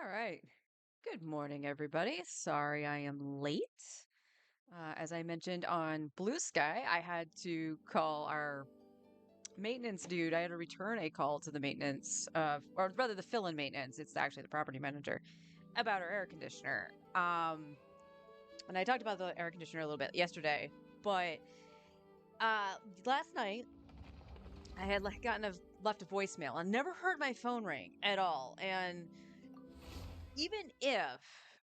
All right. Good morning, everybody. Sorry I am late. As I mentioned on Blue Sky, I had to call our maintenance dude. I had to return a call to the maintenance, or rather the fill-in maintenance. It's actually the property manager about our air conditioner. And I talked about the air conditioner a little bit yesterday, but uh, last night I had left a voicemail and never heard my phone ring at all. And even if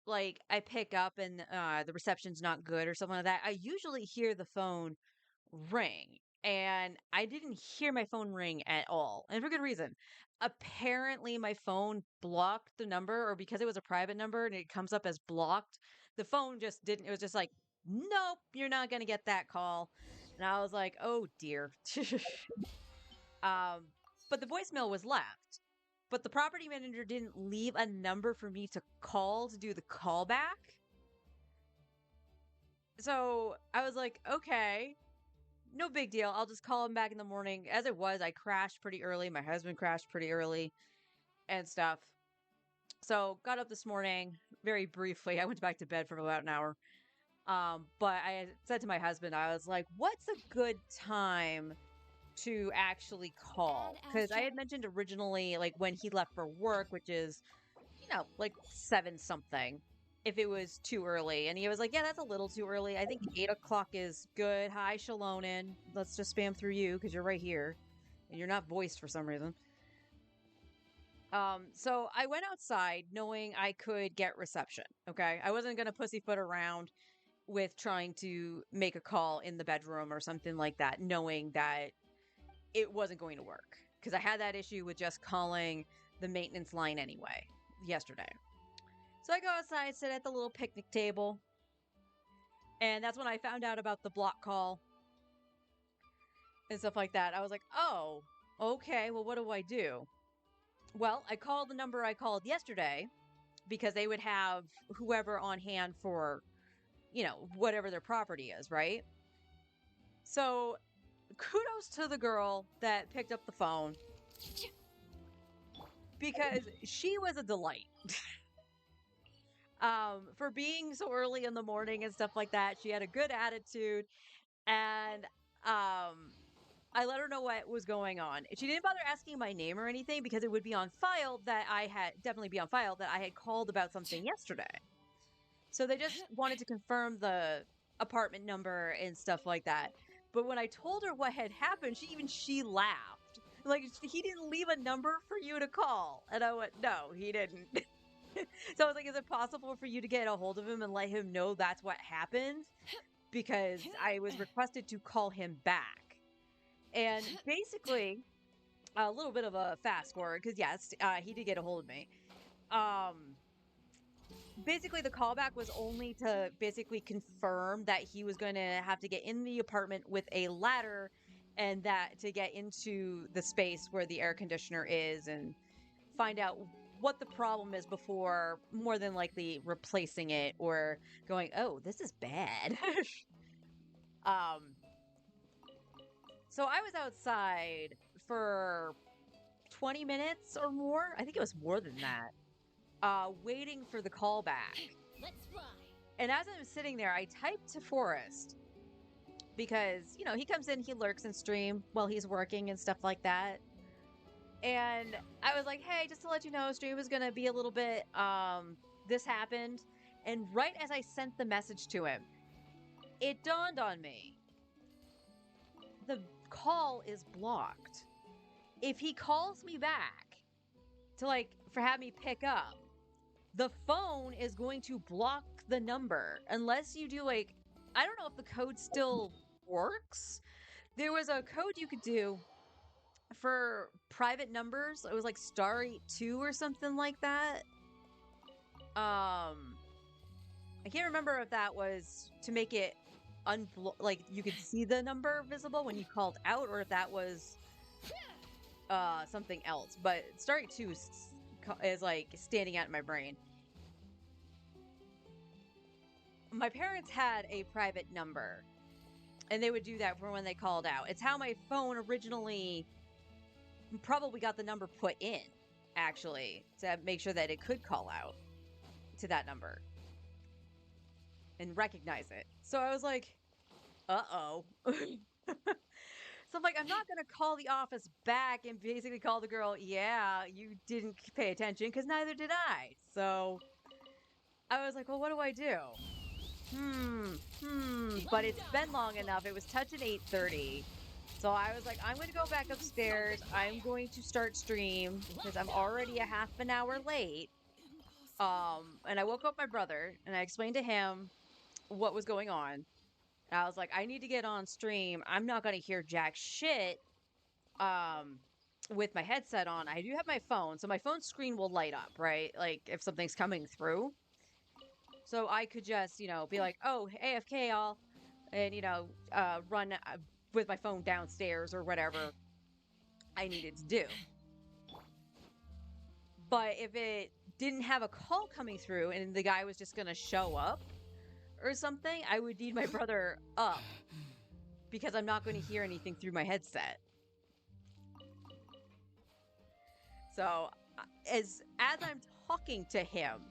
I pick up and the reception's not good or something like that, I usually hear the phone ring. And I didn't hear my phone ring at all. And for good reason. Apparently my phone blocked the number, or because it was a private number and it comes up as blocked, the phone just didn't. It was just like, nope, you're not gonna get that call. And I was like, oh dear. um, but the voicemail was left. But the property manager didn't leave a number for me to call to do the callback. So I was like, okay, no big deal. I'll just call him back in the morning. As it was, I crashed pretty early. My husband crashed pretty early and stuff. So got up this morning very briefly. I went back to bed for about an hour. But I had said to my husband, I was like, what's a good time to actually call? Because I had mentioned originally, like when he left for work, which is like 7 something, if it was too early. And he was like, yeah, that's a little too early. I think 8 o'clock is good. Hi, Shalonin. Let's just spam through you because you're right here and you're not voiced for some reason. So I went outside knowing I could get reception. Okay. I wasn't going to pussyfoot around with trying to make a call in the bedroom or something like that, knowing that it wasn't going to work because I had that issue with just calling the maintenance line anyway yesterday. So I go outside, sit at the little picnic table, and that's when I found out about the block call and stuff like that. I was like, oh, okay, well, what do I do? Well, I called the number I called yesterday because they would have whoever on hand for, whatever their property is, right? So kudos to the girl that picked up the phone because she was a delight. For being so early in the morning and stuff like that. She had a good attitude. And I let her know what was going on. She didn't bother asking my name or anything because it would be on file that I had definitely be on file that I had called about something yesterday. So they just wanted to confirm the apartment number and stuff like that. But when I told her what had happened, she laughed. Like, he didn't leave a number for you to call. And I went, no, he didn't. So I was like, is it possible for you to get a hold of him and let him know that's what happened? Because I was requested to call him back. And basically, a little bit of a fast forward, because yes, he did get a hold of me. Basically, the callback was only to basically confirm that he was going to have to get in the apartment with a ladder and that to get into the space where the air conditioner is and find out what the problem is before more than likely replacing it or going, oh, this is bad. So I was outside for 20 minutes or more. I think it was more than that. Waiting for the call back. Let's fly. And as I was sitting there, I typed to Forrest because, he comes in, he lurks in stream while he's working and stuff like that. And I was like, hey, just to let you know, stream is going to be a little bit, this happened. And right as I sent the message to him, it dawned on me. The call is blocked. If he calls me back to have me pick up, the phone is going to block the number unless you do I don't know if the code still works. There was a code you could do for private numbers. It was like *82 or something like that. I can't remember if that was to make it you could see the number visible when you called out, or if that was something else. But *82 is like standing out in my brain. My parents had a private number, and they would do that for when they called out. It's how my phone originally probably got the number put in. actually, to make sure that it could call out to that number and recognize it. So I was like, uh-oh. So I'm like, I'm not gonna call the office back and basically call the girl, yeah, you didn't pay attention, because neither did I. So I was like, well, what do I do? But it's been long enough. It was touching 8:30. So I was like, I'm going to go back upstairs. I'm going to start stream because I'm already a half an hour late. And I woke up my brother and I explained to him what was going on. And I was like, I need to get on stream. I'm not going to hear jack shit um with my headset on. I do have my phone, so my phone screen will light up, right? Like if something's coming through. So I could just, be like, "Oh, AFK all," and run with my phone downstairs or whatever I needed to do. But if it didn't have a call coming through and the guy was just going to show up or something, I would need my brother up because I'm not going to hear anything through my headset. So as I'm talking to him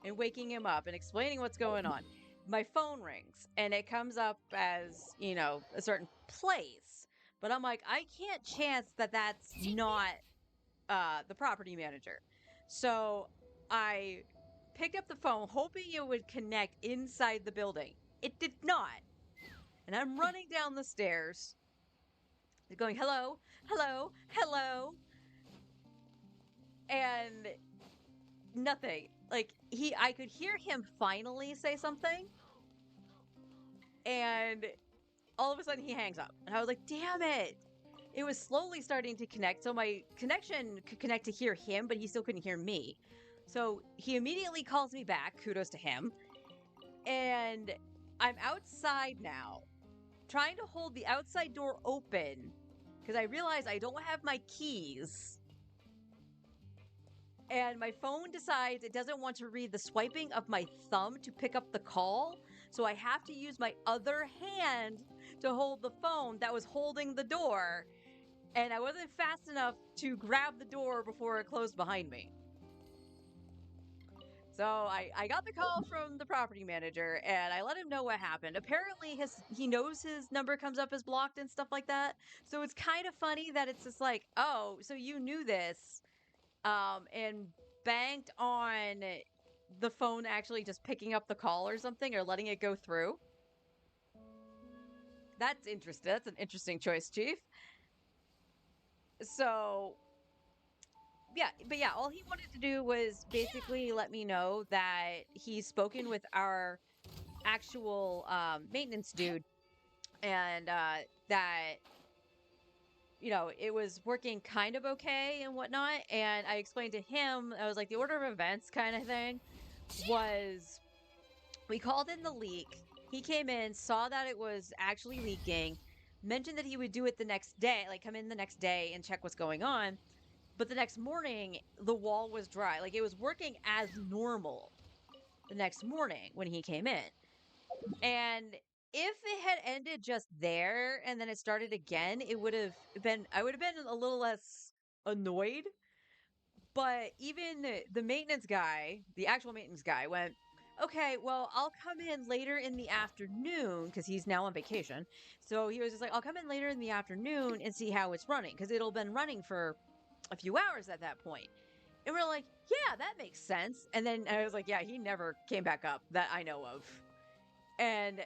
and waking him up and explaining what's going on, my phone rings and it comes up as, a certain place. But I'm like, I can't chance that that's not the property manager. So I picked up the phone hoping it would connect inside the building. It did not. And I'm running down the stairs going, hello, hello, hello. And nothing. Like I could hear him finally say something. And all of a sudden he hangs up. And I was like, damn it. It was slowly starting to connect. So my connection could connect to hear him, but he still couldn't hear me. So he immediately calls me back. Kudos to him. And I'm outside now, trying to hold the outside door open because I realize I don't have my keys. And my phone decides it doesn't want to read the swiping of my thumb to pick up the call. So I have to use my other hand to hold the phone that was holding the door. And I wasn't fast enough to grab the door before it closed behind me. So I got the call from the property manager and I let him know what happened. Apparently he knows his number comes up as blocked and stuff like that. So it's kind of funny that it's just like, oh, so you knew this and banked on the phone actually just picking up the call or something or letting it go through. That's interesting. That's an interesting choice, Chief. So yeah, but yeah, all he wanted to do was basically let me know that he's spoken with our actual maintenance dude and that it was working kind of okay and whatnot. And I explained to him, I was like, the order of events kind of thing was we called in the leak. He came in, saw that it was actually leaking, mentioned that he would do it the next day, like come in the next day and check what's going on. But the next morning, the wall was dry. Like it was working as normal the next morning when he came in. And if it had ended just there and then it started again, I would have been a little less annoyed. But even the maintenance guy, the actual maintenance guy went, okay, well, I'll come in later in the afternoon because he's now on vacation. So he was just like, I'll come in later in the afternoon and see how it's running because it'll been running for a few hours at that point. And we're like, yeah, that makes sense. And then I was like, yeah, he never came back up that I know of. And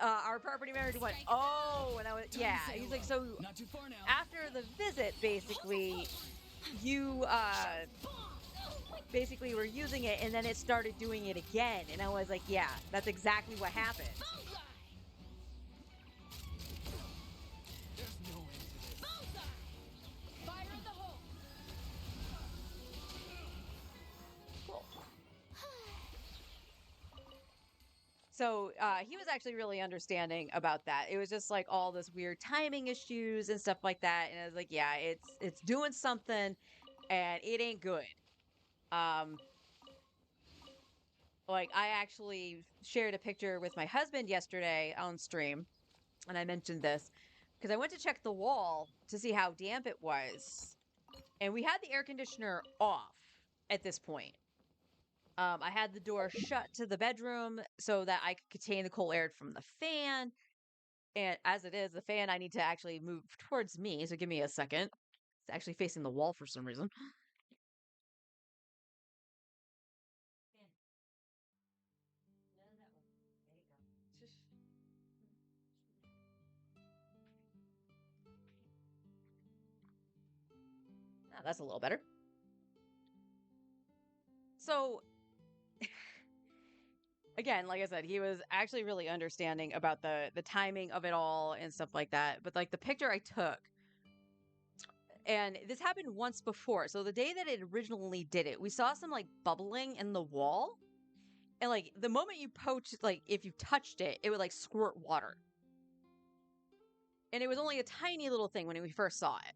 our property manager went, oh, and I was, yeah. He's like, so after the visit, basically, you basically were using it and then it started doing it again. And I was like, yeah, that's exactly what happened. So he was actually really understanding about that. It was just like all this weird timing issues and stuff like that. And I was like, yeah, it's doing something and it ain't good. Like I actually shared a picture with my husband yesterday on stream, and I mentioned this because I went to check the wall to see how damp it was. And we had the air conditioner off at this point. I had the door shut to the bedroom so that I could contain the cold air from the fan. And as it is, the fan, I need to actually move towards me. So give me a second. It's actually facing the wall for some reason. Oh, that's a little better. So again, like I said, he was actually really understanding about the timing of it all and stuff like that. But like the picture I took, and this happened once before. So the day that it originally did it, we saw some like bubbling in the wall. And like the moment you poached, like if you touched it, it would like squirt water. And it was only a tiny little thing when we first saw it.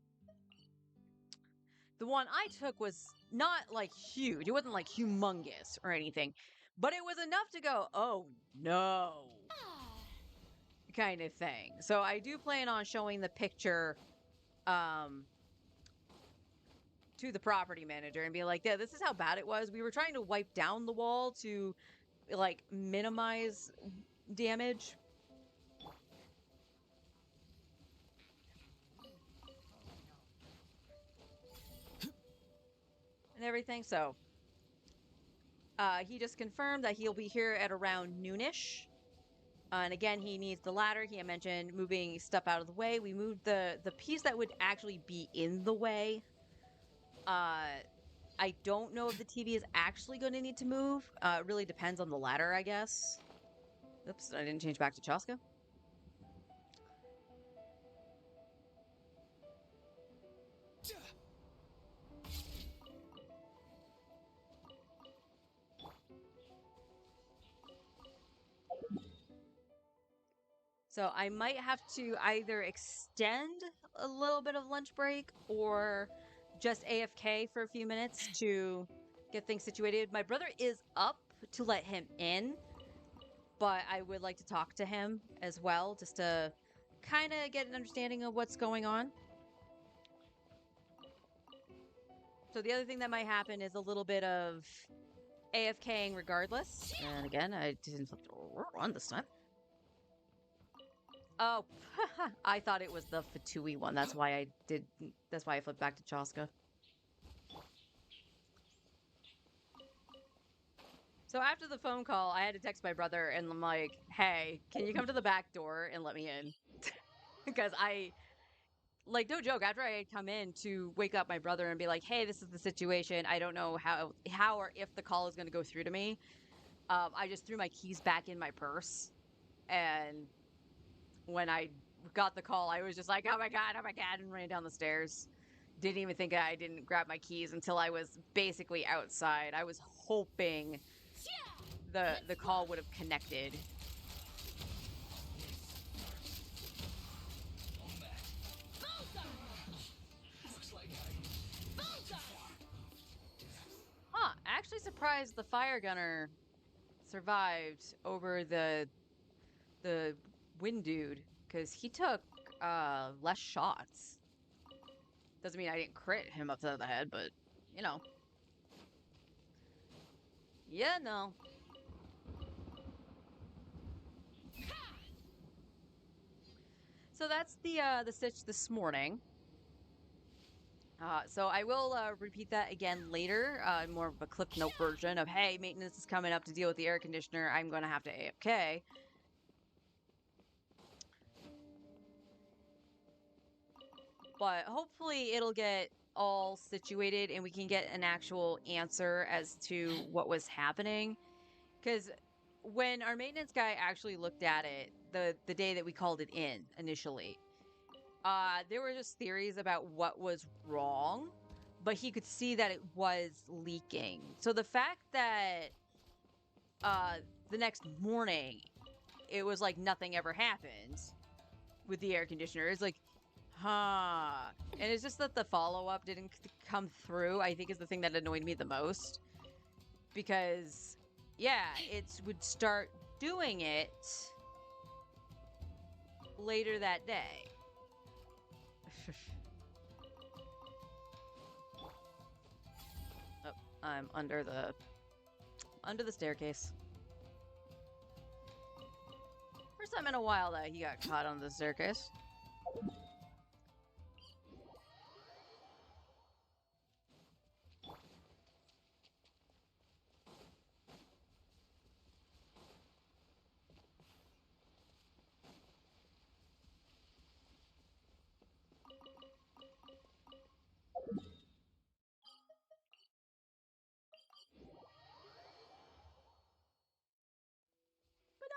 The one I took was not like huge. It wasn't like humongous or anything, but it was enough to go, oh no, kind of thing. So I do plan on showing the picture to the property manager and be like, yeah, this is how bad it was. We were trying to wipe down the wall to like minimize damage. And everything. So he just confirmed that he'll be here at around noonish. And again, he needs the ladder. He had mentioned moving stuff out of the way. We moved the piece that would actually be in the way. I don't know if the TV is actually going to need to move. It really depends on the ladder, I guess. Oops, I didn't change back to Chaska. So I might have to either extend a little bit of lunch break or just AFK for a few minutes to get things situated. My brother is up to let him in, but I would like to talk to him as well, just to kind of get an understanding of what's going on. So the other thing that might happen is a little bit of AFKing regardless. And again, I didn't flip on this time. Oh, I thought it was the Fatui one. That's why I did. That's why I flipped back to Chaska. So after the phone call, I had to text my brother and I'm like, hey, can you come to the back door and let me in? Because like, no joke, after I had come in to wake up my brother and be like, hey, this is the situation. I don't know how or if the call is going to go through to me. I just threw my keys back in my purse. And when I got the call, I was just like, oh my God, and ran down the stairs. Didn't even think I didn't grab my keys until I was basically outside. I was hoping the call would have connected. Huh, actually surprised the fire gunner survived over the wind dude, because he took less shots. Doesn't mean I didn't crit him up to the head, but you know. Yeah, no. So that's the stitch this morning. So I will repeat that again later, more of a clip note version of, hey, maintenance is coming up to deal with the air conditioner. I'm going to have to AFK. But hopefully it'll get all situated and we can get an actual answer as to what was happening. Because when our maintenance guy actually looked at it, the day that we called it in initially, there were just theories about what was wrong, but he could see that it was leaking. So the fact that the next morning it was like nothing ever happened with the air conditioner is like, huh. And it's just that the follow-up didn't come through, I think, is the thing that annoyed me the most. Because, yeah, it would start doing it later that day. I'm under the staircase. First time in a while that he got caught on the staircase.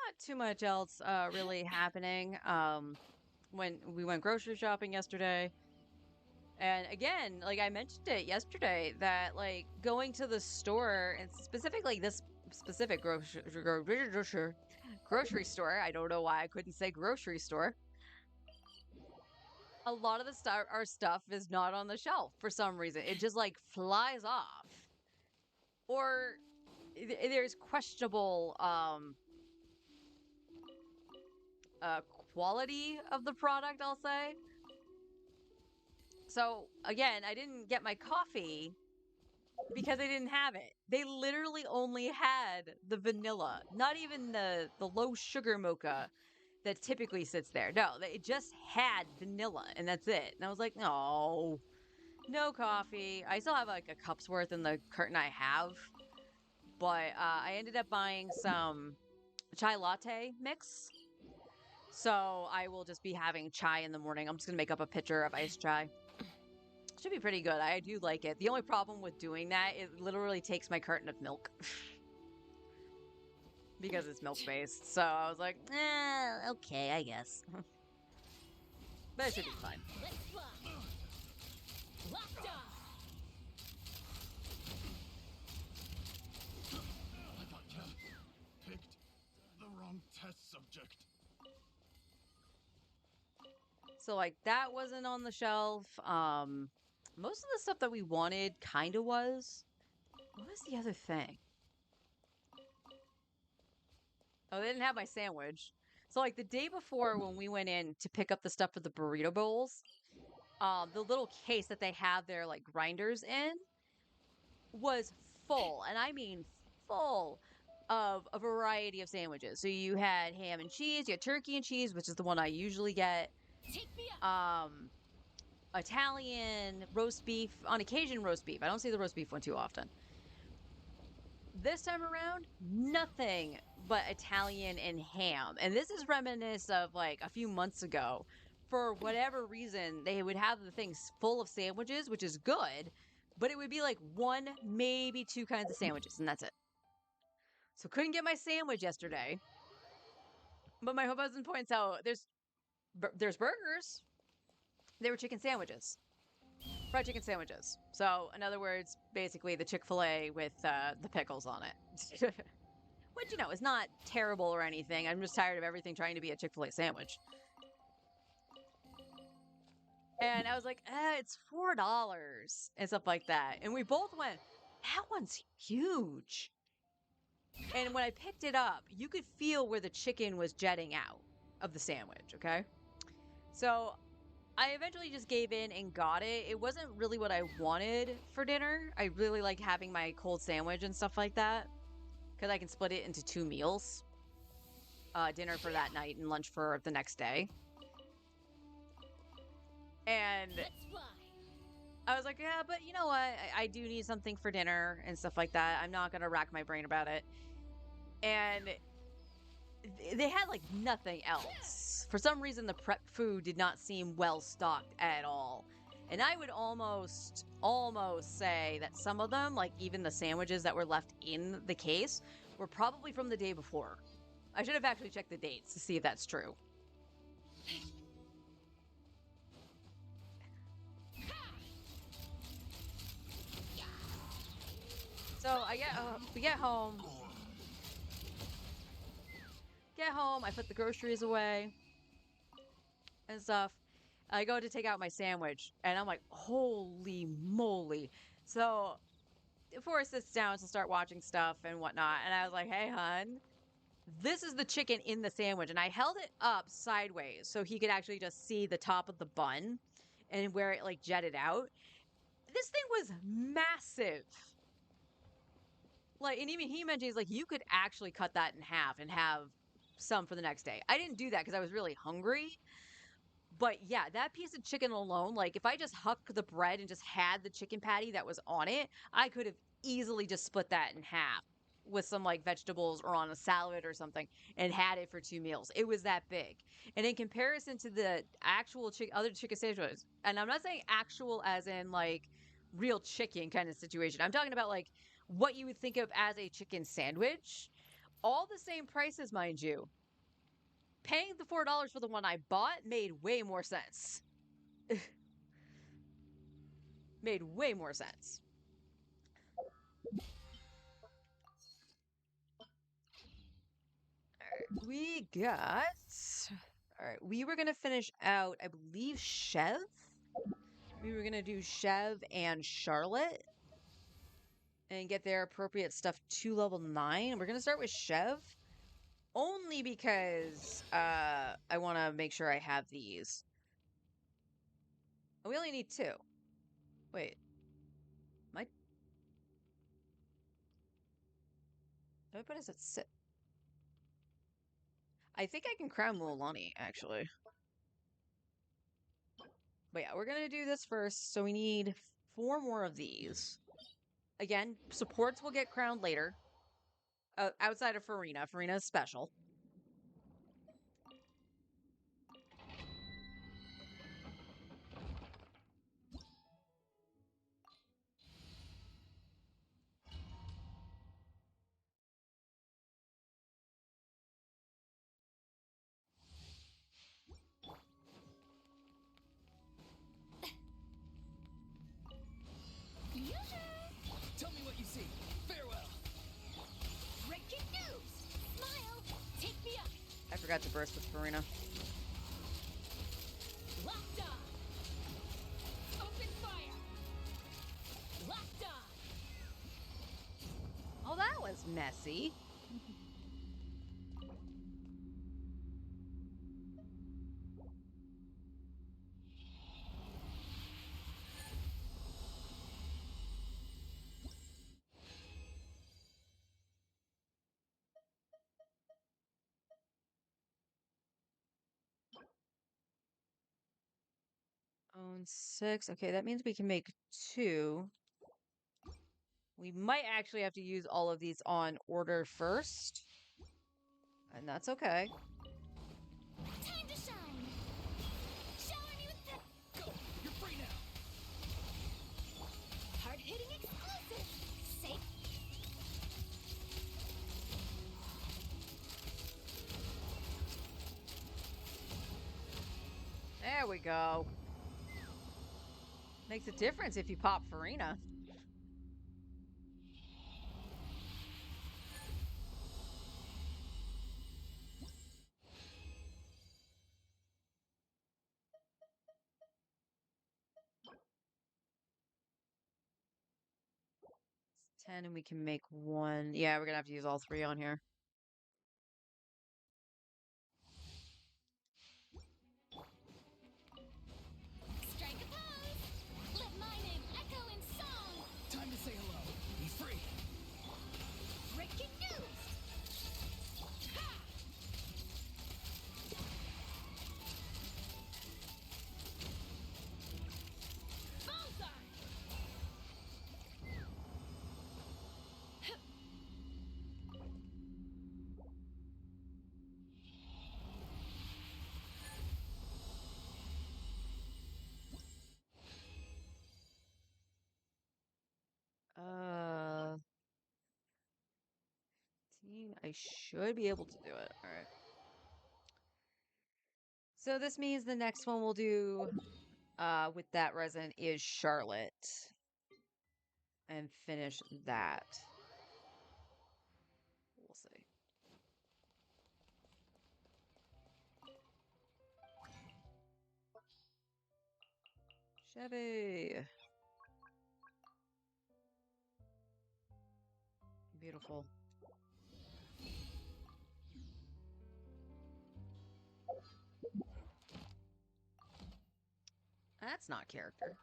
Not too much else really happening. When we went grocery shopping yesterday, and again, like I mentioned it yesterday, that like going to the store and specifically this specific grocery store. I don't know why I couldn't say grocery store. A lot of the stuff, our stuff, is not on the shelf for some reason. It just like flies off, or there's questionable uh quality of the product, I'll say. So again, I didn't get my coffee because they didn't have it. They literally only had the vanilla, not even the low sugar mocha that typically sits there. No, they just had vanilla and that's it. And I was like, no, no coffee. I still have like a cup's worth in the carton I have, but I ended up buying some chai latte mix. So I will just be having chai in the morning. I'm just gonna make up a pitcher of iced chai. Should be pretty good. I do like it. The only problem with doing that, it literally takes my carton of milk. Because it's milk based. So I was like, okay, I guess. But it should be fine. I got picked the wrong test subject. So like that wasn't on the shelf. Most of the stuff that we wanted kind of was. What was the other thing? Oh, they didn't have my sandwich. So like the day before when we went in to pick up the stuff for the burrito bowls, the little case that they have their like grinders in was full, and I mean full of a variety of sandwiches. So you had ham and cheese, you had turkey and cheese, which is the one I usually get. Italian roast beef, on occasion roast beef. I don't see the roast beef one too often. This time around, nothing but Italian and ham. And this is reminiscent of like a few months ago. For whatever reason, they would have the things full of sandwiches, which is good, but it would be like one, maybe two kinds of sandwiches, and that's it. So couldn't get my sandwich yesterday. But my husband points out there's burgers. They were chicken sandwiches. Fried chicken sandwiches. So, in other words, basically the Chick-fil-A with the pickles on it. Which, you know, is not terrible or anything. I'm just tired of everything trying to be a Chick-fil-A sandwich. And I was like, it's $4 and stuff like that. And we both went, that one's huge. And when I picked it up, you could feel where the chicken was jetting out of the sandwich, okay? So I eventually just gave in and got it. It wasn't really what I wanted for dinner. I really like having my cold sandwich and stuff like that because I can split it into 2 meals. Dinner for that night and lunch for the next day. And I was like, yeah, but you know what? I do need something for dinner and stuff like that. I'm not going to rack my brain about it. And they had like nothing else. For some reason, the prep food did not seem well stocked at all. And I would almost say that some of them, like even the sandwiches that were left in the case, were probably from the day before. I should have actually checked the dates to see if that's true. So we get home. I put the groceries away and stuff. I go to take out my sandwich, and I'm like, holy moly. So Forrest sits down to start watching stuff and whatnot, and I was like, hey, hun, this is the chicken in the sandwich. And I held it up sideways so he could actually just see the top of the bun and where it like jetted out. This thing was massive. Like, and even he mentioned, he's like, you could actually cut that in half and have some for the next day. I didn't do that because I was really hungry. But yeah, that piece of chicken alone, like if I just hucked the bread and just had the chicken patty that was on it, I could have easily just split that in half with some like vegetables or on a salad or something and had it for 2 meals. It was that big. And in comparison to the actual other chicken sandwiches, and I'm not saying actual as in like real chicken kind of situation. I'm talking about like what you would think of as a chicken sandwich. All the same prices, mind you. Paying the $4 for the one I bought made way more sense. Made way more sense. All right, we got. All right, we were gonna finish out, I believe, Chev. We were gonna do Chev and Charlotte and get their appropriate stuff to level 9. We're gonna start with Chev only because I want to make sure I have these. We only need 2. Wait, my did I put us at 6? I think I can crown Mualani actually. But yeah, we're gonna do this first. So we need 4 more of these. Again, supports will get crowned later. Outside of Farina. Farina is special. Tell me what you see. Farewell. Breaking news. Smile. Take me up. I forgot to burst with Farina. Locked on. Open fire. Locked on. Oh, that was messy. Own 6. Okay, that means we can make 2. We might actually have to use all of these on order first. And that's okay. Time to shine. Shower me with the... Go. You're free now. Hard-hitting exclusive. Safe. There we go. Makes a difference if you pop Farina. It's 10 and we can make 1. Yeah, we're gonna have to use all 3 on here. Strike a pose. Let my name echo in song. Time to say hello. Be free. Breaking news. Ha! Bullseye. Uh, I should be able to do it. All right. So this means the next one we'll do with that resin is Charlotte and finish that. We'll see. Chevy. Beautiful. That's not character.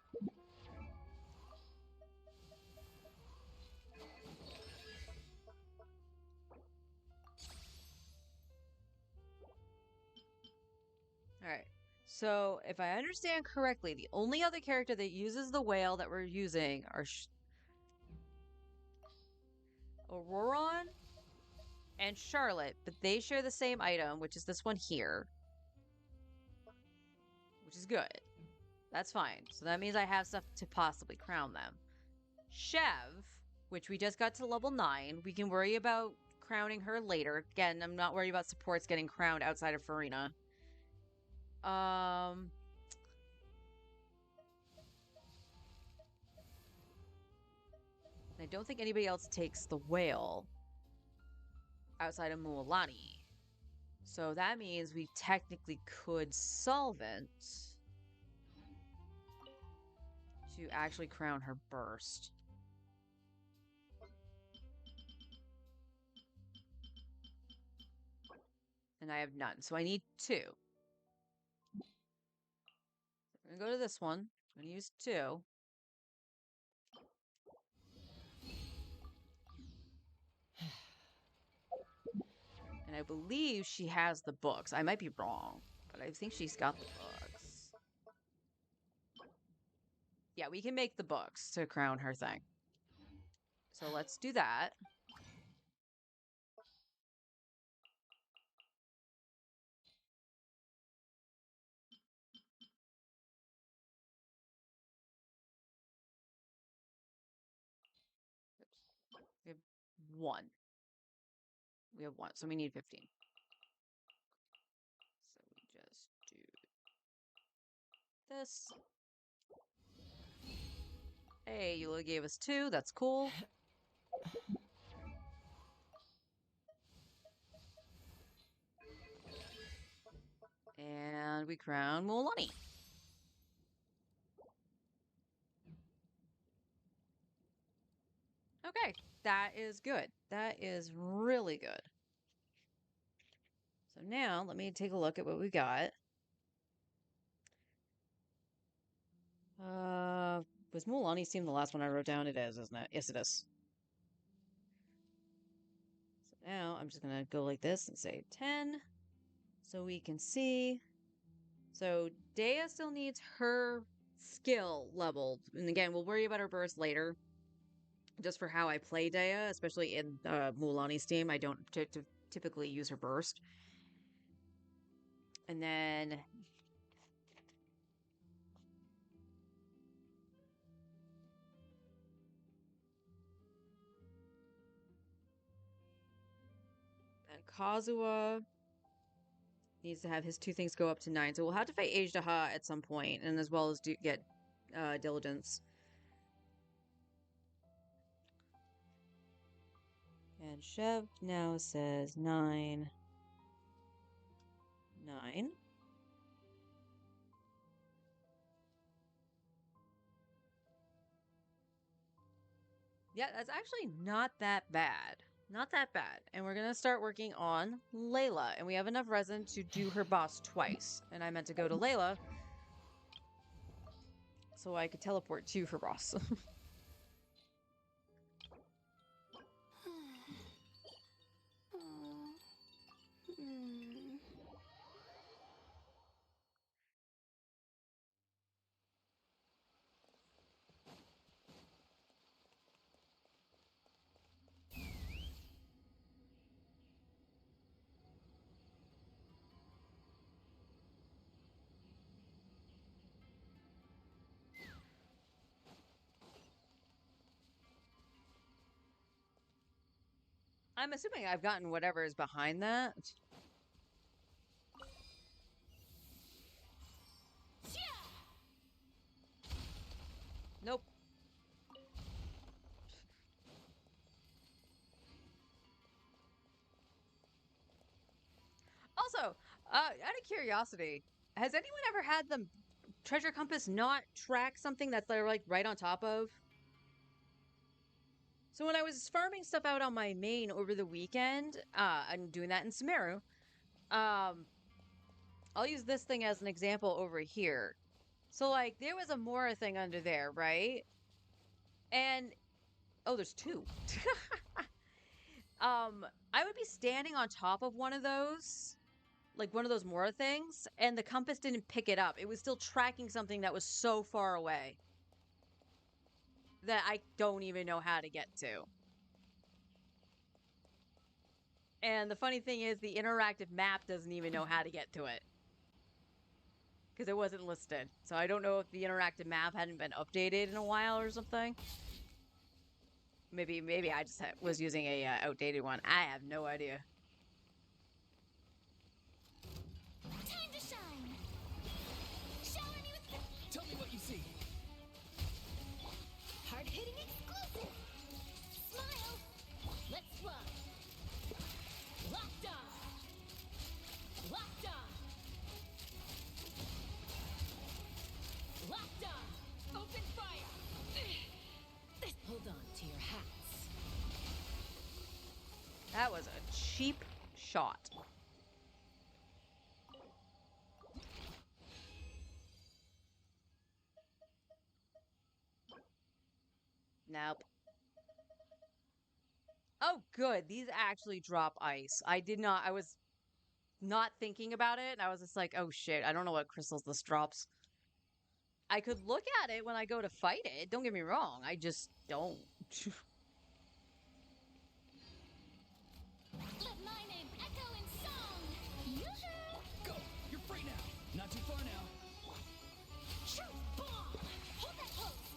So, if I understand correctly, the only other character that uses the whale that we're using are Auroron and Charlotte, but they share the same item, which is this one here, which is good. That's fine. So that means I have stuff to possibly crown them. Chev, which we just got to level 9, we can worry about crowning her later. Again, I'm not worried about supports getting crowned outside of Farina. I don't think anybody else takes the whale outside of Mualani. So that means we technically could solvent to actually crown her burst. And I have none, so I need 2. I'm gonna go to this one. I'm gonna use 2. And I believe she has the books. I might be wrong, but I think she's got the books. Yeah, we can make the books to crown her thing. So let's do that. Oops. We have 1. We have 1, so we need 15. So we just do this. Hey, you gave us 2. That's cool. And we crown Mualani. Okay, that is good. That is really good. So now let me take a look at what we got. Was Mualani's team the last one I wrote down? It is, isn't it? Yes, it is. So now I'm just gonna go like this and say 10, so we can see. So Dea still needs her skill leveled, and again, we'll worry about her burst later. Just for how I play Dea, especially in Mualani's team, I don't typically use her burst. And then Kazuha needs to have his 2 things go up to 9. So we'll have to fight Ajdaha at some point, and as well as get Diligence. And Chev now says 9. 9. Yeah, that's actually not that bad. Not that bad. And we're going to start working on Layla. And we have enough resin to do her boss twice. And I meant to go to Layla so I could teleport to her boss. I'm assuming I've gotten whatever is behind that. Nope. Also, out of curiosity, has anyone ever had the treasure compass not track something that they're like right on top of? So when I was farming stuff out on my main over the weekend, I'm doing that in Sumeru. I'll use this thing as an example over here. So like there was a Mora thing under there, right? And oh, there's 2. I would be standing on top of one of those like one of those Mora things, and the compass didn't pick it up. It was still tracking something that was so far away that I don't even know how to get to. And the funny thing is, the interactive map doesn't even know how to get to it because it wasn't listed. So I don't know if the interactive map hadn't been updated in a while or something. Maybe I just was using a outdated one. I have no idea. Time to shine. Shower me with Tell me what you see. hard-hitting exclusive. Smile. Let's fly. Locked on. Locked on. Locked on. Open fire. Hold on to your hats. That was a cheap shot. Nope. Oh, good. These actually drop ice. I was not thinking about it. And I was just like, oh shit, I don't know what crystals this drops. I could look at it when I go to fight it. Don't get me wrong. I just don't. Let my name echo in song. Yoo-hoo! Go! You're free now. Not too far now. Truth bomb. Hold that pose.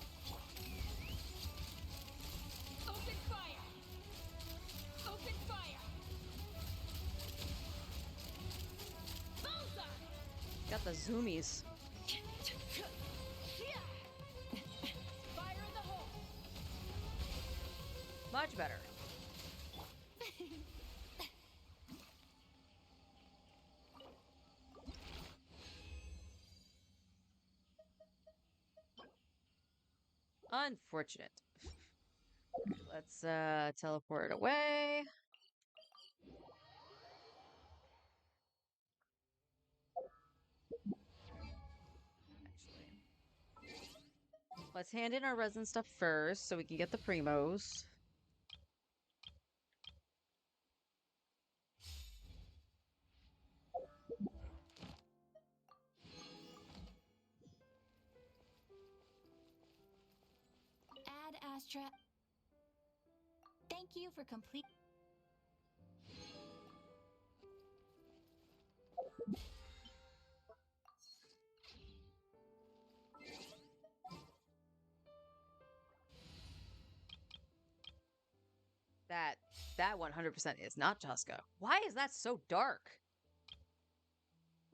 Open fire. Open fire. Bullseye. Got the zoomies. Fire in the hole. Much better. Unfortunate. Let's teleport away. Actually, let's hand in our resin stuff first so we can get the primos. Ad Astra. Thank you for complete. That 100% is not Jessica. Why is that so dark?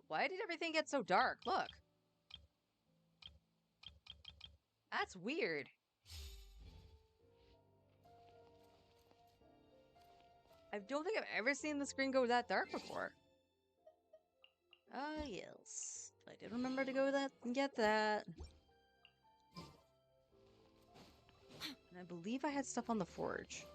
Why did everything get so dark? Look. That's weird. I don't think I've ever seen the screen go that dark before. Ah, yes. I did remember to go that and get that. And I believe I had stuff on the forge.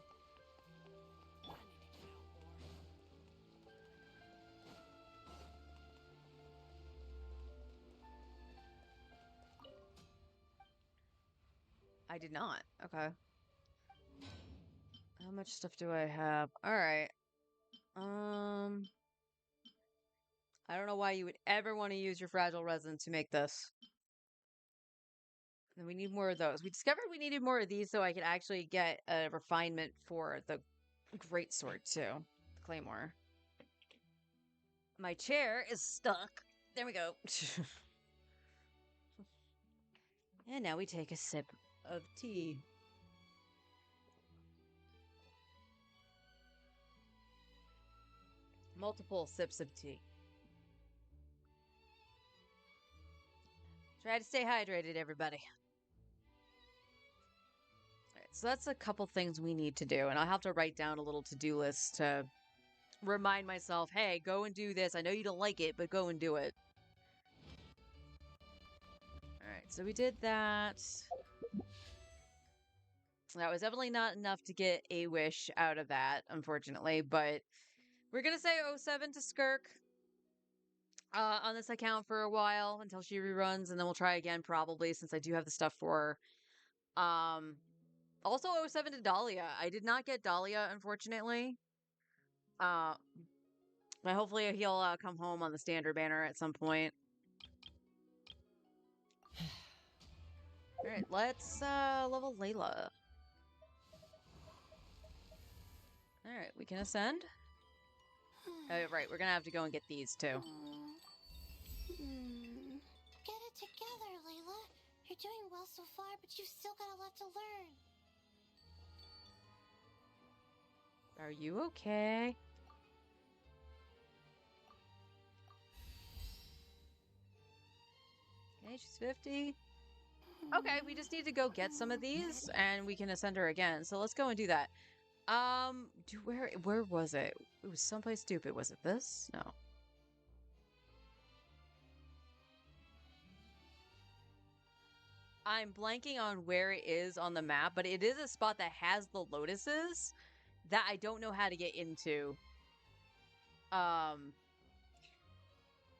I did not. Okay. How much stuff do I have? All right. I don't know why you would ever want to use your fragile resin to make this. And we need more of those. We discovered we needed more of these so I could actually get a refinement for the greatsword too. The claymore. My chair is stuck. There we go. And now we take a sip of tea. Multiple sips of tea. Try to stay hydrated, everybody. All right, so that's a couple things we need to do, and I'll have to write down a little to-do list to remind myself, hey, go and do this. I know you don't like it, but go and do it. All right, so we did that. That was definitely not enough to get a wish out of that, unfortunately, but we're going to say 07 to Skirk on this account for a while until she reruns, and then we'll try again probably since I do have the stuff for her. Also 07 to Dahlia. I did not get Dahlia, unfortunately. Uh, But hopefully he'll come home on the standard banner at some point. All right, let's level Layla. All right, we can ascend. Right, we're gonna have to go and get these too. Get it together, Layla. You're doing well so far, but you've still got a lot to learn. Are you okay? Okay, she's 50. Okay, we just need to go get some of these and we can ascend her again. So let's go and do that. Where was it? It was someplace stupid. Was it this? No. I'm blanking on where it is on the map, but it is a spot that has the lotuses that I don't know how to get into.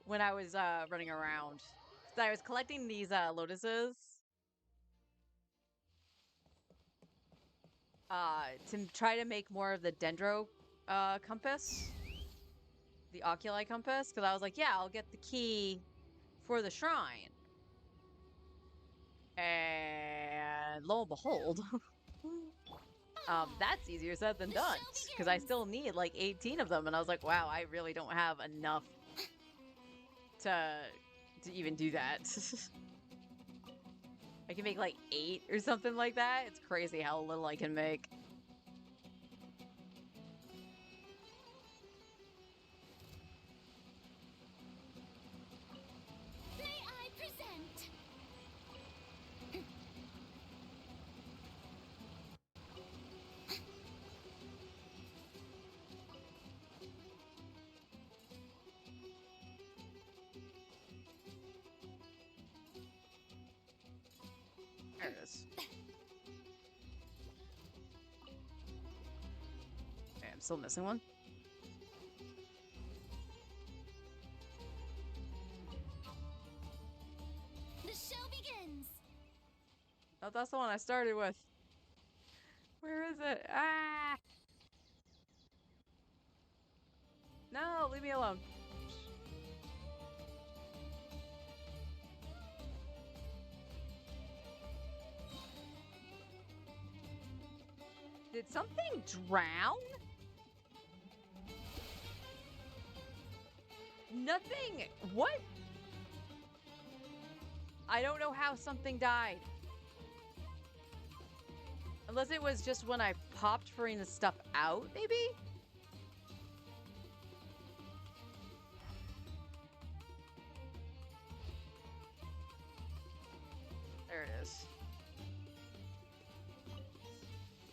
When I was running around. So I was collecting these lotuses to try to make more of the dendro compass, the oculi compass, because I was like, yeah, I'll get the key for the shrine. And lo and behold, that's easier said than done, because I still need like 18 of them, and I was like, wow, I really don't have enough to even do that. I can make like 8 or something like that. It's crazy how little I can make. May I present? There it is. Okay, I'm still missing one. The show begins. Oh, that's the one I started with. Where is it? Ah! No, leave me alone. Did something drown? Nothing. What? I don't know how something died. Unless it was just when I popped bringing the stuff out, maybe? There it is.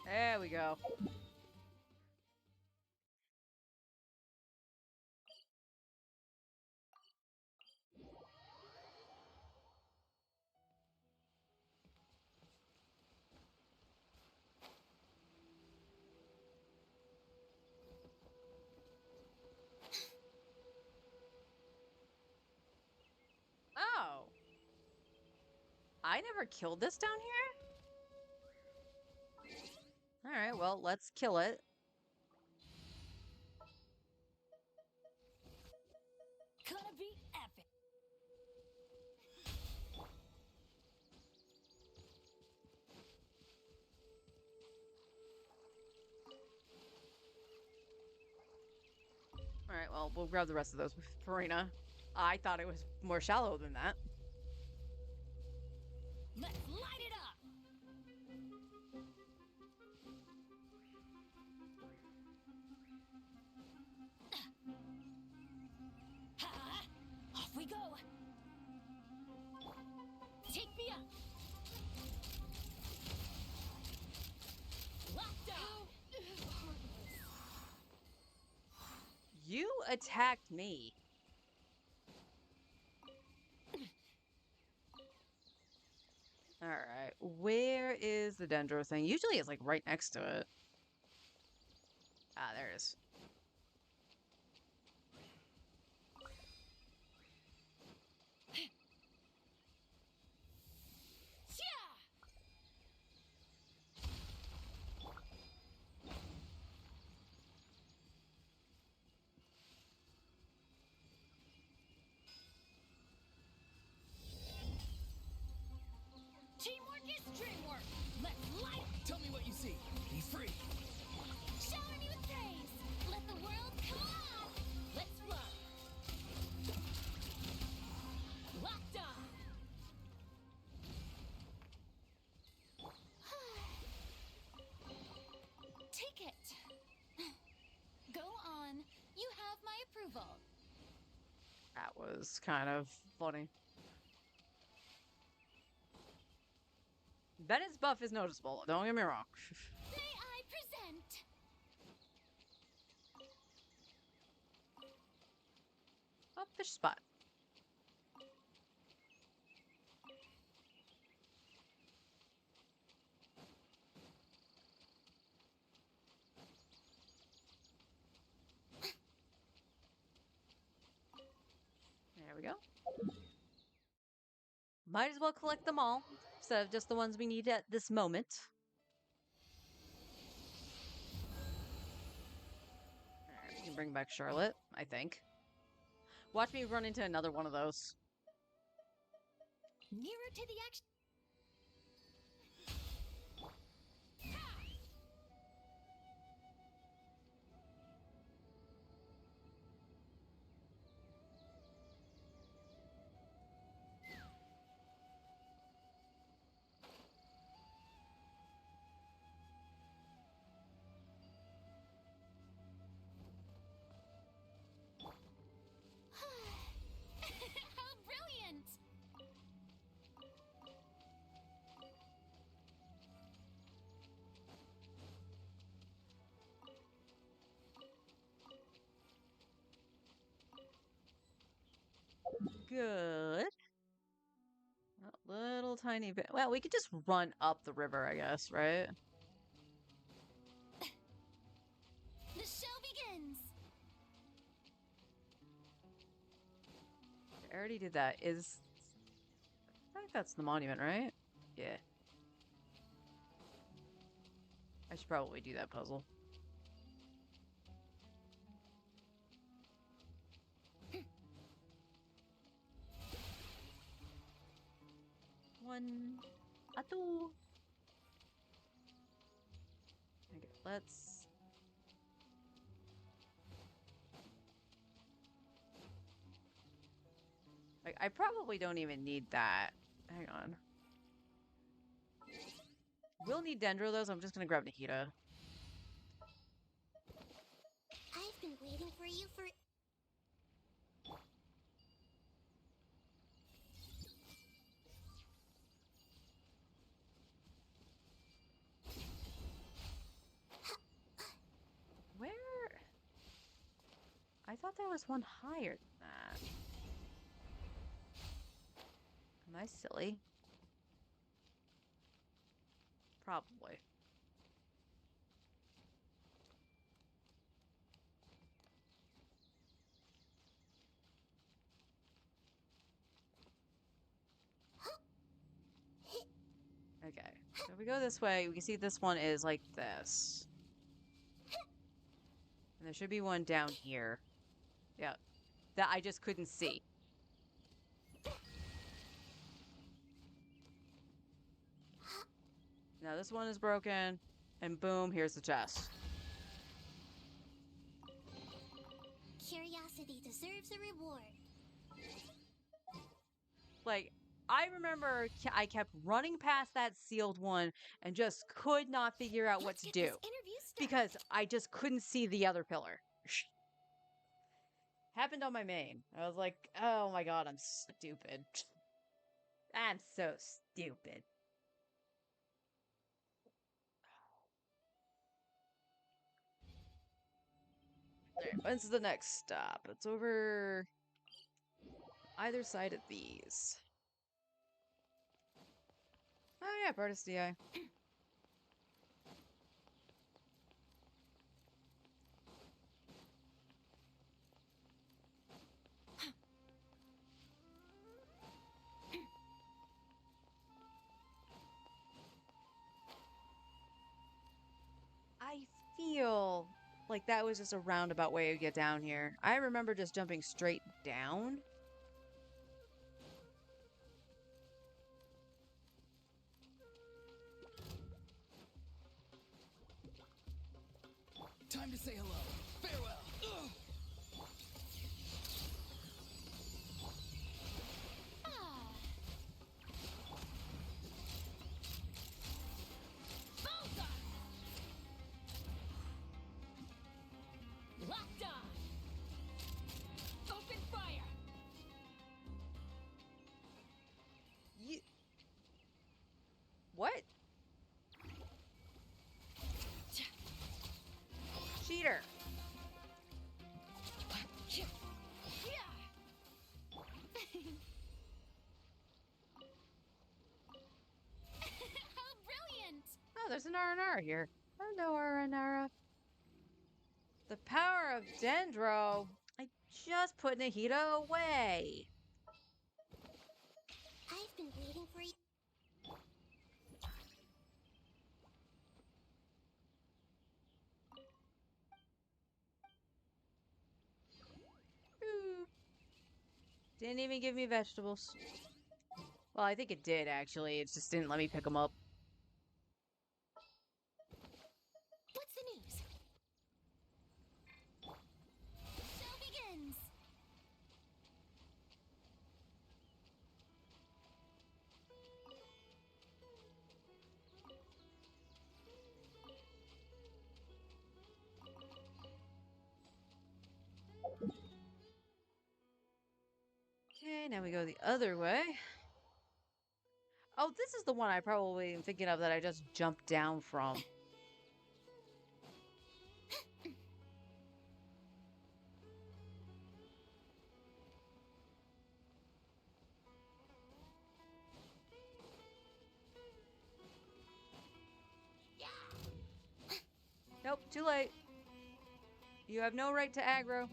There we go. Oh. I never killed this down here? Alright, well, let's kill it. Gonna be epic. Alright, well, we'll grab the rest of those with Farina. I thought it was more shallow than that. Let's light it up. Ha! Off we go. Take me up. Lockdown. You attacked me. Alright, where is the dendro thing? Usually it's like right next to it. Ah, there it is. was kind of funny. Bennett's buff is noticeable, don't get me wrong. May I present? Oh, fish spot. There we go. Might as well collect them all, instead of just the ones we need at this moment. Alright, we can bring back Charlotte, I think. Watch me run into another one of those. Nearer to the action. How brilliant! Good. A little tiny bit. Well, we could just run up the river, I guess, right? The show begins! I already did that. I think that's the monument, right? Yeah. I should probably do that puzzle. One, a two. Okay, let's. Like, I probably don't even need that. Hang on. We'll need Dendro, though, so I'm just gonna grab Nikita. I've been waiting for you for... Where? I thought there was one higher than that. Am I silly? Probably. Okay, so if we go this way, we can see this one is like this. And there should be one down here. Yeah, that I just couldn't see. Now this one is broken, and boom, here's the chest. Curiosity deserves a reward. Like, I remember I kept running past that sealed one and just could not figure out what Let's to get do. this interview started. Because I just couldn't see the other pillar. Happened on my main. I was like, oh my god, I'm stupid. I'm so stupid. Alright, when's the next stop? It's over either side of these. Oh yeah, Bartis DI. I feel like that was just a roundabout way to get down here. I remember just jumping straight down. Time to say hello. Farewell. Ugh. Ah. Bullseye! Locked on! Open fire! Aranara here. Hello, Aranara. The power of Dendro. I just put Nahida away. I've been waiting for you. Ooh. Didn't even give me vegetables. Well, I think it did, actually. It just didn't let me pick them up. What's the news? The show begins. Okay, now we go the other way. Oh, this is the one I probably am thinking of that I just jumped down from. Nope, too late. You have no right to aggro.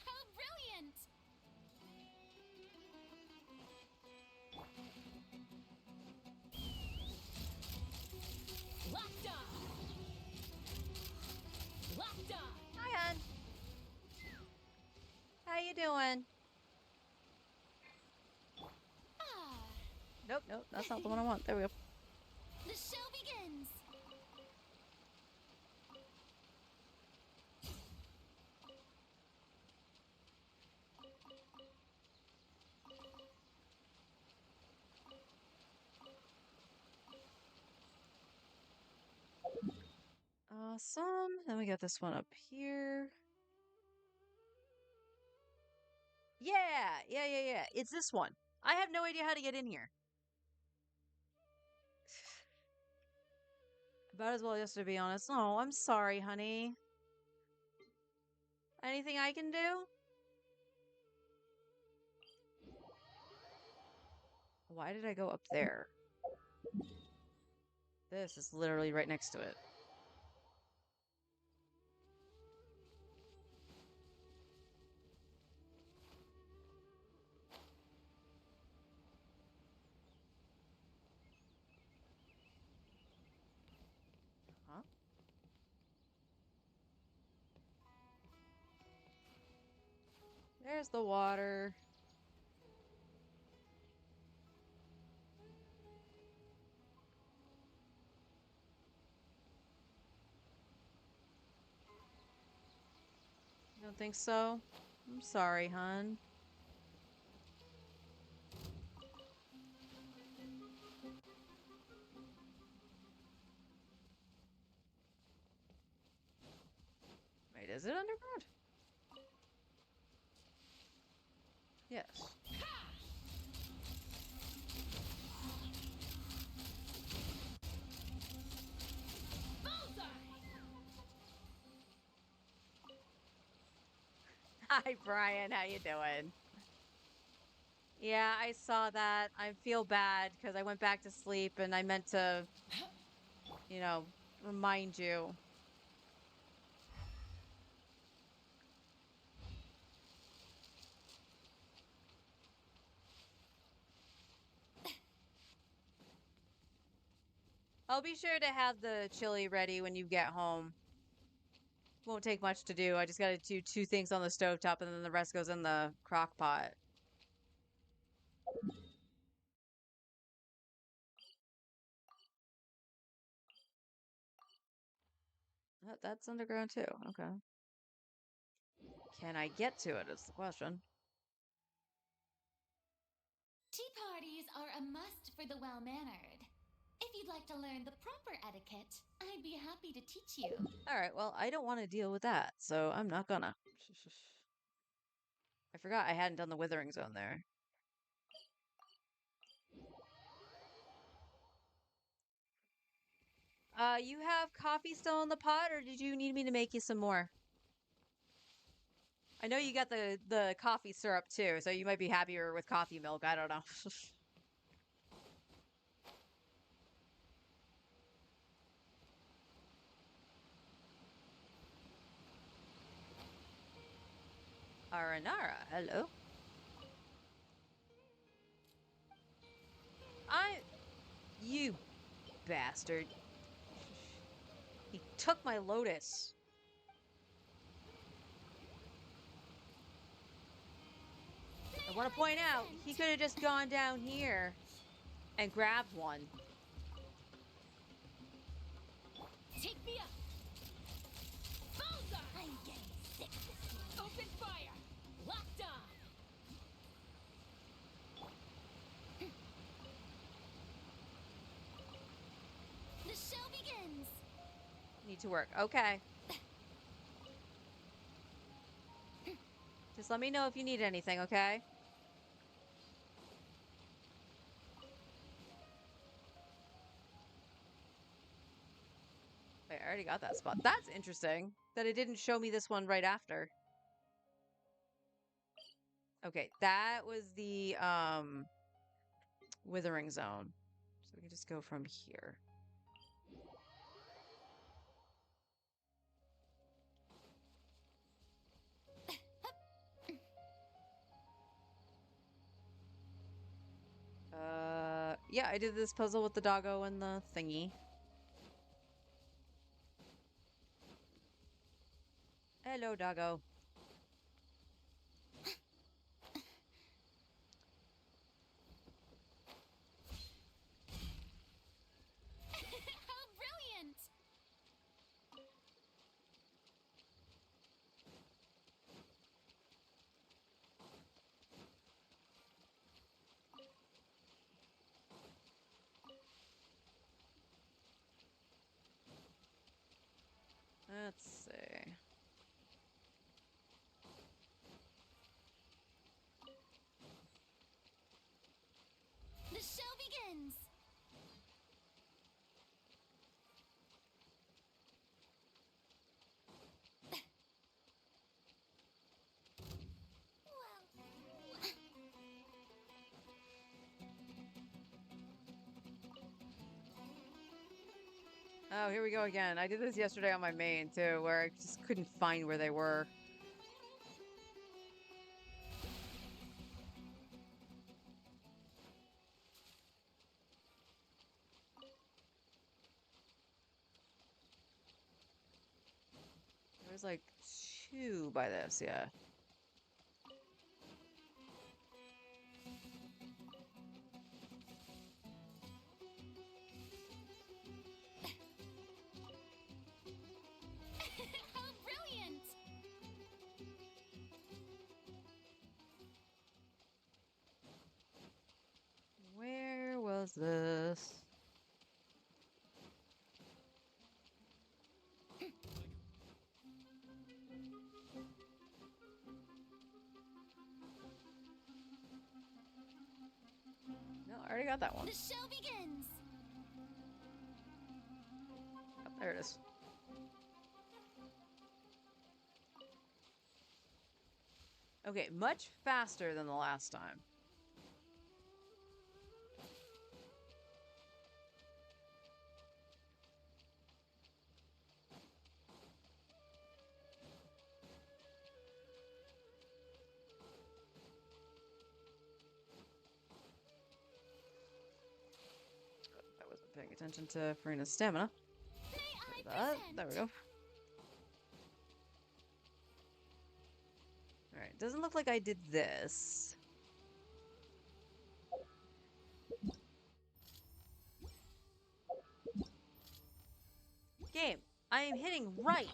How brilliant! Locked on! Locked on! Hi, hon. How you doing? Ah, Nope, nope, that's not the one I want. There we go. the show begins. Awesome. Then we got this one up here. Yeah. It's this one. I have no idea how to get in here. About as well just to be honest. Oh, I'm sorry, honey. Anything I can do? Why did I go up there? This is literally right next to it. Huh? There's the water. You don't think so? I'm sorry, hun. Wait, is it underground? Yes. Hi, Brian. How you doing? Yeah, I saw that. I feel bad because I went back to sleep and I meant to, remind you. I'll be sure to have the chili ready when you get home. Won't take much to do. I just gotta do two things on the stovetop and then the rest goes in the crock pot. That's underground too. Okay. Can I get to it is the question. Tea parties are a must for the well-mannered. If you'd like to learn the proper etiquette, I'd be happy to teach you. Alright, well, I don't want to deal with that, so I'm not gonna. I forgot I hadn't done the withering zone there. You have coffee still in the pot, or did you need me to make you some more? I know you got the coffee syrup too, so you might be happier with coffee milk. I don't know. Aranara, hello. You bastard. He took my lotus. I want to point out, he could have just gone down here and grabbed one. Take me up! Bullseye! I'm getting sick this morning. Open fire! Locked on! The show begins! Need to work. Okay. Just let me know if you need anything, okay? Wait, I already got that spot. That's interesting that it didn't show me this one right after. Okay, that was the withering zone. So we can just go from here. Yeah, I did this puzzle with the doggo and the thingy. Hello, doggo. How brilliant! Let's see. The show begins! Oh, here we go again. I did this yesterday on my main, too, where I just couldn't find where they were. There was like 2 by this, yeah. How brilliant! Where was this? No, I already got that one. The show begins! Oh, there it is. Okay, much faster than the last time. I wasn't paying attention to Farina's stamina. May I present? There we go. Alright, doesn't look like I did this. Game, I am hitting right.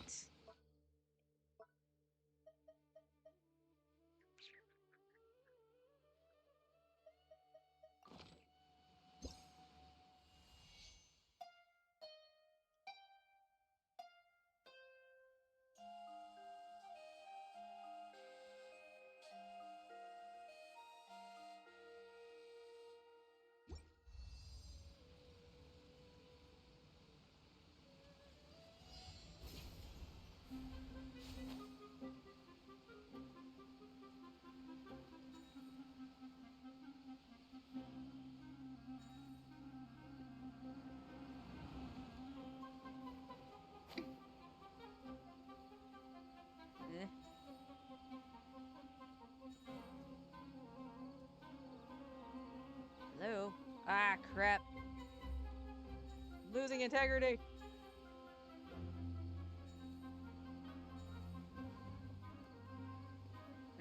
Losing integrity.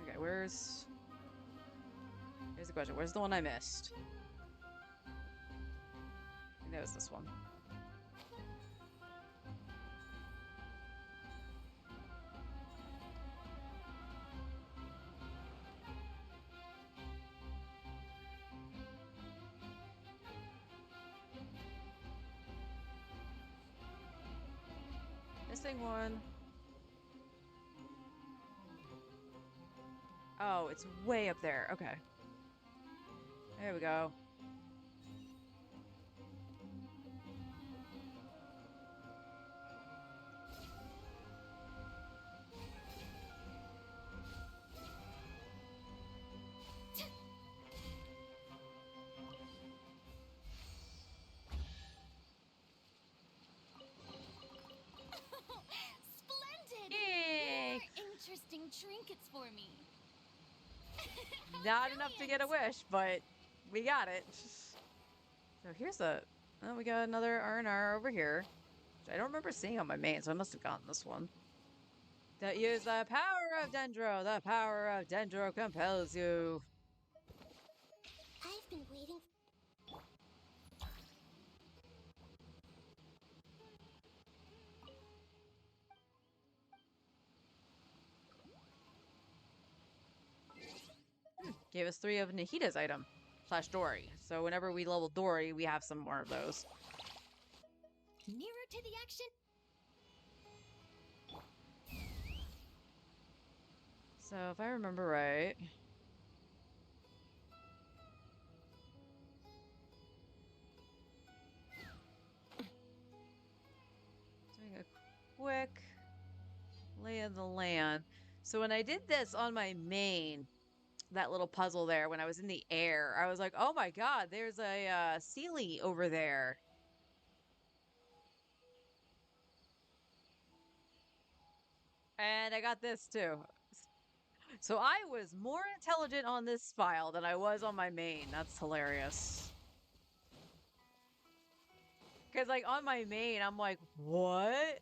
Okay, here's the question. Where's the one I missed? I think that was this one. Missing one. Oh, it's way up there. Okay. There we go. Splendid! Yay! More interesting trinkets for me. Not enough to get a wish, but we got it. So here's a... Oh, we got another R&R over here, which I don't remember seeing on my main, so I must have gotten this one. That use the power of Dendro. The power of Dendro compels you. I've been waiting. Gave us 3 of Nahita's item / Dory. So whenever we level Dory, we have some more of those. Nearer to the action. So if I remember right... Doing a quick lay of the land. So when I did this on my main, that little puzzle there, when I was in the air, I was like, oh my god, there's a Sealy over there. And I got this too. So I was more intelligent on this file than I was on my main. That's hilarious. Because, like, on my main, I'm like, what?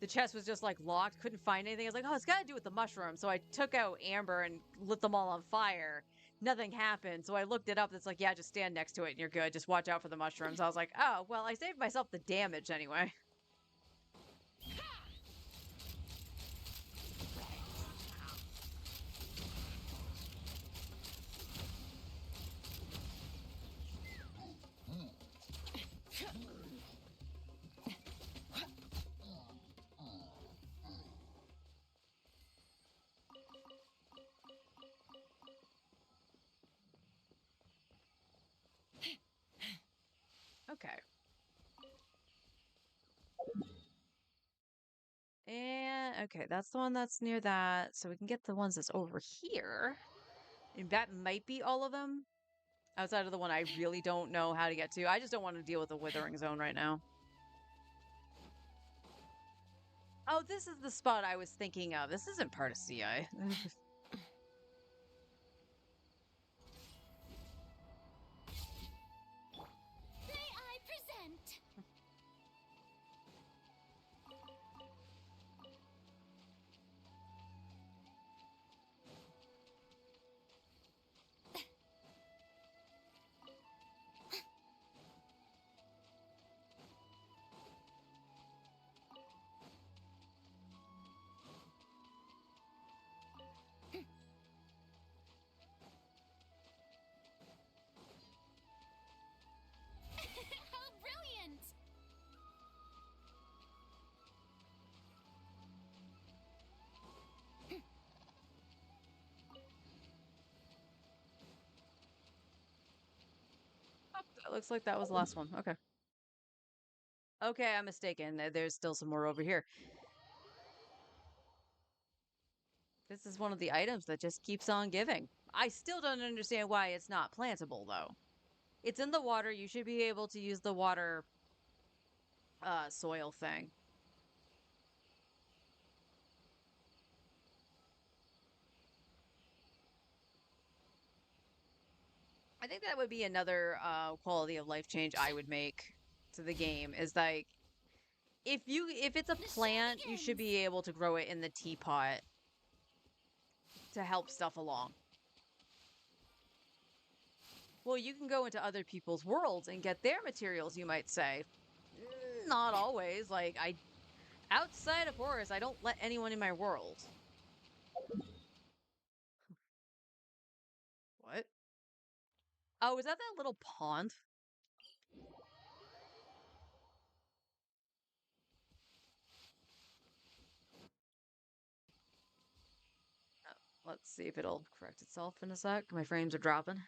The chest was just, like, locked, couldn't find anything. I was like, oh, it's got to do with the mushroom. So I took out Amber and lit them all on fire. Nothing happened. So I looked it up. It's like, yeah, just stand next to it and you're good. Just watch out for the mushrooms. I was like, oh, well, I saved myself the damage anyway. Okay. And, okay, that's the one that's near that. So we can get the ones that's over here. And that might be all of them. Outside of the one I really don't know how to get to. I just don't want to deal with the withering zone right now. Oh, this is the spot I was thinking of. This isn't part of CI. May I present? How brilliant! Oh, that looks like that was the last one. Okay. Okay, I'm mistaken. There's still some more over here. This is one of the items that just keeps on giving. I still don't understand why it's not plantable, though. It's in the water. You should be able to use the water soil thing. I think that would be another quality of life change I would make. to the game is like if it's a plant, you should be able to grow it in the teapot to help stuff along. Well, you can go into other people's worlds and get their materials, you might say. Not always. Like, outside of Horus, I don't let anyone in my world. What? Oh, is that little pond? Let's see if it'll correct itself in a sec. My frames are dropping.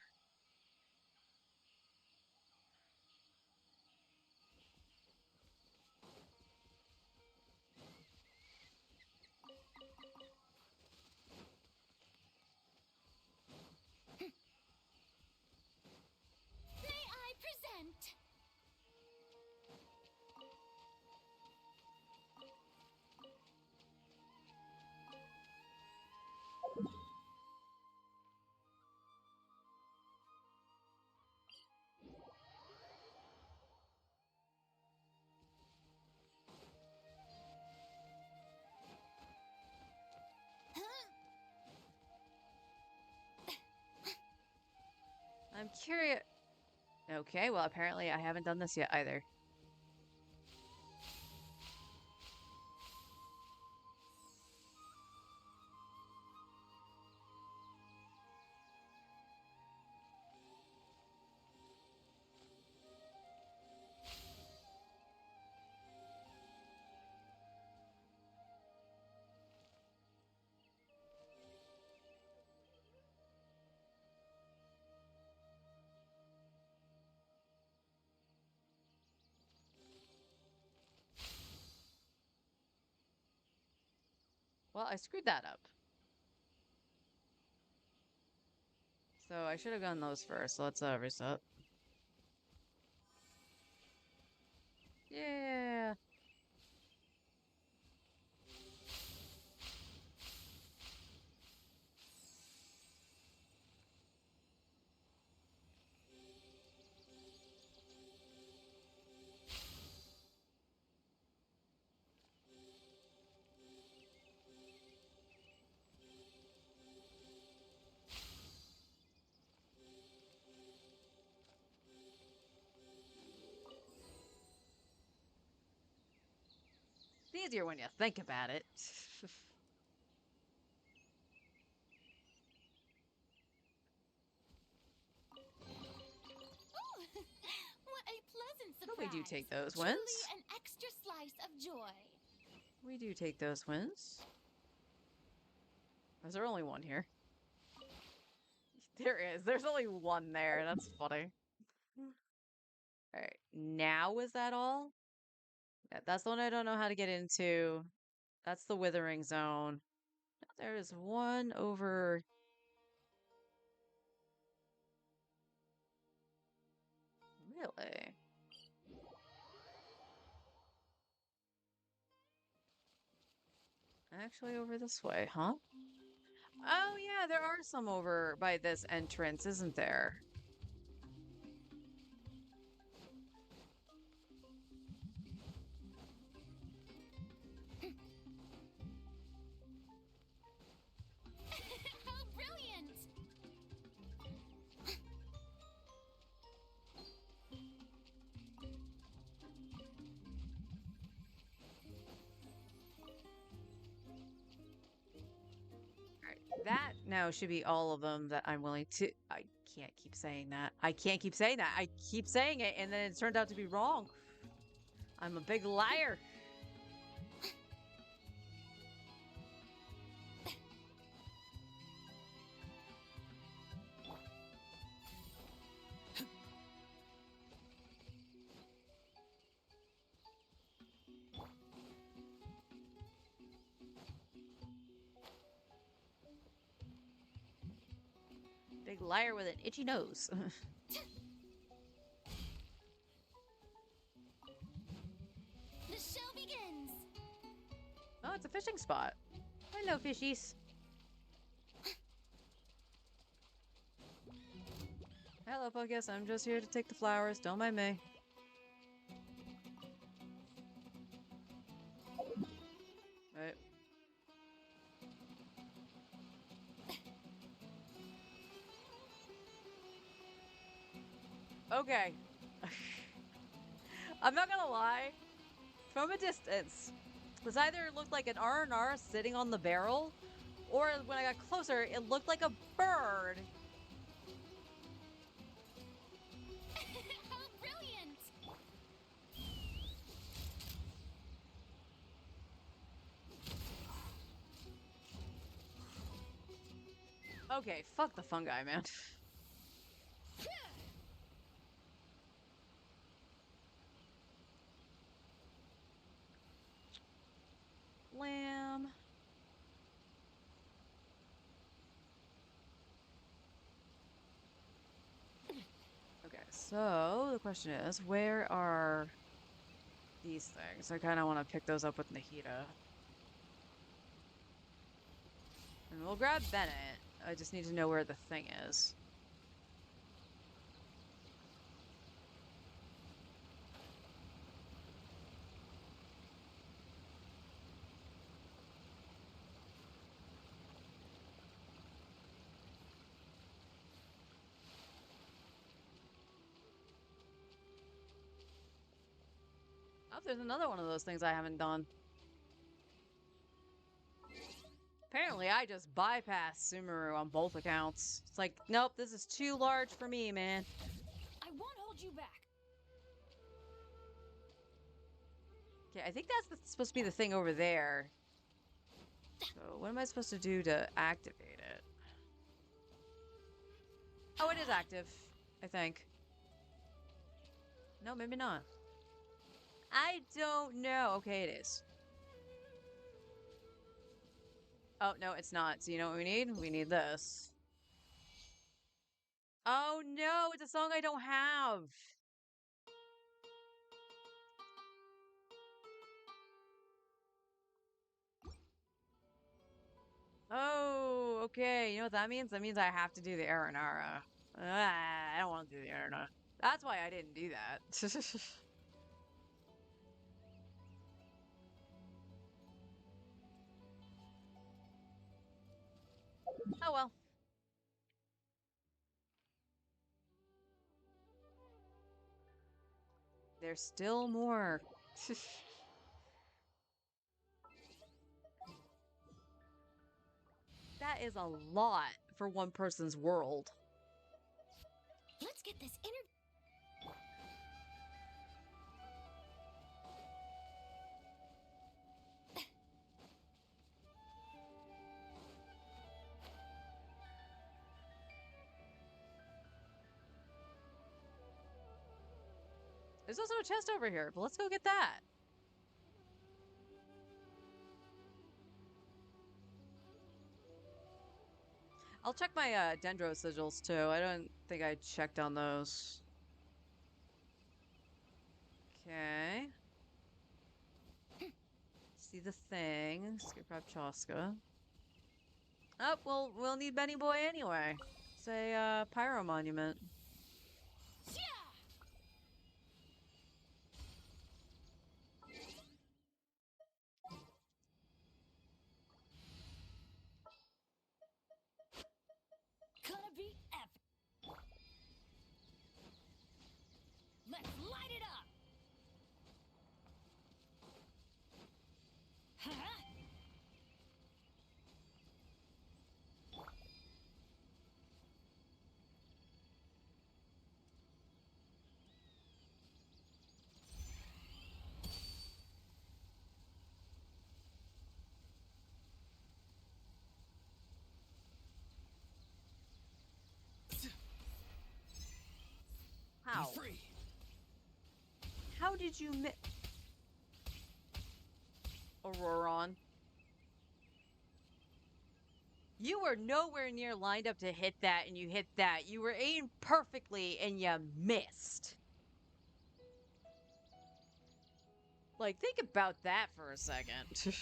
May I present? I'm curious. Okay, well, apparently I haven't done this yet either. Well, I screwed that up. So I should have done those first. So let's reset. Yeah. It's easier when you think about it. Ooh, what a pleasant But surprise. we do take those Truly wins. an extra slice of joy. We do take those wins. Is there only one here? There is. There's only one there. That's funny. Alright. Now is that all? Yeah, that's the one I don't know how to get into. That's the Withering Zone. There is one over... Really? Actually over this way, huh? Oh yeah, there are some over by this entrance, isn't there? How brilliant! Alright, that now should be all of them that I'm willing to... I can't keep saying that. I can't keep saying that. I keep saying it, and then it turned out to be wrong. I'm a big liar. Big liar with an itchy nose. The show begins. Oh, it's a fishing spot. Hello, fishies. Hello, Focus. I'm just here to take the flowers. Don't mind me. Right. Okay. I'm not gonna lie. From a distance, this either looked like an R&R sitting on the barrel, or when I got closer, it looked like a bird. How brilliant! Okay, fuck the fungi, man. Lamb. Okay, so the question is, where are these things? I kind of want to pick those up with Nahida. And we'll grab Bennett. I just need to know where the thing is. Oh, there's another one of those things I haven't done. Apparently, I just bypassed Sumeru on both accounts. It's like, nope, this is too large for me, man. I won't hold you back. Okay, I think supposed to be the thing over there. So what am I supposed to do to activate it? Oh, it is active, I think. No, maybe not. I don't know. Okay, it is. Oh, no, it's not. So you know what we need? We need this. Oh, no, it's a song I don't have. Oh, okay. You know what that means? That means I have to do the Aranara. I don't want to do the Aranara. That's why I didn't do that. Oh well. There's still more. That is a lot for one person's world. Let's get this interview. There's also a chest over here, but let's go get that. I'll check my dendro sigils too. I don't think I checked on those. Okay. See the thing. Skip Rap Chaska. Oh, well, we'll need Benny Boy anyway. Say, Pyro Monument. Gonna be epic. Let's light it up. Huh? How? Be free. How did you miss Auroron? You were nowhere near lined up to hit that, and you hit that. You were aimed perfectly, and you missed. Like, think about that for a second.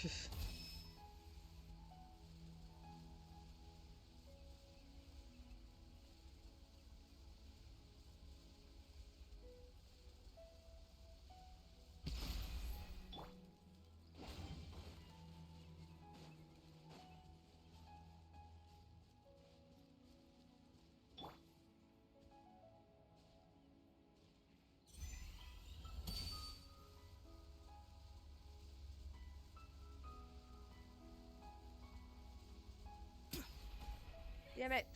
Damn it.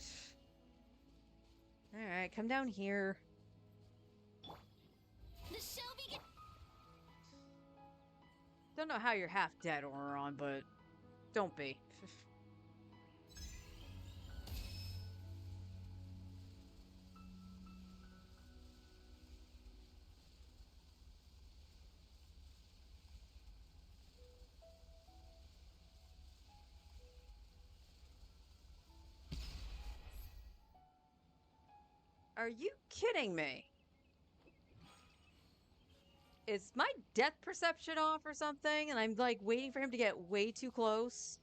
Alright, come down here. The show begins. Don't know how you're half dead, Oron, but don't be. Are you kidding me? Is my depth perception off or something? And I'm like waiting for him to get way too close.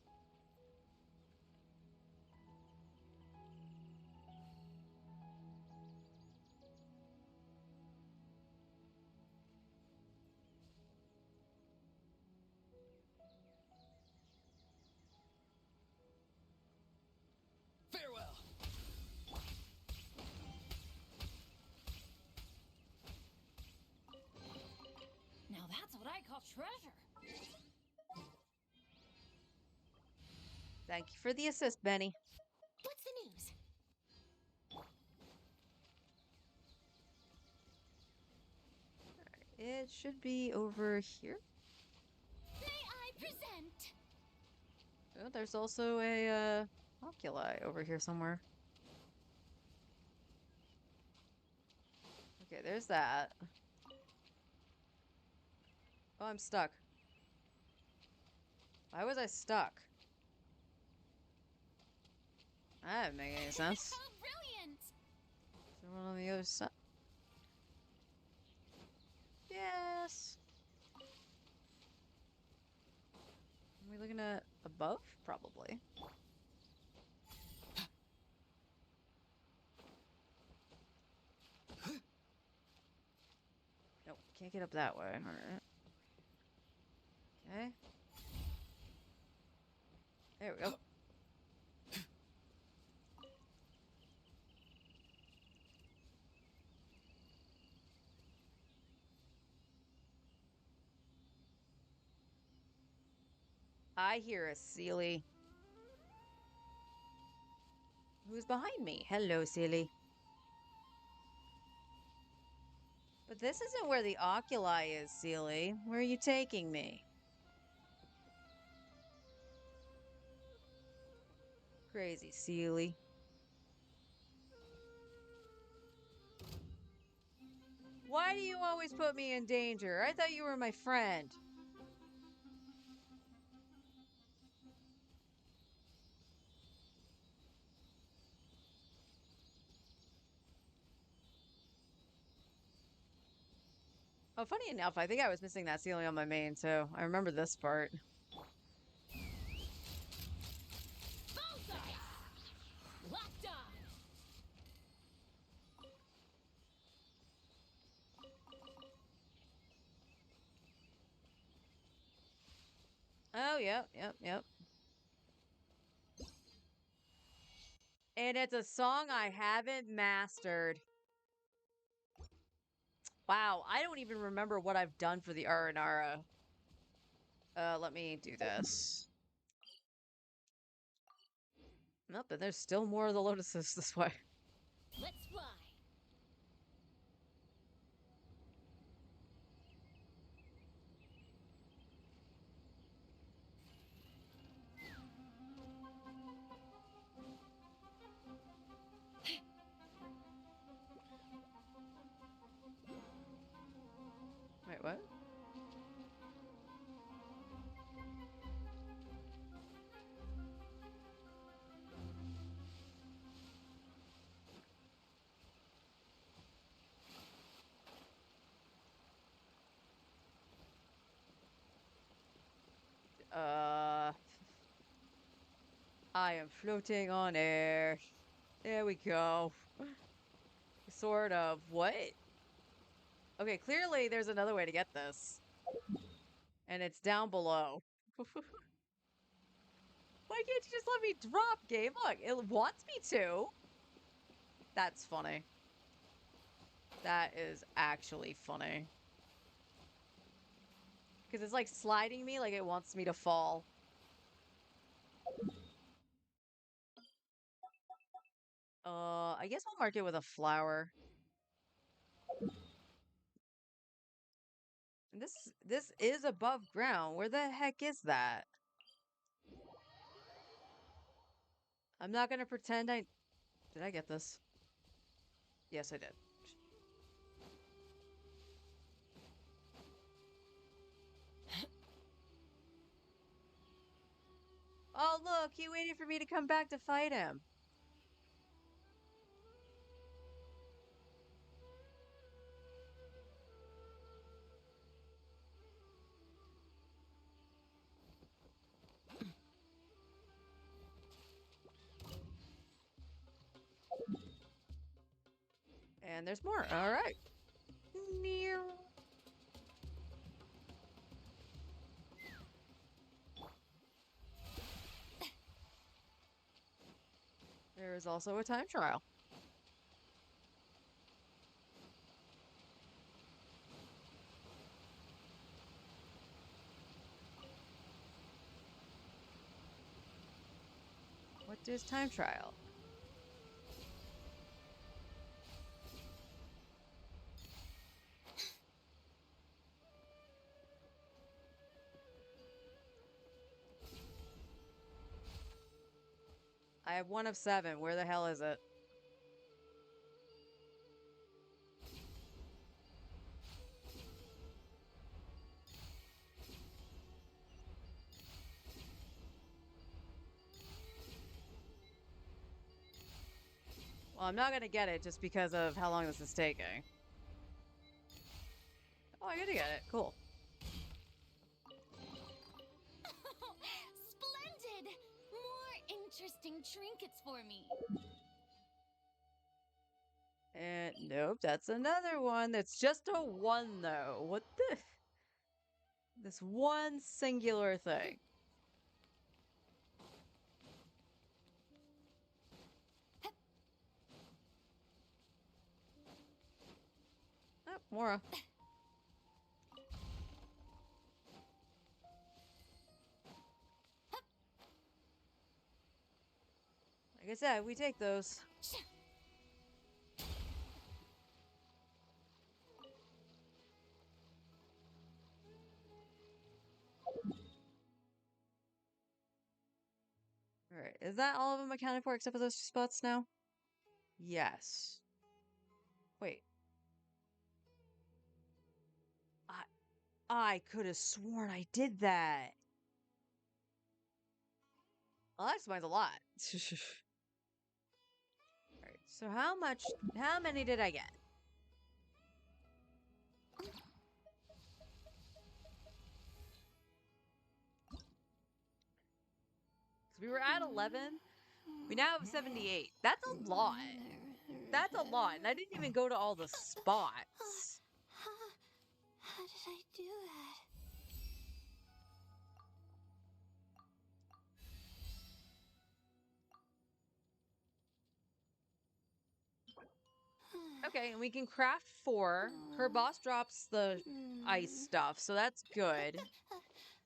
Farewell. Now that's what I call treasure. Thank you for the assist, Benny. What's the news? It should be over here. May I present? Oh, there's also a oculi over here somewhere. Okay, there's that. Oh, I'm stuck. Why was I stuck? That didn't make any sense. How brilliant! Is there one on the other side? Yes. Are we looking at above? Probably. Nope, can't get up that way. Alright. Okay. There we go. I hear a Sealy. Who's behind me? Hello, Sealy. But this isn't where the oculi is, Sealy. Where are you taking me? Crazy Sealy. Why do you always put me in danger? I thought you were my friend. Oh, funny enough, I think I was missing that Sealy on my main, so I remember this part. Bullseye! Locked on! Oh, yep. And it's a song I haven't mastered. Wow, I don't even remember what I've done for the Aranara. Let me do this. Nope, but there's still more of the lotuses this way. Let's fly! Wait, what? I am floating on air. There we go. Sort of. What? Okay, clearly there's another way to get this. And it's down below. Why can't you just let me drop, game? Look, it wants me to. That's funny. That is actually funny. Because it's like sliding me like it wants me to fall. I guess we'll mark it with a flower. This is above ground. Where the heck is that? I'm not gonna pretend I... Did I get this? Yes, I did. Oh, look! He waited for me to come back to fight him. And there's more. All right. Near. There is also a time trial. What is time trial? I have 1 of 7. Where the hell is it? Well, I'm not gonna get it just because of how long this is taking. Oh, I gotta get it. Cool. Splendid! More interesting trinkets for me. And nope, that's another one. That's just a 1, though. What the? This one singular thing. Oh, Mora. Like I said, we take those. All right, is that all of them accounted for except for those 2 spots now? Yes. Wait. I could have sworn I did that. Well, that explains a lot. All right, so how many did I get? Because we were at 11. We now have 78. That's a lot. That's a lot. And I didn't even go to all the spots. How did I do that? Okay, and we can craft 4. Her boss drops the ice stuff, so that's good.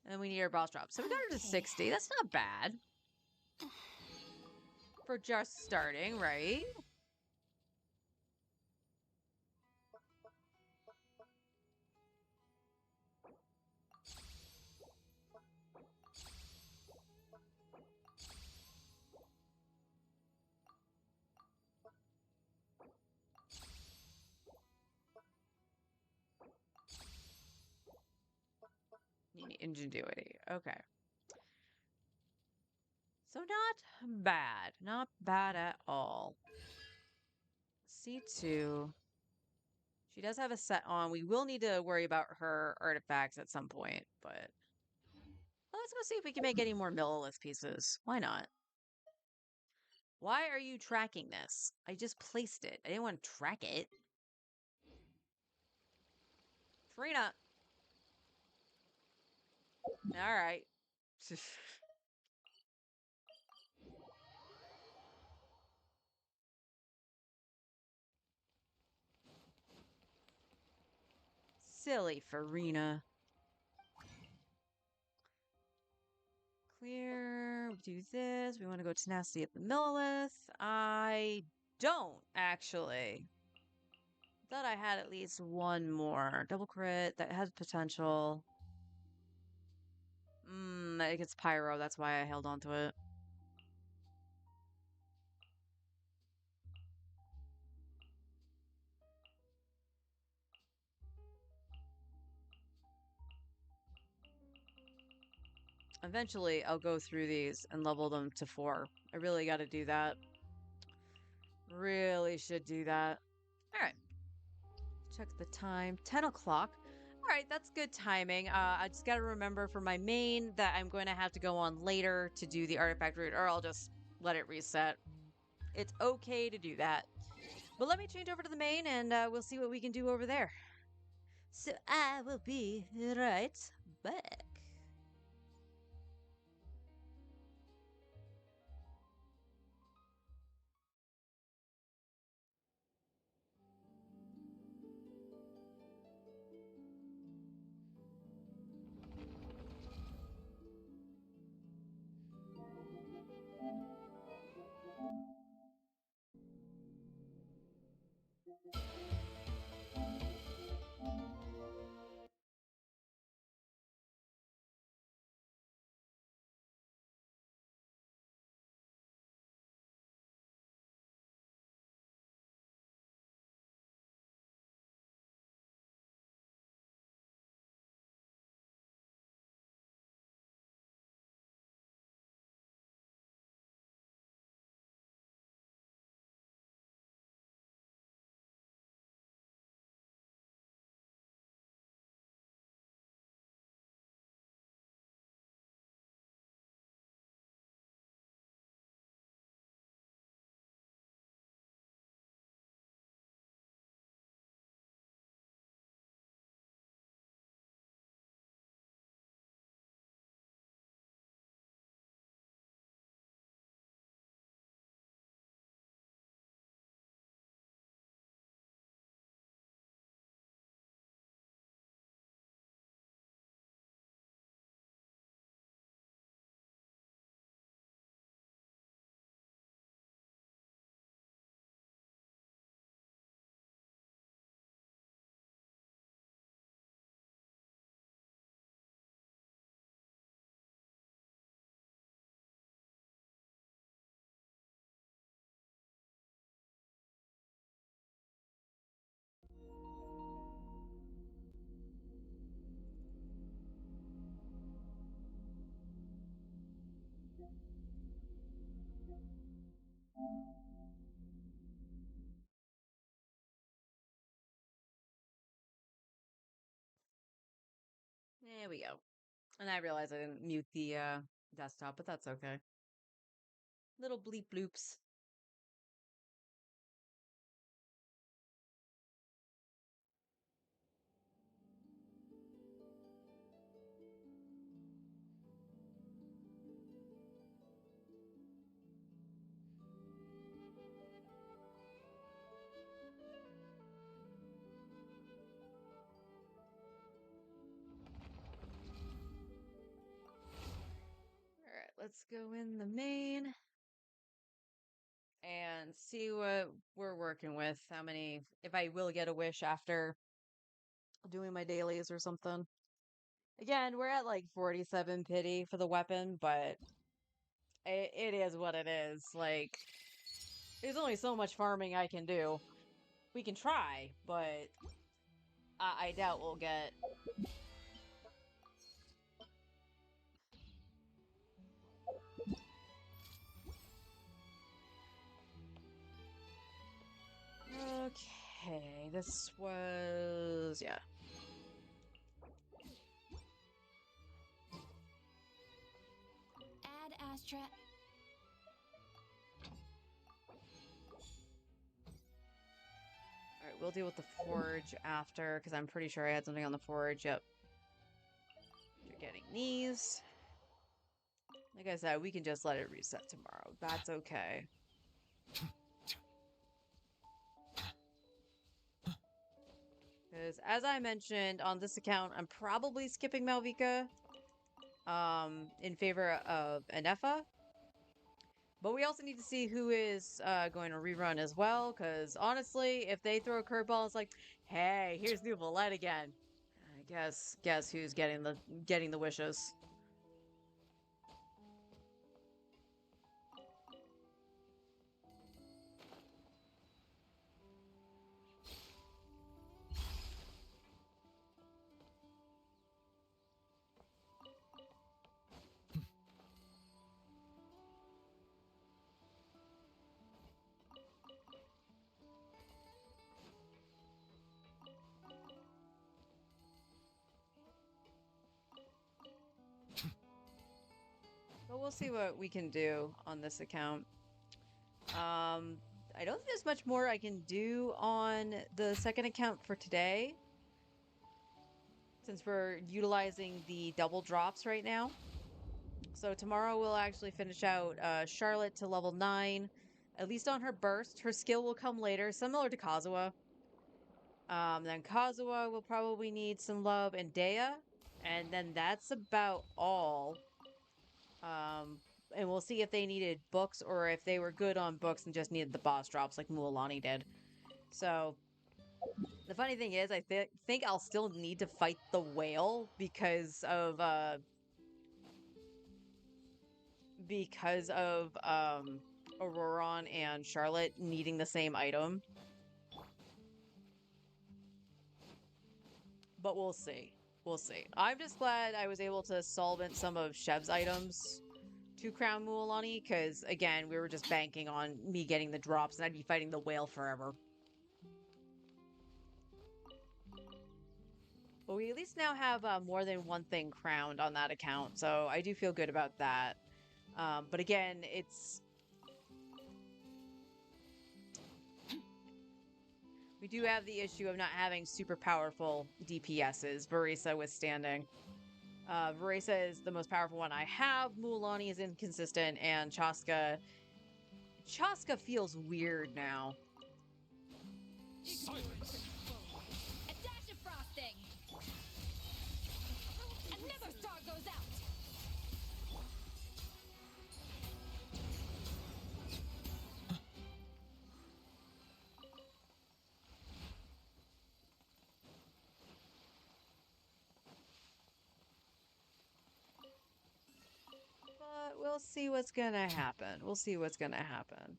And then we need her boss drop. So we got her to 60. That's not bad. For just starting, right? You need ingenuity. Okay. So not bad. Not bad at all. C2. She does have a set on. We will need to worry about her artifacts at some point, but let's go see if we can make any more Millilith pieces. Why not? Why are you tracking this? I just placed it. I didn't want to track it. Farina. All right. Silly Farina. Clear. We do this. We want to go tenacity at the Millilith. I don't, actually. Thought I had at least one more. Double crit that has potential. It gets pyro, that's why I held on to it. Eventually, I'll go through these and level them to 4. I really gotta do that. Really should do that. Alright. Check the time. 10 o'clock. Alright, that's good timing. I just gotta remember for my main that I'm going to have to go on later to do the artifact route, or I'll just let it reset. It's okay to do that. But let me change over to the main and we'll see what we can do over there. So I will be right back. There we go. And I realized I didn't mute the desktop, but that's okay. Little bleep bloops. Alright, let's go in the main and see what we're working with. How many, if I will get a wish after doing my dailies or something. Again, we're at like 47 pity for the weapon, but it is what it is. Like, there's only so much farming I can do. We can try, but I doubt we'll get. Okay, this was, yeah. Add Astra. Alright, we'll deal with the forge after, because I'm pretty sure I had something on the forge. Yep. You're getting these. Like I said, we can just let it reset tomorrow. That's okay. Because as I mentioned on this account, I'm probably skipping Malvika in favor of Anefa. But we also need to see who is going to rerun as well, because honestly, if they throw a curveball, it's like, hey, here's New Valette again. I guess who's getting the wishes. But we'll see what we can do on this account. I don't think there's much more I can do on the second account for today, since we're utilizing the double drops right now. So tomorrow we'll actually finish out Charlotte to level 9, at least on her burst. Her skill will come later, similar to Kazuha. Then Kazuha will probably need some love, and Dea, and then that's about all. And we'll see if they needed books or if they were good on books and just needed the boss drops like Mualani did. So the funny thing is, I think I'll still need to fight the whale because of Auroron and Charlotte needing the same item. But we'll see. We'll see. I'm just glad I was able to solvent some of Shev's items to crown Mualani, because again, we were just banking on me getting the drops and I'd be fighting the whale forever. But we at least now have more than one thing crowned on that account, so I do feel good about that. But again, we do have the issue of not having super powerful DPSs, Varisa withstanding. Varisa is the most powerful one I have, Mualani is inconsistent, and Chaska feels weird now. Silence! A dash of frosting. Another star goes out. But we'll see what's gonna happen. We'll see what's gonna happen.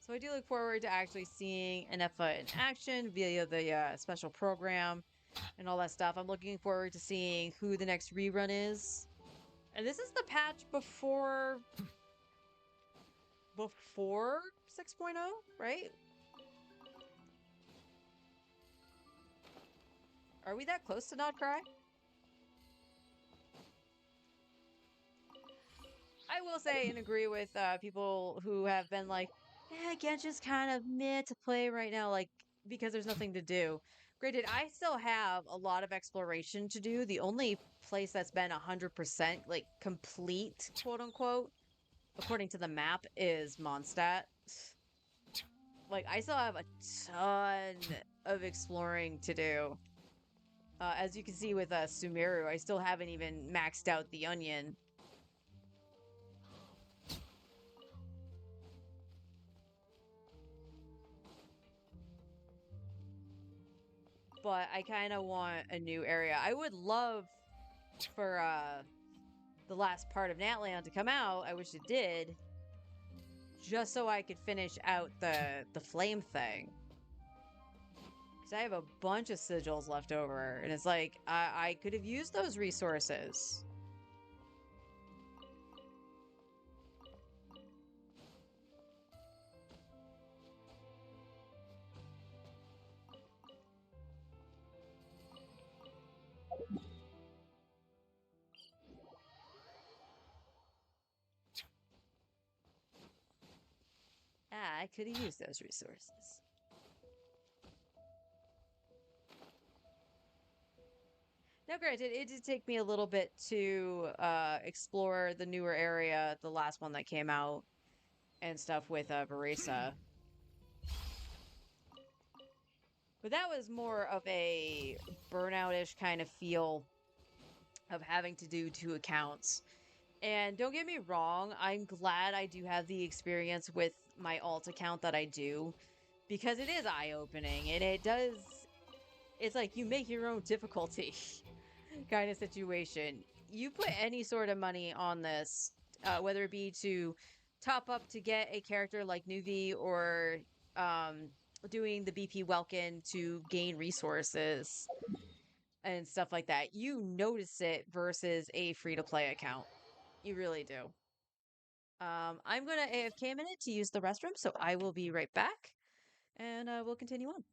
So I do look forward to actually seeing NFA in action via the special program and all that stuff. I'm looking forward to seeing who the next rerun is. And this is the patch before 6.0, right? Are we that close to not cry? I will say and agree with people who have been like, yeah, Genshin's kind of meh to play right now, like, because there's nothing to do. Granted, I still have a lot of exploration to do. The only place that's been 100% like complete, quote unquote, according to the map, is Mondstadt. Like, I still have a ton of exploring to do. As you can see with Sumeru, I still haven't even maxed out the Onion. But I kind of want a new area. I would love for the last part of Natland to come out. I wish it did, just so I could finish out the flame thing. Because I have a bunch of sigils left over, and it's like I could have used those resources. I could have used those resources. Now, granted, it did take me a little bit to explore the newer area, the last one that came out, and stuff with Varesa. But that was more of a burnout-ish kind of feel of having to do 2 accounts. And don't get me wrong, I'm glad I do have the experience with my alt account that I do, because it is eye-opening and it's like you make your own difficulty kind of situation. You put any sort of money on this, whether it be to top up to get a character like Nuvi or um, doing the BP Welkin to gain resources and stuff like that, you notice it versus a free to play account. You really do. I'm going to AFK a minute to use the restroom, so I will be right back and we'll continue on.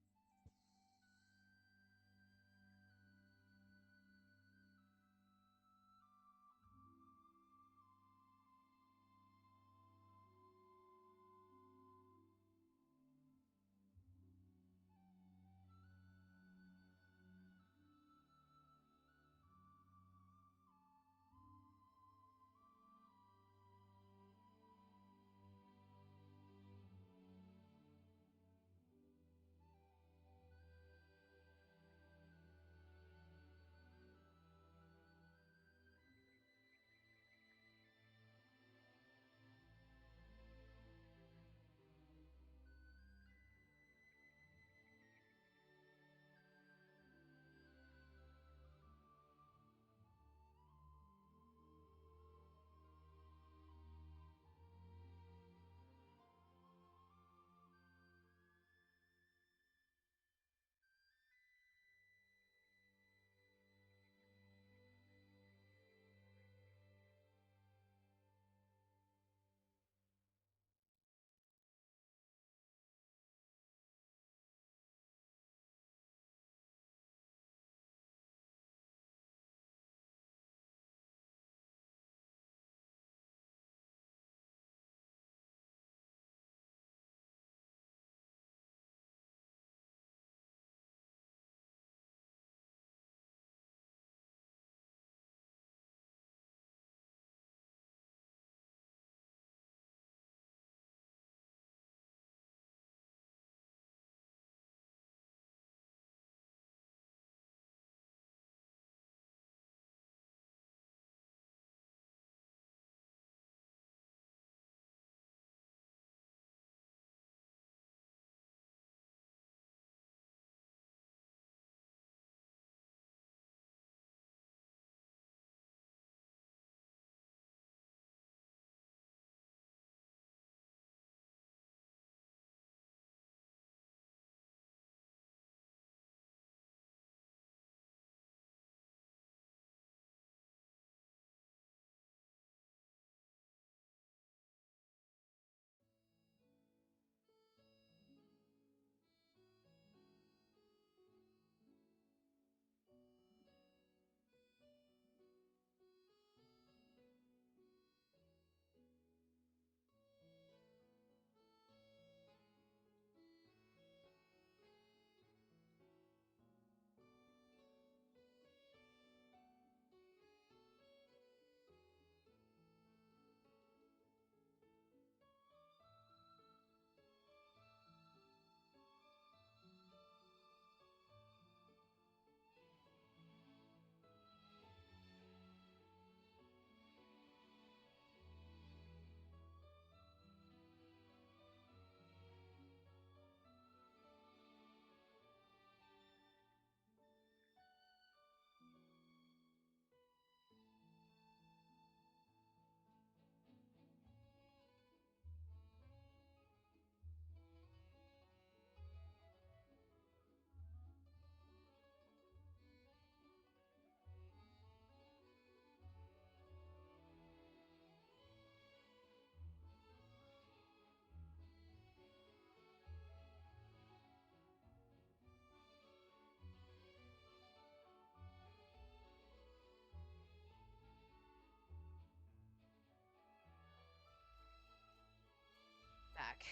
Back.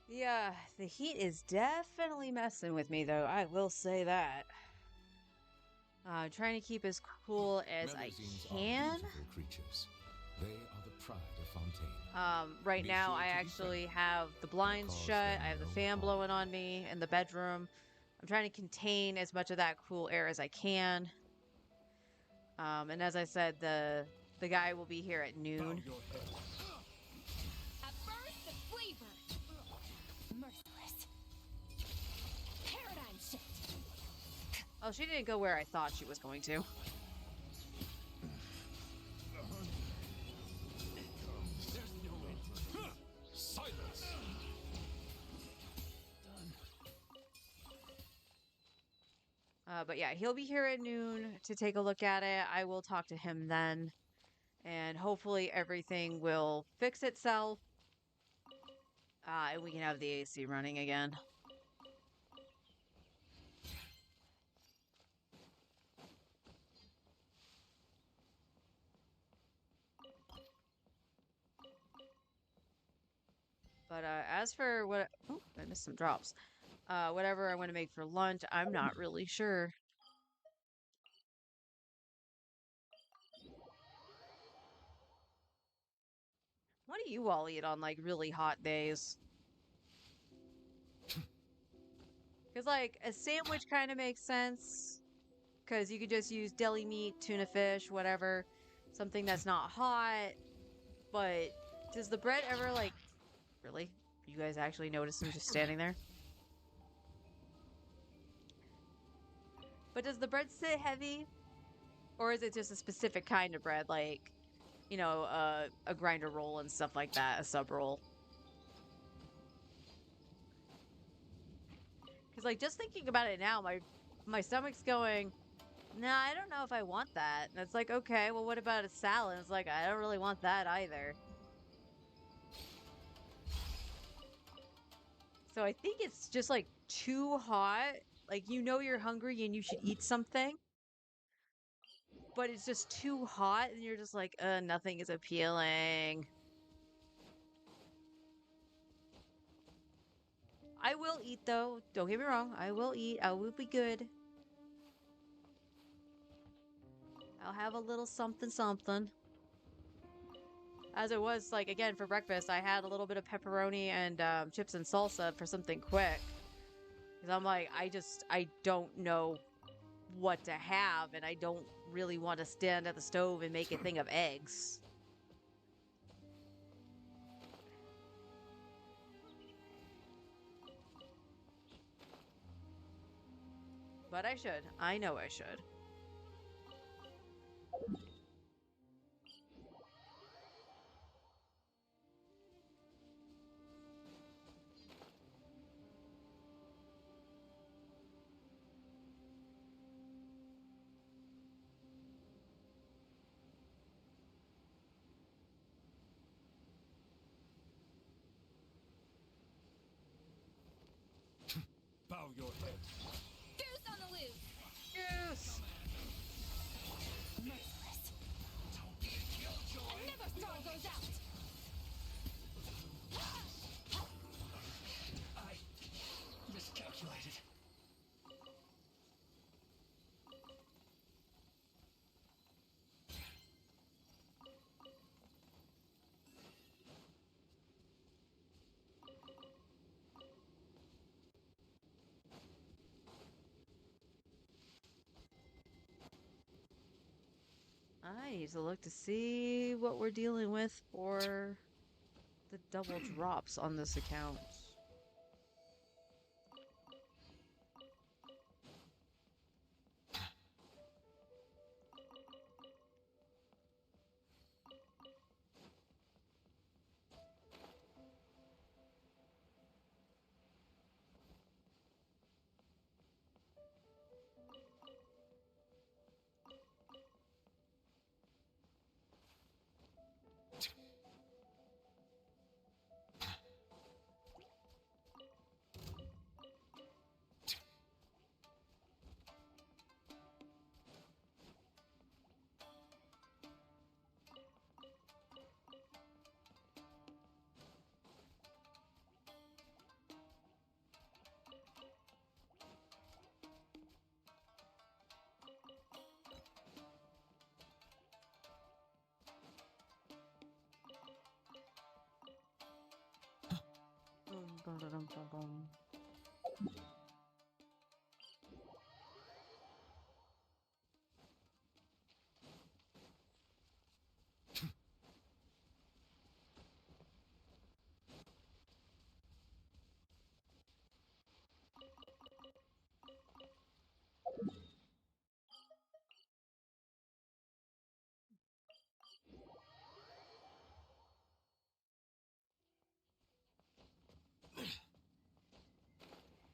Yeah, the heat is definitely messing with me, though. I will say that. Trying to keep as cool as I Melusines are can. beautiful creatures. They are the pride of Fontaine. Right Be now sure I to be actually friendly, have the blinds cause shut. them I have the no fan harm. blowing on me in the bedroom. I'm trying to contain as much of that cool air as I can. And as I said, the guy will be here at Bow noon. your head. A burst of flavor. Merciless. Paradigm shift. Oh, she didn't go where I thought she was going to. There's no end. Silence! But yeah, he'll be here at noon to take a look at it. I will talk to him then, and hopefully everything will fix itself. And we can have the AC running again. But as for what, oh, I missed some drops. Whatever I want to make for lunch, I'm not really sure. What do you all eat on like really hot days? Because like a sandwich kind of makes sense. Because you could just use deli meat, tuna fish, whatever, something that's not hot. But does the bread ever like really? You guys actually notice him just standing there? But does the bread sit heavy, or is it just a specific kind of bread, like a grinder roll and stuff like that, a sub roll? Because like just thinking about it now, my stomach's going. Nah, I don't know if I want that. And it's like, okay, well, what about a salad? It's like, I don't really want that either. So I think it's just like too hot. Like, you're hungry and you should eat something, but it's just too hot and you're just like, nothing is appealing. I will eat though. Don't get me wrong. I will eat. I will be good. I'll have a little something something. As it was, like, again, for breakfast, I had a little bit of pepperoni and chips and salsa for something quick. Because I'm like, I don't know what to have, and I don't really want to stand at the stove and make a thing of eggs. But I should. I know I should. Bow your head. Goose on the loose. Goose! Merciless. Another star goes out. I miscalculated. I need to look to see what we're dealing with for the double drops on this account.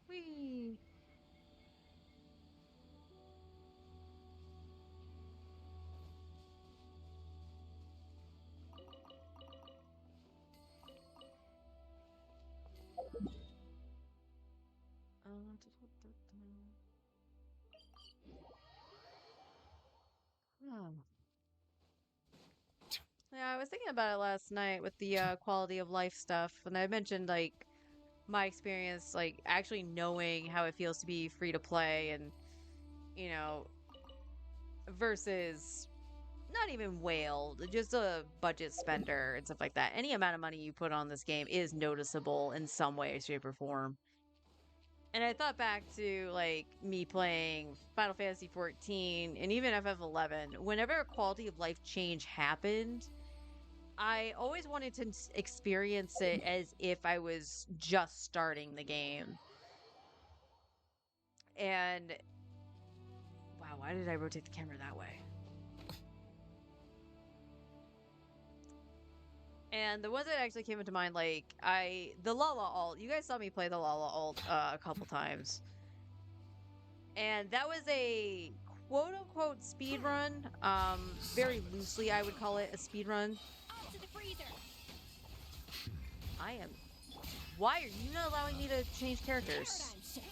Whee! Hmm. Yeah, I was thinking about it last night with the quality of life stuff, and I mentioned like my experience, like actually knowing how it feels to be free to play, and you know, versus not even whale, just a budget spender and stuff like that. Any amount of money you put on this game is noticeable in some way, shape, or form. And I thought back to like me playing Final Fantasy 14 and even FF11. Whenever a quality of life change happened, I always wanted to experience it as if I was just starting the game. And wow, why did I rotate the camera that way? And the ones that actually came into mind, like the Lala alt. You guys saw me play the Lala alt a couple times, and that was a quote unquote speed run. Very loosely, I would call it a speed run. Off to the freezer. I am. Why are you not allowing me to change characters? Paradigm shift.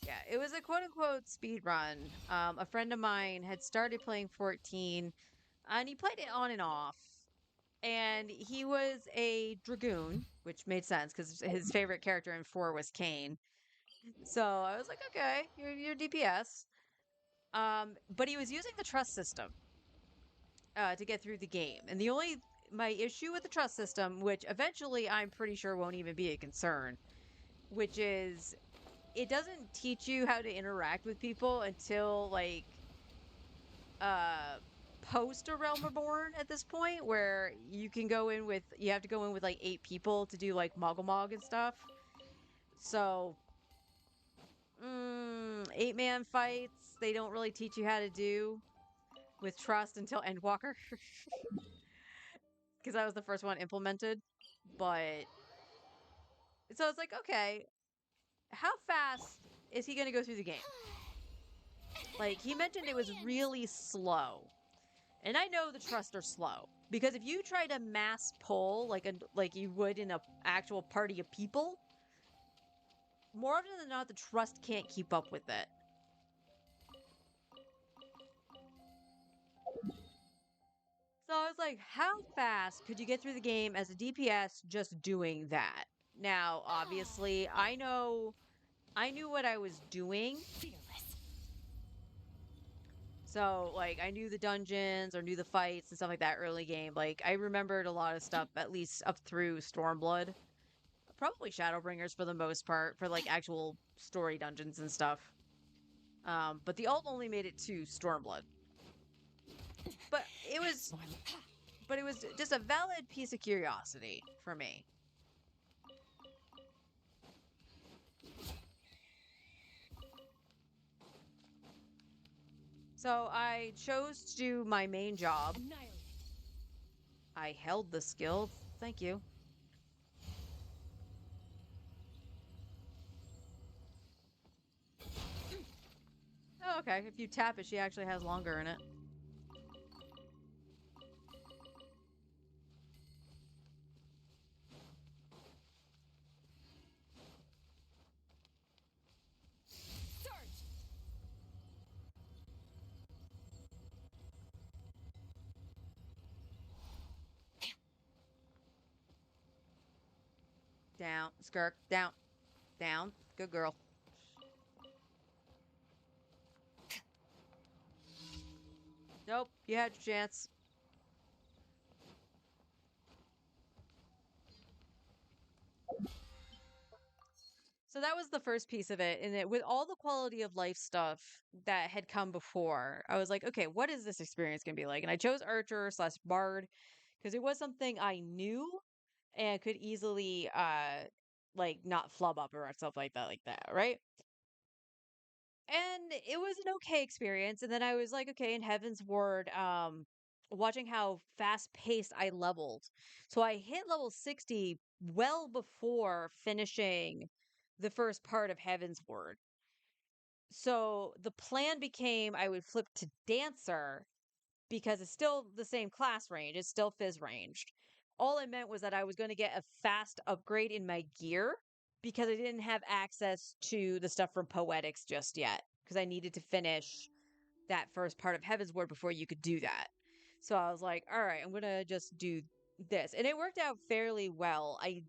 Yeah, it was a quote unquote speed run. A friend of mine had started playing 14, and he played it on and off. And he was a dragoon, which made sense because his favorite character in 4 was Kane. So I was like, okay, you're DPS. But he was using the trust system to get through the game. And the only my issue with the trust system, which eventually I'm pretty sure won't even be a concern, which is it doesn't teach you how to interact with people until like uh post a Realm Reborn at this point, where you have to go in with like 8 people to do like Moggle Mog and stuff. So 8-man fights they don't really teach you how to do with trust until Endwalker, because that was the first one implemented. But so it's like, okay, how fast is he going to go through the game? Like, he mentioned it was Brilliant. really slow. And I know the trusts are slow because if you try to mass pull like you would in a actual party of people, more often than not the trust can't keep up with it. So I was like, how fast could you get through the game as a DPS just doing that? Now, obviously, I knew what I was doing. Fearless. So, like, I knew the dungeons or knew the fights and stuff like that early game. Like, I remembered a lot of stuff, at least up through Stormblood. Probably Shadowbringers for the most part, for like actual story dungeons and stuff. But the alt only made it to Stormblood. But it was just a valid piece of curiosity for me. So I chose to do my main job. Annihilate. I held the skill. Thank you. Oh, okay. If you tap it, she actually has longer in it. Surge. Down. Skirk. Down. Down. Good girl. Nope, you had your chance. So that was the first piece of it. And with all the quality of life stuff that had come before, I was like, okay, what is this experience going to be like? And I chose Archer slash Bard because it was something I knew and could easily, like not flub up or stuff like that, right? And it was an okay experience. And then I was like, okay, in Heaven's Ward, watching how fast paced I leveled. So I hit level 60 well before finishing the first part of Heaven's Ward. So the plan became I would flip to Dancer because it's still the same class range, it's still Fizz ranged. All I meant was that I was going to get a fast upgrade in my gear because I didn't have access to the stuff from Poetics just yet because I needed to finish that first part of Heaven's Ward before you could do that. So I was like, all right, I'm going to just do this. And it worked out fairly well. I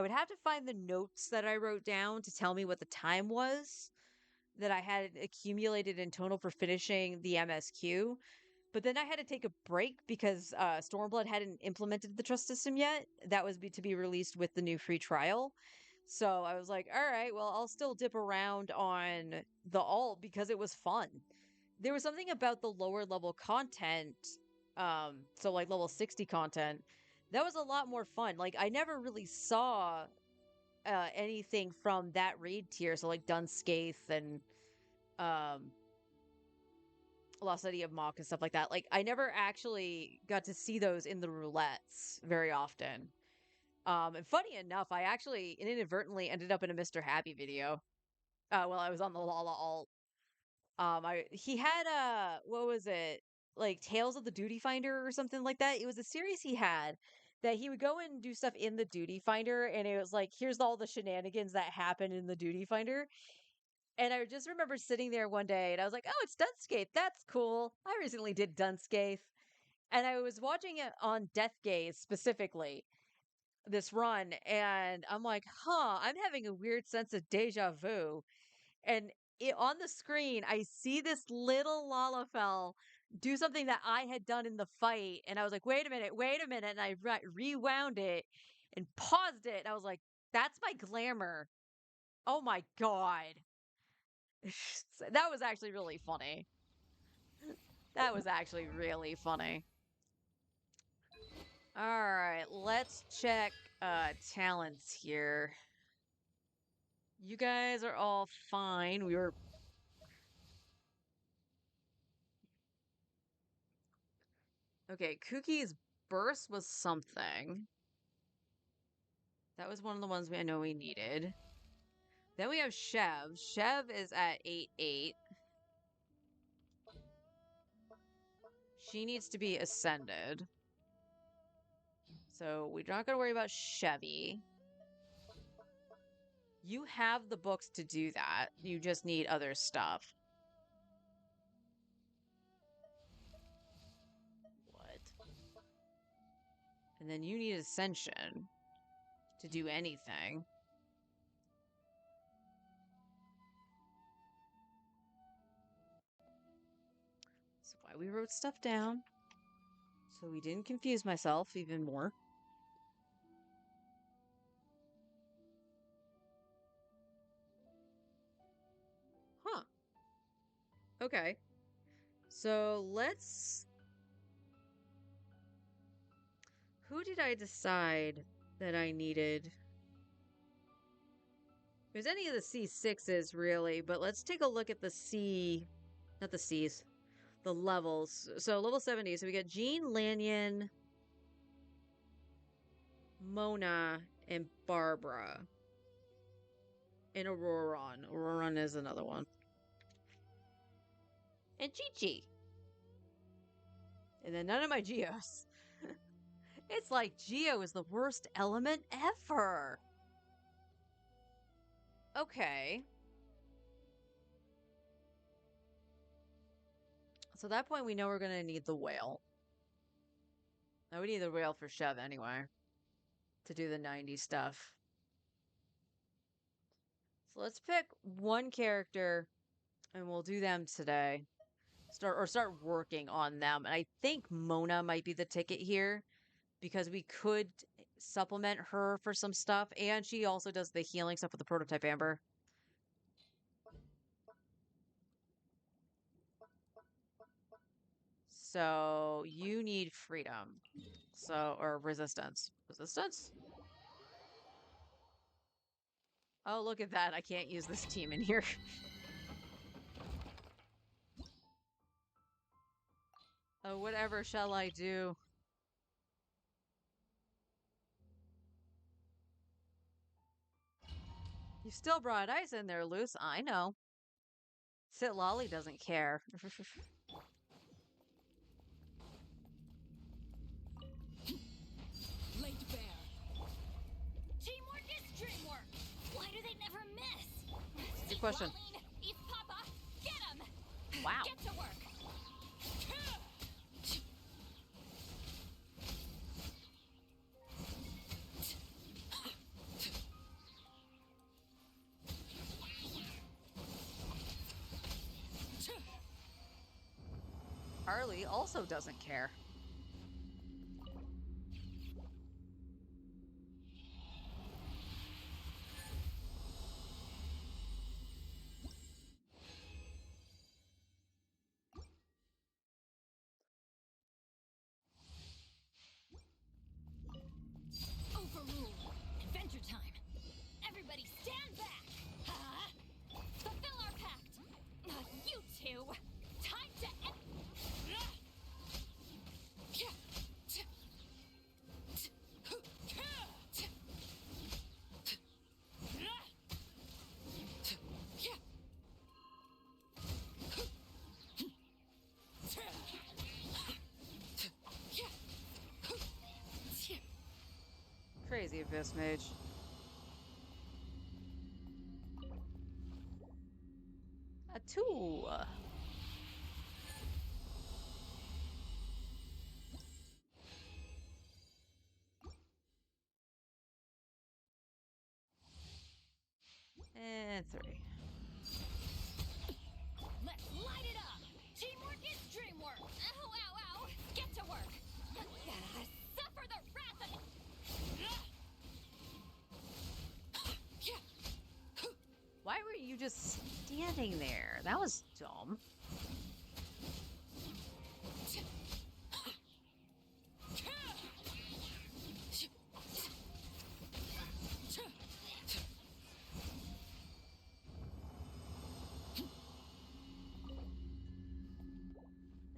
would have to find the notes that I wrote down to tell me what the time was that I had accumulated in total for finishing the MSQ. But then I had to take a break because Stormblood hadn't implemented the trust system yet. That was to be released with the new free trial. So I was like, all right, well, I'll still dip around on the alt because it was fun. There was something about the lower level content, so like level 60 content, that was a lot more fun. Like I never really saw anything from that raid tier, so like Dunscaith and um Lost City of Mock and stuff like that. Like I never actually got to see those in the roulettes very often. And funny enough, I actually inadvertently ended up in a Mr. Happy video. While I was on the Lala alt. He had what was it? Like Tales of the Duty Finder or something like that. It was a series he had that he would go and do stuff in the Duty Finder, and it was like, here's all the shenanigans that happen in the Duty Finder. And I just remember sitting there one day and I was like, oh, it's Dunscape. That's cool. I recently did Dunscape. And I was watching it on Death Gaze specifically, this run, and I'm like, huh, I'm having a weird sense of deja vu. And on the screen, I see this little Lalafell do something that I had done in the fight. And I was like, wait a minute. And I rewound it and paused it. And I was like, that's my glamour. Oh my God. That was actually really funny. That was actually really funny. All right, let's check talents here. You guys are all fine. We were okay. Cookie's burst was something. That was one of the ones I know we needed. Then we have Chev. Chev is at 8-8. She needs to be ascended. So we're not going to worry about Chevy. You have the books to do that. You just need other stuff. What? And then you need Ascension to do anything. So why we wrote stuff down. So we didn't confuse myself even more. Huh. Okay. So let's... Who did I decide that I needed? There's any of the C6s, really, but let's take a look at the C... Not the Cs. The levels. So level 70. So we got Jean, Lanyon, Mona, and Barbara. And Auroron. Auroron is another one. And Chi-Chi. And then none of my Geos. It's like Geo is the worst element ever. Okay. So at that point, we know we're going to need the whale. Now we need the whale for Chev anyway. To do the 90 stuff. So let's pick one character and we'll do them today. start working on them. And I think Mona might be the ticket here because we could supplement her for some stuff, and she also does the healing stuff with the prototype Amber. So you need freedom. So, or resistance. Resistance? Oh, look at that. I can't use this team in here. Oh, whatever shall I do? You still brought ice in there, Luce. I know. Sit Lolly doesn't care. Laid bare. Teamwork is dreamwork. Why do they never miss? Good question. Lolline, Eve Papa, get him! Wow. Get to work. Harley also doesn't care. Overrule. Adventure time. Everybody stand back. Fulfill our pact. You two. Time to end. Crazy Abyss Mage. A 2. And 3. Let's light it up! Teamwork is dreamwork! Ow, ow, ow! Get to work! Suffer the wrath of... Why were you just standing there? That was dumb.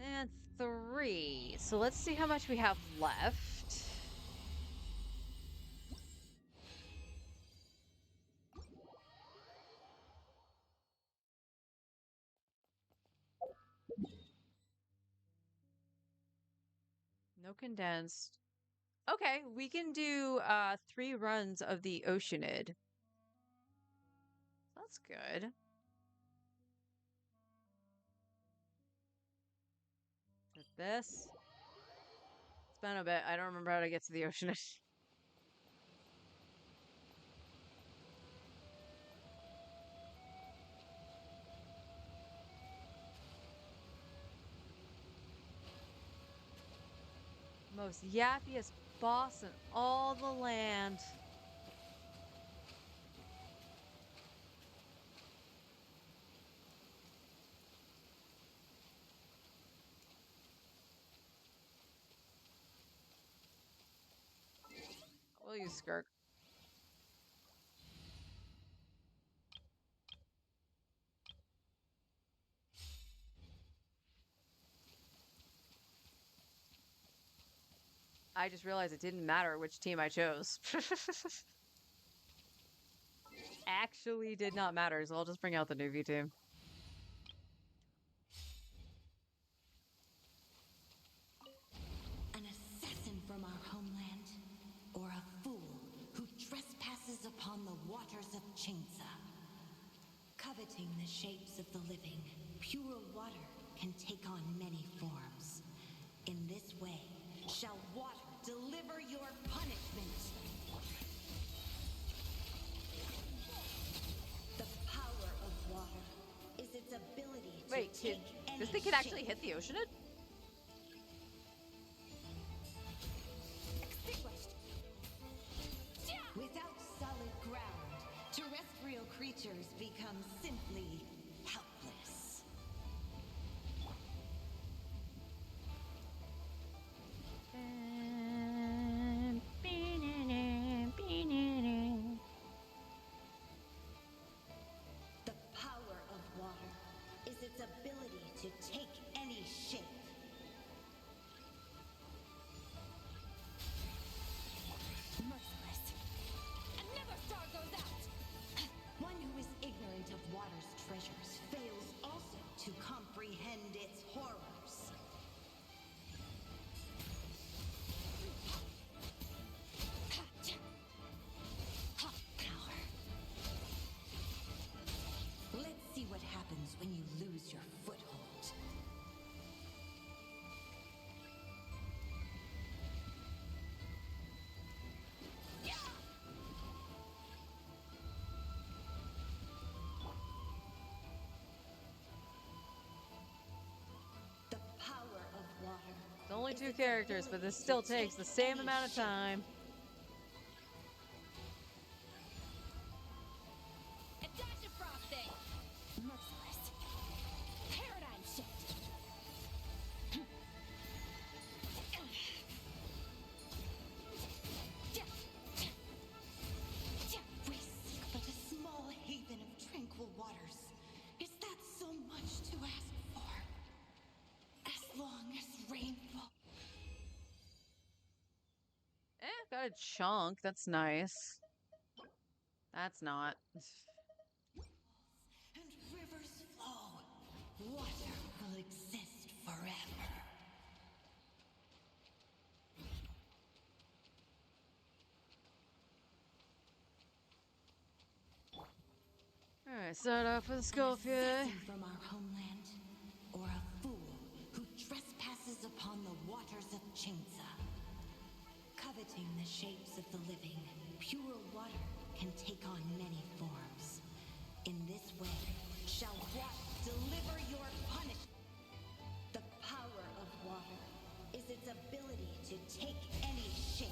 And 3. So let's see how much we have left. No condensed. Okay, we can do 3 runs of the Oceanid. That's good. With this. It's been a bit. I don't remember how to get to the Oceanid. Most yappiest boss in all the land. We'll use Skirk. I just realized it didn't matter which team I chose. Actually did not matter, so I'll just bring out the newbie team. An assassin from our homeland, or a fool who trespasses upon the waters of Chainsa. Coveting the shapes of the living, pure water can take on many forms. In this way, shall water deliver your punishment. The power of water is its ability to Wait, take This any thing can actually shape. hit the ocean? Extinguished. Yeah! Without solid ground, terrestrial creatures become simply helpless. The power of water is its ability to take any shape. Merciless. Another star goes out. One who is ignorant of water's treasures fails also to comprehend its horrors. Power. Let's see what happens when you lose your foothold. The power of water. It's only is 2 its characters, but ability this to still takes take the same any amount of shape. time. A dash of frosting. Merciless. Paradigm shift. We seek but a small haven of tranquil waters. Is that so much to ask for? As long as rainfall. Got a chunk. That's nice. That's not. And rivers flow. Water will exist forever. Alright, start off with a An Schofield. assassin from our homeland, or a fool who trespasses upon the waters of Chainsa. Coveting the shapes of the living, pure water can take on many forms. In this way, shall water deliver your punishment. The power of water is its ability to take any shape.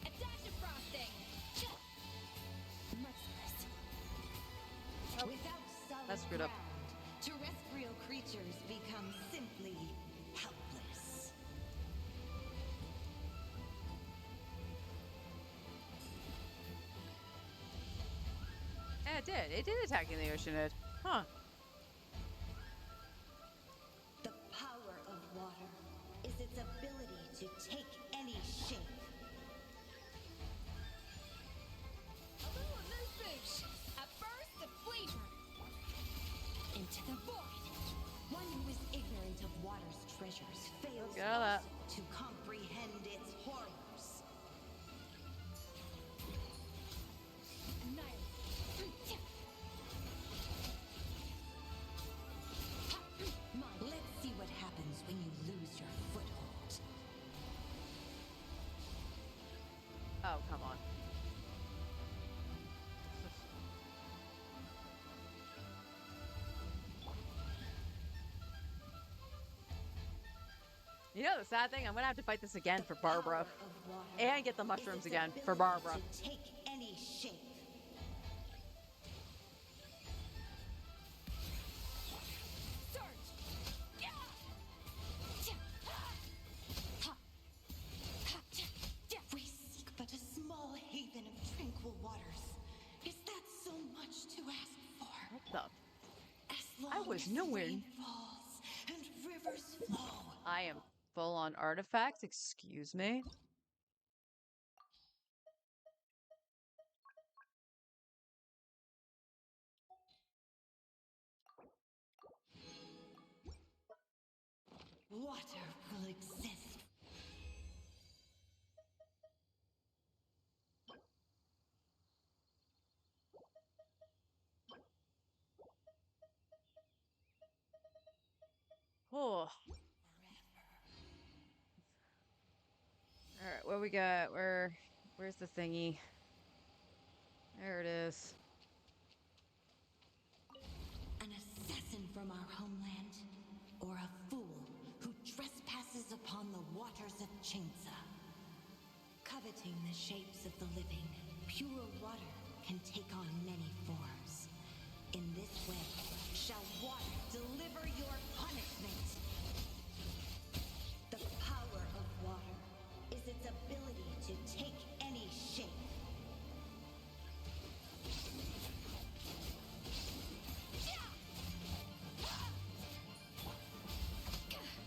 A dash of frosting. Merciless. Without solid That's screwed up. ground, terrestrial creatures become simply helpless. Yeah, it did. It did attack in the ocean. Huh. The power of water is its ability to take any shape. A little moose boosh. A burst of flavor. Into the void. One who is ignorant of water's treasures fails Get out of that. also to comprehend its horrors. Annihilate. Let's see what happens when you lose your foothold. Oh, come on. You know the sad thing? I'm gonna have to fight this again for Barbara. Power of water And get the is mushrooms its again for ability Barbara. To take any shape. Surge. Yeah. We seek but a small haven of tranquil waters. Is that so much to ask for? What the? As long I was as nowhere. rain falls and rivers flow. I am full on artifacts. Excuse me. Water will exist. Oh. All right, what we got? Where's the thingy? There it is. An assassin from our homeland, or a fool who trespasses upon the waters of Chainsa. Coveting the shapes of the living, pure water can take on many forms. In this way, shall water deliver your punishment. The power of water is its ability to take any shape.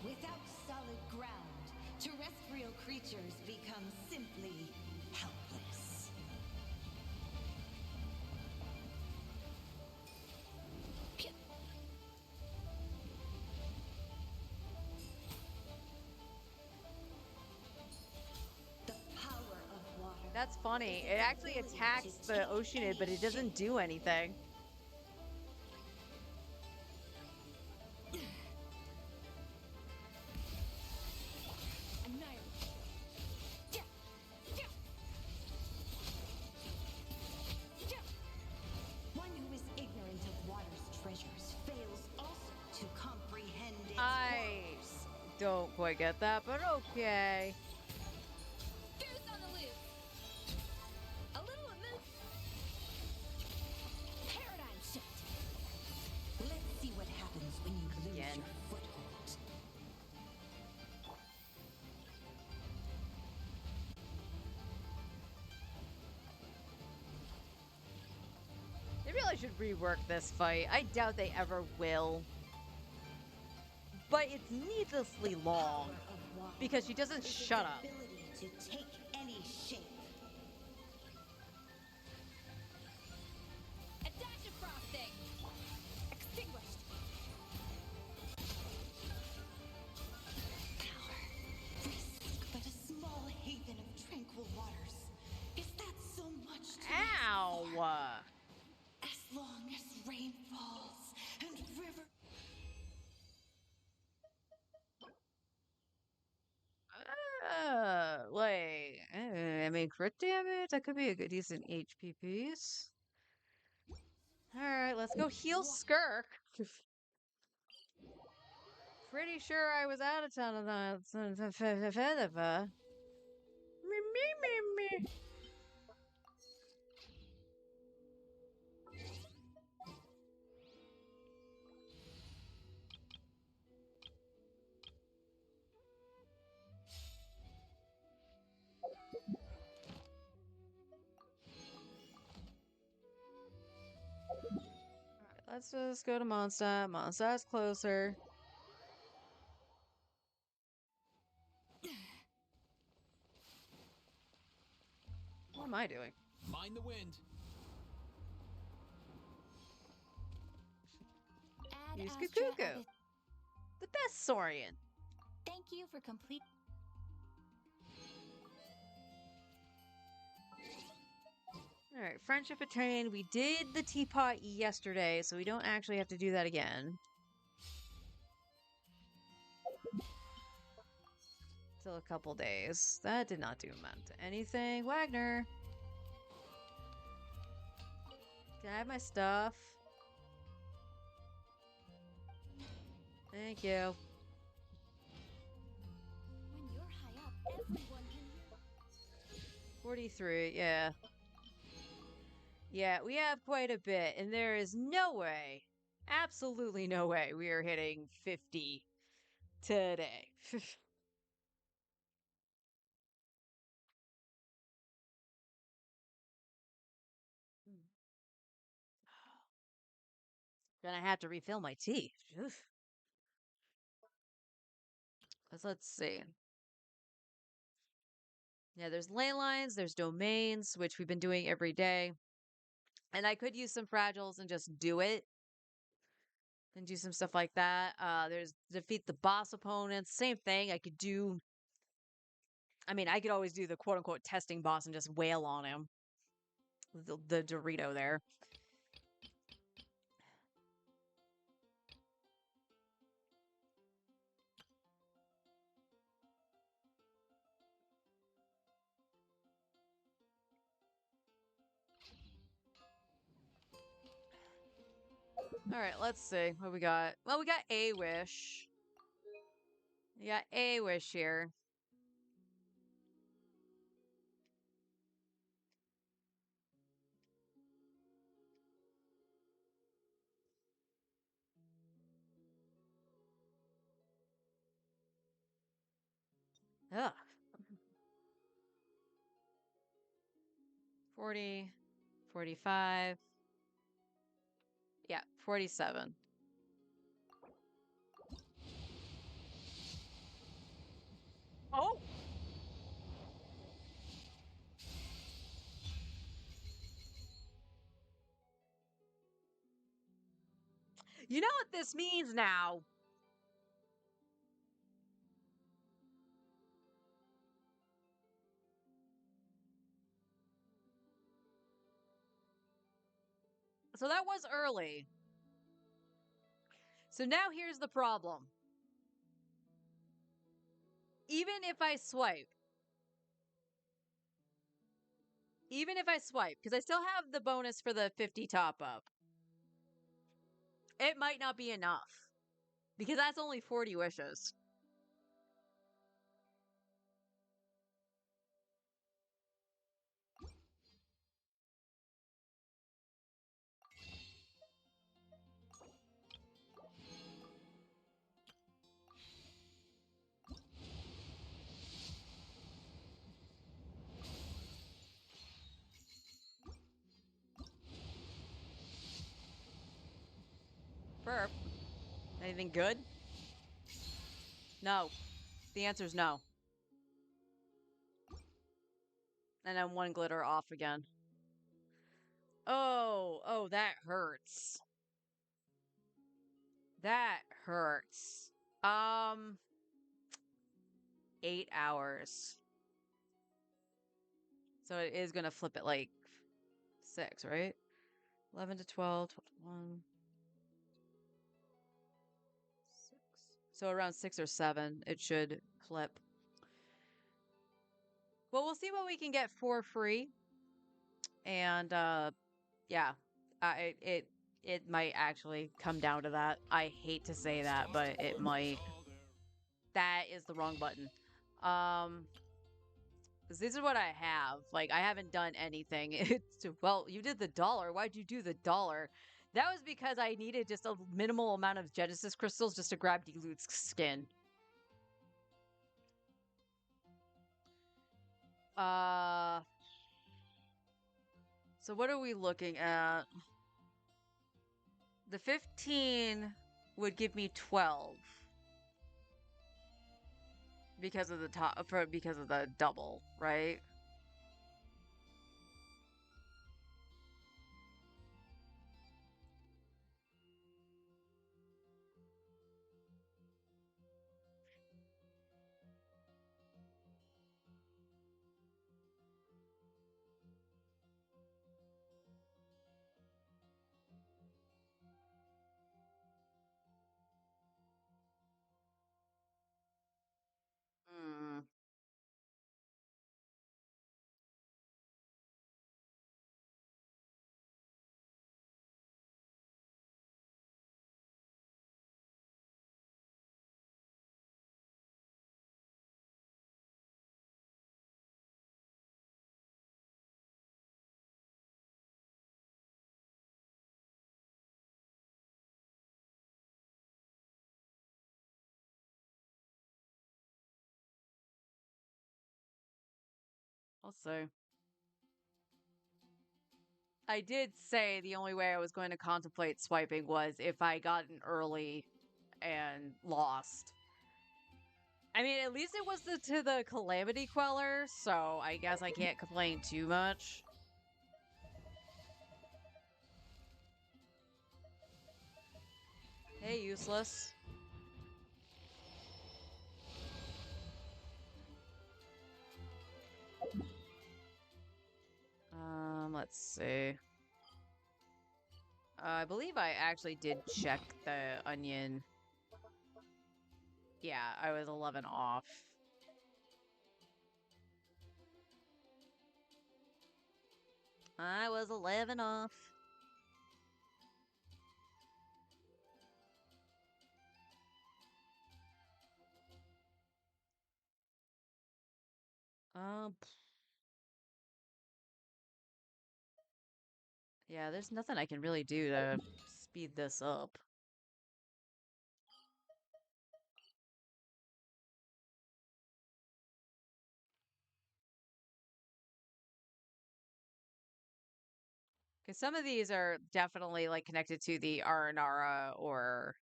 Without solid ground, terrestrial creatures become simply helpless. The power of water. That's funny. is It its actually ability attacks to the take Oceanid, but any it doesn't shape. do anything. One who is ignorant of water's treasures fails also to comprehend its I horrors. don't quite get that, but okay. Goose on the loose. A little paradigm shift. Let's see what happens when you lose Again. your foothold. They really should rework this fight. I doubt they ever will. But it's needlessly long Power of water because she doesn't is its shut up. ability to take any shape. A dash of frosting. Extinguished. Power. We seek but a small haven of tranquil waters. Is that so much to ask for? Ow! As long as rain falls and river. I mean, crit damage? That could be a good, decent HP piece. Alright, let's go heal Skirk. Pretty sure I was out of town of that. Me. Let's just go to Mondstadt. Mondstadt's closer. What am I doing? Mind the wind. Ad Use Astra Kukuku. Abyss. The best Saurian. Thank you for complete. Alright, friendship attained. We did the teapot yesterday, so we don't actually have to do that again. Still a couple days. That did not do amount to anything. Wagner! Can I have my stuff? Thank you. When you're high up, everyone can hear. 43, yeah. Yeah, we have quite a bit, and there is no way, absolutely no way, we are hitting 50 today. Gonna have to refill my tea. Let's see. Yeah, there's ley lines, there's domains, which we've been doing every day. And I could use some fragiles and just do it. And do some stuff like that. There's defeat the boss opponents. Same thing. I could do. I mean, I could always do the quote unquote testing boss and just wail on him. The Dorito there. All right, let's see what we got. Well, we got a wish. We got a wish here. Ugh. 40, 45. Yeah, 47. Oh! You know what this means now? So that was early. So now here's the problem. Even if I swipe, because I still have the bonus for the 50 top up, it might not be enough. Because that's only 40 wishes. Burp. Anything good? No. The answer's no. And then one glitter off again. Oh, that hurts. That hurts. 8 hours. So it is gonna flip it like 6, right? 11 to 12, 12 to 1. 6. So around 6 or 7, it should flip. Well, we'll see what we can get for free. And yeah, it might actually come down to that. I hate to say that, but it might. That is the wrong button. 'Cause this is what I have. Like, I haven't done anything. It's well, you did the dollar. Why'd you do the dollar? That was because I needed just a minimal amount of Genesis crystals just to grab Dilute's skin. Uh, so what are we looking at? The 15 would give me 12 because of the top because of the double, right? Hmm. I'll see. I did say the only way I was going to contemplate swiping was if I got an early and lost. I mean, at least it was to the Calamity Queller, so I guess I can't complain too much. Hey, useless. Let's see. I believe I actually did check the onion. Yeah, I was 11 off. I was 11 off. Yeah, there's nothing I can really do to speed this up. Because some of these are definitely like connected to the Aranara or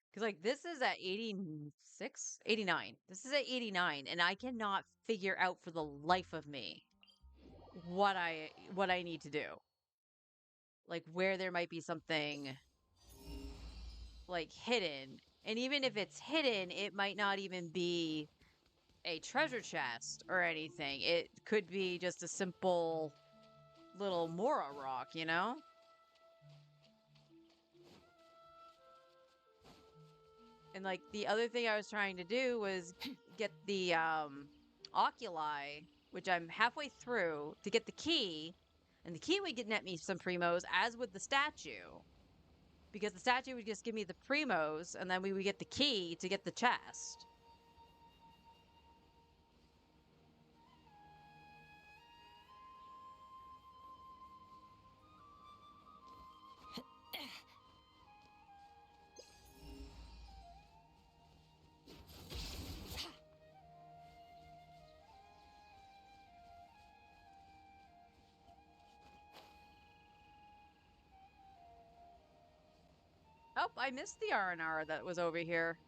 because like this is at 86, 89. This is at 89, and I cannot figure out for the life of me what I need to do. Like where there might be something like hidden. And even if it's hidden, it might not even be a treasure chest or anything. It could be just a simple little Mora rock, you know? And like the other thing I was trying to do was get the oculi, which I'm halfway through, to get the key. And the key would get net me some primos, as would the statue. Because the statue would just give me the primos, and then we would get the key to get the chest. Oh, I missed the R&R that was over here.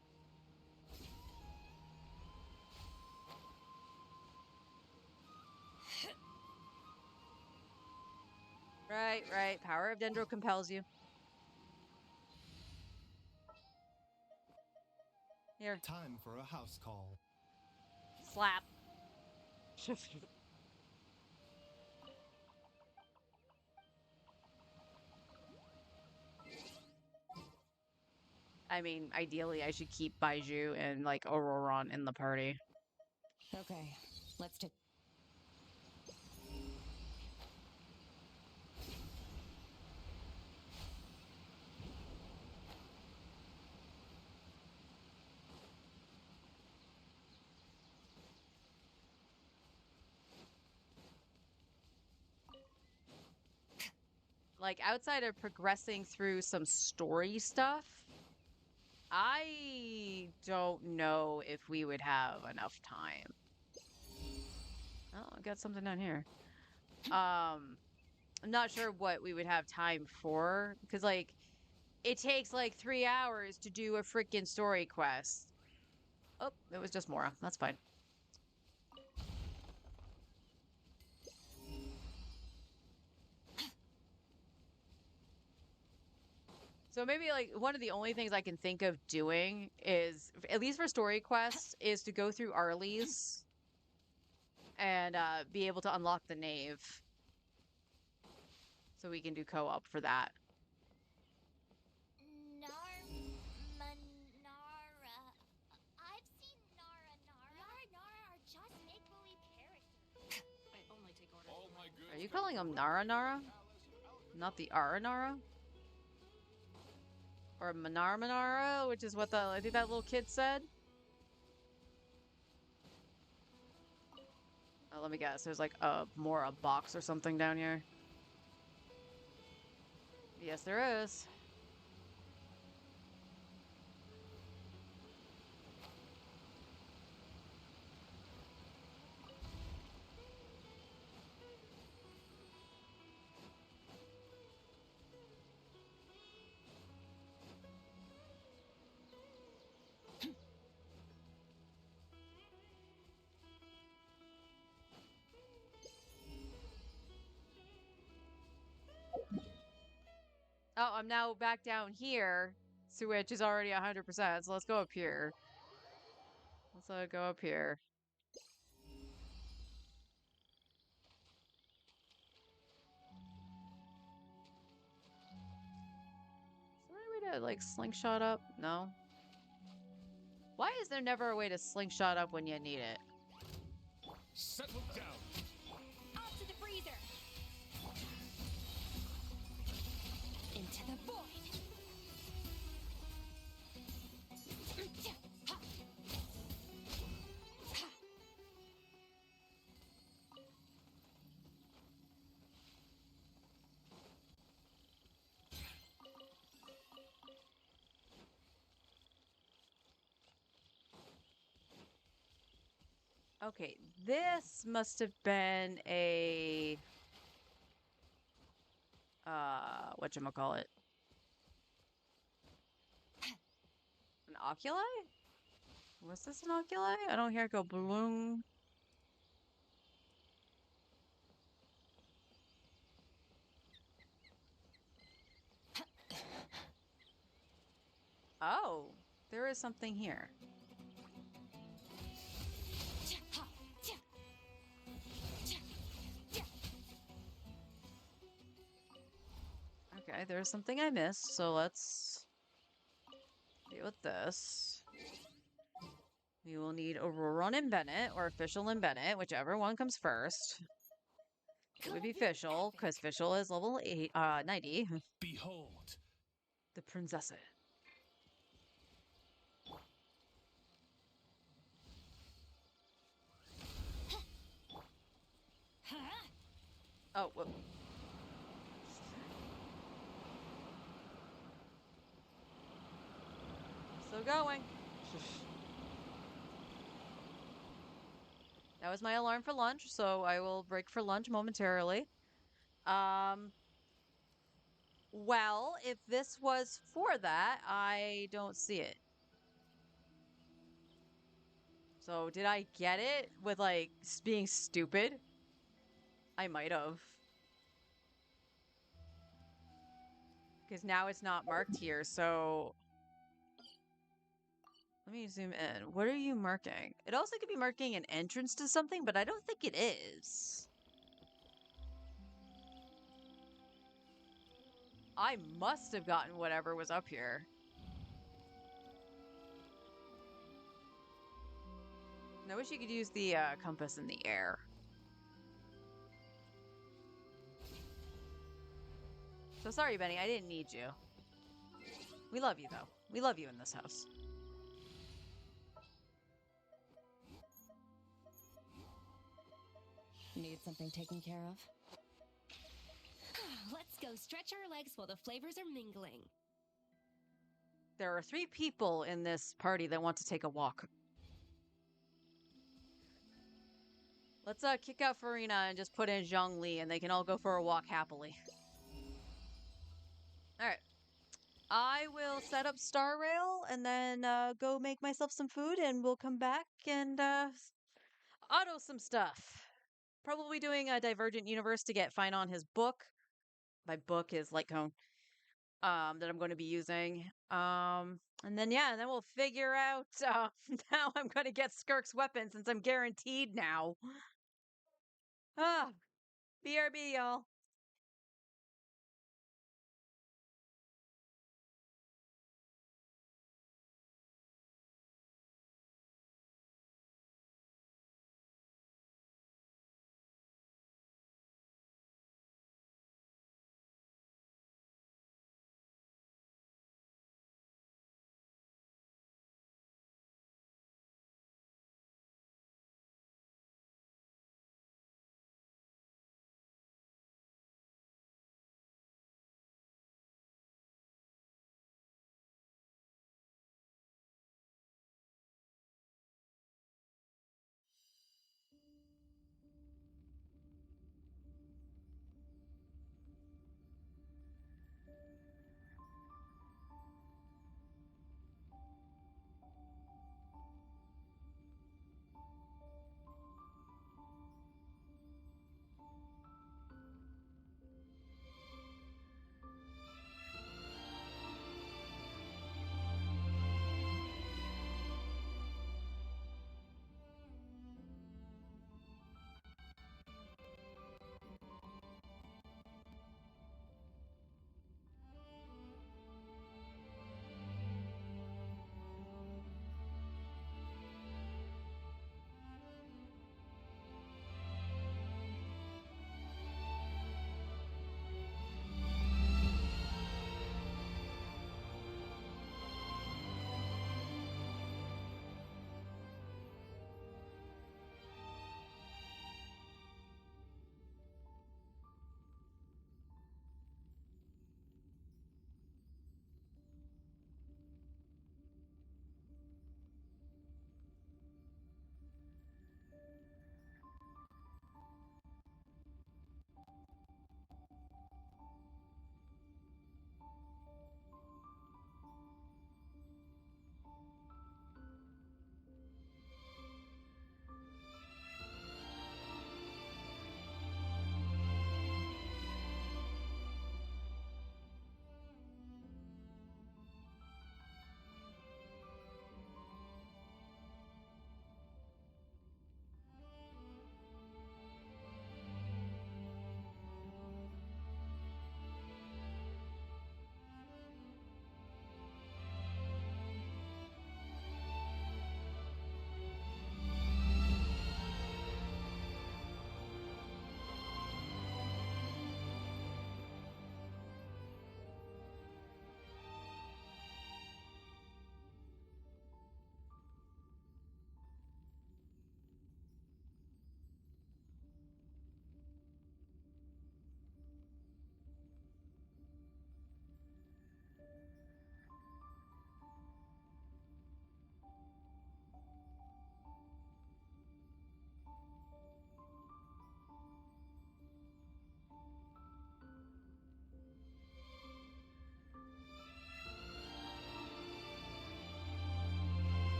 Right, right. Power of Dendro compels you. Here, Time for a house call. slap. I mean, ideally, I should keep Baiju and like Auroron in the party. Okay, let's take. Like outside of progressing through some story stuff, I don't know if we would have enough time. Oh, I got something down here. I'm not sure what we would have time for because like it takes like 3 hours to do a freaking story quest. Oh, it was just Mora. That's fine. So maybe like one of the only things I can think of doing is, at least for story quests, is to go through Arlie's and be able to unlock the Knave, so we can do co-op for that. Nara. I've seen Nara. Nara are just make-believe characters. I only take orders. All my goods Are you come calling from him the Nara Imperial Nara? Palace of Alcatraz. Not the Aranara? Or Manar Manara, which is what the I think that little kid said. Oh, let me guess. There's like a box or something down here. Yes, there is. Oh, I'm now back down here, which is already 100%. So let's go up here. Let's go up here. Is there any way to like slingshot up? No. Why is there never a way to slingshot up when you need it? Settle down. Off to the freezer. Into the void. Okay, this must have been a whatchamacallit? An oculi? Was this an oculi? I don't hear it go bloom. Oh, there is something here. Okay, there's something I missed, so let's deal with this. We will need Auroron and Bennett, or Official and Bennett, whichever one comes first. It would be Fischl, because Fischl is level 90. Behold. The Princess. Oh, whoop. Still going. That was my alarm for lunch, so I will break for lunch momentarily. Um, well, if this was for that, I don't see it. So did I get it with like being stupid? I might have. Because now it's not marked here, so let me zoom in. What are you marking? It also could be marking an entrance to something, but I don't think it is. I must have gotten whatever was up here. I wish you could use the compass in the air. So sorry, Benny, I didn't need you. We love you, though. We love you in this house. Need something taken care of? Let's go stretch our legs while the flavors are mingling. There are 3 people in this party that want to take a walk. Let's kick out Farina and just put in Zhongli, and they can all go for a walk happily. All right. I will set up Star Rail and then go make myself some food, and we'll come back and auto some stuff. Probably doing a Divergent Universe to get Fine on his book. My book is Light Cone. That I'm going to be using. And then yeah, and then we'll figure out how I'm going to get Skirk's weapon since I'm guaranteed now. Ah, BRB, y'all.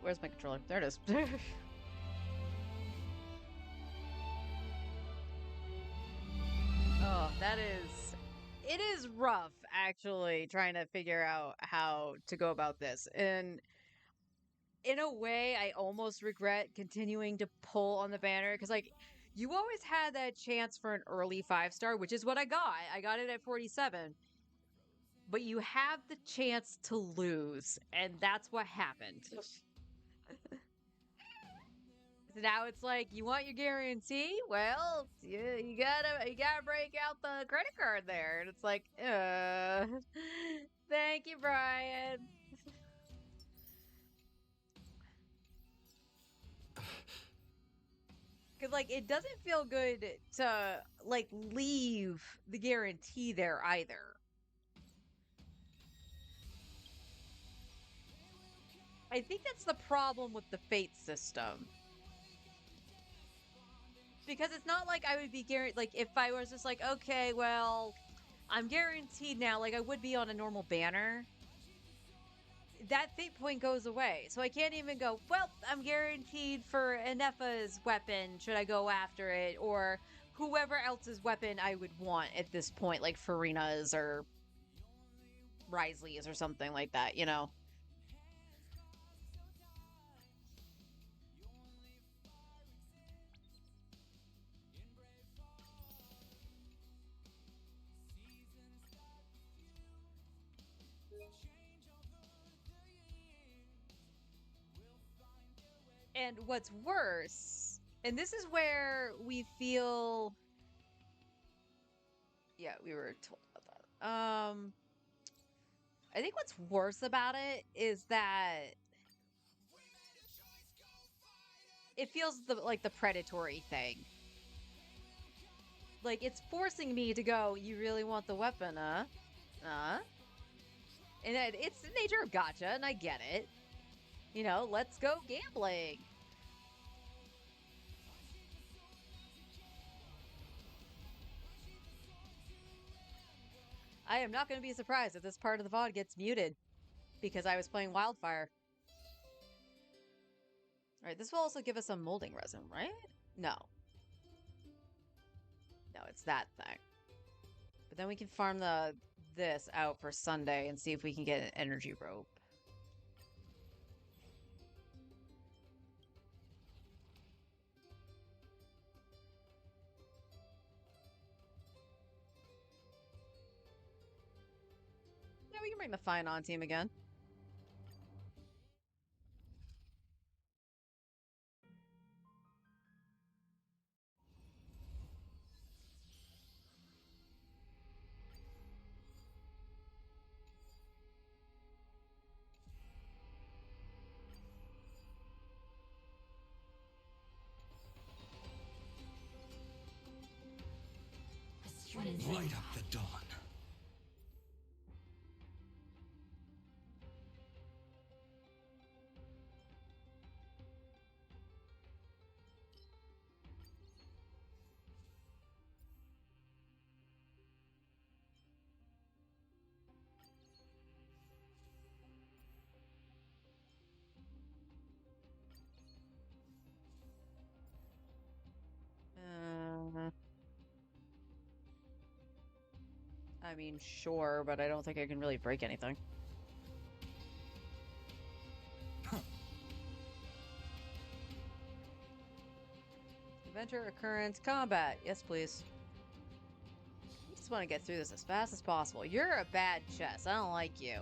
Where's my controller? There it is. Oh, it is rough actually trying to figure out how to go about this. And in a way, I almost regret continuing to pull on the banner because, like, you always had that chance for an early 5-star, which is what I got. I got it at 47. But you have the chance to lose, and that's what happened. So now it's like, you want your guarantee? Well, you gotta break out the credit card there, and it's like, thank you, Brian. Because, like, it doesn't feel good to, like, leave the guarantee there either. I think that's the problem with the fate system. Because it's not like I would be guaranteed, like, if I was just like, okay, well, I'm guaranteed now, like I would be on a normal banner, that fate point goes away. So I can't even go, well, I'm guaranteed for Anefa's weapon, should I go after it? Or whoever else's weapon I would want at this point, like Farina's or Risley's or something like that, you know? And what's worse, and this is where we feel, yeah, we were told about that. I think what's worse about it is that it feels like the predatory thing. Like, it's forcing me to go, you really want the weapon, huh? And it's the nature of gacha, and I get it. You know, let's go gambling. I am not going to be surprised if this part of the VOD gets muted because I was playing Wildfire. Alright, this will also give us some molding resin, right? No. No, it's that thing. But then we can farm this out for Sunday and see if we can get an energy rope. Yeah, we can bring the Fine On team again. Light up the dawn. I mean, sure, but I don't think I can really break anything. Adventure, occurrence, combat. Yes, please. I just want to get through this as fast as possible. You're a bad chess. I don't like you.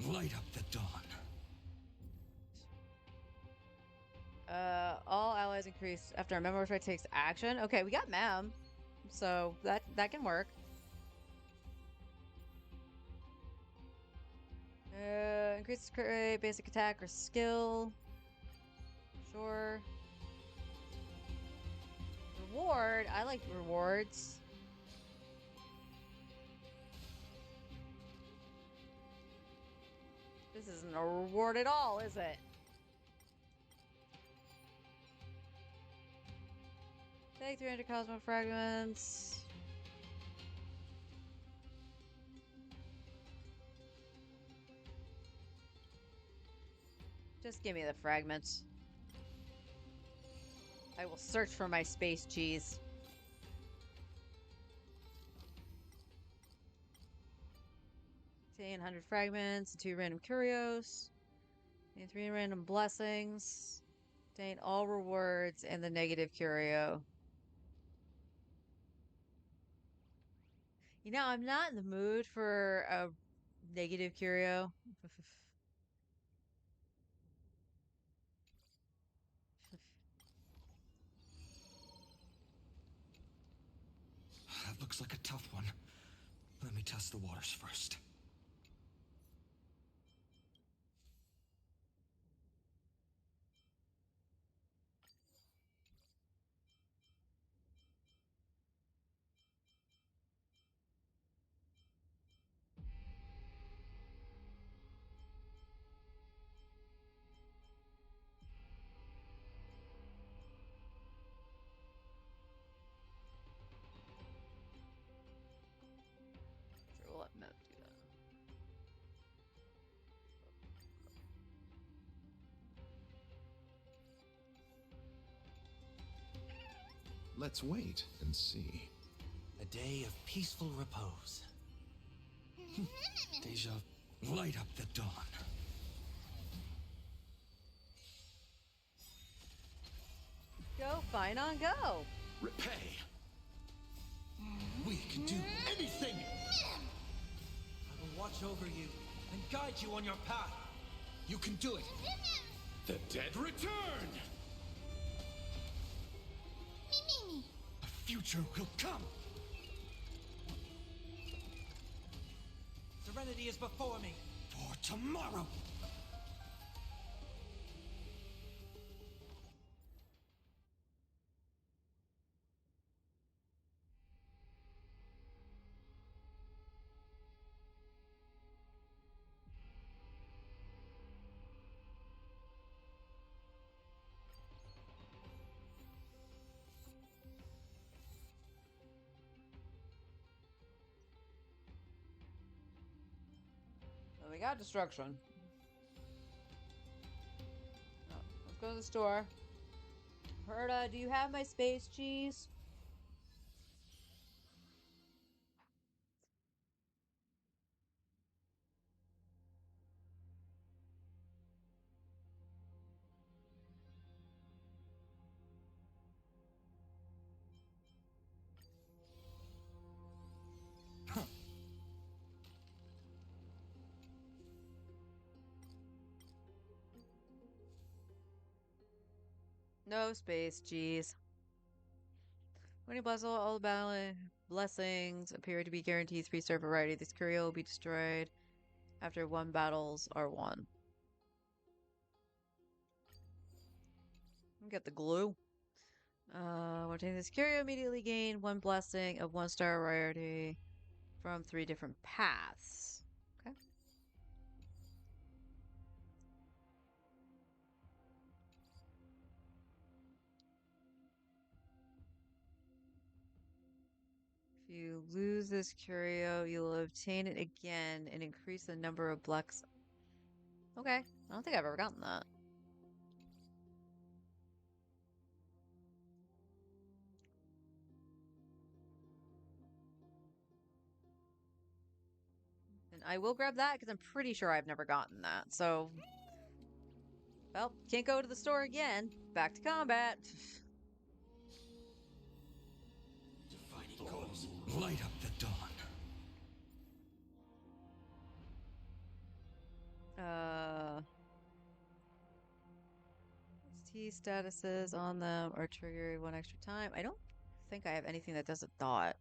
Light up the dawn. All allies increase after a member trait takes action. Okay, we got Mem, so that can work. Increases crit rate, basic attack or skill. Sure. Reward. I like rewards. This isn't a reward at all, is it? Take 300 Cosmo Fragments. Just give me the fragments. I will search for my space cheese. Obtain 100 fragments, 2 random curios, and 3 random blessings. Obtain all rewards and the negative curio. You know, I'm not in the mood for a negative curio. That looks like a tough one. Let me test the waters first. Sure, we'll let Mep do that. Let's wait and see. A day of peaceful repose. Deja, light up the dawn. Go, fine on, go. Repay. We can do anything. I will watch over you and guide you on your path. You can do it. The dead return. The future will come. Serenity is before me. For tomorrow. Well, we got destruction. Oh, let's go to the store. Herda, do you have my space cheese? No space cheese. When you bless all the blessings appear to be guaranteed 3-star variety, this curio will be destroyed after 1 battles are won. Get the glue. When taking this curio, immediately gain 1 blessing of 1-star rarity from 3 different paths. Okay. If you lose this curio, you'll obtain it again and increase the number of blocks. Okay. I don't think I've ever gotten that. And I will grab that because I'm pretty sure I've never gotten that. So, well, can't go to the store again. Back to combat. Defining goals. Light up the dawn. T statuses on them are triggered 1 extra time. I don't think I have anything that does a dot.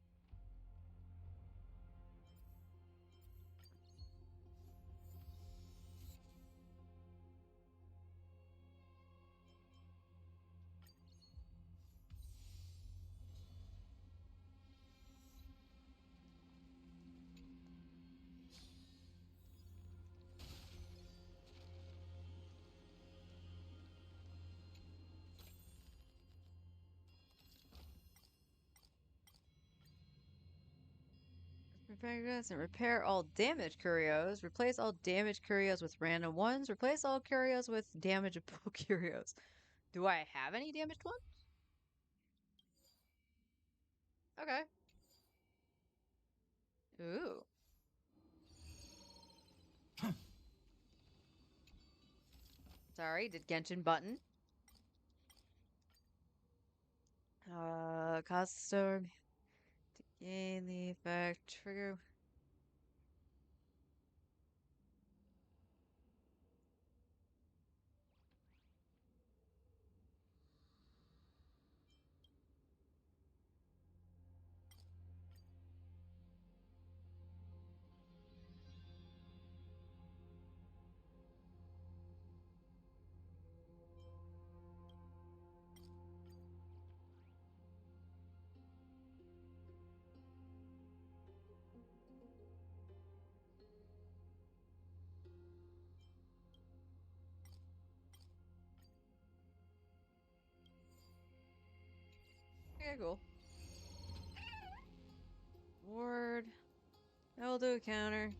And repair all damaged curios. Replace all damaged curios with random ones. Replace all curios with damageable curios. Do I have any damaged ones? Okay. Ooh. Sorry, did Genshin button. Cause the storm to gain the effect. Trigger. Okay, cool. Ward. I'll do a counter.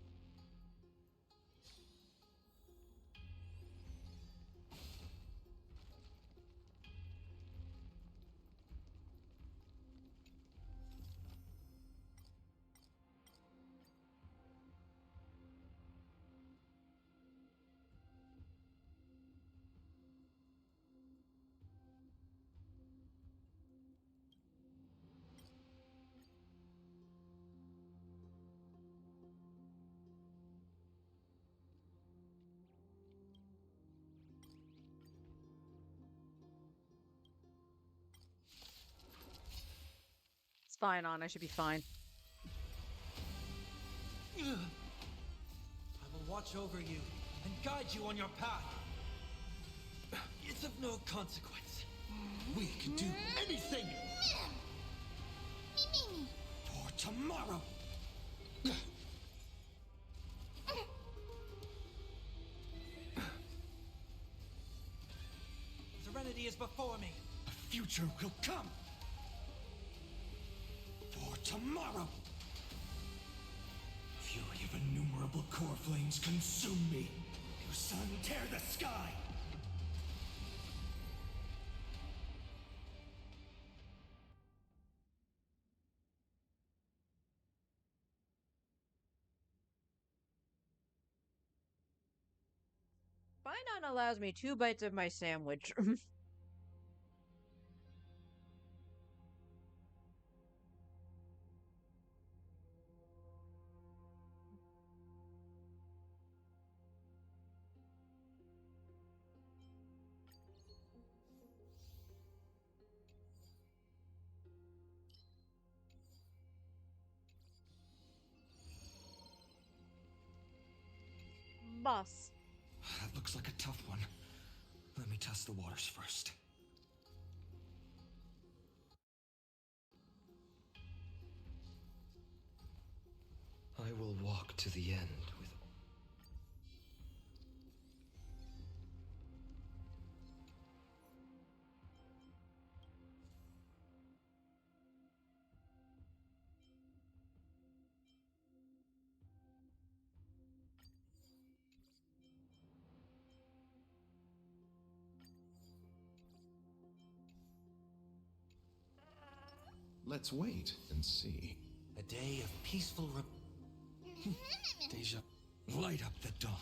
It's fine on. I should be fine. I will watch over you and guide you on your path. It's of no consequence. We can do anything Me. for tomorrow. Serenity is before me. A future will come. For tomorrow. Fury of innumerable core flames consume me. You sun, tear the sky. Finon allows me 2 bites of my sandwich. Boss. That looks like a tough one. Let me test the waters first. I will walk to the end with... Let's wait and see. A day of peaceful Deja, light up the dawn.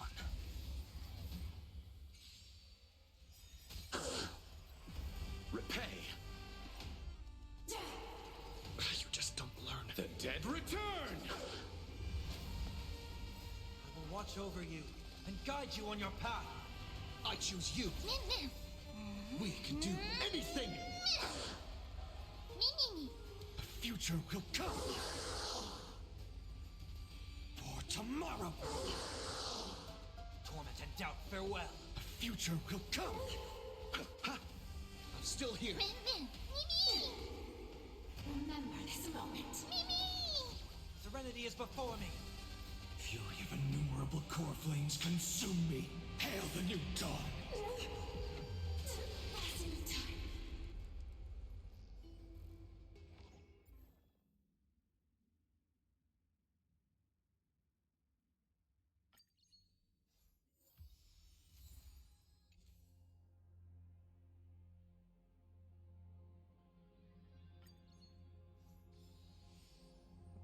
Repay. You just don't learn. The dead return! I will watch over you and guide you on your path. I choose you. We can do anything. Me. A future will come. For tomorrow. Torment and doubt, farewell. A future will come. I'm still here. Me. Remember this moment. Serenity is before me. Fury of innumerable core flames consume me. Hail the new dawn. Passing of time.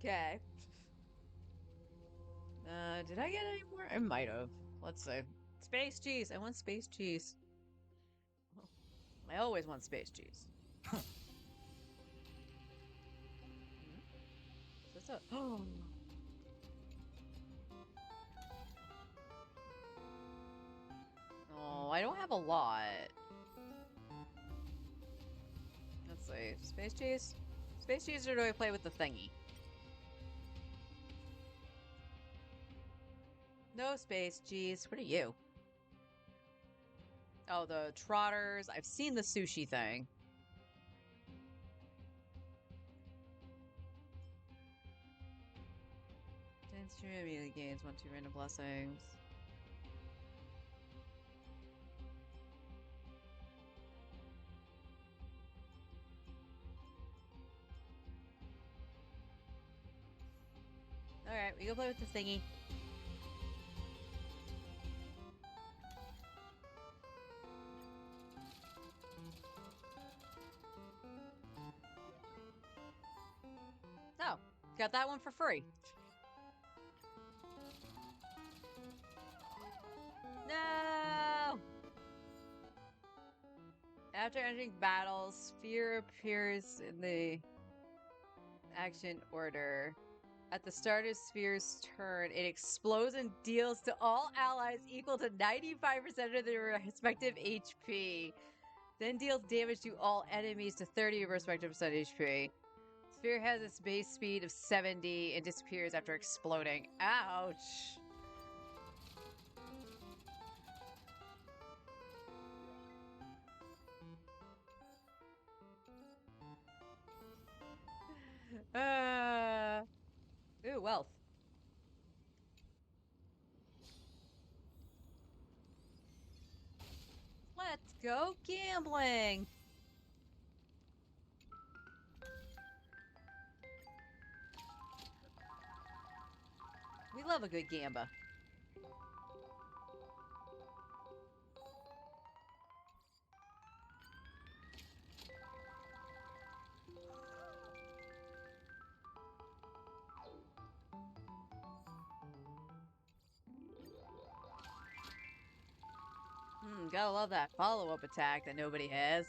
Okay. Did I get any more? I might have. Let's see. Space cheese. I want space cheese. I always want space cheese. What's this? Oh. Oh, I don't have a lot. Let's see. Space cheese? Space cheese, or do I play with the thingy? No space cheese. What are you? Oh, the trotters. I've seen the sushi thing. Dance stream immediately gains 1-2 random blessings. Alright, we go play with the thingy. Oh, got that one for free. No! After entering battle, Sphere appears in the action order. At the start of Sphere's turn, it explodes and deals to all allies equal to 95% of their respective HP. Then deals damage to all enemies to 30 respective percent HP. Sphere has its base speed of 70 and disappears after exploding. Ouch! Ooh, wealth. Let's go gambling! We love a good gamba. Gotta love that follow-up attack that nobody has.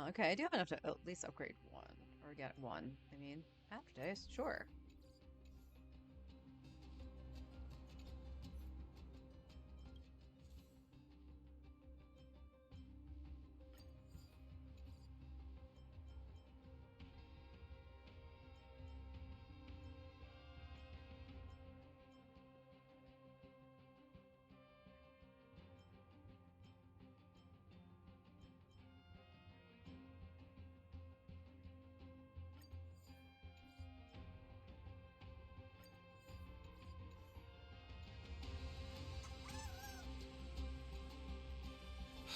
Okay, I do have enough to at least upgrade one. Or get one. I mean, afterdays, sure.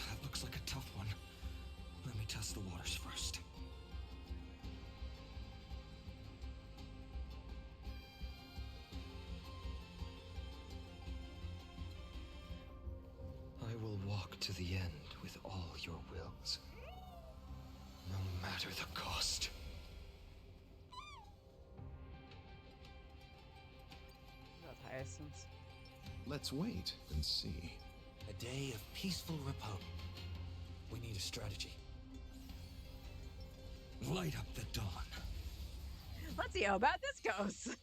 That looks like a tough one. Let me test the waters first. I will walk to the end with all your wills, no matter the cost. That's hyacinths. Let's wait and see. A day of peaceful repose. We need a strategy. Light up the dawn. Let's see how bad this goes.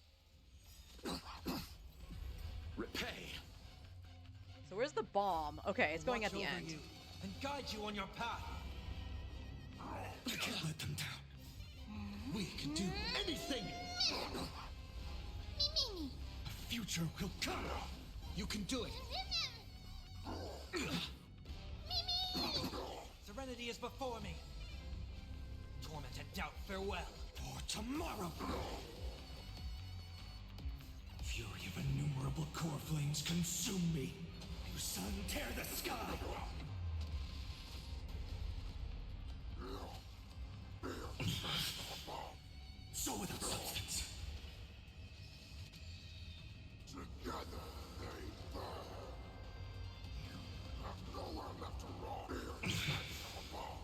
Repay. So where's the bomb? Okay, it's going at the Watch over end. you and guide you on your path. I can't let them down. We can do anything. Mimi! A future will come. You can do it. Serenity is before me. Torment and doubt, farewell. For tomorrow. Fury of innumerable core flames consume me. You sun, tear the sky. So without substance. Together they burn. You have nowhere left to run. Fear sets them apart.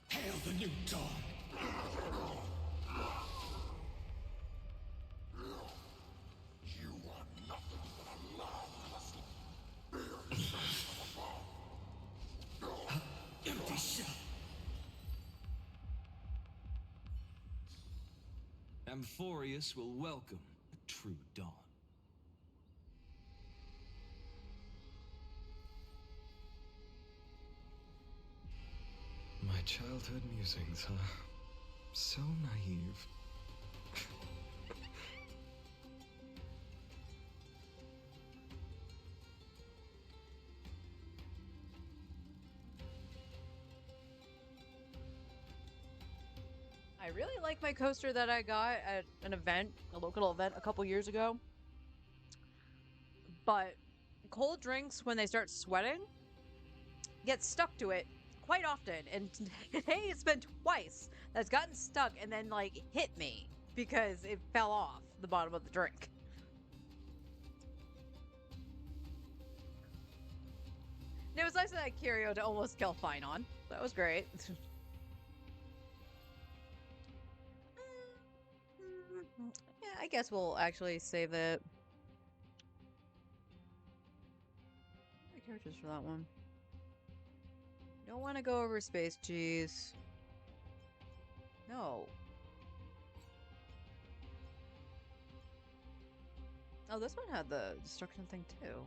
Hail the new dawn. You are nothing but a lawless. Fear sets them apart. Empty shell. Amphorius will welcome a true dawn. My childhood musings, huh? So naive. I really like my coaster that I got at an event, a local event a couple years ago. But cold drinks, when they start sweating, get stuck to it quite often. And today it's been twice that's gotten stuck and then like hit me because it fell off the bottom of the drink. And it was nice of that Curio to almost kill Finon. That was great. Yeah, I guess we'll actually save it. What are the characters for that one? Don't want to go over space, geez. No. Oh, this one had the destruction thing too.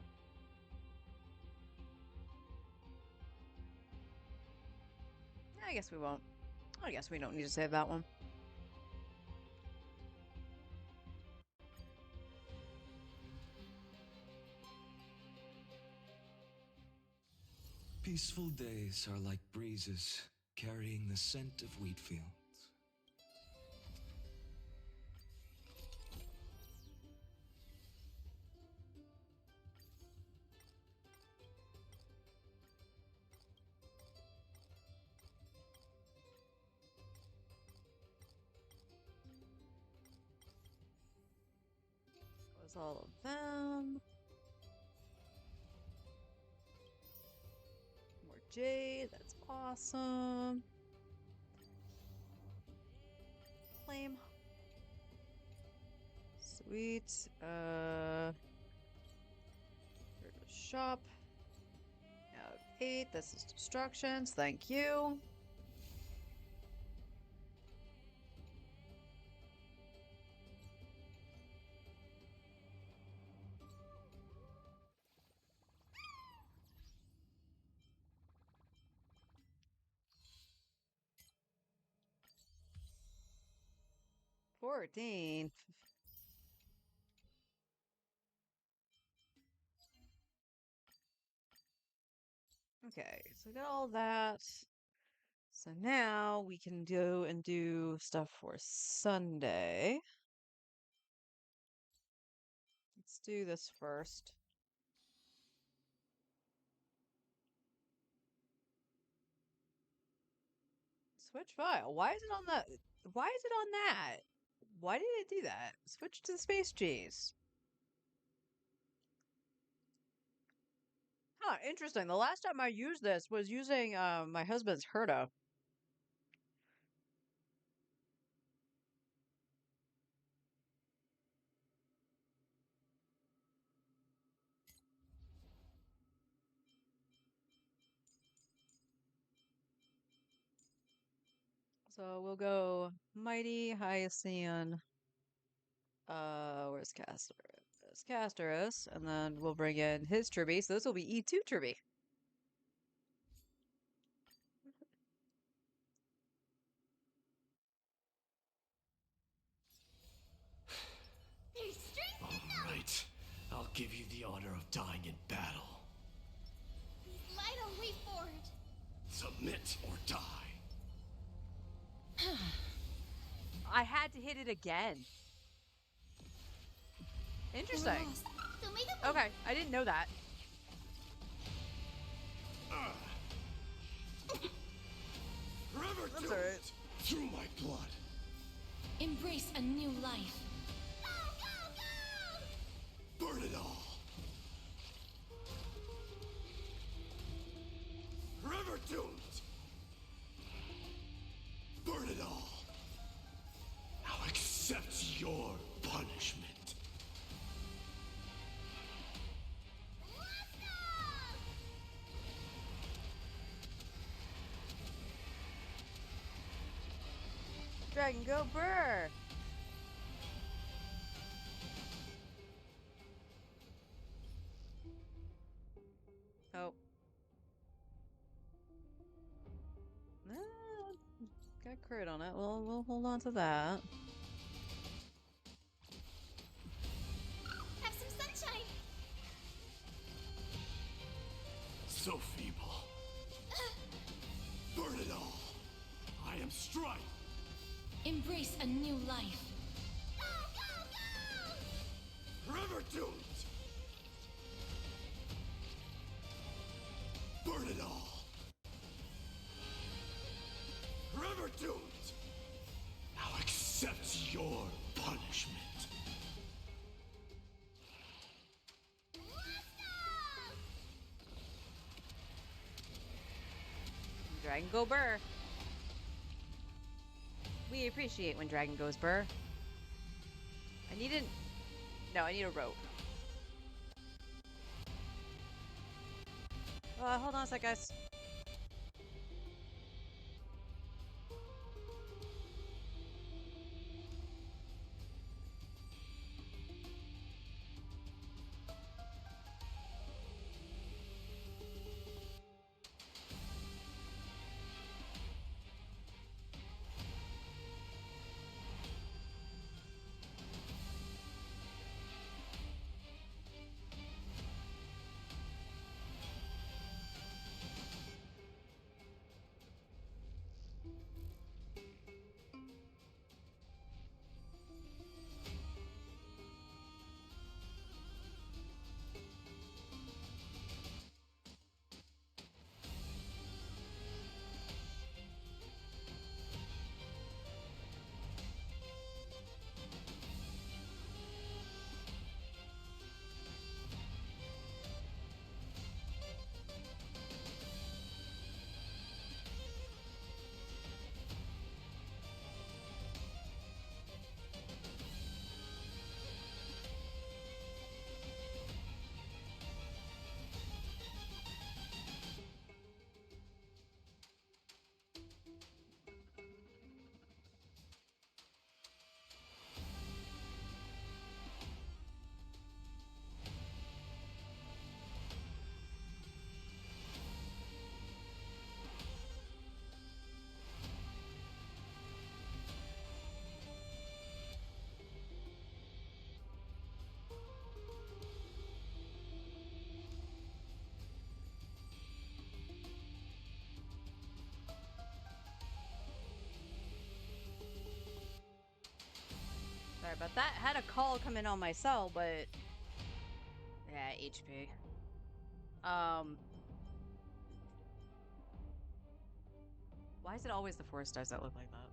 I guess we won't. I guess we don't need to save that one. Peaceful days are like breezes carrying the scent of wheat fields. Was all of them. More jade, that's awesome. Flame. Sweet. Shop. Out of 8. This is destructions. Thank you. $14. Okay, so I got all that. So now we can do stuff for Sunday. Let's do this first. Switch file. Why is it on the why is it on that? Why did it do that? Switch to the space cheese. Huh, interesting. The last time I used this was using my husband's Herta. So we'll go Mighty Hyacinth. Where's Castorus? Castorus, and then we'll bring in his Tribby. So this will be E2 Tribby. Your strength All right. I'll give you the honor of dying in battle. Please light a way forward. Submit or die. I had to hit it again. Interesting. So make a Okay, I didn't know that. That's do all right. it. Through my blood. Embrace a new life. Burn it all. Forever doomed. Burn it all. Now accept your punishment. Dragon, go burr! Oh. Got crit on it. We'll hold on to that. Have some sunshine. So feeble. Burn it all. I am strife. Embrace a new life. Forever doomed. Burn it all. Forever doomed. Now accept your punishment. Dragon go burr. We appreciate when Dragon goes burr. I need I need a rope. Hold on a sec, guys. Sorry about that. Had a call come in on my cell, but yeah, HP. Why is it always the 4 stars that look like that?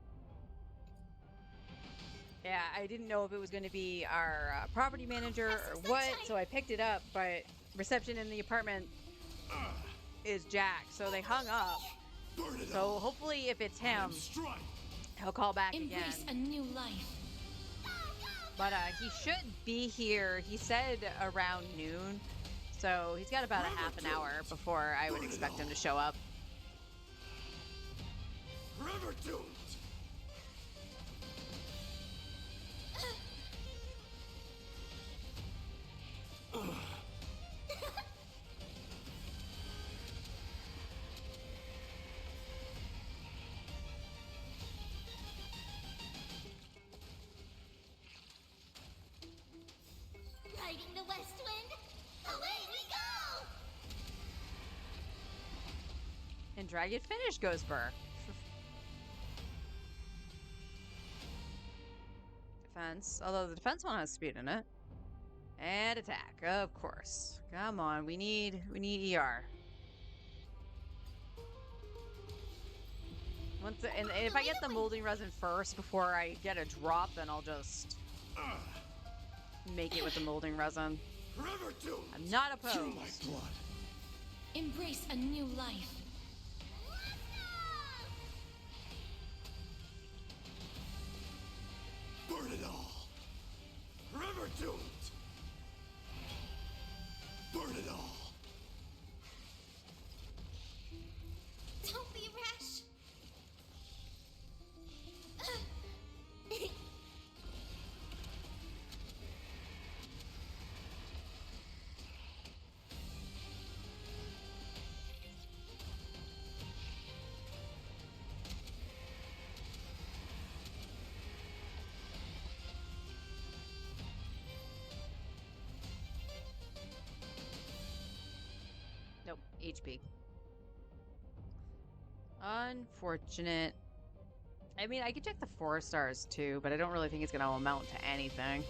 Yeah, I didn't know if it was going to be our property manager or what, so I picked it up, but reception in the apartment is Jack, so they hung up. Burn it So all. hopefully if it's I am him, strife. he'll call back Embrace again. a new life. But he should be here. He said around noon, so he's got about a half an hour before I would expect him to show up. Forever doomed. Riding the west wind, away we go! And Dragon Finish goes burr. Defense, although the defense one has speed in it. And attack, of course. Come on, we need ER. And if I get the molding resin first before I get a drop, then I'll just make it with the molding resin. Forever doomed. I'm not Through my opposed. blood. Embrace a new life. Burn it all. Forever doomed. Burn it all. Don't be rash. Nope, HP. Unfortunate. I mean, I could check the 4 stars too, but I don't really think it's going to amount to anything.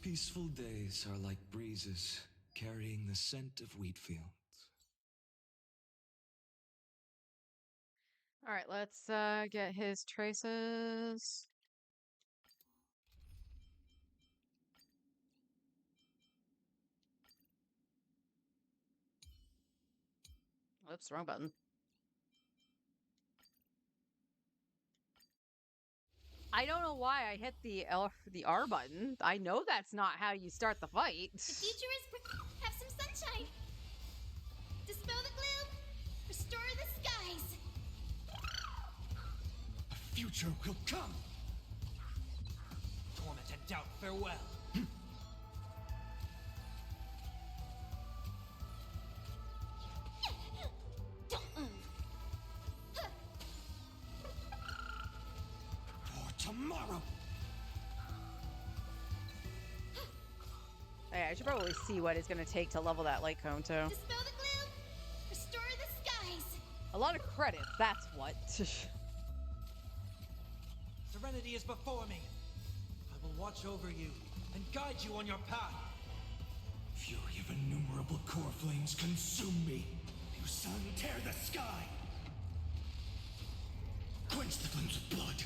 Peaceful days are like breezes carrying the scent of wheat fields. All right, let's get his traces. Oops, wrong button. I don't know why I hit the R button. I know that's not how you start the fight. The future is have some sunshine. Dispel the gloom. Restore the skies. A future will come. Torment and doubt, farewell. Don't move. For tomorrow. Hey, I should probably see what it's going to take to level that light cone too. Dispel the gloom. Restore the skies. A lot of credits, that's what. Serenity is before me. I will watch over you and guide you on your path. Fury of innumerable core flames consume me. You sun tear the sky. Quench the flames of blood.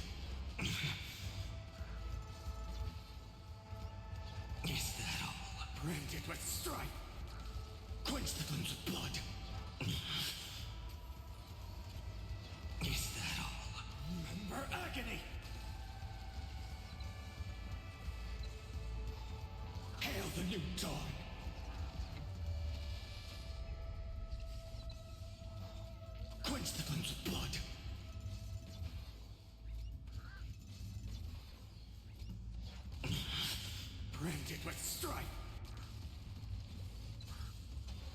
Is that all? Branded with strife. Quench the flames of blood. Is that all? Remember agony. Hail the new dawn. Quench the flames of blood. Branded with strife.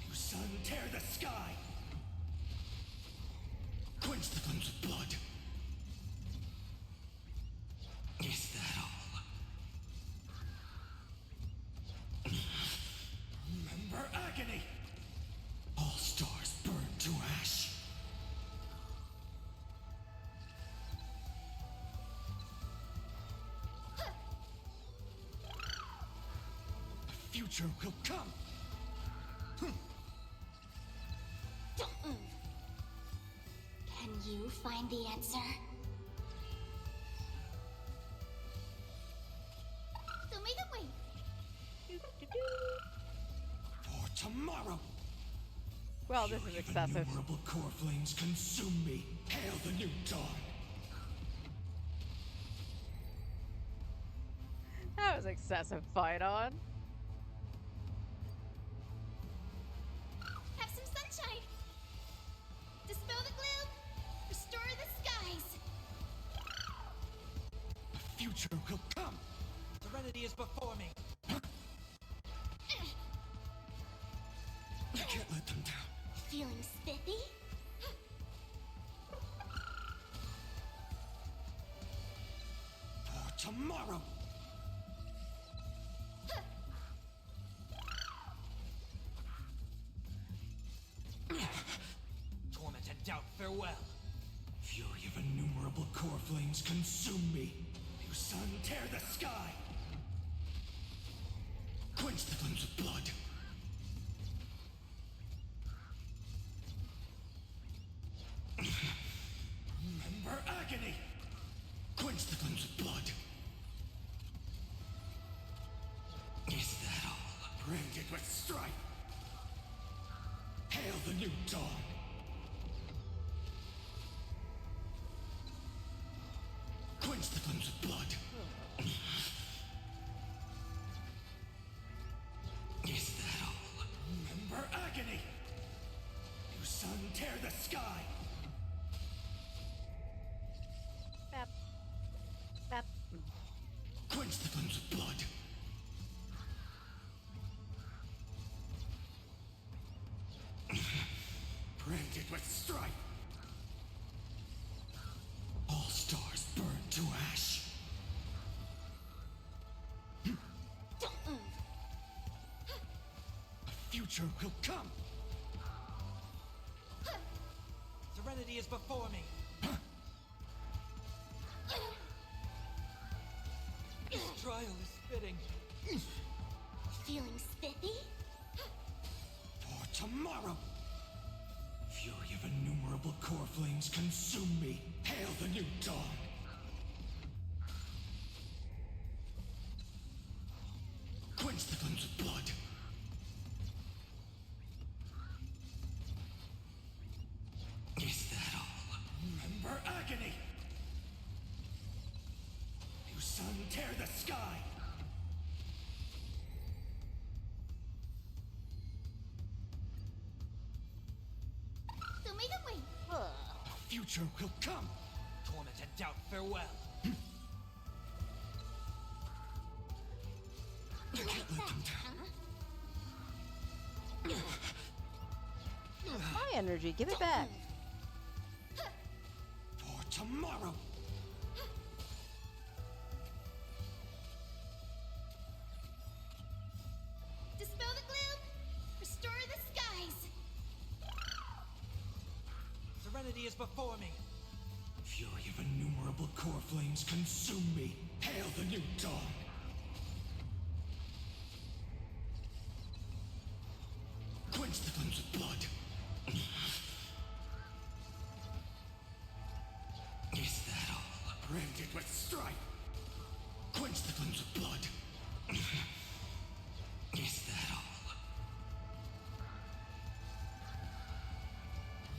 You sun tear the sky. Quench the flames of blood. Is that all? Remember agony. All stars burn to ash. The future will come. Don't move. Can you find the answer? Show me the way. For tomorrow. Well, this is Fury of excessive. innumerable core flames consume me. Hail the new dawn. That was excessive fight on. Have some sunshine. Dispel the gloom. Restore the skies. The future will come. Serenity is before me. I can't let them down. Feeling spiffy? For tomorrow. Torment and doubt, farewell. Fury of innumerable core flames consume me. You sun tear the sky. Quench the flames of blood. agony! Quench the flames of blood. Is that all? Branded with strife. Hail the new dawn. Quench the flames of blood. Is that all? Remember agony! You sun tear the sky! Bap. Bap. Quench the flames of blood. Branded with strife. All stars burn to ash. Don't move. A future will come. Serenity is before me. This trial is fitting. Feeling spiffy? For tomorrow. Fury of innumerable core flames consume me. Hail the new dawn. Quench the flames of blood. Is that all? Remember agony! You sun tear the sky! So make a wait. A future will come! Torment and doubt, farewell. I can't let them down. My energy, give it back. For tomorrow! Dispel the gloom. Restore the skies. Serenity is before me. Fury of innumerable core flames consume me. Hail the new dawn. Quench the flames of blood. Is that all? Branded with strife. Quench the flames of blood. Is that all?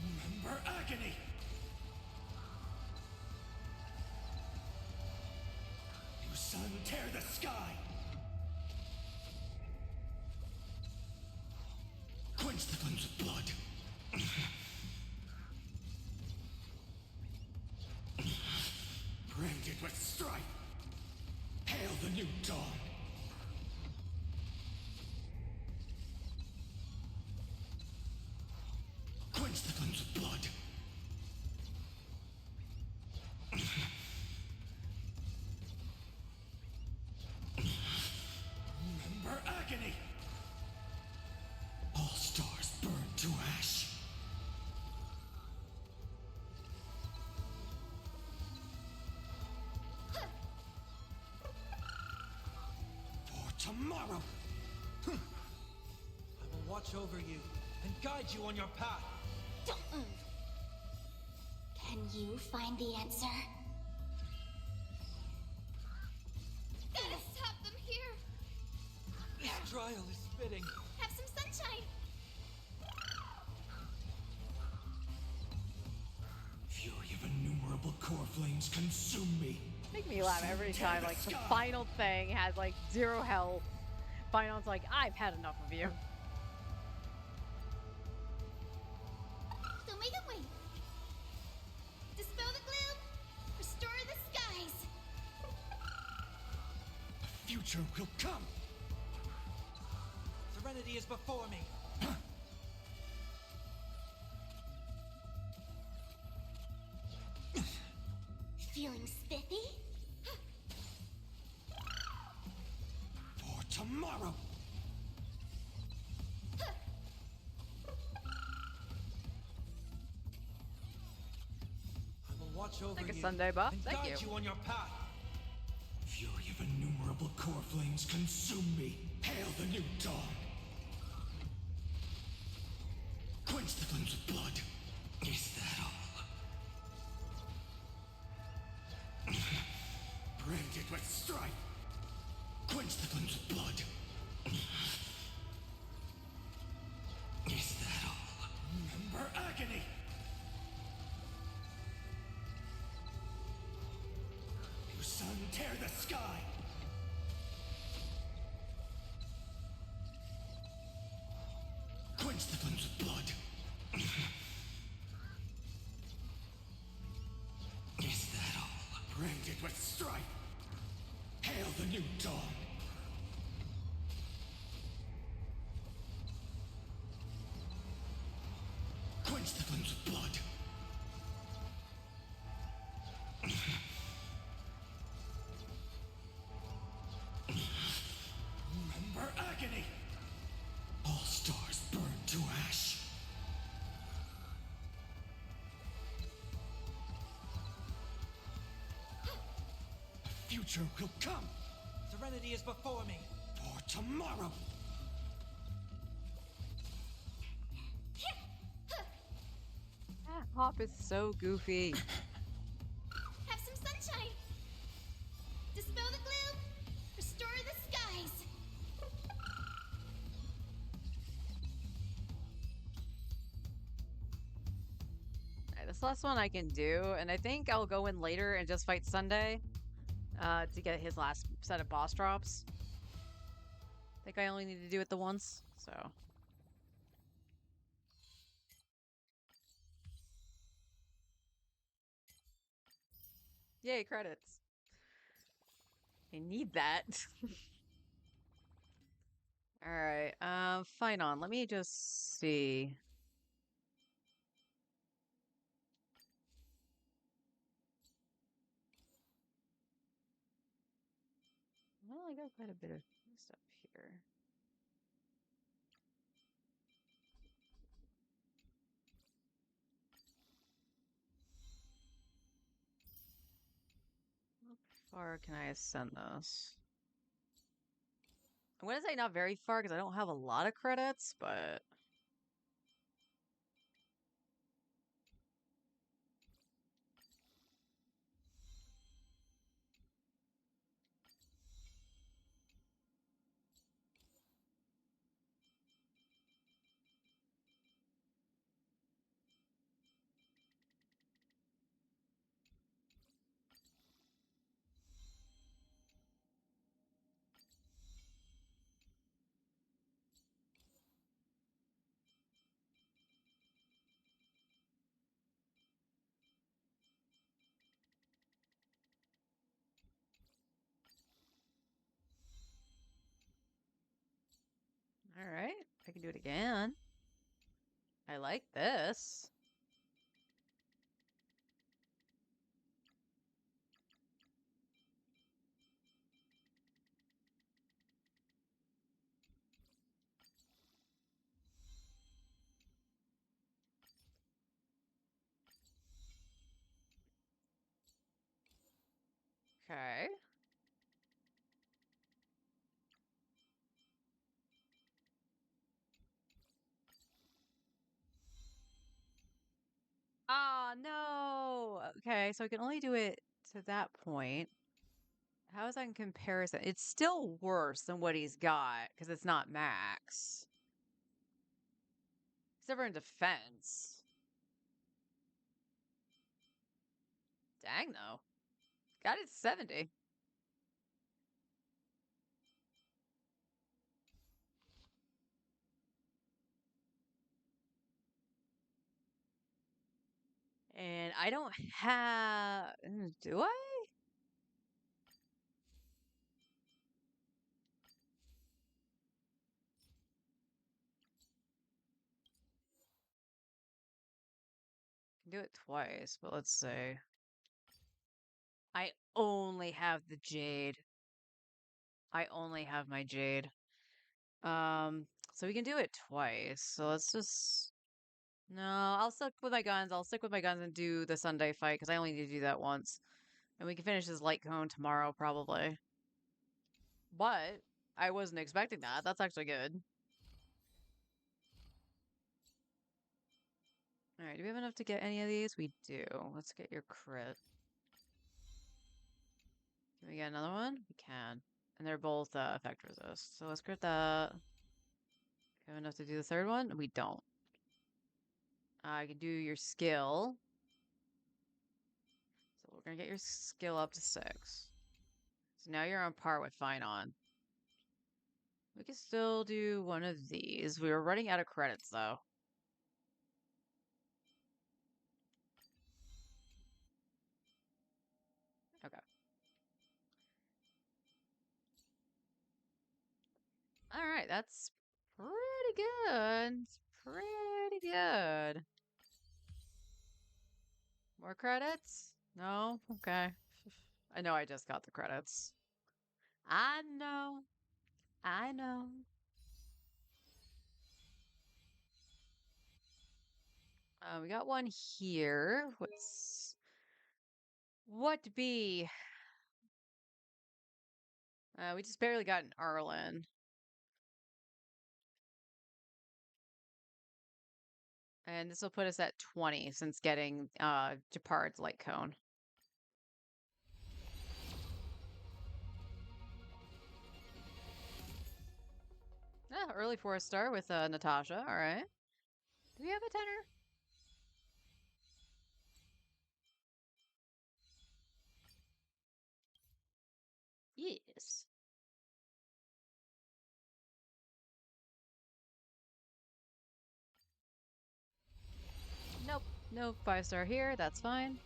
Remember agony! You sun tear the sky! Quench the flames of blood! Branded with strife! Hail the new dawn! Quench the flames of blood! Remember agony! All stars burn to ash. For tomorrow! I will watch over you and guide you on your path. Don't move. Can you find the answer? Gotta stop them here. This trial is fitting. Have some sunshine. Fury of innumerable core flames consume me. Make me laugh every time. Like the final thing has like 0 health. Final's like, I've had enough of you. So make a wait. Dispel the gloom. Restore the skies. A future will come. Serenity is before me. Feeling spiffy? For tomorrow! I will watch over Like a you Sunday buff. and Thank guide you. you on your path. Fury of innumerable core flames consume me. Hail the new dawn. Quench the flames of blood. Is that all? with strife. Quench the flames of blood. Is that all? Remember agony. Your sun tear the sky. Quench the flames of blood. Is that all? Branded with strife. Hail the new dawn. Quench the flames of blood. Remember agony. All stars burn to ash. The future will come. Serenity is before me. For tomorrow. That hop is so goofy. Have some sunshine. Dispel the gloom. Restore the skies. Alright, this last one I can do, and I think I'll go in later and just fight Sunday to get his last set of boss drops. I think I only need to do it the once, so. Yay, credits. I need that. Alright, fine on. Let me just see. Well, I got quite a bit of stuff here. How far can I ascend this? I'm gonna say not very far because I don't have a lot of credits, but alright. I can do it again. I like this. Okay. Ah, no! Okay, so I can only do it to that point. How is that in comparison? It's still worse than what he's got, because it's not max. Except for in defense. Dang, though. Got it 70. And I don't have... Do I? Can do it twice, but let's see. I only have the Jade. I only have my Jade. So we can do it twice. So let's just... No, I'll stick with my guns. I'll stick with my guns and do the Sunday fight, because I only need to do that once. And we can finish this light cone tomorrow, probably. But I wasn't expecting that. That's actually good. Alright, do we have enough to get any of these? We do. Let's get your crit. Can we get another one? We can. And they're both effect resist. So let's crit that. Have enough to do the third one? We don't. I can do your skill. So we're gonna get your skill up to 6. So now you're on par with Fine On. We can still do one of these. We were running out of credits though. Okay. Alright, that's pretty good. It's pretty good. More credits? No? Okay. I know I just got the credits. I know. I know. We got one here. What be? We just barely got an Arlen. And this will put us at 20 since getting Japard's light cone. Early 4-star with Natasha. All right. Do we have a tenor? Yes. Nope. No 5-star here. That's fine.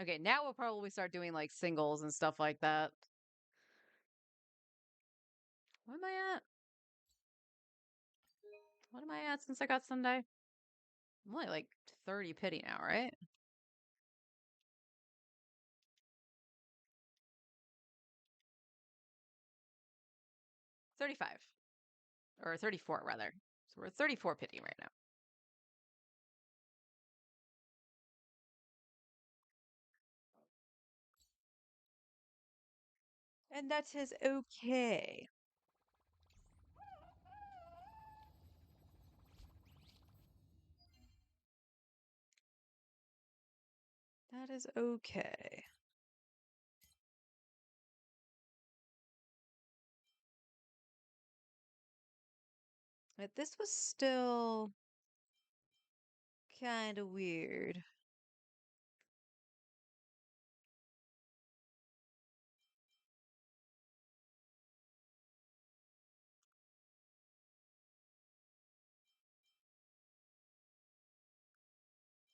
Okay, now we'll probably start doing like singles and stuff like that. What am I at? What am I at since I got Sunday? I'm only like 30 pity now, right? 35. Or 34, rather. So we're 34 pity right now. And that is okay. That is okay. But this was still kind of weird.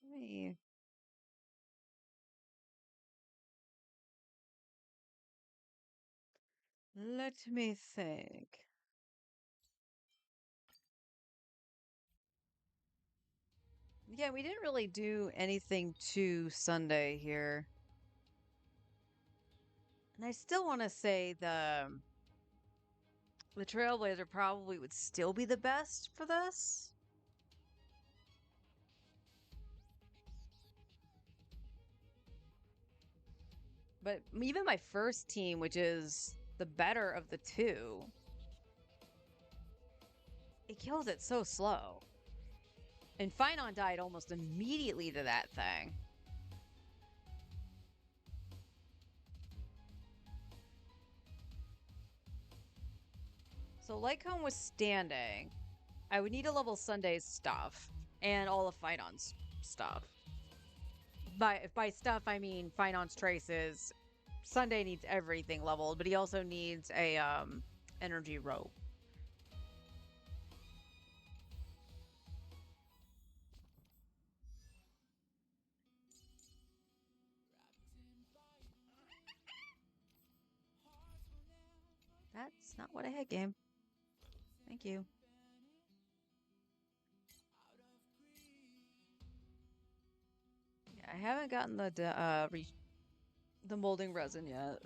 Me. Let me think. Yeah, we didn't really do anything to Sunday here. And I still want to say the Trailblazer probably would still be the best for this. But even my first team, which is the better of the two, it kills it so slow. And Finon died almost immediately to that thing. So Lycone was standing. I would need to level Sunday's stuff and all of Finon's stuff. By stuff, I mean Finon's traces. Sunday needs everything leveled, but he also needs a energy rope. That's not what I had, game. Thank you. Yeah, I haven't gotten the molding resin yet.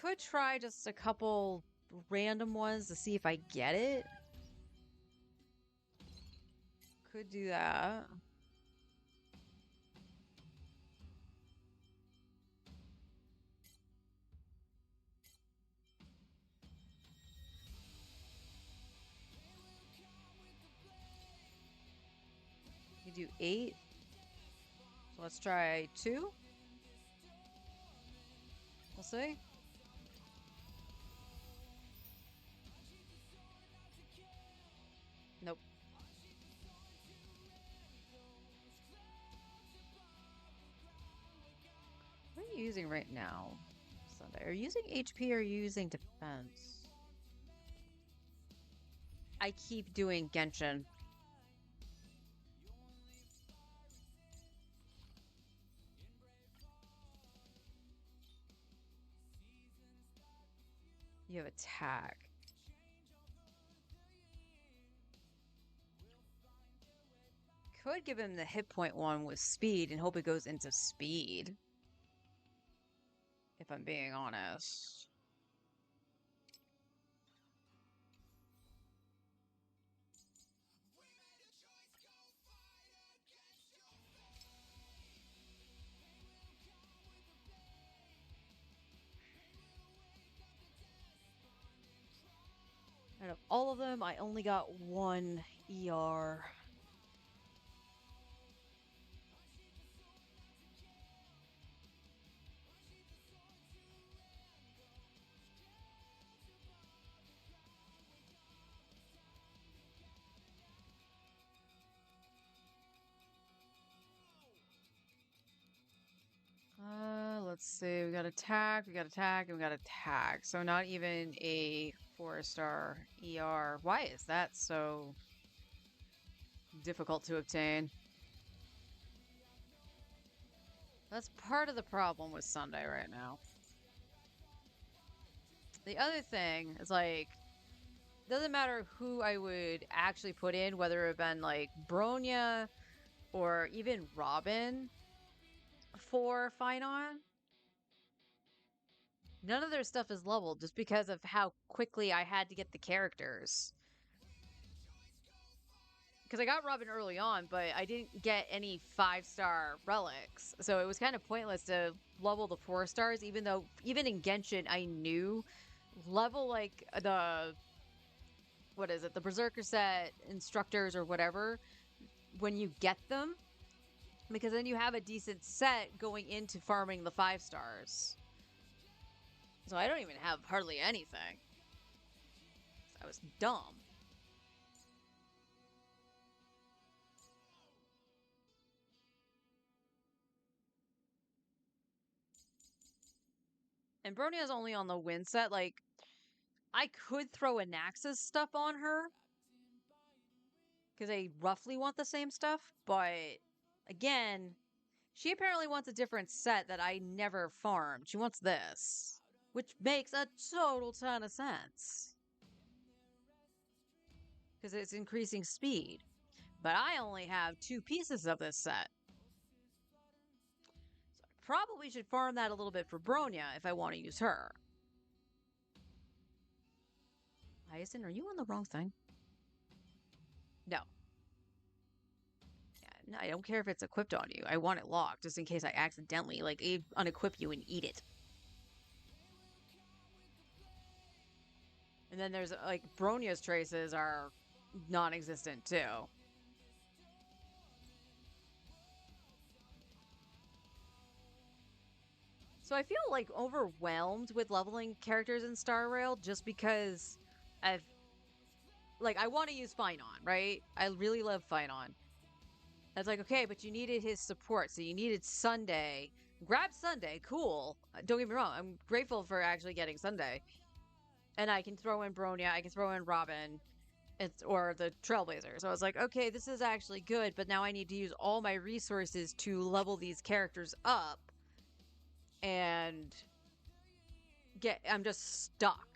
Could try just a couple random ones to see if I get it. Could do that. do 8. So let's try 2. We'll see. Nope. What are you using right now, Sunday? Are you using HP or are you using defense? I keep doing Genshin. You have attack. Could give him the hit point one with speed and hope it goes into speed. If I'm being honest. Out of all of them, I only got 1 ER. Let's see. We got attack, we got attack, and we got attack. So not even a 4-star ER. Why is that so difficult to obtain? That's part of the problem with Sunday right now. The other thing is, like, doesn't matter who I would actually put in, whether it been like Bronya or even Robin for Finon. None of their stuff is leveled just because of how quickly I had to get the characters. Because I got Robin early on, but I didn't get any 5-star relics. So it was kind of pointless to level the 4 stars, even though, even in Genshin, I knew level like the, what is it, the Berserker set instructors or whatever, when you get them, because then you have a decent set going into farming the 5 stars. So I don't even have hardly anything. I was dumb. And Bronia's only on the win set. Like, I could throw Anax's stuff on her, because they roughly want the same stuff, but again, she apparently wants a different set that I never farmed. She wants this, which makes a total ton of sense, because it's increasing speed. But I only have 2 pieces of this set. So I probably should farm that a little bit for Bronya if I want to use her. Hyacinth, are you on the wrong thing? No. Yeah, no, I don't care if it's equipped on you. I want it locked just in case I accidentally, like, unequip you and eat it. And then there's, like, Bronya's traces are non-existent, too. So I feel, like, overwhelmed with leveling characters in Star Rail just because I've... Like, I want to use Finon, right? I really love Finon. It's like, okay, but you needed his support, so you needed Sunday. Grab Sunday, cool. Don't get me wrong, I'm grateful for actually getting Sunday. And I can throw in Bronya, I can throw in Robin, or the Trailblazer. So I was like, okay, this is actually good, but now I need to use all my resources to level these characters up. And I'm just stuck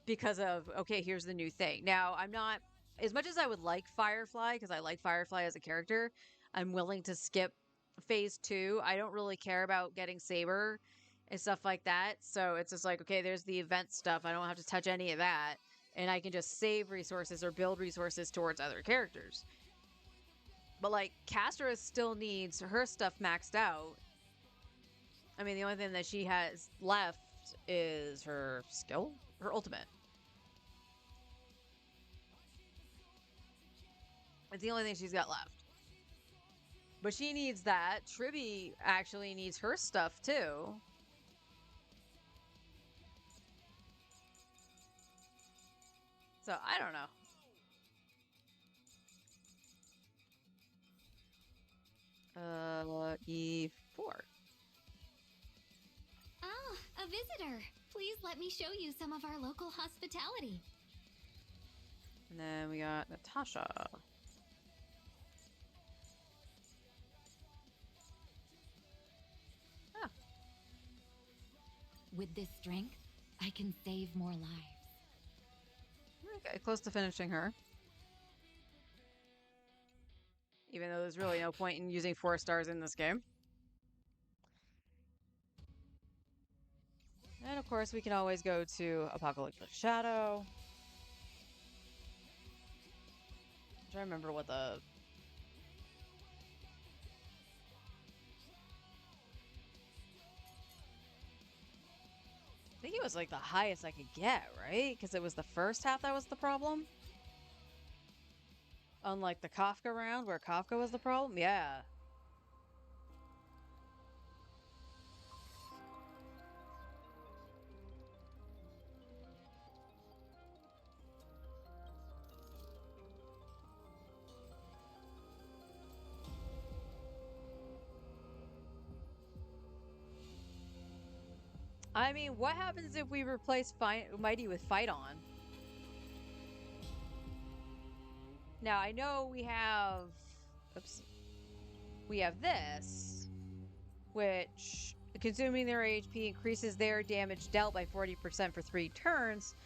because of, okay, here's the new thing. Now, I'm not, as much as I would like Firefly, because I like Firefly as a character, I'm willing to skip phase 2. I don't really care about getting Saber and stuff like that. So it's just like, okay, there's the event stuff. I don't have to touch any of that. And I can just save resources or build resources towards other characters. But, like, Castra still needs her stuff maxed out. I mean, the only thing that she has left is her skill, her ultimate. It's the only thing she's got left. But she needs that. Tribby actually needs her stuff too. So I don't know. E4. Ah, a visitor. Please let me show you some of our local hospitality. And then we got Natasha. Ah. With this strength, I can save more lives. Okay, close to finishing her. Even though there's really no point in using 4 stars in this game. And of course, we can always go to Apocalyptic Shadow. I'm trying to remember what the... I think it was like the highest I could get, right? Because it was the first half that was the problem. Unlike the Kafka round, where Kafka was the problem? Yeah. I mean, what happens if we replace Mighty with Fight On? Now, I know we have... Oops. We have this, which, consuming their HP, increases their damage dealt by 40% for 3 turns.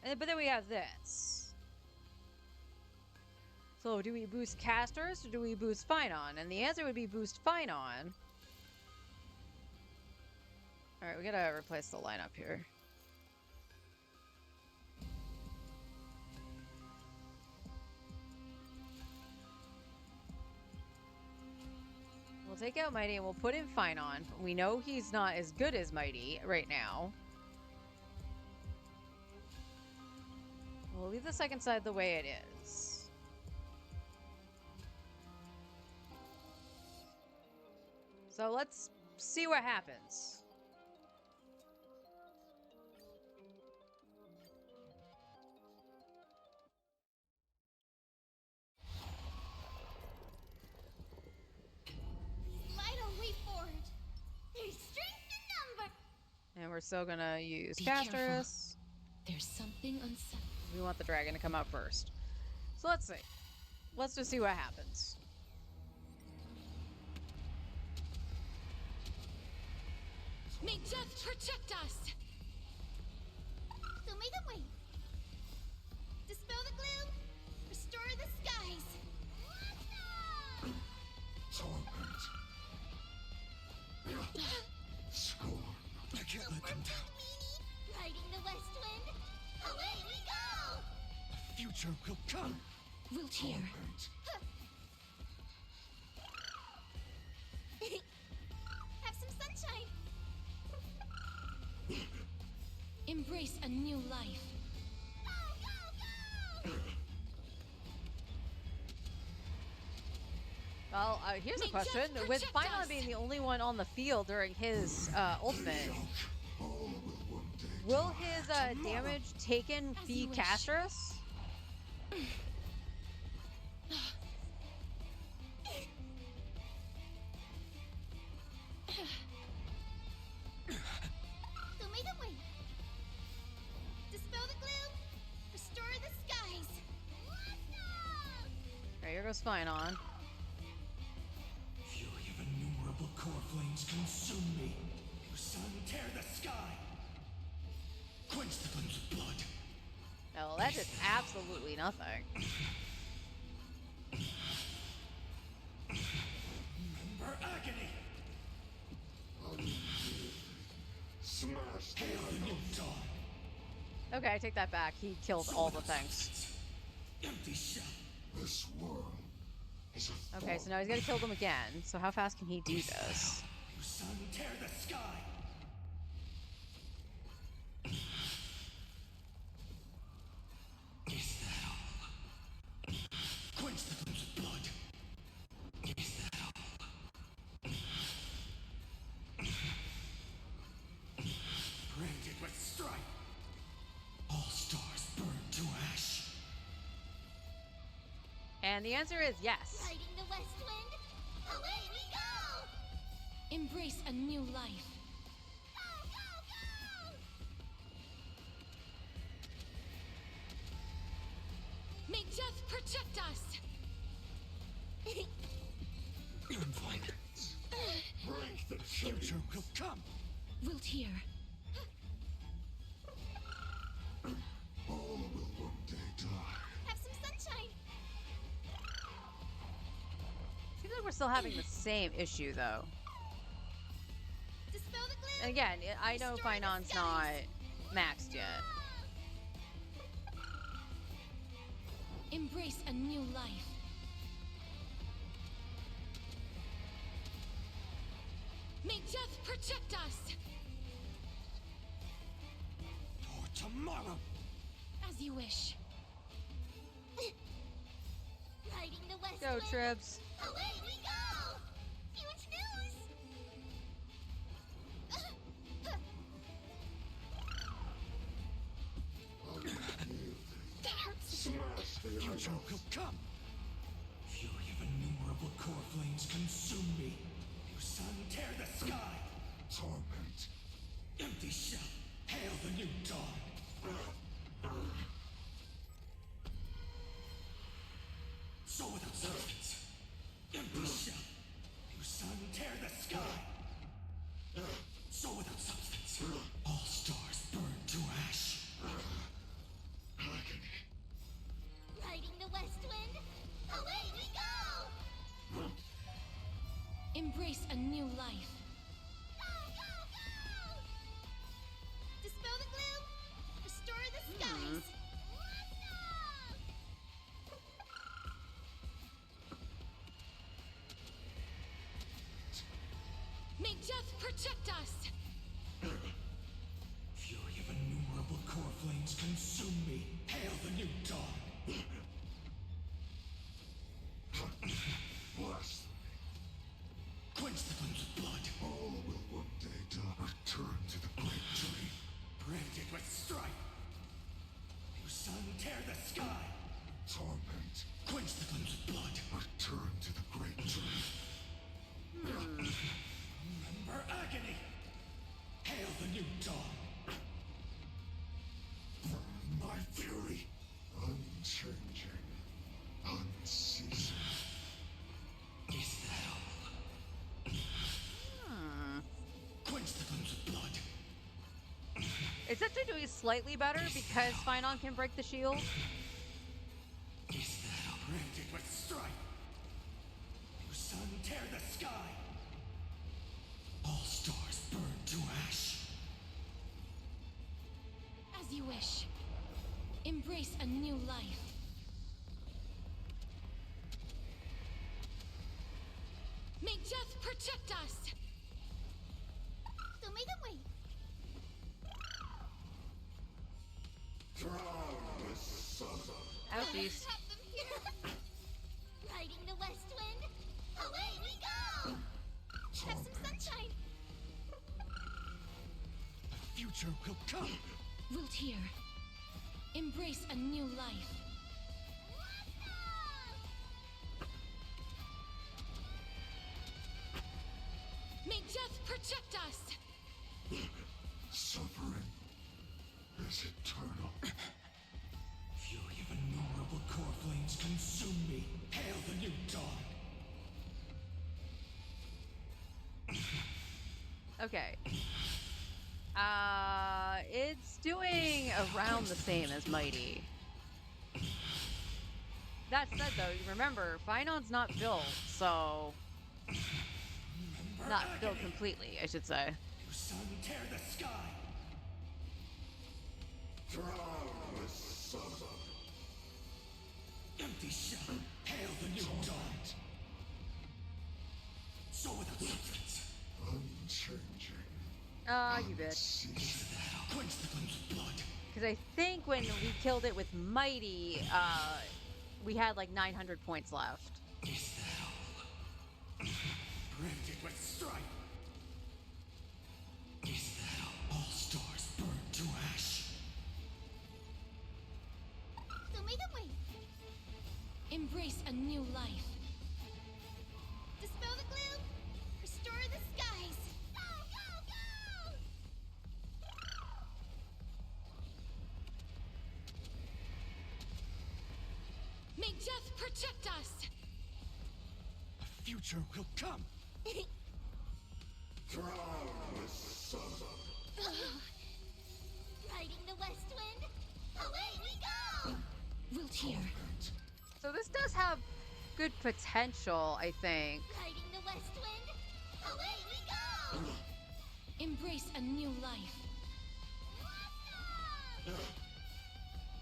But then we have this. So, do we boost casters or do we boost Finon? And the answer would be boost Finon. Alright, we gotta replace the lineup here. We'll take out Mighty and we'll put in Finon. We know he's not as good as Mighty right now. We'll leave the second side the way it is. So let's see what happens. And we're still gonna use Casterus. There's something unsettling. We want the dragon to come out first. So let's see. Let's just see what happens. May death protect us! So may the way. Dispel the gloom. Restore the skies. Torment. Scorn. I can't let them down. Riding the west wind. Away we go! The future will come. We'll cheer. Torment. Have some sunshine. Embrace a new life. Go, go, go! Well, here's a question. With Finon being the only one on the field during his ultimate, will his damage taken be Casterus? So may the way. Dispel the gloom. Restore the skies. Alright, here goes Finon. Fury of innumerable core flames consume me. Your sun tear the sky. Quench the flames of blood. No, that did absolutely nothing. Remember agony. Smash Hail the new dawn. Okay, I take that back. He killed all the things. Empty shell. this world is a Okay, so now he's gotta kill them again. So how fast can he do this? You sun tear the sky. Is that all? And the answer is yes. Riding the west wind, away we go! Embrace a new life. Go, go, go! May death protect us! I'm fine. Break the Future chains. will come. Wilt hear. All will one day die. Have some sunshine! Seems like we're still having the same issue, though. Dispel the gloom! And again, I know Destroy the Finon's not skies. maxed yet. Embrace a new life. May death protect us! For tomorrow. As you wish. Riding the west Go, wind, Tribs. away we go! Huge news! That hurts! Smash the Future idols. will come. Fury of innumerable core flames consume me. You sun, tear the sky. Torment. Empty shell. Hail the new dawn. Soul without substance. Empty shell. You sun, tear the sky. Soul without substance. All stars burn to ash. Agony. Riding the west wind, away we go! Embrace a new life. Go, go, go! Dispel the gloom, restore the skies! May death protect us! Fury of innumerable core flames consume me. Hail the new dawn. Bless. Quench the flames of blood. All will one day die. Return to the great tree. Branded with strife. You sun, tear the sky. Torment. Quench the flames of blood. Return to the great tree. Remember agony. Hail the new dawn. My fury. Unchanging. Unceasing. Is that all? Quench the flames of blood. It's actually doing slightly better because Finon can break the shield. Is that all? Branded with strife. You sun, tear the sky. All stars burn to ash. As you wish. Embrace a new life. May death protect us! So may them wait. Drown this sun. Ouchies. Have them here! Riding the west wind, away we go! Have some sunshine! The future will come. Wilt hear. Embrace a new life. May death protect us! Suffering is eternal. Fury of innumerable core flames consume me. Hail the new dawn. Okay. It's doing around the same as Mighty. That said, though, remember, Finon's not built, so... Not built completely, I should say. You sun, tear the sky. Drown this sun. Empty shell. Hail the new dawn. Soul without substance. Unchanging. You bitch. Unceasing. Quench the flames of blood. Because I think when we killed it with Mighty, we had like 900 points left. Is that all? Branded with strife. Is that all? All stars burn to ash. So may them wait. Embrace a new life. Dispel the gloom. Restore the skies. Go, go, go! May death protect us! A future will come. Drownless sun. Riding the west wind, away we go! Wilt hear. So this does have good potential, I think. Riding the west wind, away we go! Embrace a new life.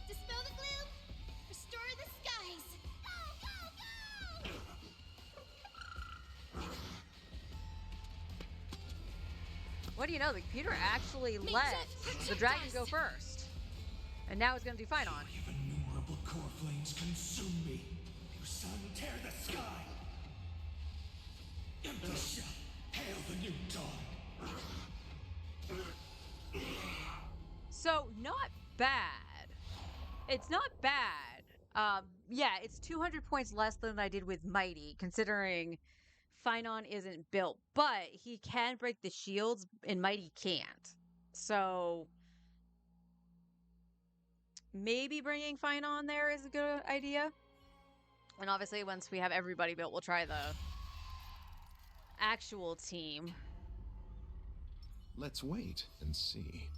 Dispel the gloom, restore the skies. Go, go, go! What do you know? The computer actually May let death protect the dragon us. go first. And now it's going to do fine on. If innumerable core flames consume me, your sun tear the sky. Empty shell, hail the new dawn. So, not bad. It's not bad. Yeah, it's 200 points less than I did with Mighty, considering Finon isn't built. But he can break the shields, and Mighty can't. So, maybe bringing Finon there is a good idea. And obviously, once we have everybody built, we'll try the actual team. Let's wait and see.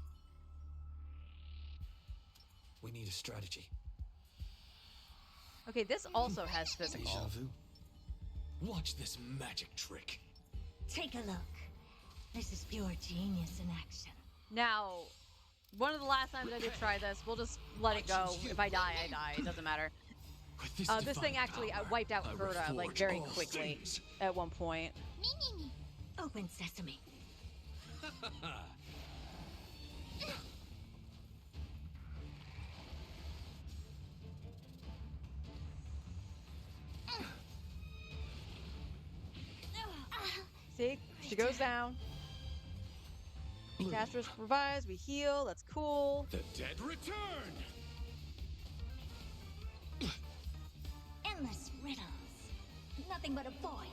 We need a strategy. Okay, this also has Deja physical. vu. Watch this magic trick. Take a look. This is pure genius in action. Now, one of the last times I did try this, we'll just let it go. If I die, I die. It doesn't matter. With this, This thing divine actually power, wiped out I Gerda, like, reforge very all quickly things. at one point. Me, me, me. Open sesame. See? She goes down. Bloom. Castrus revives, we heal, that's cool. The dead return. Endless riddles. Nothing but a void.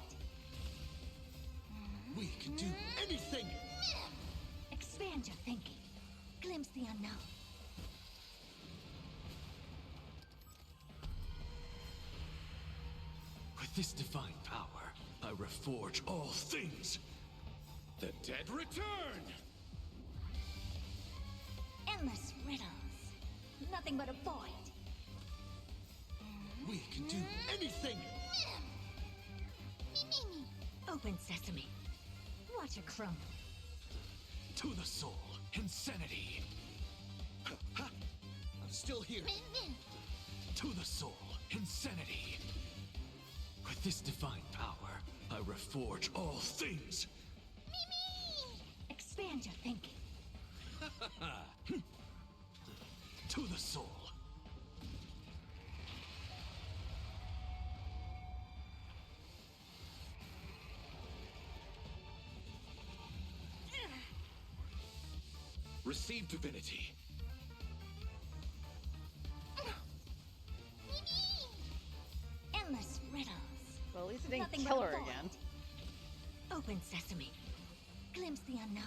We can do anything. Expand your thinking. Glimpse the unknown. With this divine power, I reforge all things. The dead return. Endless riddles. Nothing but a void. We can do anything. Me, me, me. Open sesame. Watch it crumble. To the soul, insanity. Ha! I'm still here. Min, min. To the soul, insanity. With this divine power, I reforge all things. Me, me. Expand your thinking. To the soul. Receive divinity. Me, me. Endless riddles. Well, at least it didn't Nothing kill but a her void. again. Open sesame. Glimpse the unknown.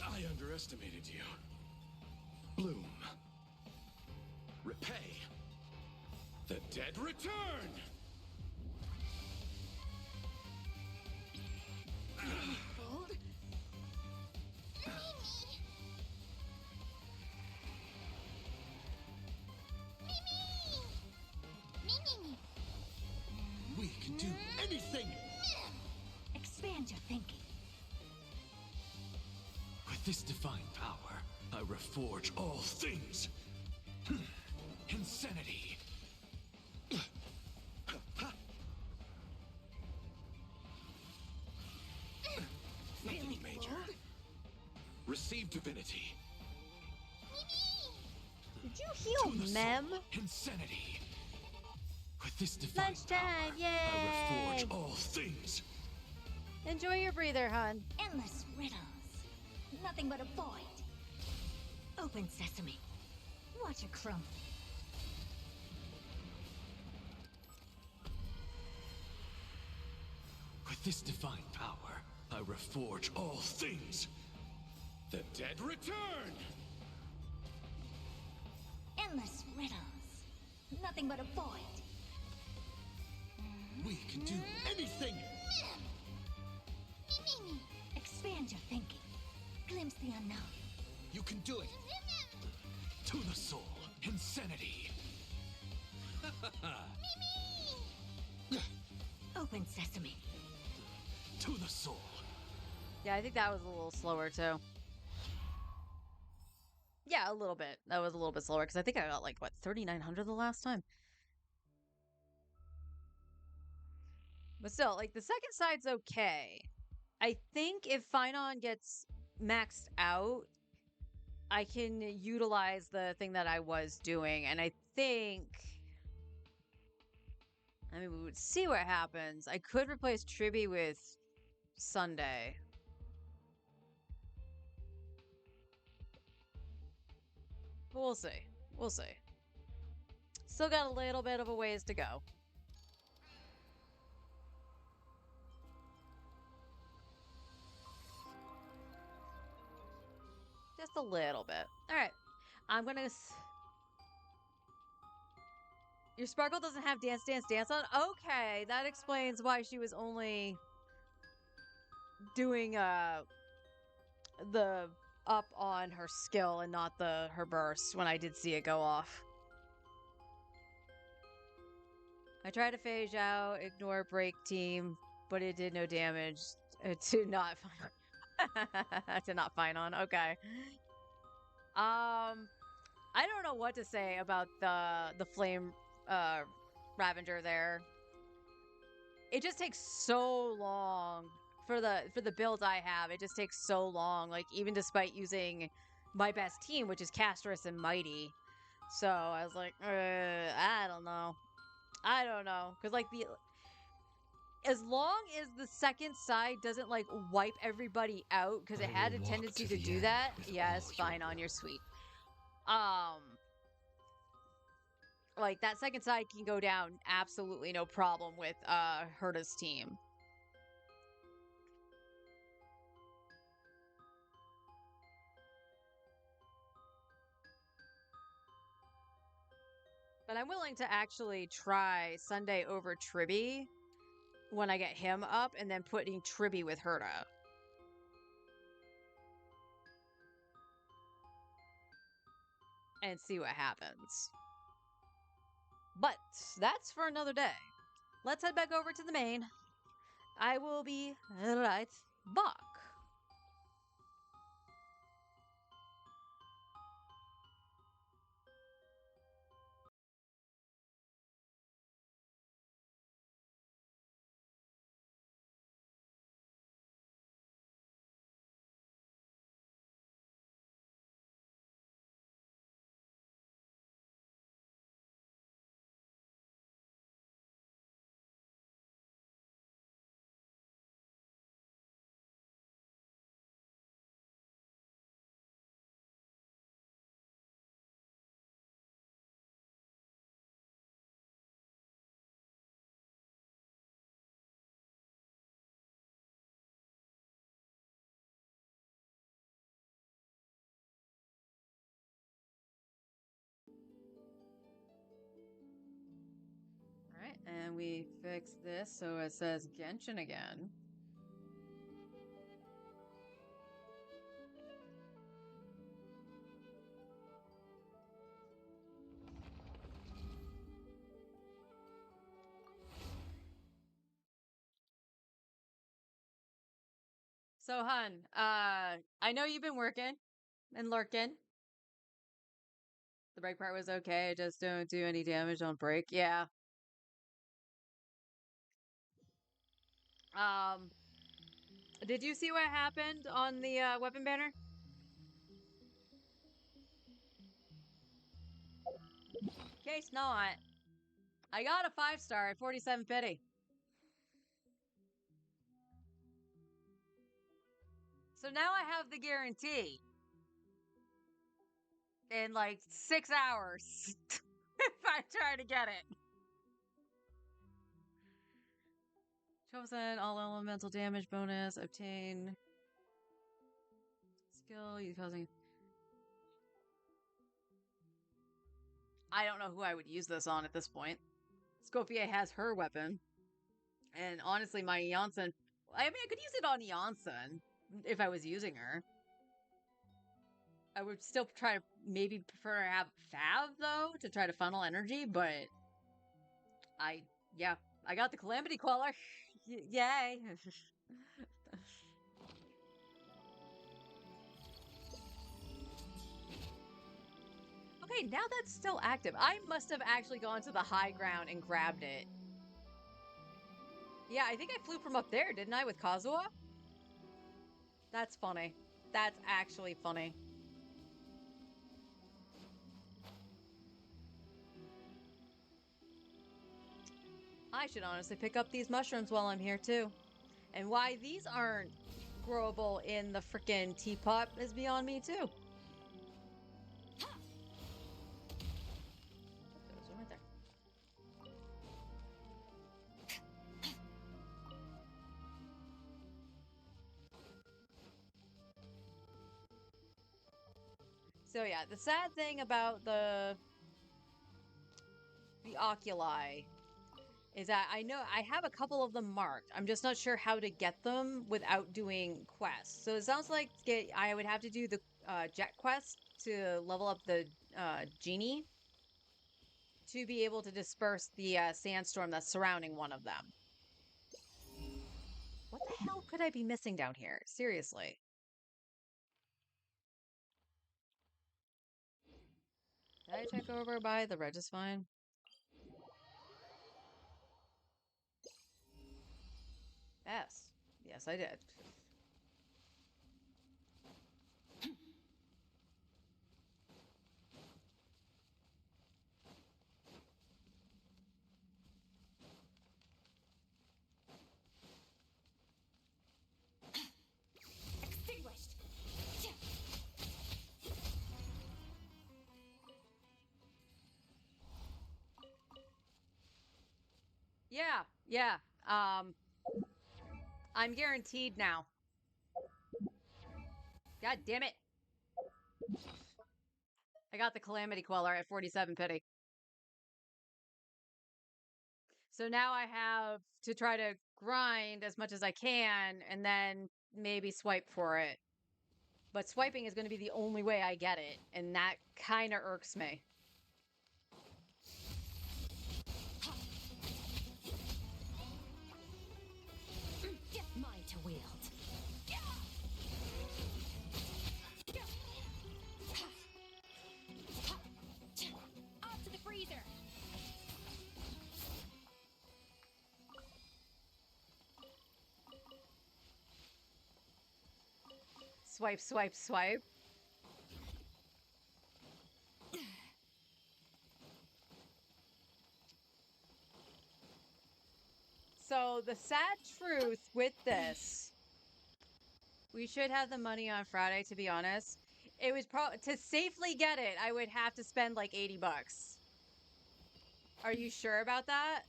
I underestimated you. Bloom. Repay. The dead return. Bold. Me, me. Me, me. Me, me, me. We can do anything. Expand your thinking. With this divine power, I reforge all things. Insanity. Really major. bold. Receive divinity. Me, me. Did you To heal the Mem? soul, insanity. With this divine Lunchtime, power, I yay! reforge all things. Enjoy your breather, hun. Endless riddles. Nothing but a void. Open sesame. Watch it crumble. With this divine power, I reforge all things. The dead return! Endless riddles. Nothing but a void. We can do anything! Expand your thinking. Glimpse the unknown. You can do it! To the soul, insanity! Open sesame. To the soul. Yeah, I think that was a little slower too. Yeah, a little bit. That was a little bit slower because I think I got like, what, 3,900 the last time? But still, like, the second side's okay. I think if Finon gets maxed out, I can utilize the thing that I was doing. And I think... I mean, we would see what happens. I could replace Tribby with Sunday. But we'll see. We'll see. Still got a little bit of a ways to go. Just a little bit. All right. I'm going to... Your Sparkle doesn't have Dance, Dance, Dance on? Okay, that explains why she was only doing the up on her skill and not her burst when I did see it go off. I tried to phase out, ignore break team, but it did no damage. To not to not Finon. Okay. I don't know what to say about the flame Ravager there. It just takes so long for the build I have. It just takes so long, like even despite using my best team, which is Castress and Mighty. So I was like, I don't know. I don't know, because like as long as the second side doesn't like wipe everybody out, because it had a tendency to do that. Yes, fine on your sweet. Like that second side can go down absolutely no problem with Herta's team. But I'm willing to actually try Sunday over Tribby when I get him up, and then putting Tribby with Herta. And see what happens. But that's for another day. Let's head back over to the main. I will be right back. Alright, and we fix this so it says Genshin again. So, hun, I know you've been working and lurking. The break part was okay, just don't do any damage on break. Yeah. Um, did you see what happened on the weapon banner? Case not. I got a 5-star at 47 pity. So now I have the guarantee. in like 6 hours if I try to get it. 12% all elemental damage bonus. Obtain skill. You causing. I don't know who I would use this on at this point. Scopier has her weapon. And honestly, my Janssen. I mean, I could use it on Janssen if I was using her. I would still try to maybe prefer to have Fav, though, to try to funnel energy, but yeah, I got the Calamity Queller. Yay. Okay, now that's still active. I must have actually gone to the high ground and grabbed it. Yeah, I think I flew from up there, didn't I, with Kazuha? That's funny. That's actually funny. I should honestly pick up these mushrooms while I'm here, too. And why these aren't growable in the frickin' teapot is beyond me, too. There's one right there. So yeah, the sad thing about the oculi is that I know I have a couple of them marked. I'm just not sure how to get them without doing quests. So it sounds like I would have to do the jet quest to level up the genie to be able to disperse the sandstorm that's surrounding one of them. What the hell could I be missing down here? Seriously. Did I check over by the Regisvine? Yes. Yes, I did. Extinguished. Yeah, yeah. I'm guaranteed now. God damn it. I got the Calamity Queller at 47 pity. So now I have to try to grind as much as I can and then maybe swipe for it. But swiping is going to be the only way I get it, and that kind of irks me. Mine to wield. Off to the freezer. Swipe, swipe, swipe. So the sad truth with this, we should have the money on Friday, to be honest. It was to safely get it, I would have to spend like 80 bucks. Are you sure about that?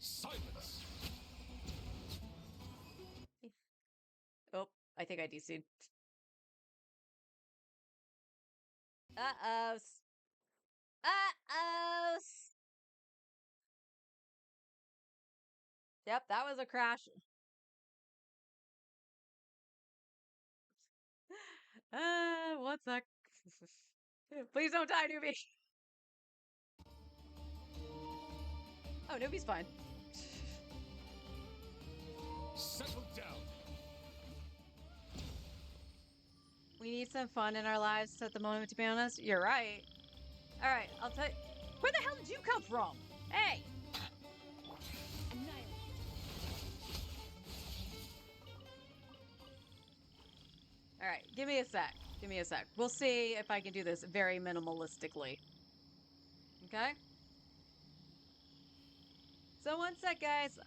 Silence! Oh, I think I DC'd. Uh-oh. Uh-oh. Yep, that was a crash. One sec. Please don't die, newbie. Oh, newbie's fine. Settle down! We need some fun in our lives at the moment, to be honest. You're right. All right, I'll tell you. Where the hell did you come from? Hey! Annihilate. All right, give me a sec. Give me a sec. We'll see if I can do this very minimalistically. Okay? So one sec, guys.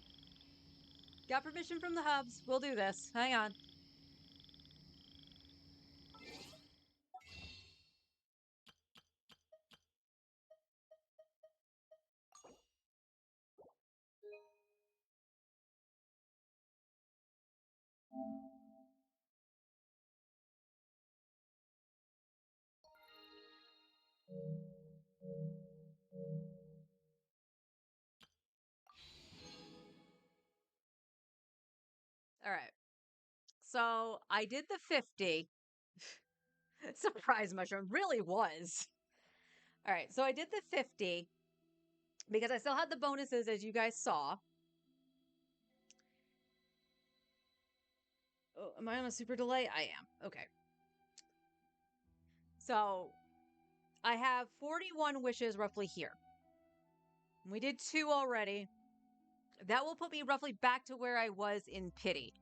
Got permission from the hubs. We'll do this. Hang on. All right. So I did the 50. Surprise mushroom really was. All right. So I did the 50 because I still had the bonuses, as you guys saw. Oh, am I on a super delay? I am. Okay. So I have 41 wishes roughly here. We did 2 already. That will put me roughly back to where I was in pity.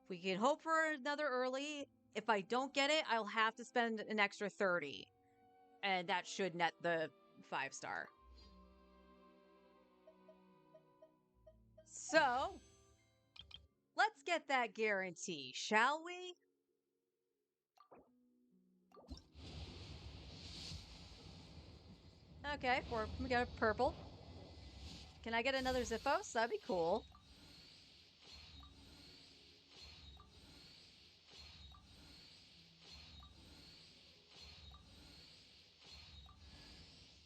If we can hope for another early, if I don't get it, I'll have to spend an extra 30. And that should net the 5-star. So, let's get that guarantee, shall we? Okay, we got a purple. Can I get another Ziphos? That'd be cool.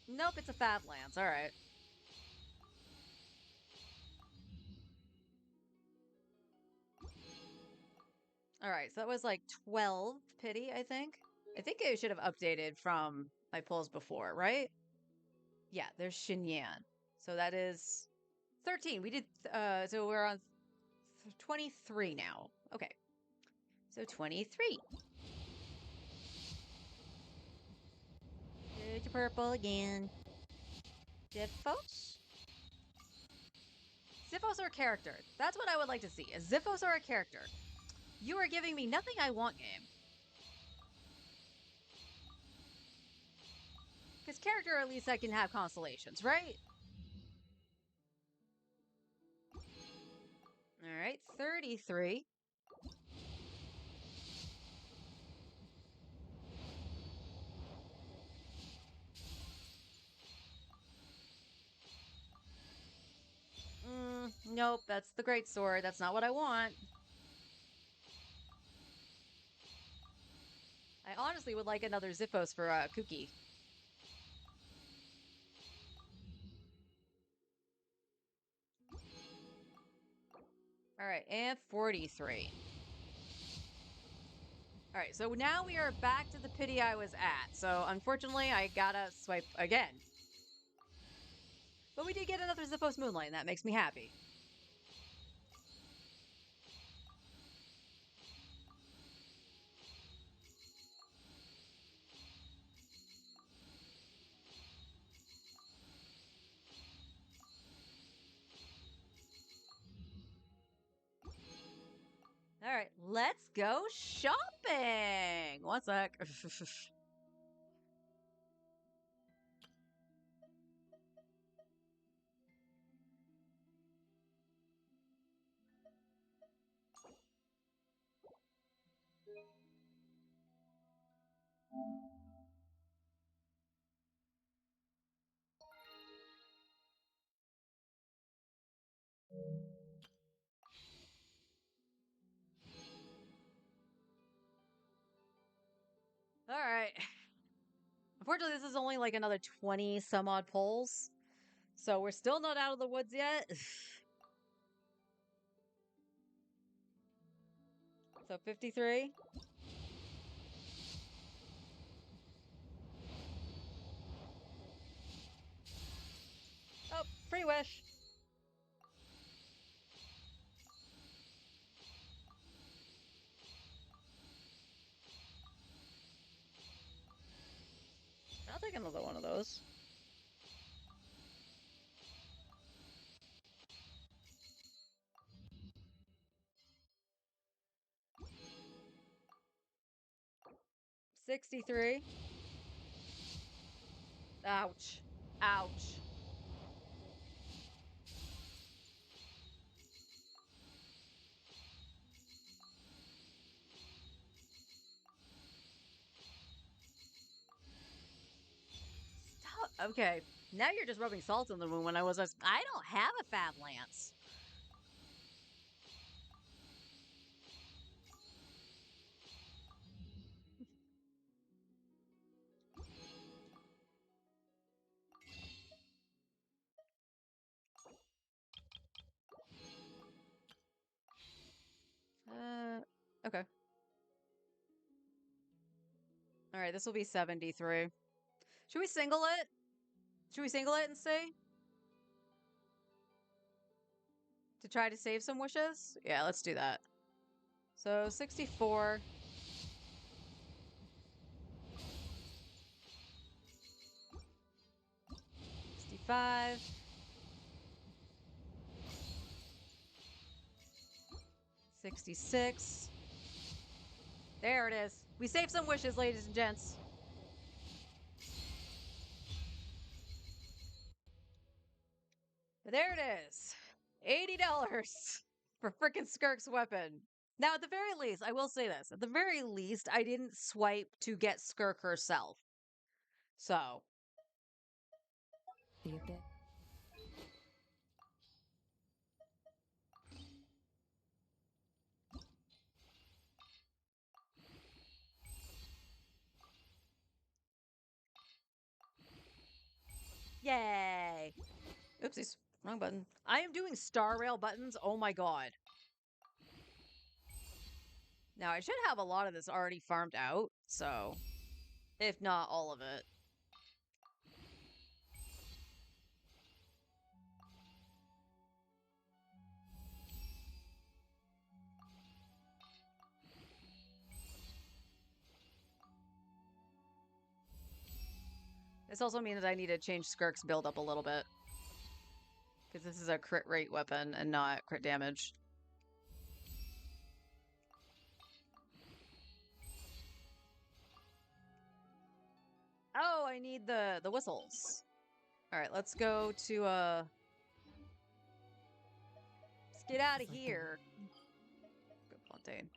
Nope, it's a Fablands. All right. All right, so that was like 12 pity, I think. I think it should have updated from my pulls before, right? Yeah, there's Xinyan. So that is 13. We did, so we're on 23 now. Okay. So 23. There's your purple again. Ziphos? Ziphos or a character? That's what I would like to see. A Ziphos or a character? You are giving me nothing I want, game. Because character, at least I can have constellations, right? Alright, 33. Nope, that's the great sword. That's not what I want. I honestly would like another Ziphos for Kuki. Alright, and 43. Alright, so now we are back to the pity I was at. So unfortunately, I gotta swipe again. But we did get another Ziphos Moonlight, and that makes me happy. Alright, let's go shopping! One sec. Alright. Unfortunately, this is only like another 20 some odd pulls. So we're still not out of the woods yet. So 53. Oh, free wish. I'll take another one of those. $63. Ouch. Ouch. Stop. Okay. Now you're just rubbing salt in the wound when I don't have a Fab Lance. Okay. All right, this will be 73. Should we single it? Should we single it and see? To try to save some wishes? Yeah, let's do that. So 64. 65. 66. There it is. We saved some wishes, ladies and gents. There it is. $80 for frickin' Skirk's weapon. Now, at the very least, I will say this. At the very least, I didn't swipe to get Skirk herself. So. Be a bit. Yay. Oopsies. Wrong button. I am doing star rail buttons. Oh my god. Now, I should have a lot of this already farmed out. So, if not all of it. This also means I need to change Skirk's build up a little bit. Because this is a crit rate weapon and not crit damage. Oh, I need the whistles. Alright, let's go to let's get out of here. Good plantain.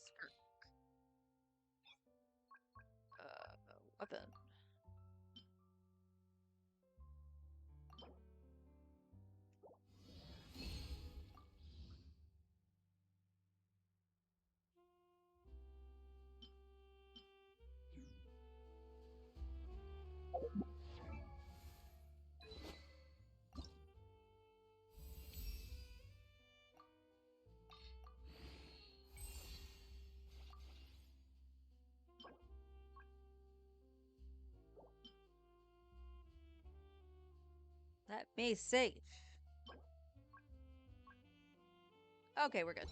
Skirk. Weapon. That may save. Okay, we're good.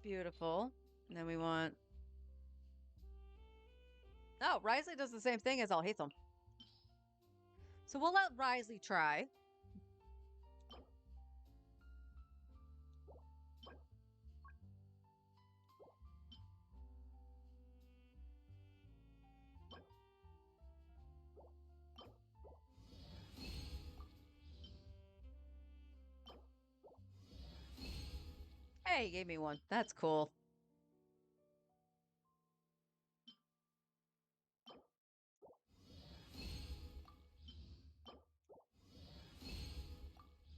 Beautiful. And then we want... Oh, Risley does the same thing as Alhaitham. So we'll let Risley try. Hey, he gave me one. That's cool.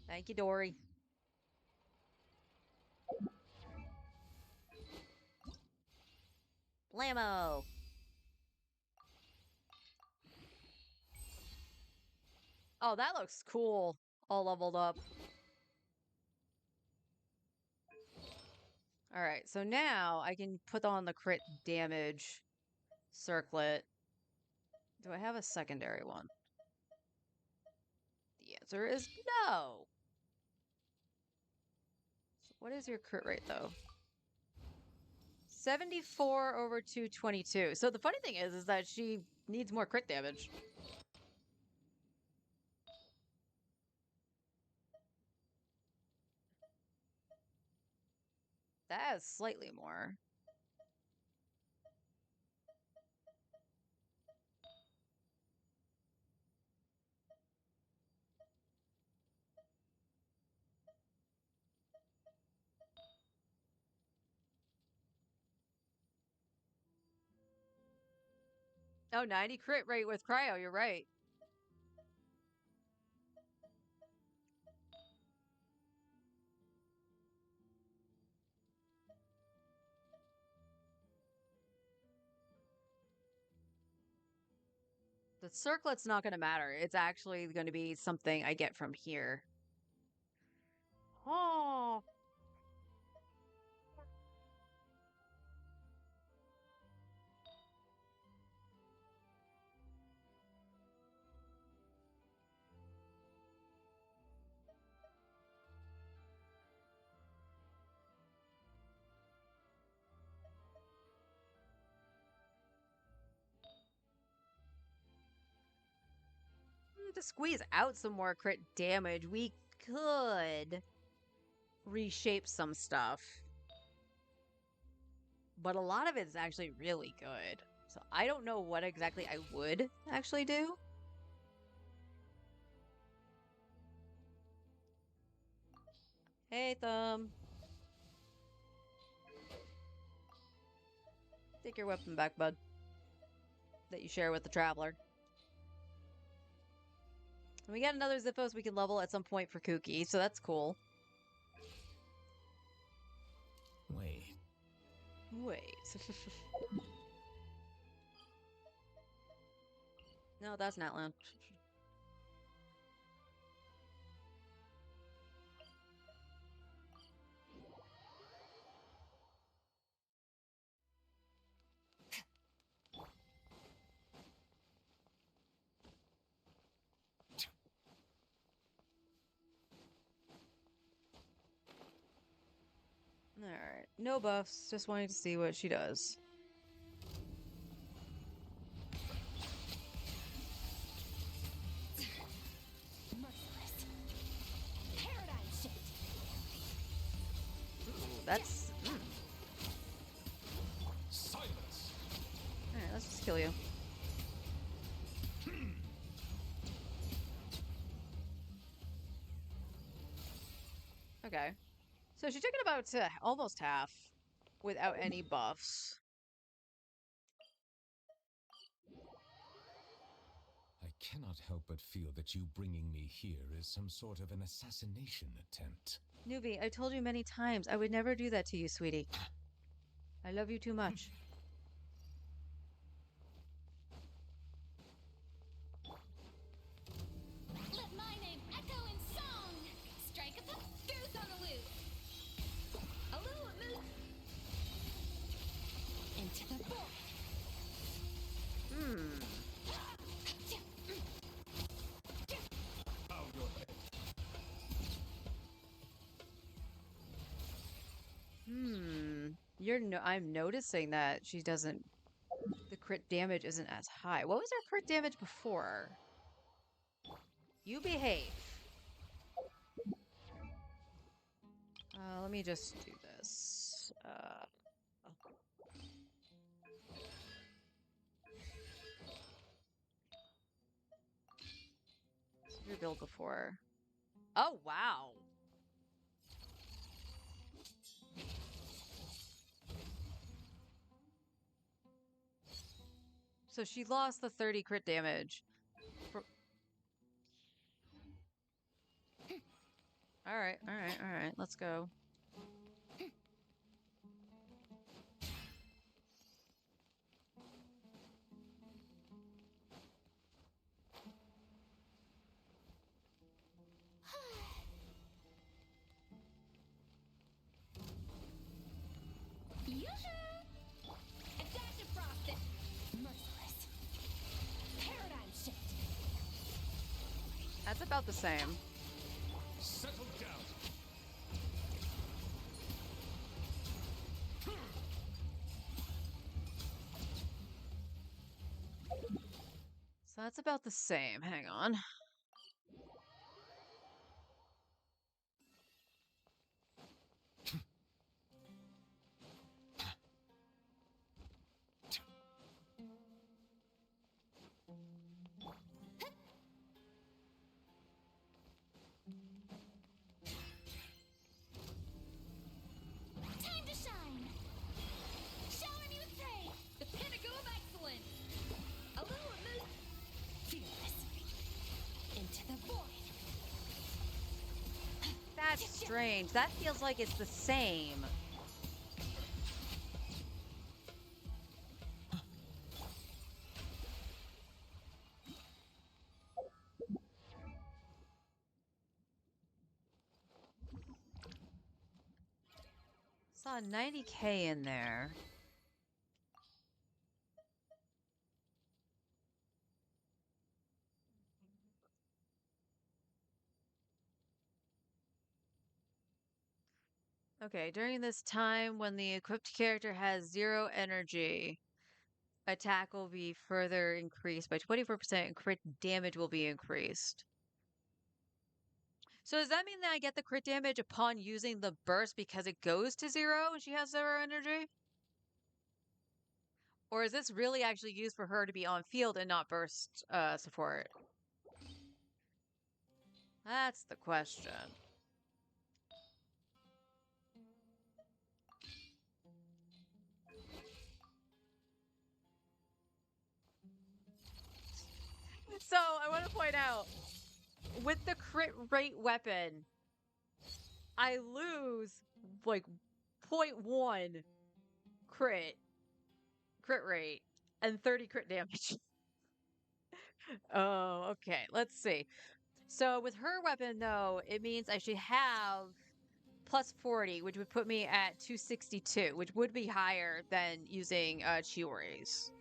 Thank you, Dory. Blammo! Oh, that looks cool. All leveled up. Alright, so now I can put on the crit damage circlet. Do I have a secondary one? The answer is no! So what is your crit rate, though? 74 over 222. So the funny thing is that she needs more crit damage. That is slightly more. Oh, 90 crit rate with cryo, you're right. The circlet's not going to matter. It's actually going to be something I get from here. Oh. To squeeze out some more crit damage, we could reshape some stuff. But a lot of it is actually really good. So I don't know what exactly I would actually do. Hey, Thumb. Take your weapon back, bud. That you share with the Traveler. And we got another Ziphos we can level at some point for Kooky, so that's cool. Wait. No, that's not land. Alright. No buffs, just wanting to see what she does. Merciless. Paradigm shift. Ooh, that's... Silence. Alright, let's just kill you. Okay. So she took it about almost half without any buffs. I cannot help but feel that you bringing me here is some sort of an assassination attempt. Nuvi, I told you many times I would never do that to you, sweetie. I love you too much. Let my name echo in song. Strike a goose on the loose. A little move. Into the void. Bow your head. I'm noticing that she doesn't... The crit damage isn't as high. What was her crit damage before? You behave. Let me just do this. What's your build before? Oh, wow. So she lost the 30 crit damage. Alright, alright, alright. Let's go. Yoo-hoo! A dash of frosted. Merciless. Paradigm shift. That's about the same. Settle down. So that's about the same. Hang on. Time to shine. Shower me with praise. The pinnacle of excellence. A little remove. Fearless. Into the void. That's strange. That feels like it's the same. Saw 90K in there. Okay, during this time when the equipped character has 0 energy, attack will be further increased by 24% and crit damage will be increased. So does that mean that I get the crit damage upon using the burst because it goes to 0 and she has 0 energy? Or is this really actually used for her to be on field and not burst support? That's the question. So I want to point out, with the crit rate weapon, I lose like 0.1 crit rate and 30 crit damage. Oh, okay. Let's see. So with her weapon, though, it means I should have plus 40, which would put me at 262, which would be higher than using Chiori's.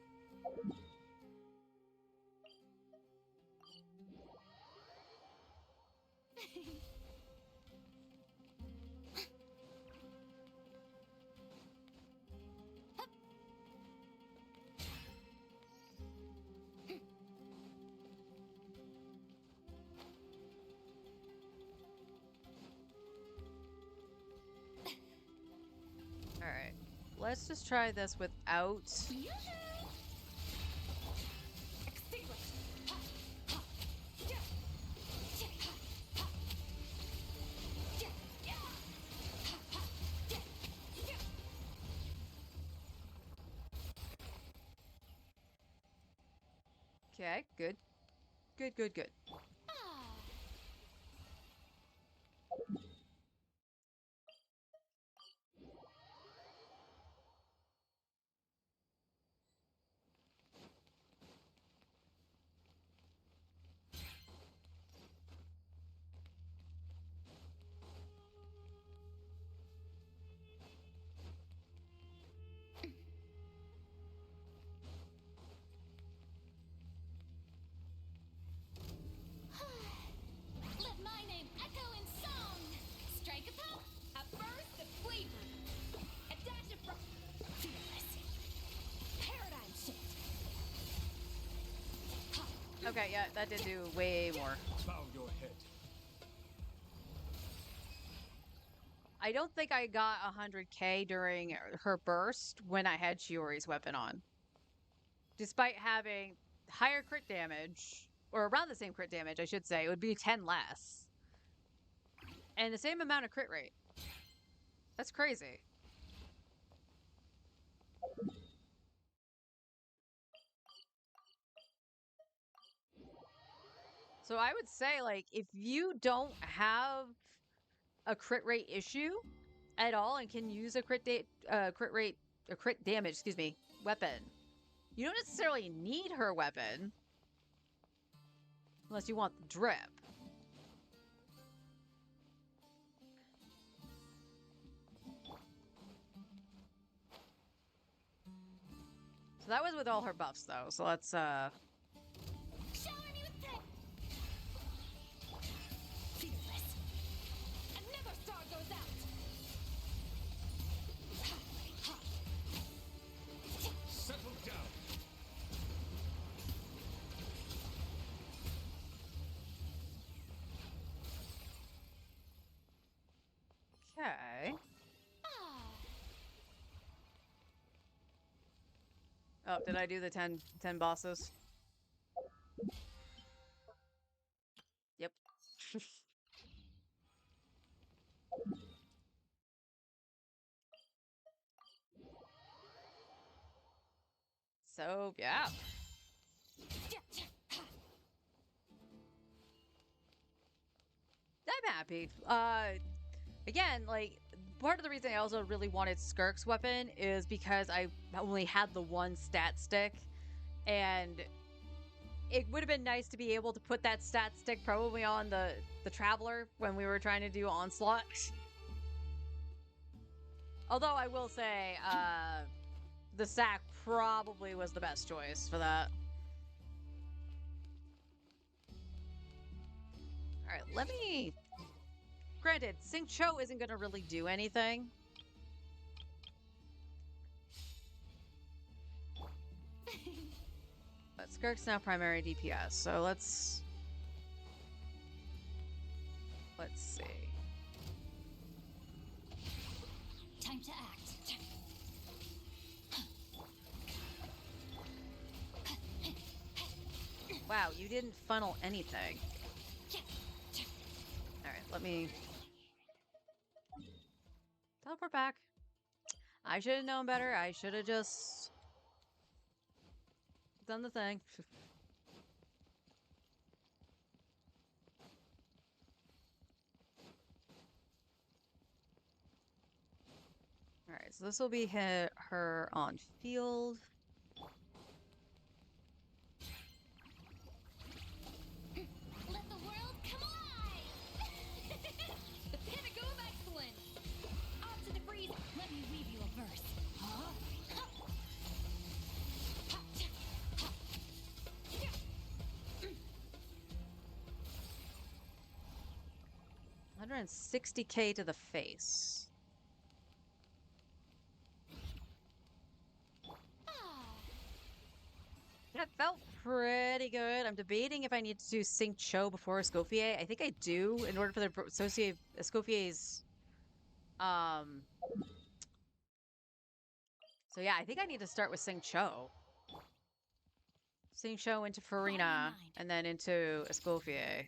All right. Let's just try this without. Okay, good. Good, good, good. Let my name echo in song. Strike a pop, a burst of flavor, a dash of fearless, paradigm shift. Okay, yeah, that did do way more. Bow your head. I don't think I got 100K during her burst when I had Chiori's weapon on. Despite having higher crit damage, or around the same crit damage, I should say, it would be 10 less. And the same amount of crit rate. That's crazy. So I would say, like, if you don't have a crit rate issue at all and can use a crit damage, excuse me, weapon, you don't necessarily need her weapon unless you want the drip. So that was with all her buffs, though. So let's Shower me with fearless. Another star goes out. Settle down. Okay. Ah. Oh, did I do the 10 bosses? Yep. So, yeah. I'm happy. Again, like, part of the reason I also really wanted Skirk's weapon is because I only had the one stat stick, and it would have been nice to be able to put that stat stick probably on the Traveler when we were trying to do Onslaught. Although I will say, the sack probably was the best choice for that. All right, let me... Granted, Sing Cho isn't going to really do anything. But Skirk's now primary DPS, so let's see. Time to act. Wow, you didn't funnel anything. Alright, let me... teleport back. I should have known better. I should have just... done the thing. Alright, so this will be her on field. Let the world come alive! The pinnacle of excellence! On to the breeze! Let me weave you a verse. Huh? 160k to the face. That felt pretty good. I'm debating if I need to do Sing Cho before Escoffier. I think I do in order for the associate Escoffier's. So yeah, I think I need to start with Sing Cho. Sing Cho into Farina, and then into Escoffier.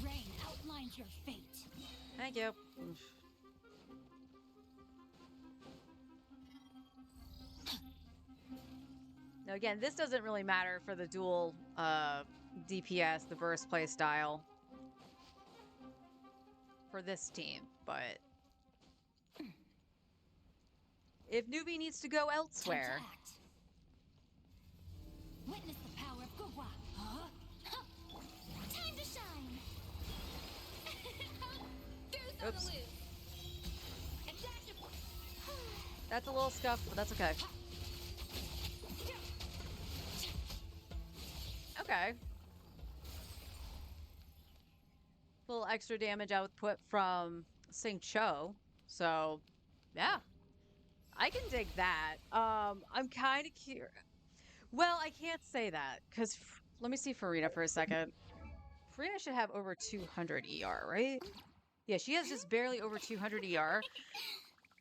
Rain outlines your fate. Thank you. Now again, this doesn't really matter for the dual DPS, the burst play style for this team, but if Newbie needs to go elsewhere. Time to act. Witness the power of Gugwa. Huh? Time to shine. Goose on the Oops. loose. And dash of... That's a little scuff, but that's okay. Okay. A little extra damage output from Sing Cho. So, yeah. I can dig that. I'm kind of curious. Well, I can't say that, because let me see Farina for a second. Farina should have over 200 ER, right? Yeah, she has just barely over 200 ER.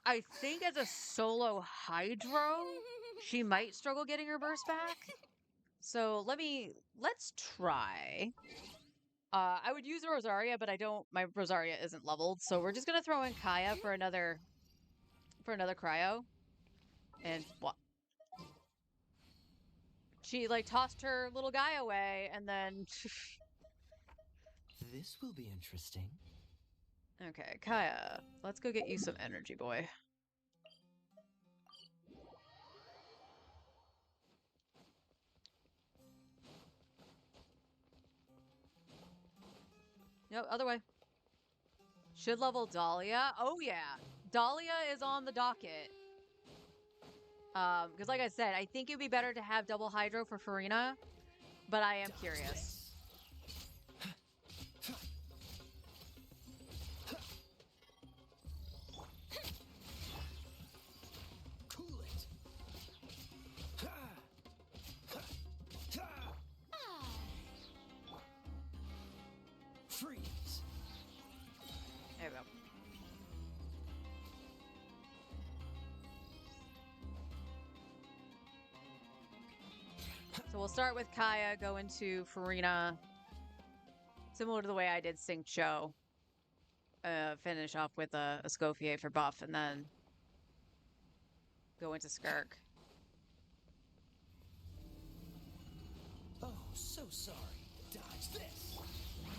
I think as a solo Hydro, she might struggle getting her burst back. So let's try. I would use a Rosaria, but my Rosaria isn't leveled, so we're just gonna throw in Kaya for another cryo. And what? She like tossed her little guy away, and then This will be interesting. okay, Kaya, let's go get you some energy, boy. No, other way. Should level Dahlia. Oh yeah, Dahlia is on the docket. Because like I said, I think it'd be better to have double Hydro for Farina, but I am curious. Cool it. Freeze. There we go. So we'll start with Kaya, go into Farina, similar to the way I did Sing Cho. Finish off with a Escoffier for buff, and then go into Skirk. Oh, so sorry. Dodge this.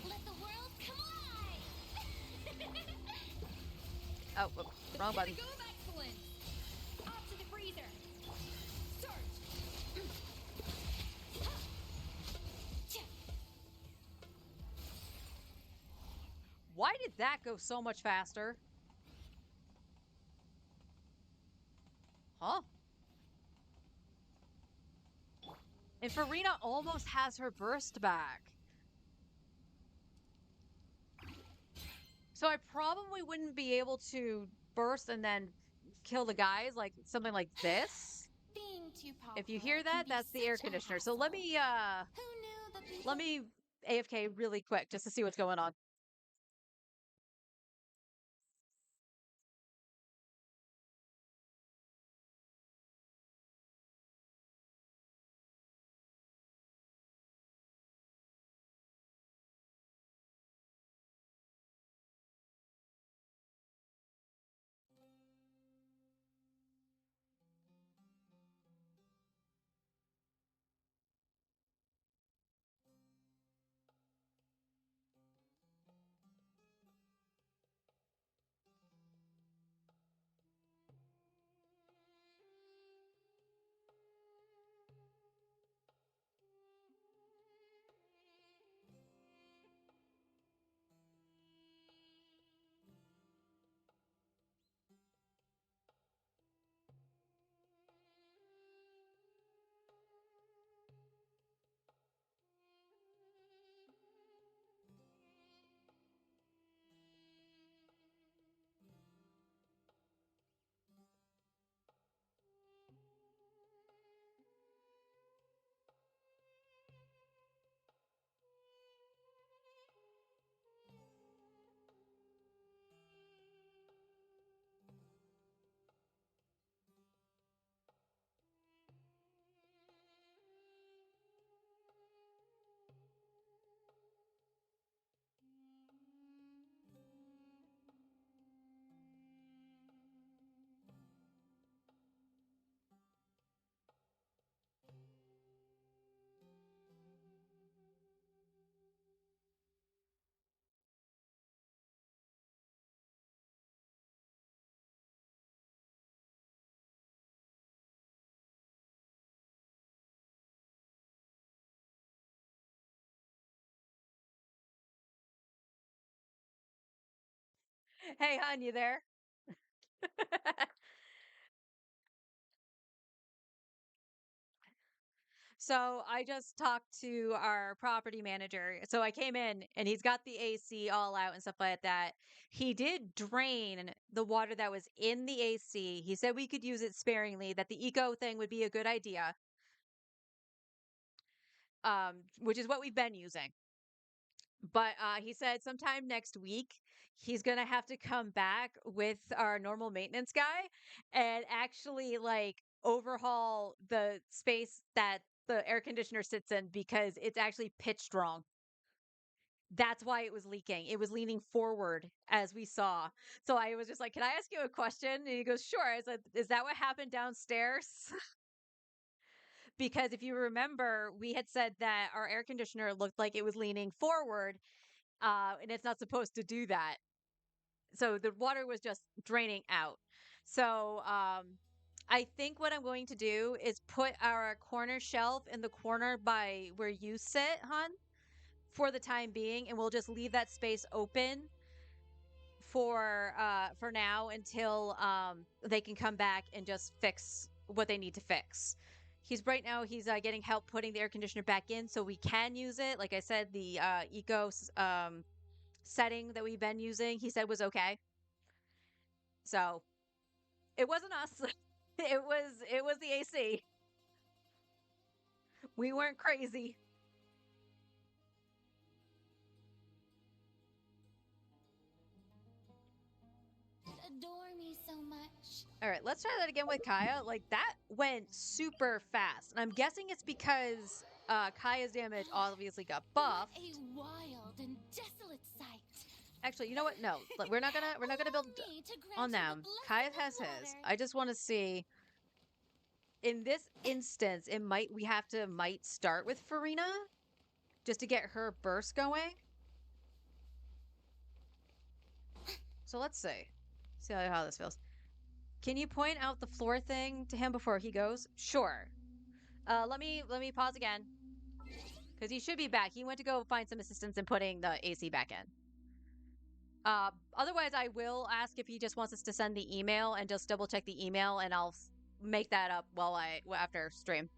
Let the world come alive! Oh, whoop, wrong button. Pinnacle of excellence! Off to the freezer! Start! Why did that go so much faster? And Farina almost has her burst back. So I probably wouldn't be able to burst and then kill the guys like something like this. Being too If you popular hear can that, be that's the air such a conditioner. So hassle. Who knew the let people? me AFK really quick just to see what's going on. Hey, hon, you there? So I just talked to our property manager. So I came in and he's got the AC all out and stuff like that. He did drain the water that was in the AC. He said we could use it sparingly, that the eco thing would be a good idea. Which is what we've been using. But he said sometime next week he's gonna have to come back with our normal maintenance guy and actually like overhaul the space that the air conditioner sits in because it's actually pitched wrong. That's why it was leaking. It was leaning forward as we saw. So I was just like, "Can I ask you a question?" And he goes, "Sure." I said, "Is that what happened downstairs?" Because if you remember, we had said that our air conditioner looked like it was leaning forward, and it's not supposed to do that. So the water was just draining out. So I think what I'm going to do is put our corner shelf in the corner by where you sit, hon, for the time being, and we'll just leave that space open for now until they can come back and just fix what they need to fix. He's getting help putting the air conditioner back in so we can use it. Like I said, the setting that we've been using, he said was okay. So it wasn't us. It was the AC. We weren't crazy. Adore me so much. All right, let's try that again with Kaya. Like that went super fast. And I'm guessing it's because Kaya's damage obviously got What buffed. a wild and desolate sight. Actually, you know what? No. We're not gonna build Allow me to grant on you the them. Kaya blessing has of his. water. I just want to see in this instance, we have to might start with Farina just to get her burst going. So let's see. See how this feels. Can you point out the floor thing to him before he goes? Sure. Let me pause again because he should be back. He went to go find some assistance in putting the AC back in. Otherwise, I will ask if he just wants us to send the email and just double check the email, and I'll make that up after stream.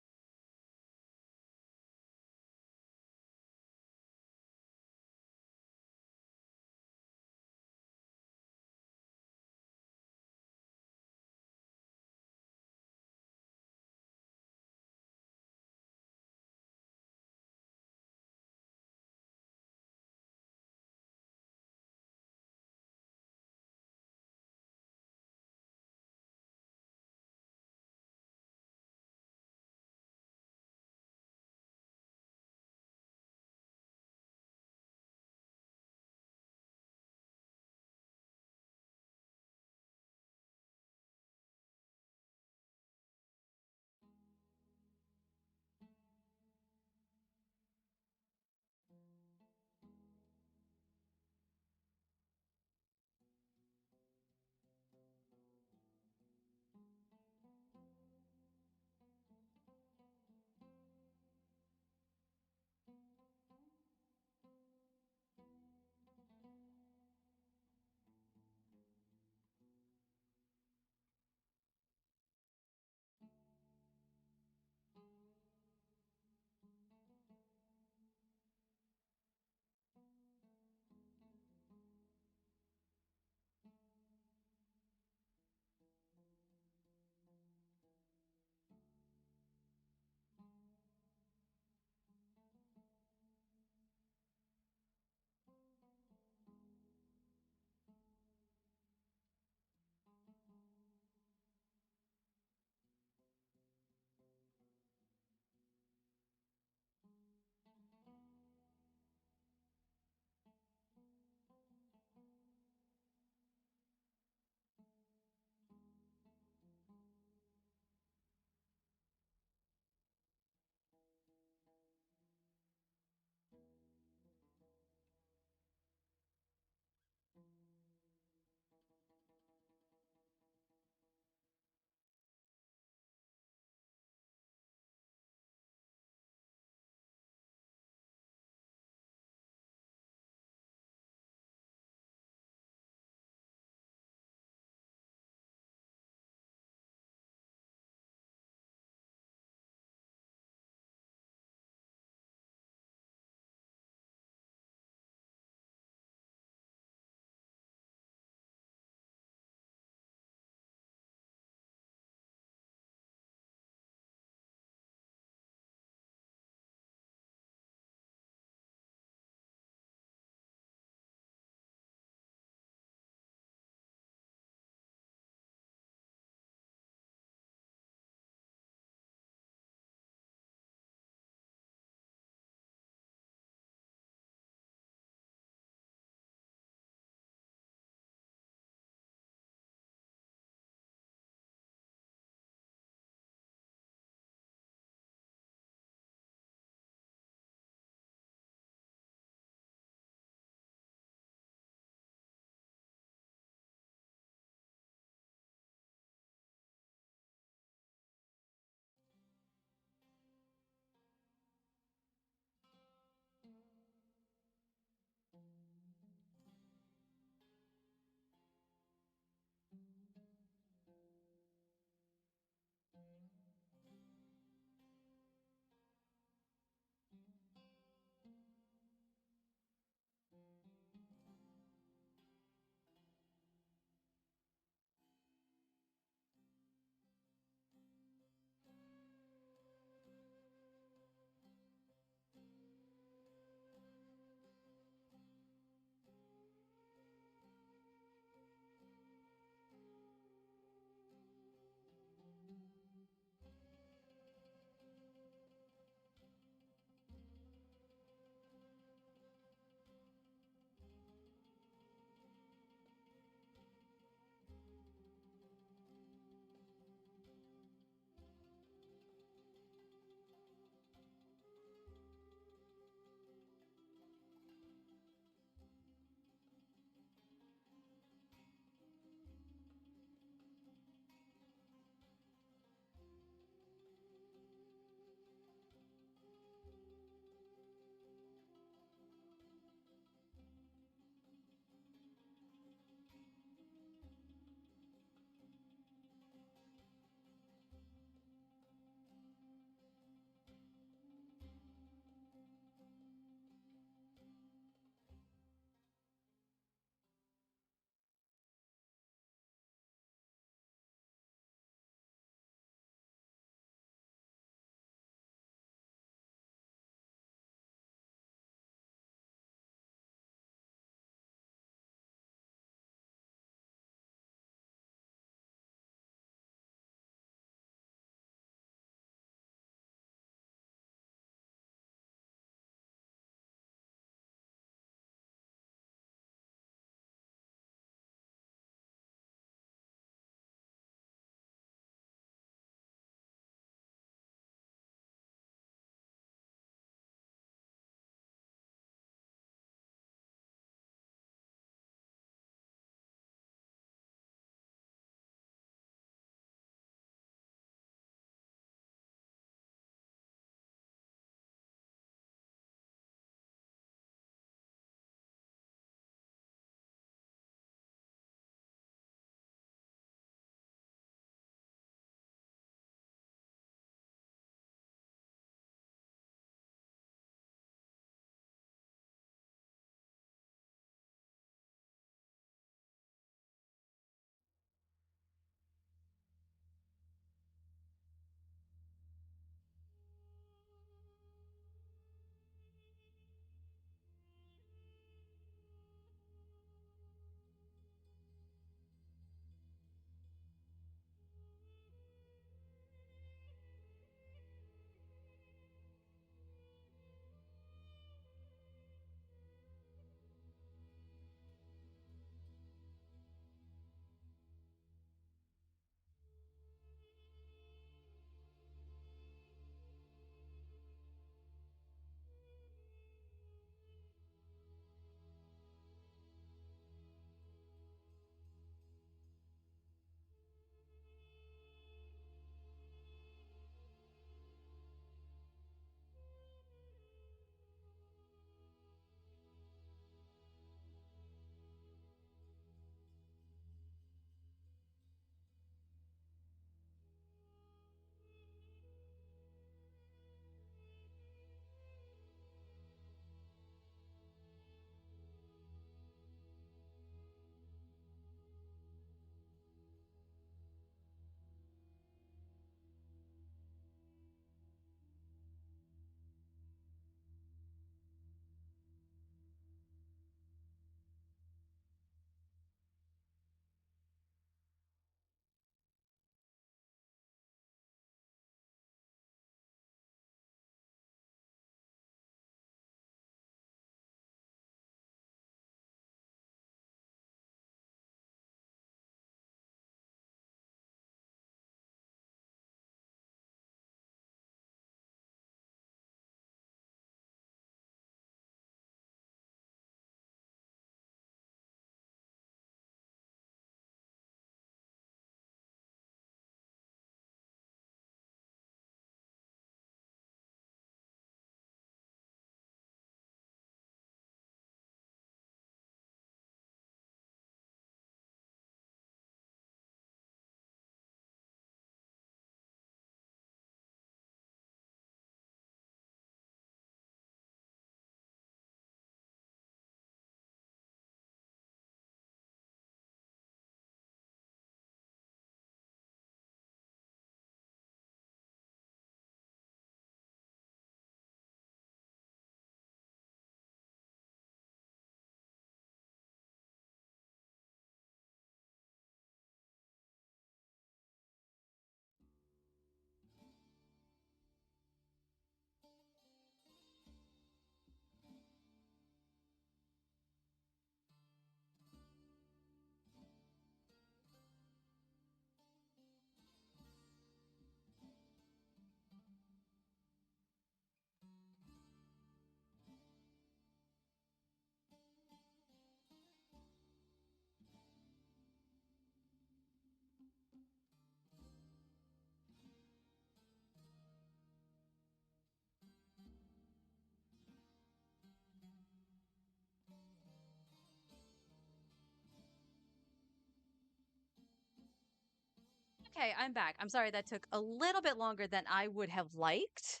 Okay, I'm back. I'm sorry that took a little bit longer than I would have liked.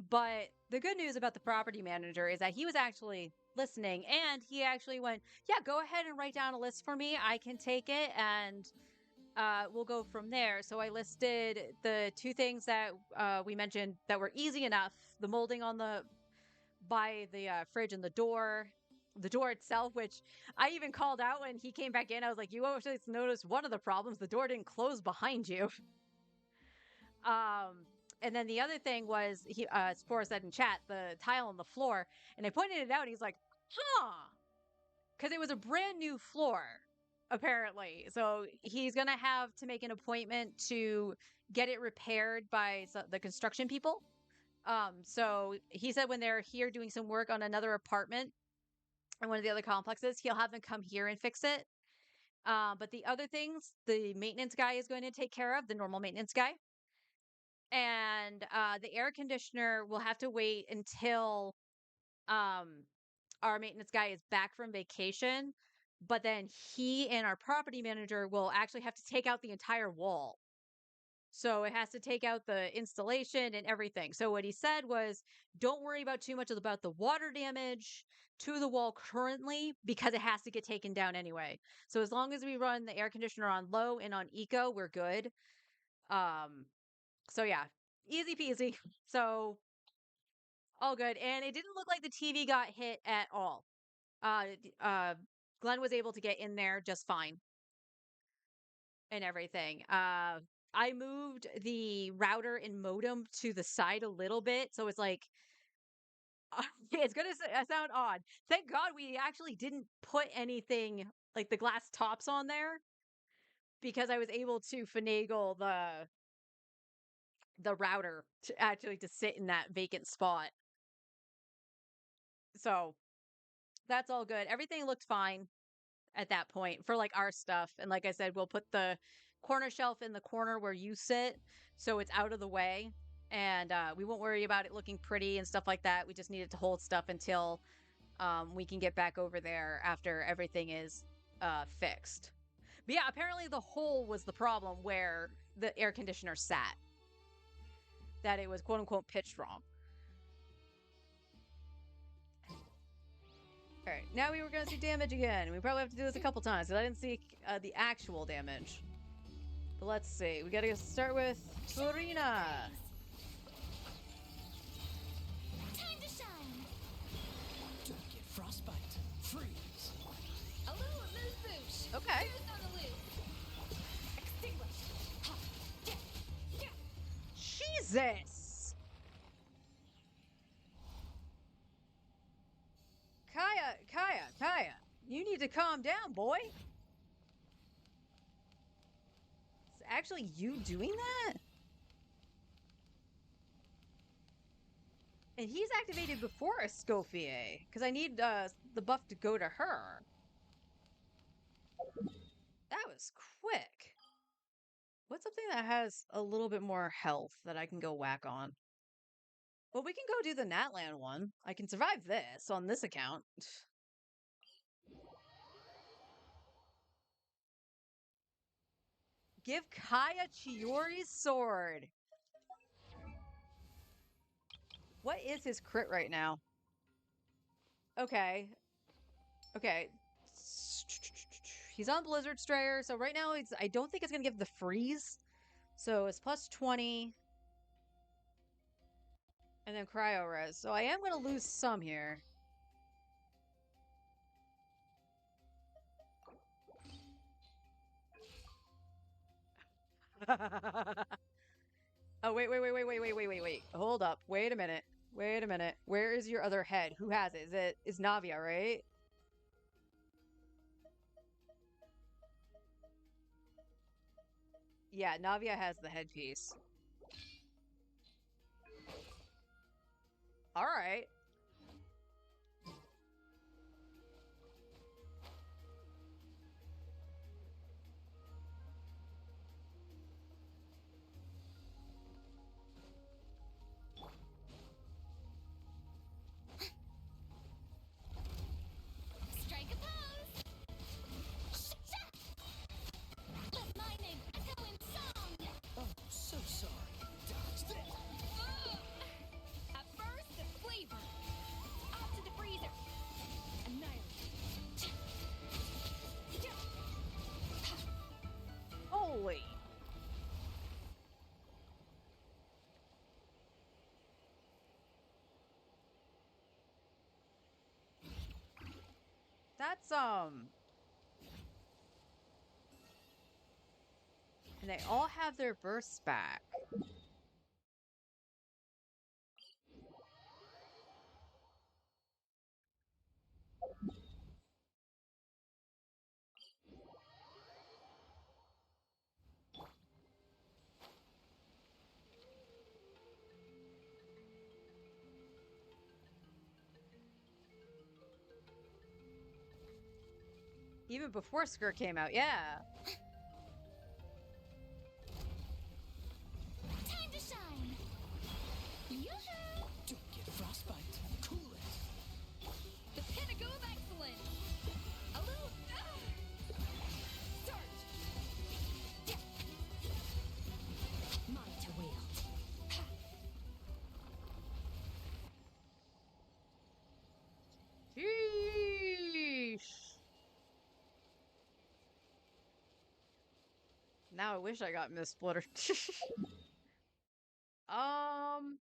But the good news about the property manager is that he was actually listening and he actually went, yeah, go ahead and write down a list for me. I can take it and we'll go from there. So I listed the two things that we mentioned that were easy enough: the molding on the by the fridge and the door itself, which I even called out when he came back in. I was like, you actually noticed one of the problems: the door didn't close behind you. And then the other thing was he Spore said in chat, the tile on the floor, and I pointed it out. And he's like, huh, because it was a brand new floor apparently. So he's gonna have to make an appointment to get it repaired by the construction people. So he said when they're here doing some work on another apartment in one of the other complexes, he'll have them come here and fix it. But the other things, the maintenance guy is going to take care of, the normal maintenance guy. And the air conditioner will have to wait until um, our maintenance guy is back from vacation. But then he and our property manager will actually have to take out the entire wall. So it has to take out the installation and everything. So what he said was, don't worry about too much about the water damage to the wall currently, because it has to get taken down anyway. So as long as we run the air conditioner on low and on eco, we're good. So yeah, easy peasy. So all good. And it didn't look like the TV got hit at all. Glenn was able to get in there just fine and everything. I moved the router and modem to the side a little bit, so it's like it's gonna sound odd. Thank God we actually didn't put anything like the glass tops on there, because I was able to finagle the router to actually to sit in that vacant spot. So that's all good. Everything looked fine at that point for like our stuff. And like I said, we'll put the corner shelf in the corner where you sit, so it's out of the way. And we won't worry about it looking pretty and stuff like that. We just needed to hold stuff until we can get back over there after everything is fixed. But yeah, apparently the hole was the problem where the air conditioner sat. That it was quote unquote pitched wrong. All right, now we were going to see damage again. We probably have to do this a couple times because I didn't see the actual damage. But let's see. We got to start with Florina. Time to shine. Don't get frostbite. Freeze. A little amuse-bouche. Okay. Fuse on the loose. Extinguish. Ha. Yeah. Yeah. Jesus! Kaya, you need to calm down, boy. It's actually you doing that? And he's activated before Escoffier, because I need the buff to go to her. That was quick. What's something that has a little bit more health that I can go whack on? Well, we can go do the Natlan one. I can survive this on this account. Give Kaya Chiori's sword. What is his crit right now? Okay. Okay. He's on Blizzard Strayer, so right now I don't think it's gonna give the freeze. So it's plus 20. And then Cryo Res. So I am gonna lose some here. Oh, wait. Hold up. Wait a minute. Where is your other head? Who has it? Is Navia, right? Yeah, Navia has the headpiece. All right. Strike a pose. Let my name echo in song. That's and they all have their bursts back. Even before Skirk came out, yeah. Time to shine. Yoo-hoo! Don't get frostbite. Cool it. The pinnacle of excellence. A little surge. Yeah. Mine to wield. Ha. Sheesh. Now I wish I got Miss Splitter. um,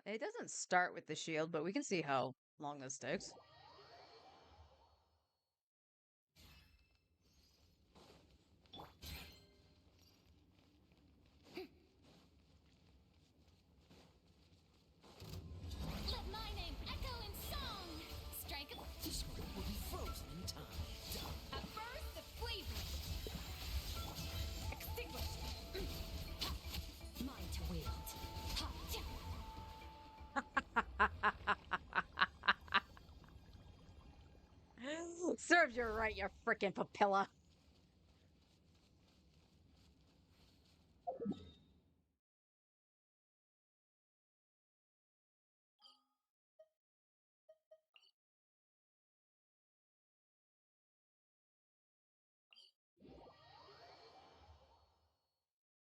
it doesn't start with the shield, but we can see how long this takes. Let my name echo in song. Strike a This one will be frozen in time. burst of flavor. Extinguish. Mine to wield. Ha. Yeah. Serves you right, you frickin' papilla.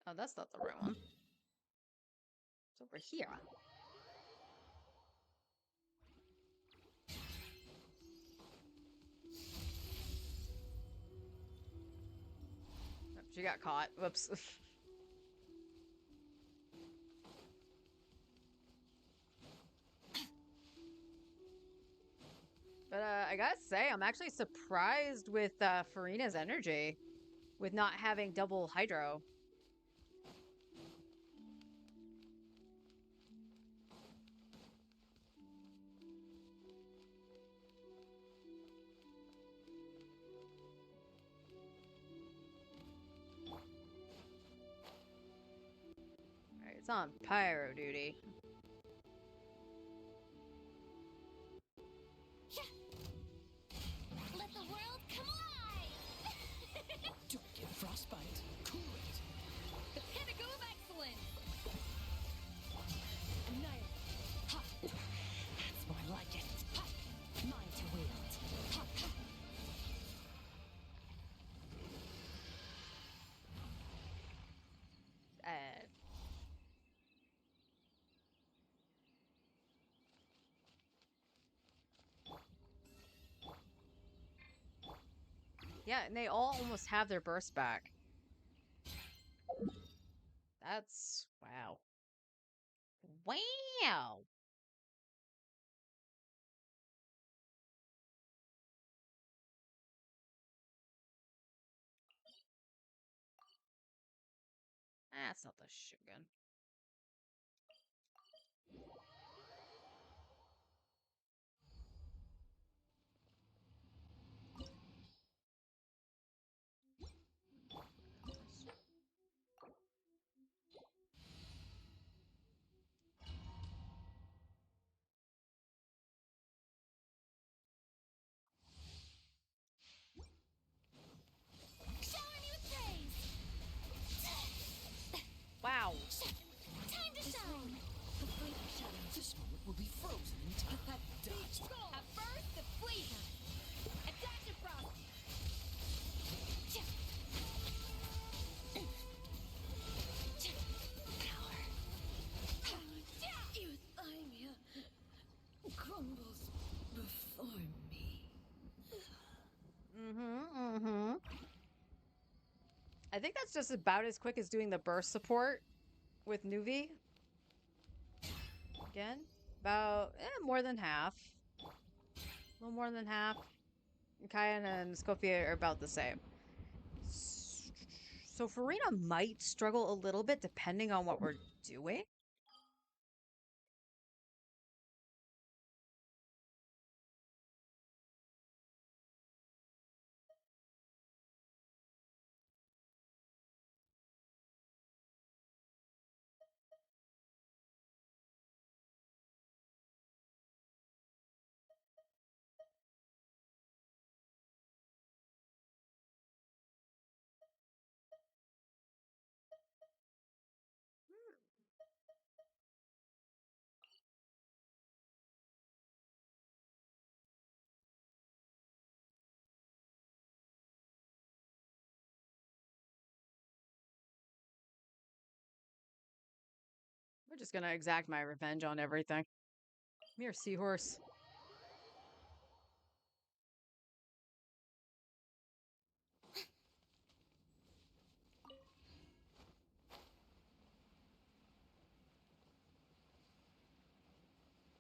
Oh, that's not the right one. It's over here. Oh, she got caught. Whoops. But I gotta say, I'm actually surprised with Farina's energy, with not having double hydro. Alright, it's on pyro duty. Let the world come alive. Don't get frostbite. Cool it. The pinnacle of excellence. Annihilate. Ha. That's more like it. Ha. Mine to wield. Ha. Ha. Yeah, and they all almost have their burst back. That's wow. Wow. That's not the Shogun. Shower me with praise. Wow. I think that's just about as quick as doing the burst support with Nuvi. Again, about more than half. A little more than half. Kaya and Scofia are about the same. So Farina might struggle a little bit depending on what we're doing. We're just gonna exact my revenge on everything. Come here, seahorse.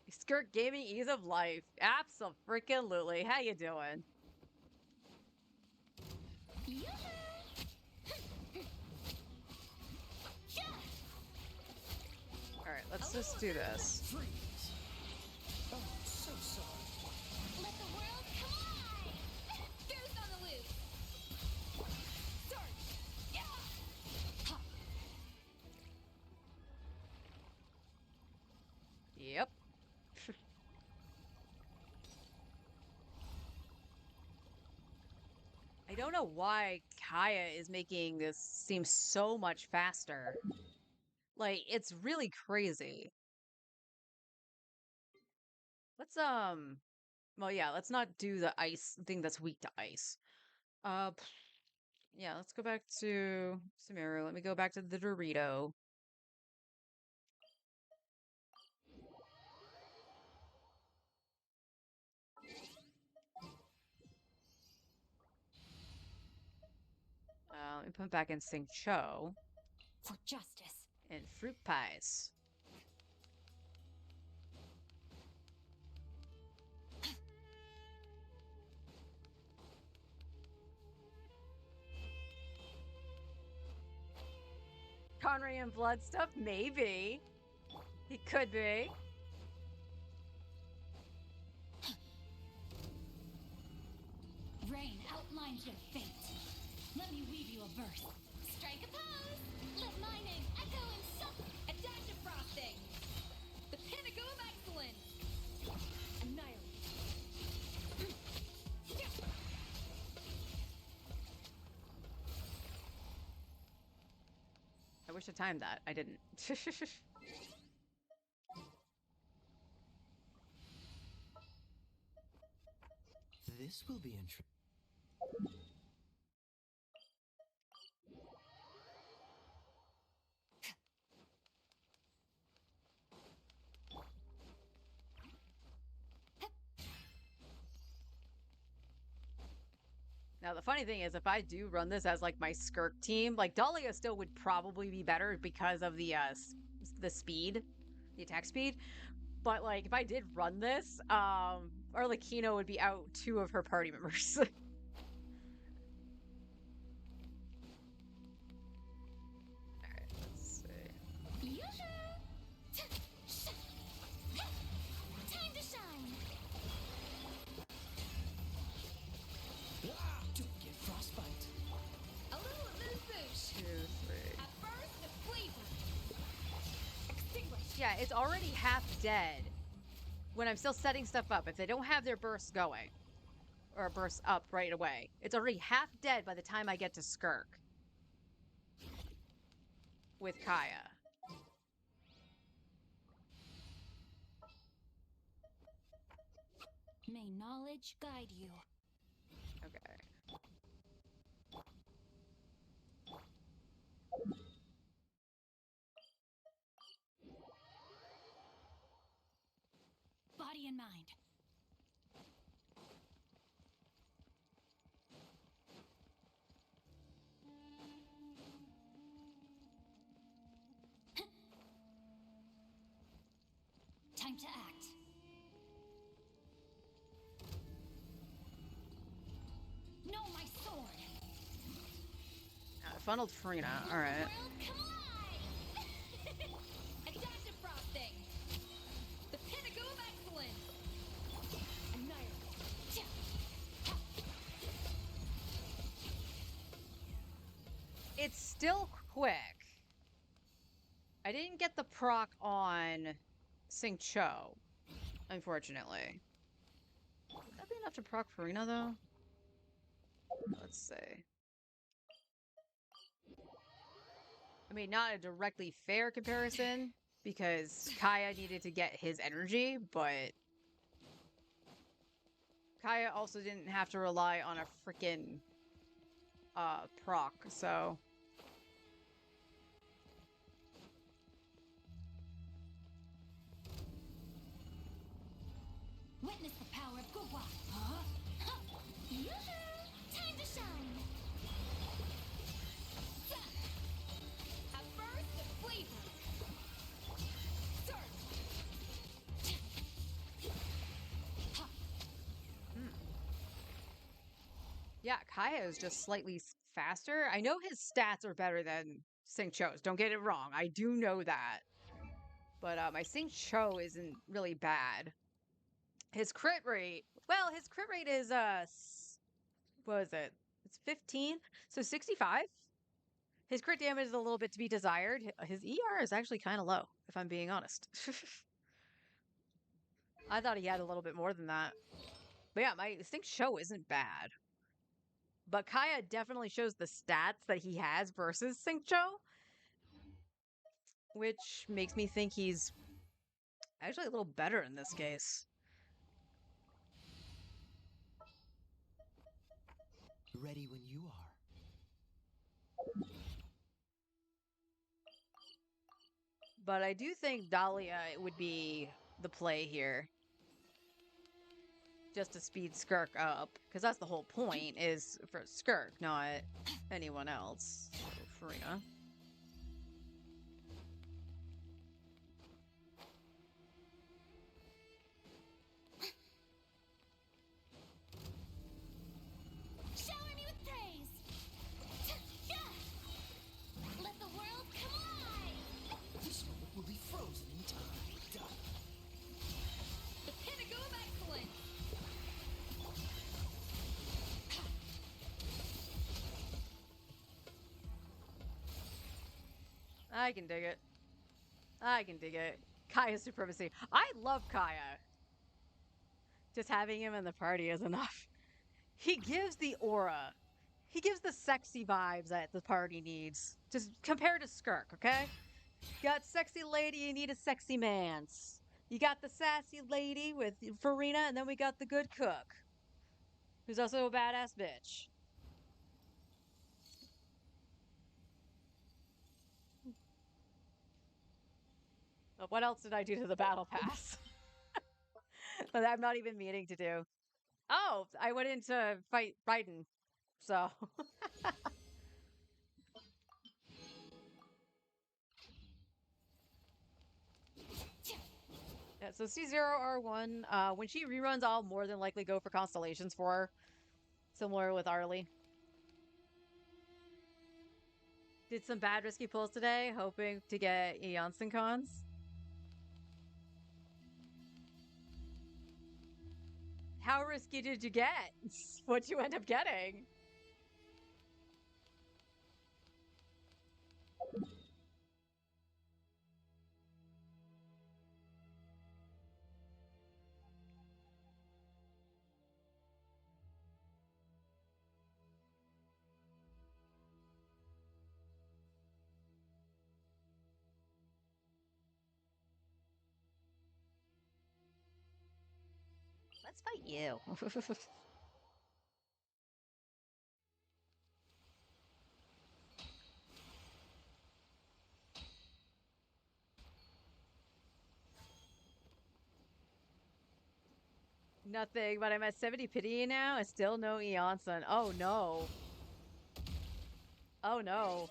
Skirk Gaming Ease of Life. Absolutely. How you doing? Alright, let's just do this. Freeze! Oh, so sorry. Let the world collide! Goose on the loose! Start! Yeah! Ha! Yep. I don't know why Kaya is making this seem so much faster. Like, it's really crazy. Let's, well, yeah, let's not do the ice thing that's weak to ice. Yeah, let's go back to Sumeru. Let me go back to the Dorito. Let me put back in Sing Cho For justice. and fruit pies. Conry and blood stuff? Maybe. He could be. Rain outlines your fate. Let me weave you a verse. Strike a pose. Let my name echo in something. A dash of frosting. The pinnacle of excellence. Annihilate. I wish I timed that. I didn't. This will be interesting. Now, the funny thing is, if I do run this as like my Skirk team, like Dahlia still would probably be better because of the speed, the attack speed. But like, if I did run this, Arlecchino would be out 2 of her party members. Alright, let's see. Yoo-hoo! Time to shine. Don't get frostbite. A little amuse bouche. 2, 3. A burst of flavor. Extinguish. Yeah, it's already half dead when I'm still setting stuff up. If they don't have their burst going, or burst up right away, it's already half dead by the time I get to Skirk with Kaya. May knowledge guide you. Okay. Body and mind. Time to act. No, my sword. Funneled Farina. All right. World, come alive! Adaptive frosting. The pinnacle of excellence. Annihilate. It's still quick. I didn't get the proc on Sing Cho, unfortunately. Would that be enough to proc Farina, though? Let's see. I mean, not a directly fair comparison, because Kaya needed to get his energy, but Kaya also didn't have to rely on a freaking proc, so... Witness the power of Gugwa. Huh? Yoo-hoo! Time to shine. A burst of flavor. Surge. Yeah, Kaya is just slightly faster. I know his stats are better than Sing Cho's. Don't get it wrong. I do know that. But my Sing Cho isn't really bad. His crit rate, well, his crit rate is what is it? It's 15, so 65. His crit damage is a little bit to be desired. His ER is actually kind of low, if I'm being honest. I thought he had a little bit more than that. But yeah, my Sing Cho isn't bad. But Kaya definitely shows the stats that he has versus Sing Cho, which makes me think he's actually a little better in this case. Ready when you are. But I do think Dahlia would be the play here. Just to speed Skirk up. Because that's the whole point, is for Skirk, not anyone else. So, Farina. Shower me with praise. Let the world come alive. This moment will be frozen in time. Done. The pinnacle of excellence. I can dig it. I can dig it. Kaya's supremacy. I love Kaya. Just having him in the party is enough. He gives the aura. He gives the sexy vibes that the party needs. Just compare to Skirk, okay? You got sexy lady, you need a sexy man's. You got the sassy lady with Farina, and then we got the good cook, who's also a badass bitch. But what else did I do to the battle pass? That I'm not even meaning to do. Oh, I went in to fight Raiden. So. Yeah, so C0R1, when she reruns, I'll more than likely go for Constellations for her. Similar with Arlie. Did some bad risky pulls today, hoping to get Eonson cons. How risky did you get? What'd you end up getting? Let's fight you. Nothing, but I'm at 70 pity now and still no Eonson. Oh no. Oh no.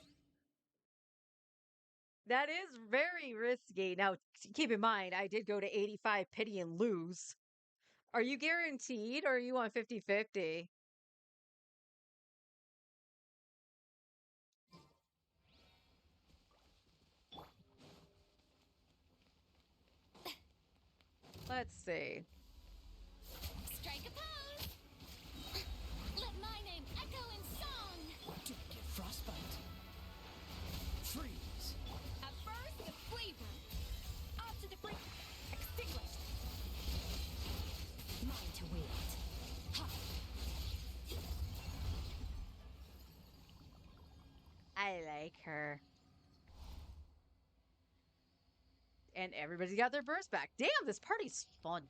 That is very risky. Now, keep in mind, I did go to 85 pity and lose. Are you guaranteed or are you on 50-50? Let's see. Strike a pose! Let my name echo in song! Don't get frostbite. Freeze. A burst of flavor! Off to the brink! Extinguished! Mine to wield. Ha! I like her. And everybody's got their burst back. Damn, this party's fun.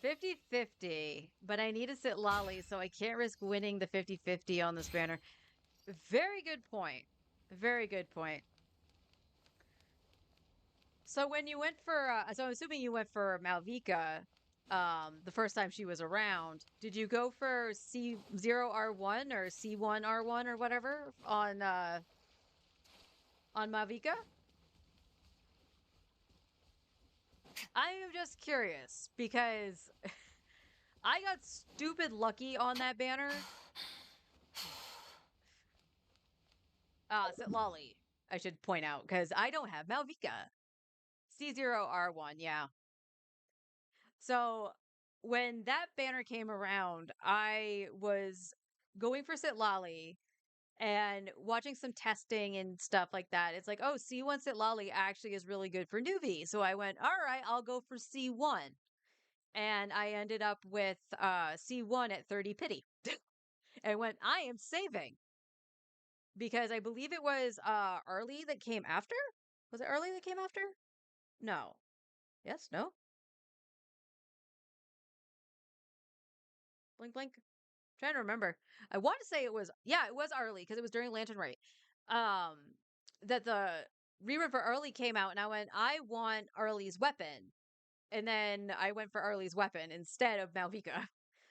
50-50, but I need to sit lolly, so I can't risk winning the 50-50 on this banner. Very good point. Very good point. So when you went for, so I'm assuming you went for Malvika, the first time she was around. Did you go for C0R1 or C1R1 or whatever on Malvika? I am just curious because I got stupid lucky on that banner. Sit lolly, I should point out, because I don't have Malvika. C0R1, yeah. So when that banner came around, I was going for Sitlali and watching some testing and stuff like that. It's like, oh, C1 Sitlali actually is really good for newbie. So I went, all right, I'll go for C1. And I ended up with C1 at 30 pity. And went, I am saving. Because I believe it was early that came after? Was it early that came after? No. Yes, no? Blink, blink. Trying to remember. I want to say it was, yeah, it was early because it was during Lantern Rite. Um, that the rerun for early came out, and I went, I want Early's weapon, and then I went for Early's weapon instead of Malvika,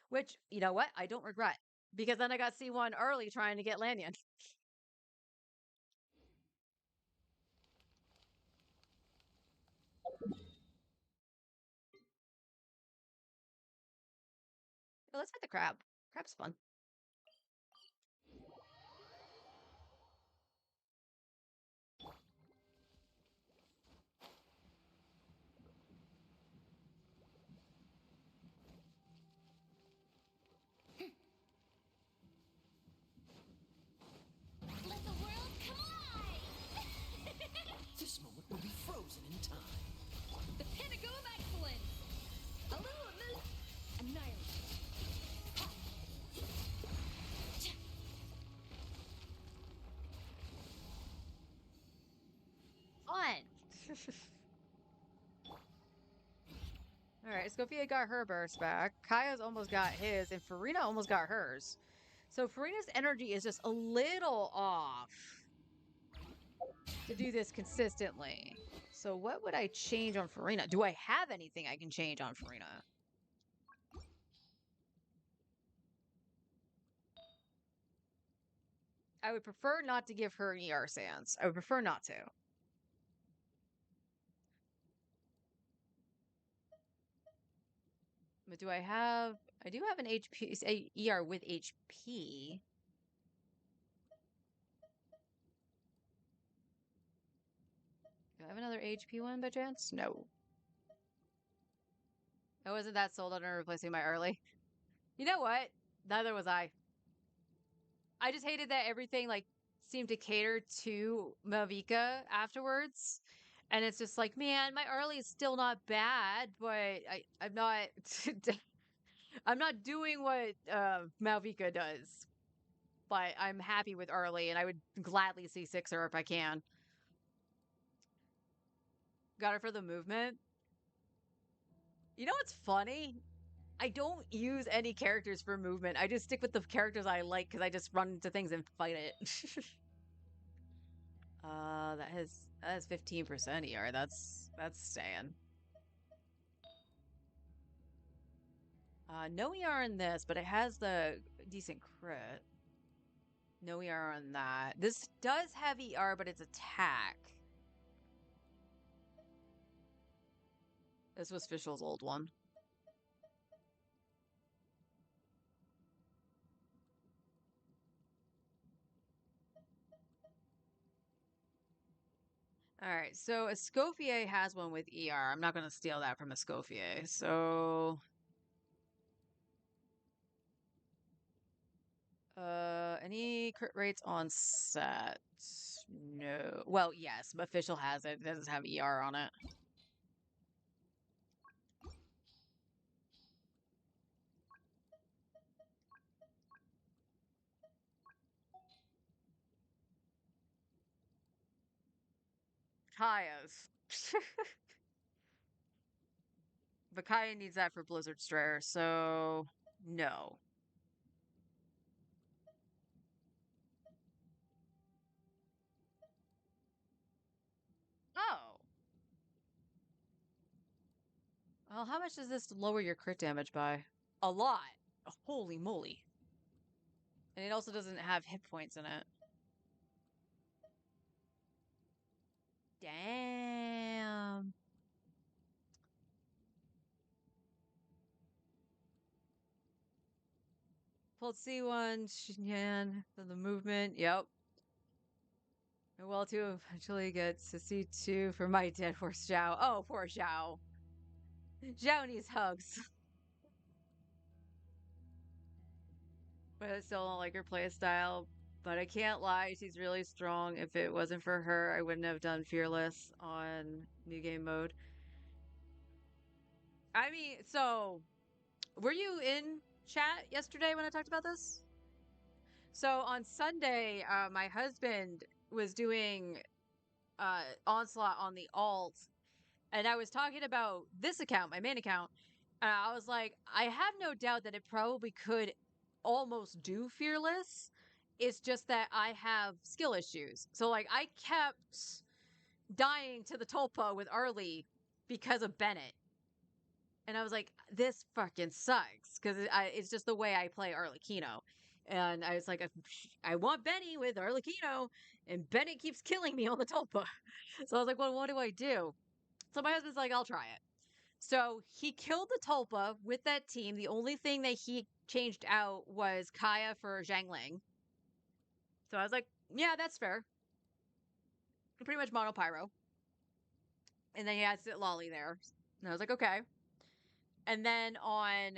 which you know what, I don't regret because then I got C1 early trying to get Lanyon. Let's hit the crab. Crab's fun. Let the world come alive! This moment will be frozen in time. The pinnacle of excellence! A little move. Annihilate. Ha! Cha! Fun. All right, Scopia got her burst back. Kaya's almost got his, and Farina almost got hers. So Farina's energy is just a little off to do this consistently. So what would I change on Farina? Do I have anything I can change on Farina? I would prefer not to give her an ER Sans. I would prefer not to. But do I have... I do have an HP... a ER with HP. Do I have another HP one by chance? No. I wasn't that sold on replacing my early. You know what? Neither was I. I just hated that everything like seemed to cater to Malvika afterwards. And it's just like, man, my early is still not bad, but I'm not I'm not doing what Malvika does. But I'm happy with early and I would gladly see Sixer if I can. Got her for the movement. You know what's funny? I don't use any characters for movement. I just stick with the characters I like because I just run into things and fight it. that has 15% ER. That's staying. No ER in this, but it has the decent crit. No ER on that. This does have ER, but it's attack. This was Fischl's old one. All right, so Escoffier has one with ER. I'm not going to steal that from Escoffier. So, any crit rates on set? No. Well, yes, but Official has it. It doesn't have ER on it. Kaya's. But Kaya needs that for Blizzard Strayer, so no. Oh. Well, how much does this lower your crit damage by? A lot. Holy moly. And it also doesn't have hit points in it. Damn. Pulled C1, Shinyan, then the movement. Yep. And well, to eventually gets to C2 for my dead horse Zhao. Oh, poor Zhao. Zhao needs hugs. But I still don't like her play style. But I can't lie, she's really strong. If it wasn't for her, I wouldn't have done Fearless on New Game Mode. I mean, so were you in chat yesterday when I talked about this? So on Sunday, my husband was doing Onslaught on the alt, and I was talking about this account, my main account, and I was like, I have no doubt that it probably could almost do Fearless. It's just that I have skill issues. So like I kept dying to the Tulpa with Arlie because of Bennett. And I was like, this fucking sucks because it's just the way I play Arlecchino. And I was like, I want Benny with Arlecchino, and Bennett keeps killing me on the Tulpa. So I was like, well, what do I do? So my husband's like, I'll try it. So he killed the Tulpa with that team. The only thing that he changed out was Kaya for Zhangling. So I was like, yeah, that's fair. Pretty much mono pyro. And then he had Lolly there. And I was like, okay. And then on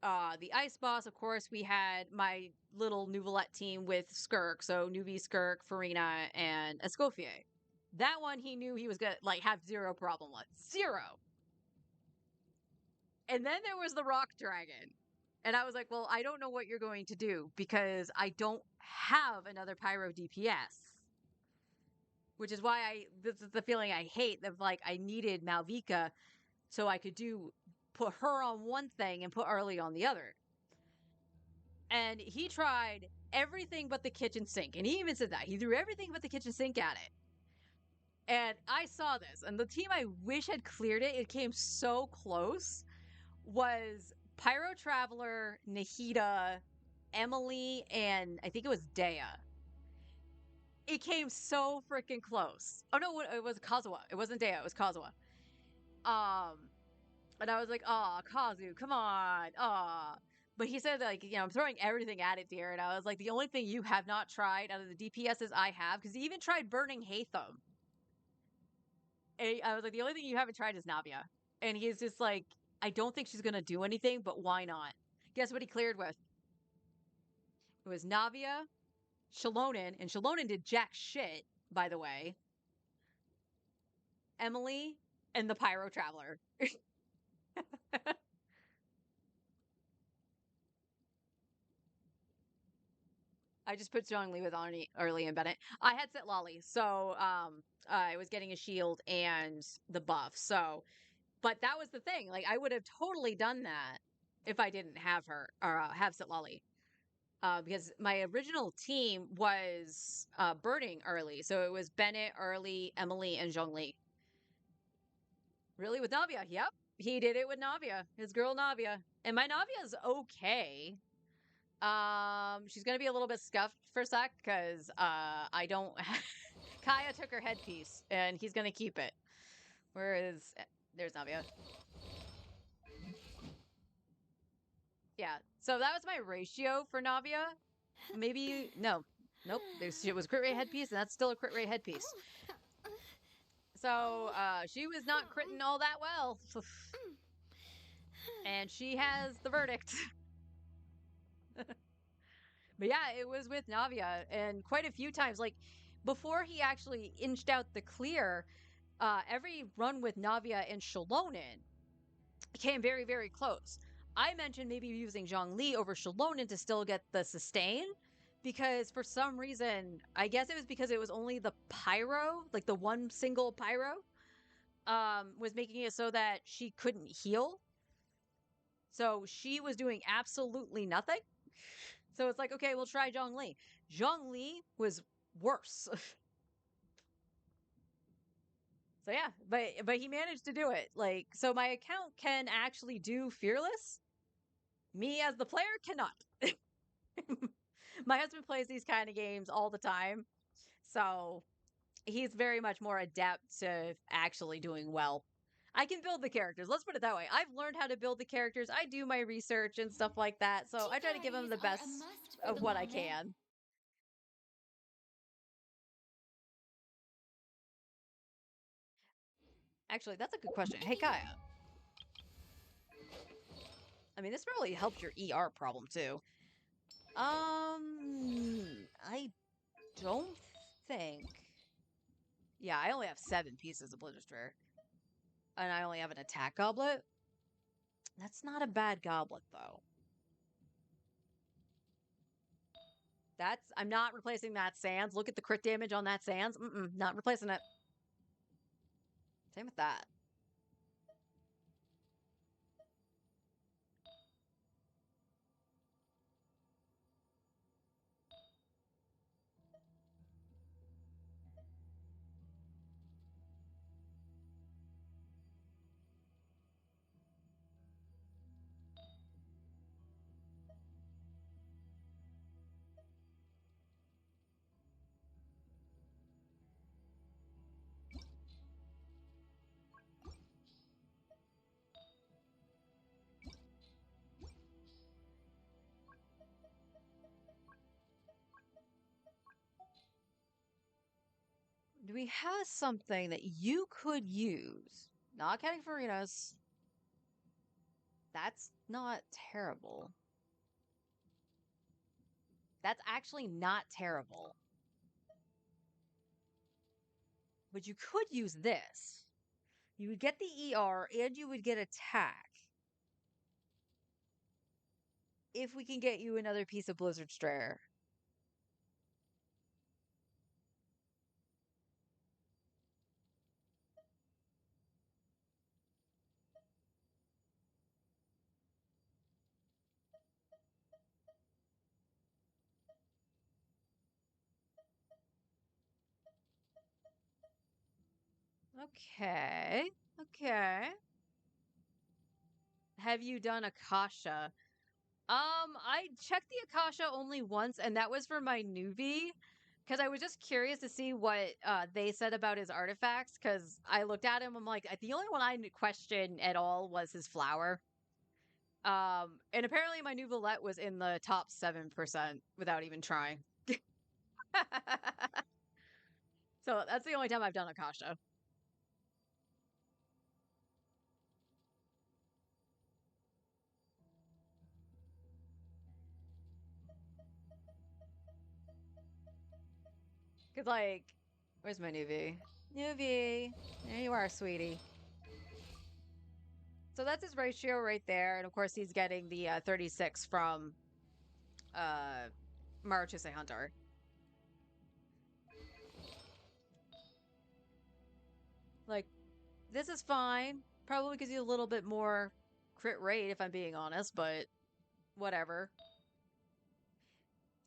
the ice boss, of course, we had my little Nouvelette team with Skirk. So Newbie, Skirk, Farina, and Escoffier. That one he knew he was gonna like have zero problem with. Zero. And then there was the rock dragon. And I was like, well, I don't know what you're going to do because I don't have another pyro DPS. Which is why this is the feeling I hate of like I needed Malvika so I could put her on one thing and put Arlie on the other. And he tried everything but the kitchen sink. And he even said that. He threw everything but the kitchen sink at it. And I saw this. And the team I wish had cleared it, it came so close, was Pyro Traveler, Nahida, Emily, and I think it was Dea. It came so freaking close. Oh no, it was Kazuha. It wasn't Dea, it was Kazuha. And I was like, "Aw, Kazu, come on, aw." But he said, like, I'm throwing everything at it, dear. And I was like, the only thing you have not tried out of the DPSs I have, because he even tried burning Hatham. And I was like, the only thing you haven't tried is Navia. And he's just like, I don't think she's going to do anything, but why not? Guess what he cleared with? It was Navia, Shalonen, and Shalonen did jack shit, by the way. Emily, and the Pyro Traveler. I just put Zhongli with Arlie and Bennett. I had set Lolly, so I was getting a shield and the buff. So, but that was the thing. Like, I would have totally done that if I didn't have her or have set Lolly. Because my original team was burning Early. So it was Bennett, Early, Emily, and Zhongli. Really? With Navia? Yep. He did it with Navia. His girl Navia. And my Navia's okay. She's gonna be a little bit scuffed for a sec because I don't. Kaya took her headpiece and he's gonna keep it. Where is? There's Navia. Yeah. So that was my ratio for Navia. Maybe no, nope. It was crit rate headpiece, and that's still a crit rate headpiece. So she was not critting all that well, and she has the verdict. But yeah, it was with Navia, and quite a few times, like before he actually inched out the clear, every run with Navia and Shalonen came very, very close. I mentioned maybe using Zhongli over Shalonen to still get the sustain, because for some reason, I guess it was because it was only the pyro, like the one single pyro, was making it so that she couldn't heal. So she was doing absolutely nothing. So it's like, okay, we'll try Zhongli. Zhongli was worse. So yeah, but he managed to do it. Like, so my account can actually do fearless. Me as the player cannot. My husband plays these kind of games all the time, so he's very much more adept to actually doing well. I can build the characters. Let's put it that way. I've learned how to build the characters. I do my research and stuff like that, so I try to give him Tea the parties are best a must for of the what I long rest. can. Actually, that's a good question. Hey, Kaya. I mean, this really helps your ER problem too. I don't think. Yeah, I only have 7 pieces of Blizzard Sphere, and I only have an attack goblet. That's not a bad goblet though. I'm not replacing that Sands. Look at the crit damage on that Sands. Not replacing it. Same with that. Do we have something that you could use? Not counting Farinas. That's not terrible. That's actually not terrible. But you could use this. You would get the ER and you would get attack. If we can get you another piece of Blizzard Strayer. Okay. Okay. Have you done Akasha? I checked the Akasha only once, and that was for my newbie. Because I was just curious to see what they said about his artifacts. Because I looked at him, I'm like, the only one I questioned at all was his flower. And apparently my new Valette was in the top 7% without even trying. So that's the only time I've done Akasha. Because, like, where's my newbie? Newbie, there you are, sweetie. So that's his ratio right there. And of course, he's getting the 36 from uh, Maruchuse Hunter. Like, this is fine. Probably gives you a little bit more crit rate, if I'm being honest, but whatever.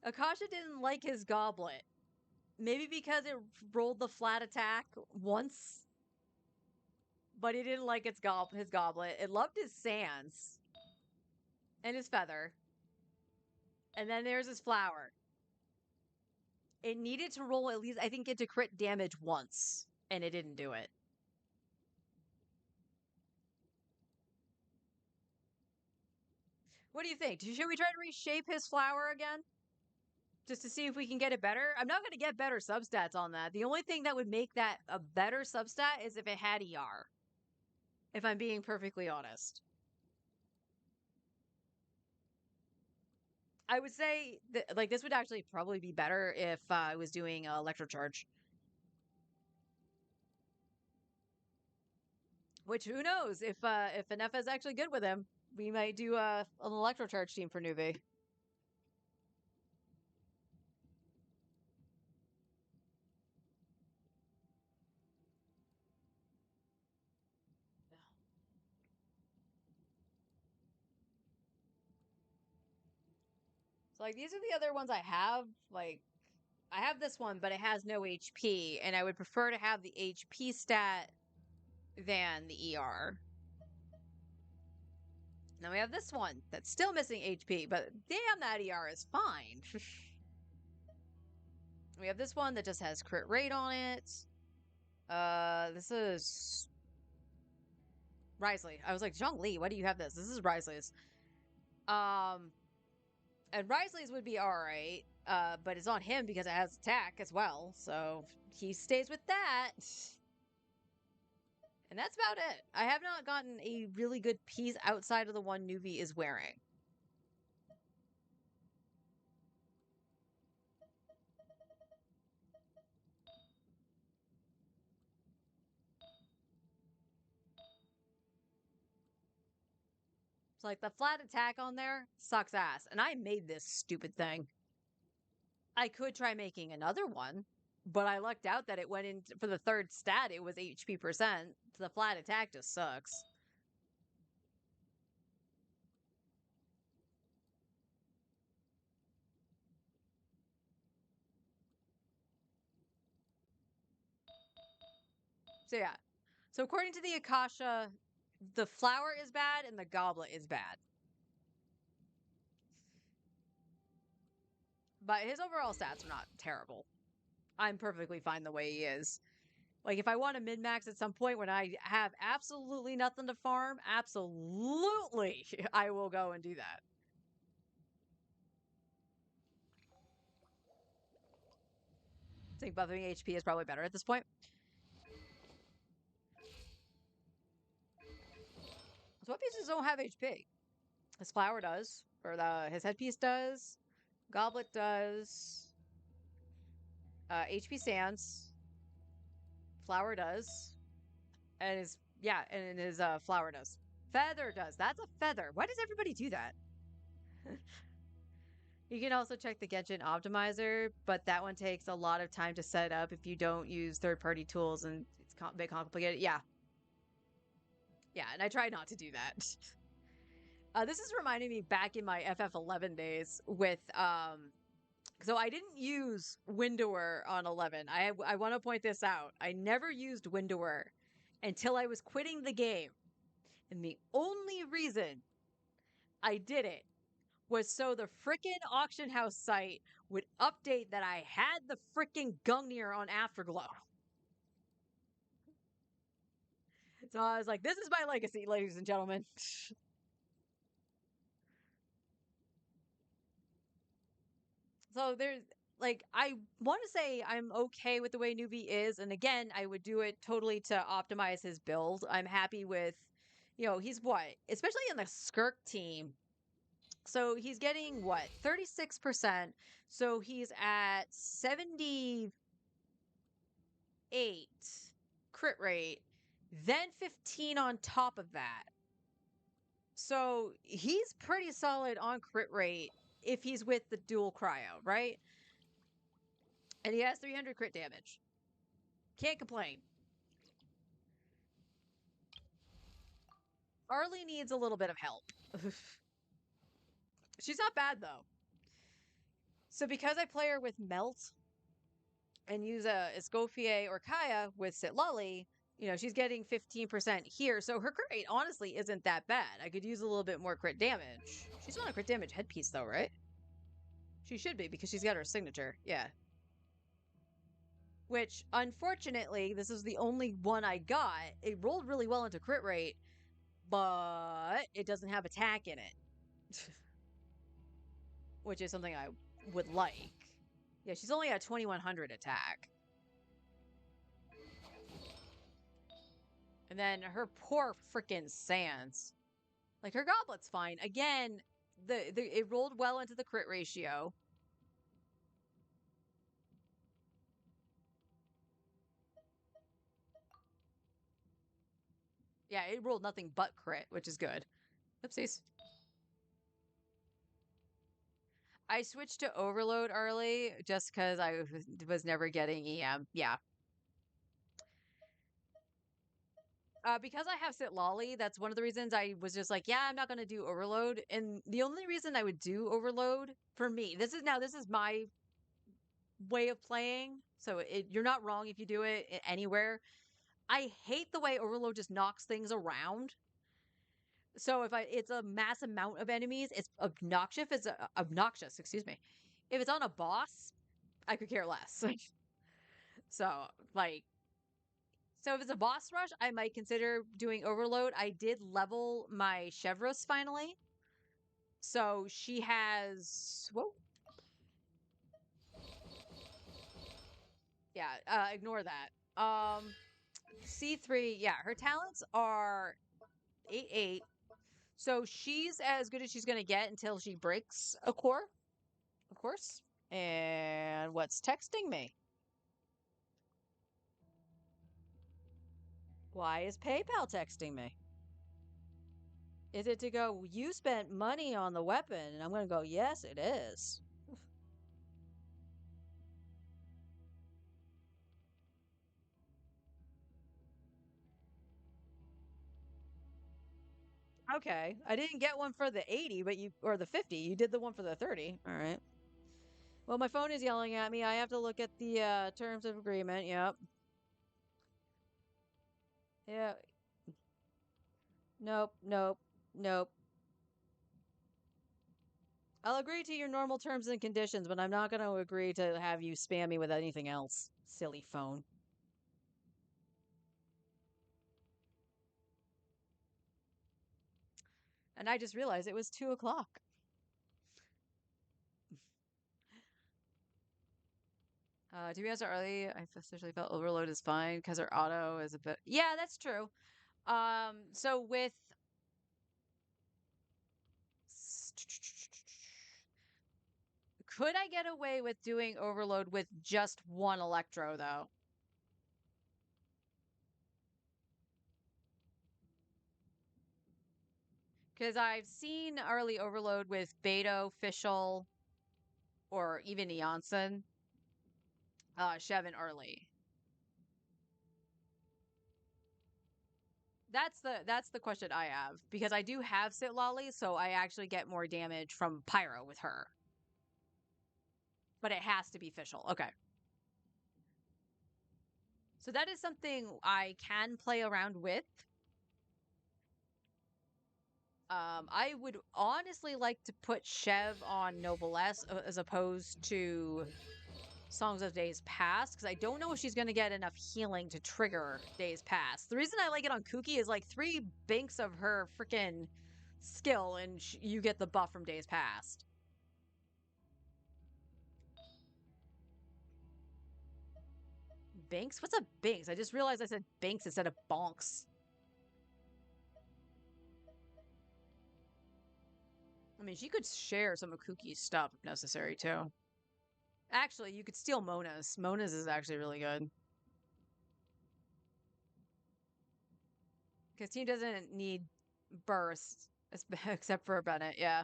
Akasha didn't like his goblet. Maybe because it rolled the flat attack once, but he didn't like his goblet. It loved his sands and his feather. And then there's his flower. It needed to roll at least, I think, get to crit damage once, and it didn't do it. What do you think? Should we try to reshape his flower again? Just to see if we can get it better? I'm not going to get better substats on that. The only thing that would make that a better substat is if it had ER. If I'm being perfectly honest. I would say that, like, this would actually probably be better if I was doing electrocharge. Which, who knows? If Anefa is actually good with him, we might do an electrocharge team for Nuvi. So, like, these are the other ones I have. Like, I have this one, but it has no HP, and I would prefer to have the HP stat than the ER. Now we have this one that's still missing HP, but damn, that ER is fine. We have this one that just has crit rate on it. This is Risley. I was like, Zhongli, why do you have this? This is Risley's. And Risley's would be alright, but it's on him because it has attack as well, so he stays with that. And that's about it. I have not gotten a really good piece outside of the one Nuvi is wearing. It's like the flat attack on there sucks ass. And I made this stupid thing. I could try making another one, but I lucked out that it went in for the third stat. It was HP percent. The flat attack just sucks. So yeah. So according to the Akasha, the flower is bad and the goblet is bad. But his overall stats are not terrible. I'm perfectly fine the way he is. Like, if I want to min-max at some point when I have absolutely nothing to farm, absolutely, I will go and do that. I think buffing HP is probably better at this point. So what pieces don't have HP? His flower does, or his headpiece does. Goblet does. HP Sands. Flower does. And his flower does. Feather does. That's a feather. Why does everybody do that? You can also check the Genshin optimizer, but that one takes a lot of time to set up if you don't use third-party tools, and it's a bit complicated. Yeah. Yeah, and I try not to do that. This is reminding me back in my FF11 days with so I didn't use Windower on 11. I want to point this out. I never used Windower until I was quitting the game. And the only reason I did it was so the frickin' auction house site would update that I had the frickin' Gungnir on Afterglow. So I was like, this is my legacy, ladies and gentlemen. So there's like, I want to say I'm okay with the way Nuvi is, and again, I would do it totally to optimize his build. I'm happy with, he's what, especially in the Skirk team. So he's getting what, 36%. So he's at 78 crit rate, then 15 on top of that. So he's pretty solid on crit rate if he's with the dual cryo, right? And he has 300 crit damage. Can't complain. Arlie needs a little bit of help. She's not bad though. So because I play her with Melt and use a Escoffier or Kaya with Sitlully, she's getting 15% here. So her crit rate honestly isn't that bad. I could use a little bit more crit damage. She's on a crit damage headpiece though, right? She should be because she's got her signature. Yeah. Which, unfortunately, this is the only one I got. It rolled really well into crit rate, but it doesn't have attack in it. Which is something I would like. Yeah, she's only at 2100 attack. And then her poor freaking Sans. Like, her Goblet's fine. Again, it rolled well into the crit ratio. Yeah, it rolled nothing but crit, which is good. Oopsies. I switched to Overload early just because I was never getting EM. Yeah. Because I have Sit Lolly, that's one of the reasons I was just like, yeah, I'm not going to do Overload. And the only reason I would do Overload for me, this is my way of playing. So you're not wrong if you do it anywhere. I hate the way Overload just knocks things around. So if it's a mass amount of enemies, it's obnoxious. It's obnoxious, excuse me. If it's on a boss, I could care less. So if it's a boss rush, I might consider doing Overload. I did level my Chevreuse finally. So she has whoa. Yeah, ignore that. C3, yeah, her talents are 8-8. So she's as good as she's gonna get until she breaks a core, of course. And what's texting me? Why is PayPal texting me? Is it to go, you spent money on the weapon? And I'm gonna go, yes, it is. Okay, I didn't get one for the 80, but or the 50. You did the one for the 30. All right. Well, my phone is yelling at me. I have to look at the terms of agreement. Yep. Yeah. Nope. Nope. Nope. I'll agree to your normal terms and conditions, but I'm not going to agree to have you spam me with anything else. Silly phone. And I just realized it was 2 o'clock. To be honest, early, I especially felt overload is fine because her auto is a bit. Yeah, that's true. So with could I get away with doing overload with just one electro though? Because I've seen early overload with Beto, Fischl, or even Eonson, Shevin early. That's the question I have because I do have Sit Lolly, so I actually get more damage from Pyro with her. But it has to be Fischl. Okay. So that is something I can play around with. I would honestly like to put Chev on Noblesse as opposed to Songs of Days Past because I don't know if she's going to get enough healing to trigger Days Past. The reason I like it on Kuki is like 3 binks of her freaking skill and you get the buff from Days Past. Binks? What's a Binks? I just realized I said Binks instead of Bonks. I mean, she could share some of Kuki's stuff if necessary, too. Actually, you could steal Mona's. Mona's is actually really good. Because team doesn't need burst, except for Bennett, yeah.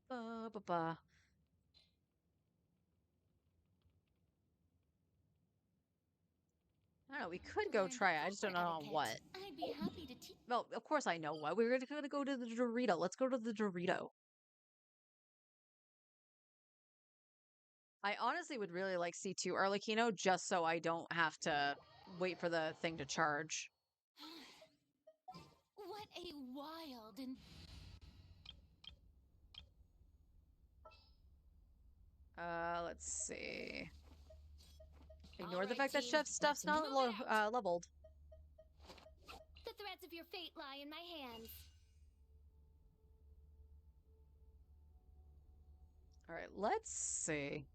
Ba, ba, ba. I don't know, we could go try it. I just don't know on what. I'd be happy to teach. Well, of course I know what. We're going to go to the Dorito. Let's go to the Dorito. I honestly would really like C2 Arlecchino just so I don't have to wait for the thing to charge. What a wild and Let's see. Ignore All the right, fact that team, Chef's stuff's let's not move it out. leveled. The threads of your fate lie in my hands. All right, let's see.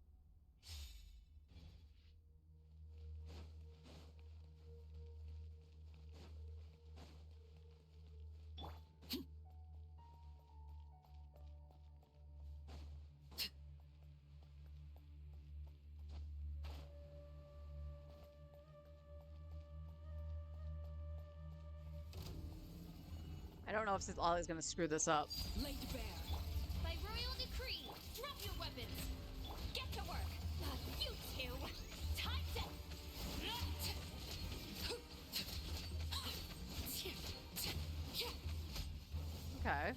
I don't know if Ollie's gonna screw this up. Laid bare. By royal decree, drop your weapons. Get to work. You two. Time to. Okay.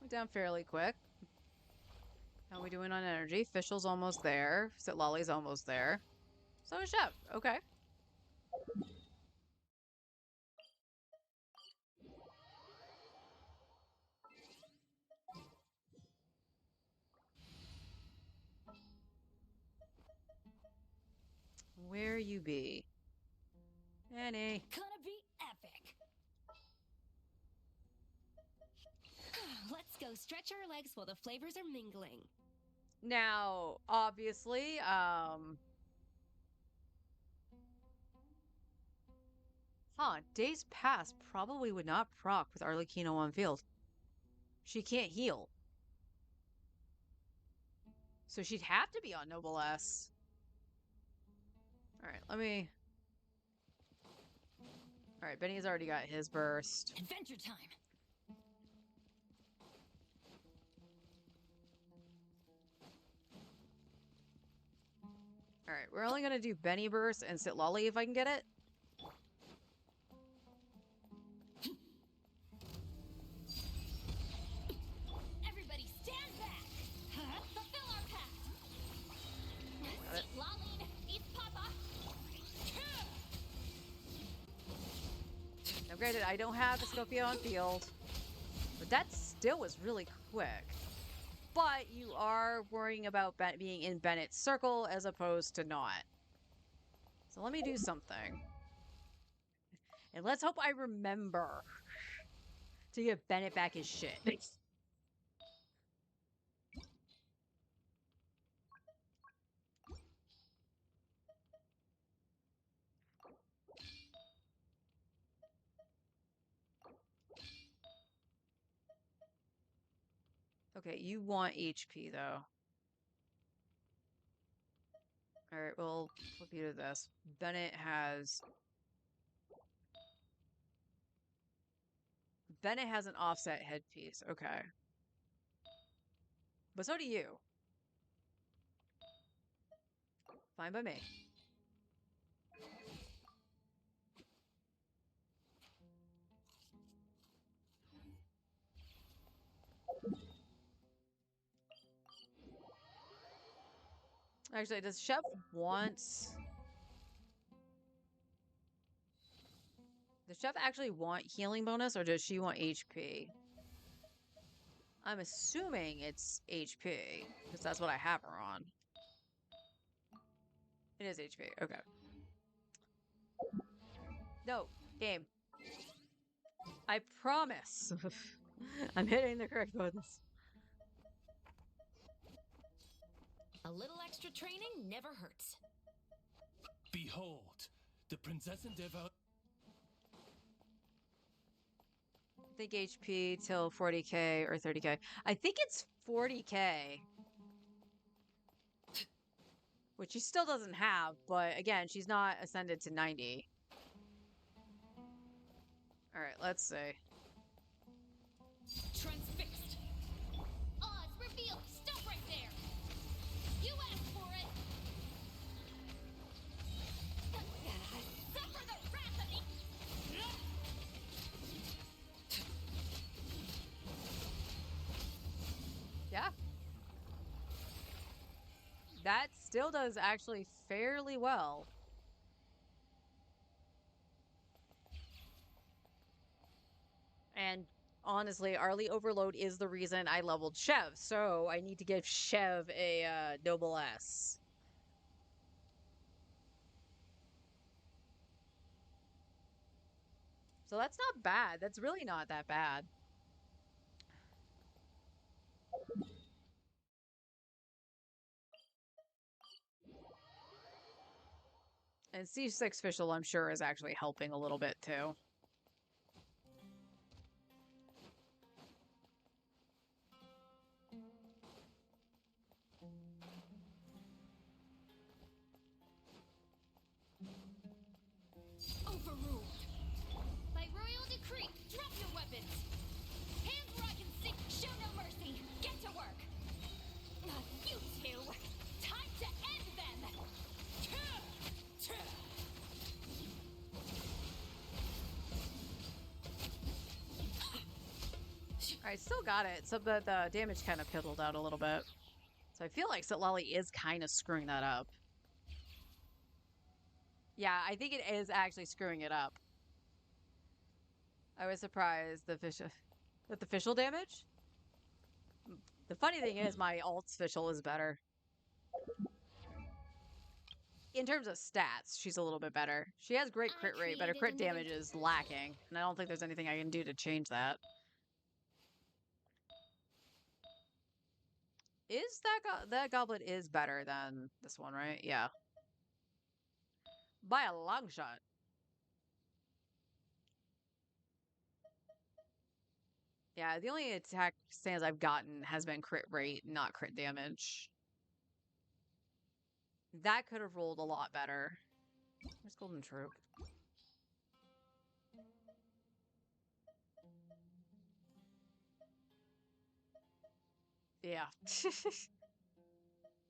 Went down fairly quick. How are we doing on energy? Fischl's almost there. Sitlolly's almost there. So is Chef. Okay. Where you be? Annie. Gonna be epic. Let's go stretch our legs while the flavors are mingling. Now, obviously, Days Past probably would not proc with Arlecchino on field. She can't heal. So she'd have to be on Noble S. Alright, let me... Alright, Benny's already got his burst. Adventure time. Alright, we're only gonna do Benny burst and Sitlolly if I can get it. Everybody stand back. Fulfill our pact. Got it. Lolly eats Papa. Now granted, I don't have Escopia on field. But that still was really quick. But you are worrying about being in Bennett's circle as opposed to not. So let me do something. And let's hope I remember to give Bennett back his shit. Okay, you want HP though. Alright, we'll flip you to this. Bennett has an offset headpiece. Okay. But so do you. Fine by me. Actually, does Chef want... Does Chef actually want healing bonus or does she want HP? I'm assuming it's HP because that's what I have her on. It is HP. Okay. No, game. I promise. I'm hitting the correct buttons. A little extra training never hurts. Behold, the Princess Endeavor. I think HP till 40k or 30k. I think it's 40k. Which she still doesn't have, but again, she's not ascended to 90. Alright, let's see. Transfixed. Oz revealed. Stop right there. You asked for it. Suffer the wrath of the... Yeah. That still does actually fairly well. And honestly, Arlie Overload is the reason I leveled Chev, so I need to give Chev a noble S. So that's not bad. That's really not that bad. And C6 Fischl, I'm sure, is actually helping a little bit too. Overruled. By royal decree, drop your weapons. Hands where I can see. Show no mercy. Get to work. You two. Time to end them. I still got it, so the damage kind of piddled out a little bit. So I feel like Sitlali is kind of screwing that up. Yeah, I think it is actually screwing it up. I was surprised the Fischl damage. The funny thing is, my alt's Fischl is better. In terms of stats, she's a little bit better. She has great crit rate, but her crit damage is lacking, and I don't think there's anything I can do to change that. Is that goblet is better than this one, right? Yeah. By a long shot. Yeah, the only attack stance I've gotten has been crit rate, not crit damage. That could have rolled a lot better. Where's Golden Troop? Yeah.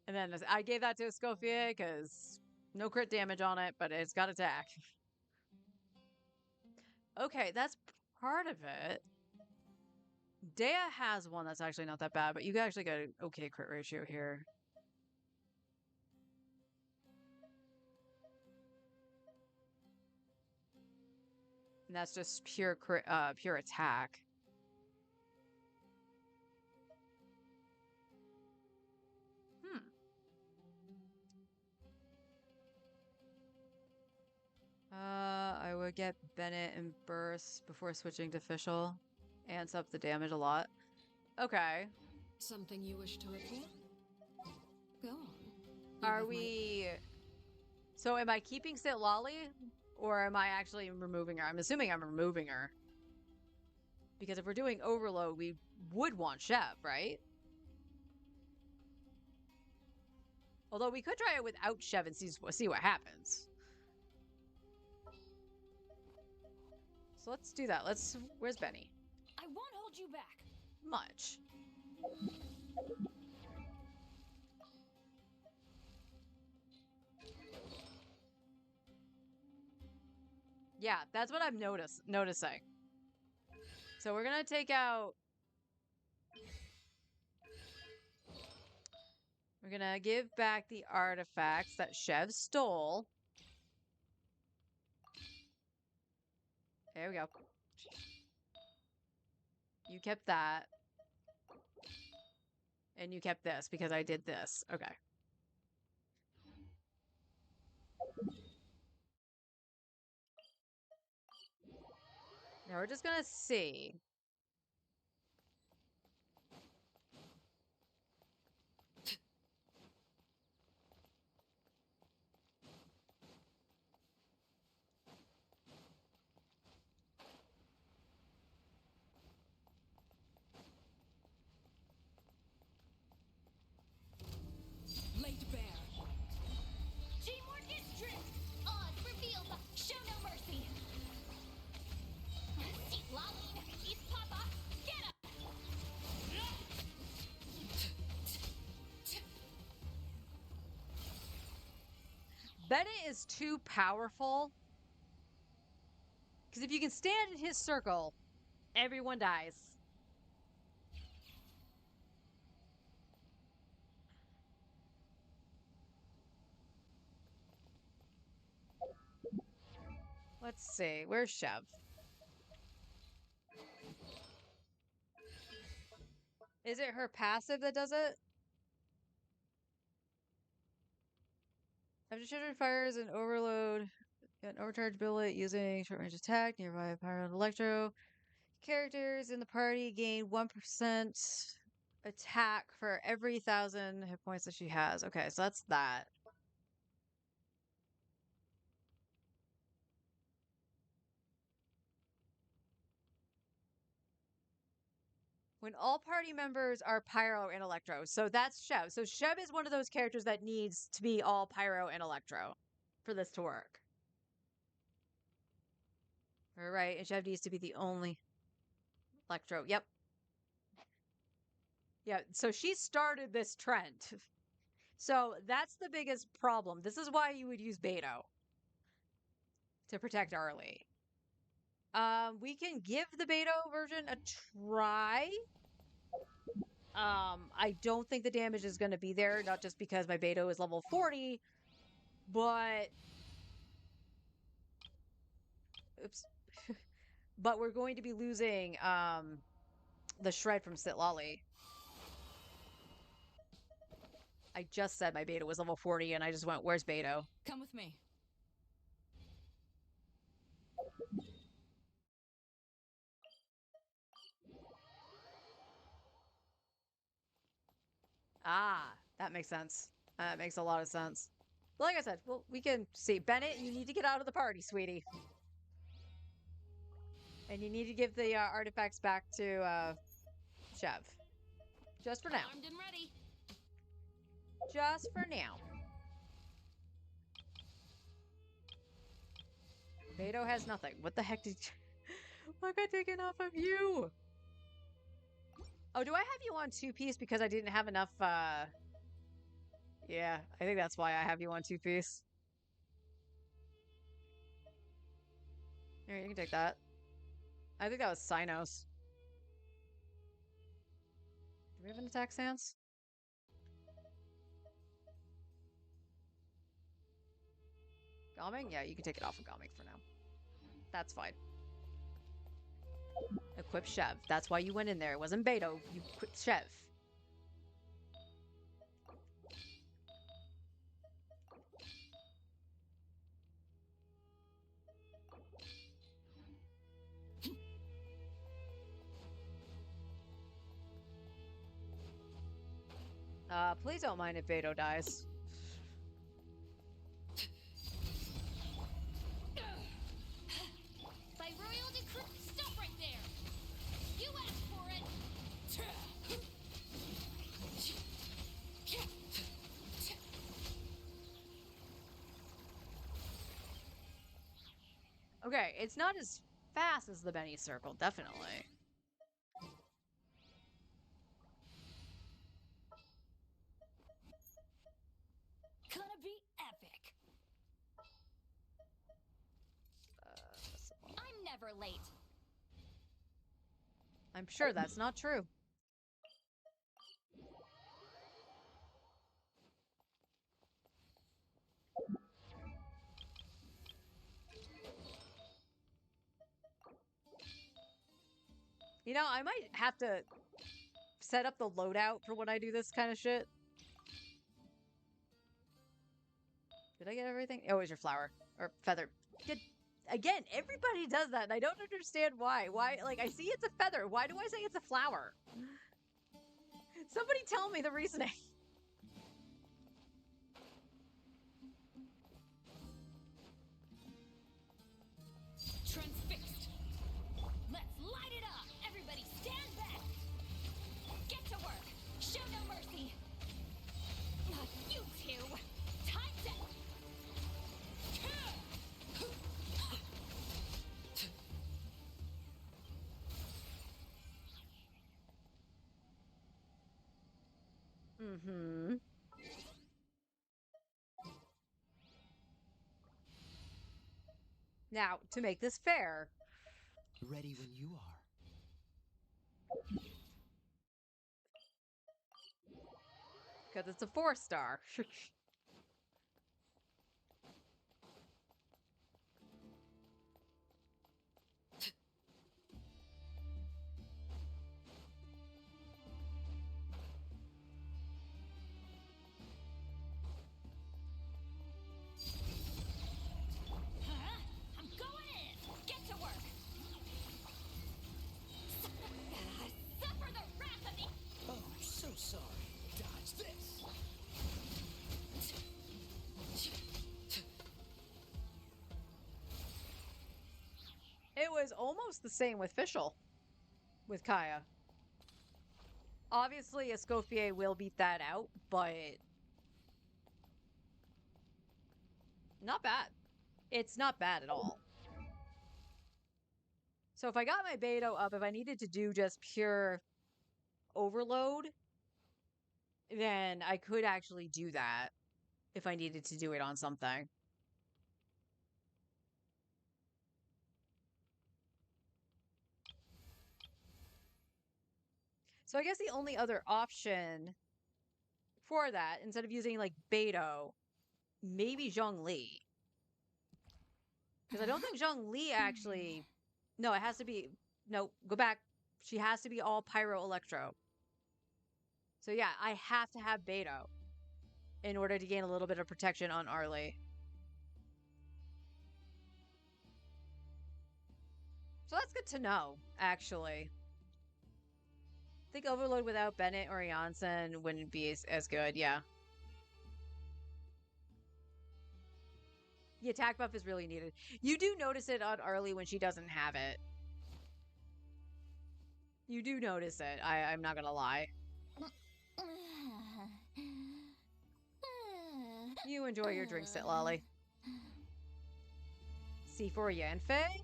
And then I gave that to Escoffier because no crit damage on it, but it's got attack. Okay, that's part of it. Dea has one that's actually not that bad, but you actually got an okay crit ratio here. And that's just pure pure attack. I would get Bennett and Burst before switching to Fischl. Amps up the damage a lot. Okay. Something you wish to report? Go on. Are we... So am I keeping Sitlali? Or am I actually removing her? I'm assuming I'm removing her. Because if we're doing Overload, we would want Chev, right? Although we could try it without Chev and see what happens. So let's do that. Where's Benny? I won't hold you back. Much. Yeah, that's what I'm noticing. So we're gonna take out... We're gonna give back the artifacts that Chev stole. There we go. You kept that. And you kept this because I did this. Okay. Now we're just gonna see. Laid bare. Teamwork is strength. Odds revealed. Show no mercy. See Laline, East Papa, get up. Bennett is too powerful. Because if you can stand in his circle, everyone dies. Let's see. Where's Chev? Is it her passive that does it? After Children fires an overload, an overcharged billet using short range attack nearby Pyro and Electro. Characters in the party gain 1% attack for every 1,000 hit points that she has. Okay, so that's that. When all party members are Pyro and Electro. So that's Sheb. So Sheb is one of those characters that needs to be all Pyro and Electro for this to work. All right, and Sheb needs to be the only Electro. Yep. Yeah, so she started this trend. So that's the biggest problem. This is why you would use Beto to protect Arlie. We can give the Beto version a try. I don't think the damage is going to be there, not just because my Beto is level 40, but oops. But we're going to be losing the shred from Sitlali. I just said my Beto was level 40 and I just went, where's Beto? Come with me. Ah, that makes sense. That makes a lot of sense. Like I said, well, we can see. Bennett, you need to get out of the party, sweetie. And you need to give the artifacts back to Chev. Just for now. Armed and ready. Just for now. Beto has nothing. What the heck did you... What got taken off of you? Oh, do I have you on 2-piece because I didn't have enough, Yeah, I think that's why I have you on 2-piece. Here, you can take that. I think that was Cynos. Do we have an attack stance? Galming? Yeah, you can take it off of Galming for now. That's fine. Equip Chev. That's why you went in there. It wasn't Beto. You equipped Chev. Please don't mind if Beto dies. By royal decree, stop right there. You asked for it. Okay, it's not as fast as the Benny Circle, definitely. Gonna be epic. I'm never late. I'm sure that's not true. You know, I might have to set up the loadout for when I do this kind of shit. Did I get everything? Oh, it was your flower. Or feather. Good. Again, everybody does that, and I don't understand why. Why, like, I see it's a feather. Why do I say it's a flower? Somebody tell me the reasoning. Transfixed. Let's light it up. Everybody stand back. Get to work. Show no mercy. Not you two. Time's up. Mm-hmm. Now, to make this fair, Ready when you are. because it's a 4-star. was almost the same with Fischl, with Kaya. Obviously, Escoffier will beat that out, but not bad. It's not bad at all. So if I got my Beto up, if I needed to do just pure overload, then I could actually do that if I needed to do it on something. So I guess the only other option for that, instead of using like Beto, maybe Zhongli. Because I don't think Zhongli actually. No, it has to be. No, go back. She has to be all Pyro Electro. So yeah, I have to have Beto in order to gain a little bit of protection on Arlie. So that's good to know, actually. I think Overload without Bennett or Janssen wouldn't be as good, yeah. The attack buff is really needed. You do notice it on Arlie when she doesn't have it. You do notice it, I'm not gonna lie. You enjoy your drink, Sit Lolly. C4 Yanfei?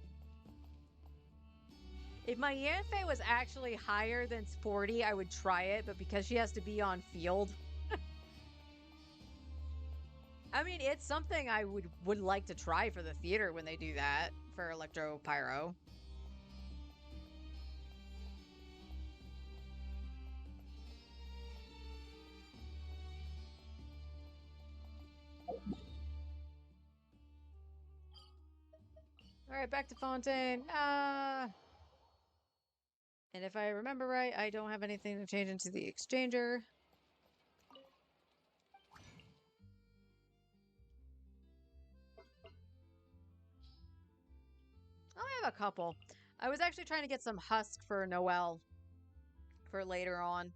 If my Yanfei was actually higher than 40, I would try it, but because she has to be on field. I mean, it's something I would like to try for the theater when they do that for Electro Pyro. All right, back to Fontaine. And if I remember right, I don't have anything to change into the exchanger. I have a couple. I was actually trying to get some husk for Noelle for later on.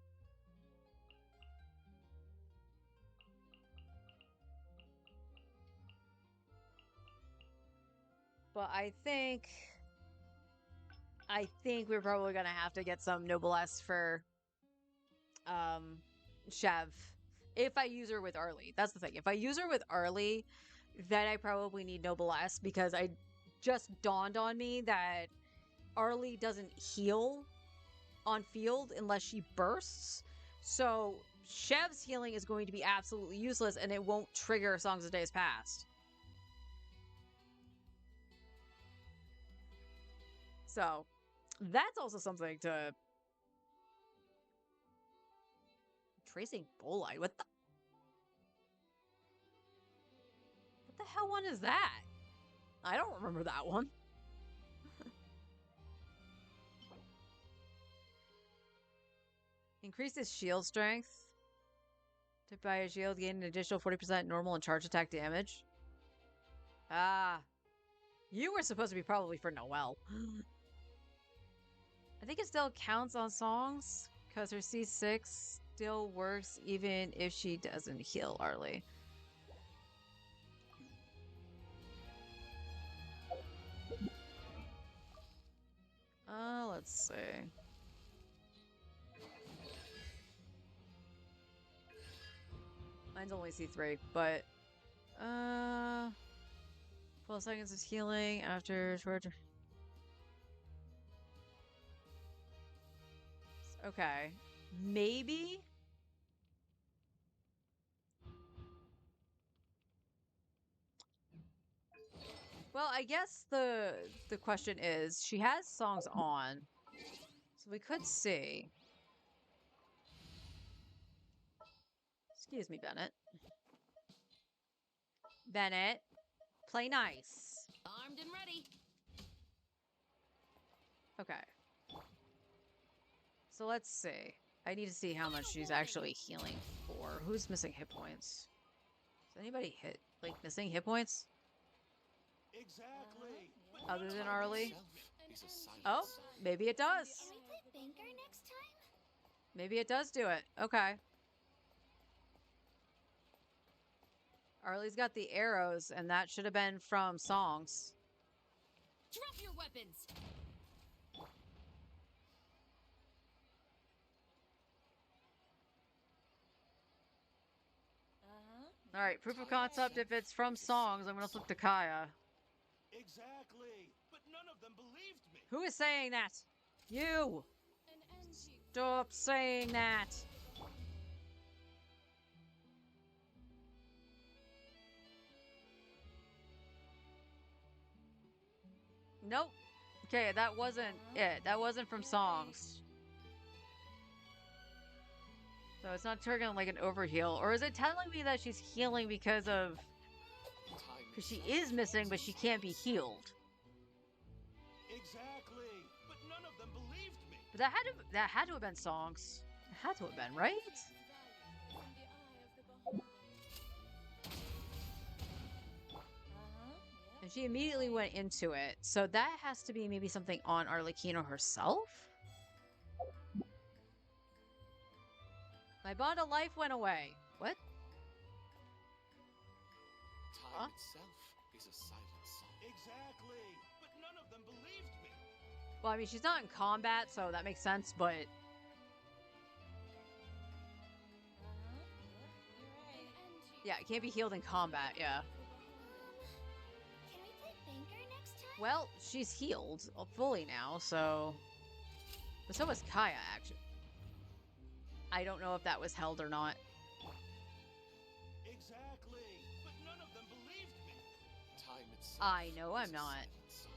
But I think we're probably gonna have to get some Noblesse for Chev. If I use her with Arlie. That's the thing. If I use her with Arlie, then I probably need Noblesse because I just dawned on me that Arlie doesn't heal on field unless she bursts. So Chev's healing is going to be absolutely useless and it won't trigger Songs of Days Past. So that's also something to... Tracing Bolide? What the hell one is that? I don't remember that one. Increases shield strength. To buy a shield, gain an additional 40% normal and charge attack damage. Ah. You were supposed to be probably for Noelle. I think it still counts on songs because her C6 still works even if she doesn't heal Arlie. Let's see. Mine's only C3, but 12 seconds of healing after short. Okay. Maybe. Well, I guess the question is, she has songs on, so we could see. Excuse me, Bennett. Bennett, play nice. Armed and ready. Okay. So let's see. I need to see how much she's actually healing for. Who's missing hit points? Is anybody missing hit points? Exactly. Other than Arlie? Oh, maybe it does. Can we play Banker next time? Maybe it does do it. Okay. Arlie's got the arrows, and that should have been from songs. Drop your weapons! Alright, proof of concept. If it's from songs, I'm gonna flip to Kaya. Exactly. But none of them believed me. Who is saying that? You! An ending. Stop saying that! Nope. Okay, that wasn't it. That wasn't from songs. So it's not triggering like an overheal. Or is it telling me that she's healing because of... Because she is missing, but she can't be healed. Exactly. But none of them believed me. But that had to have been songs. It had to have been, right? And she immediately went into it. So that has to be maybe something on Arlecchino herself? My bond of life went away. What? Time itself is a silent song. Exactly. But none of them believed me. Well, I mean, she's not in combat, so that makes sense, but... Yeah, it can't be healed in combat, yeah. Can we play Banker next time? Well, she's healed fully now, so... But so was Kaya, actually. I don't know if that was held or not. Exactly. But none of them believed me. Time itself. I know is I'm a not. silent song.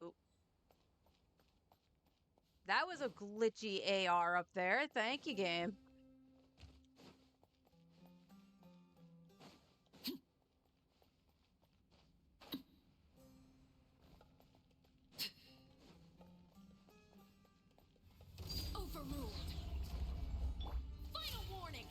Oop. That was a glitchy AR up there. Thank you, game. Overruled. Final warning.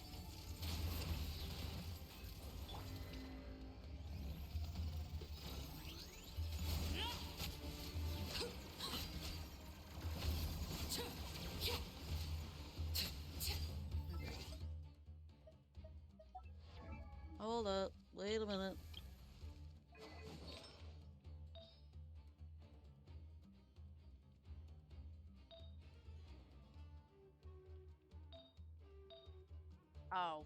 Hold up. Wait a minute. Oh.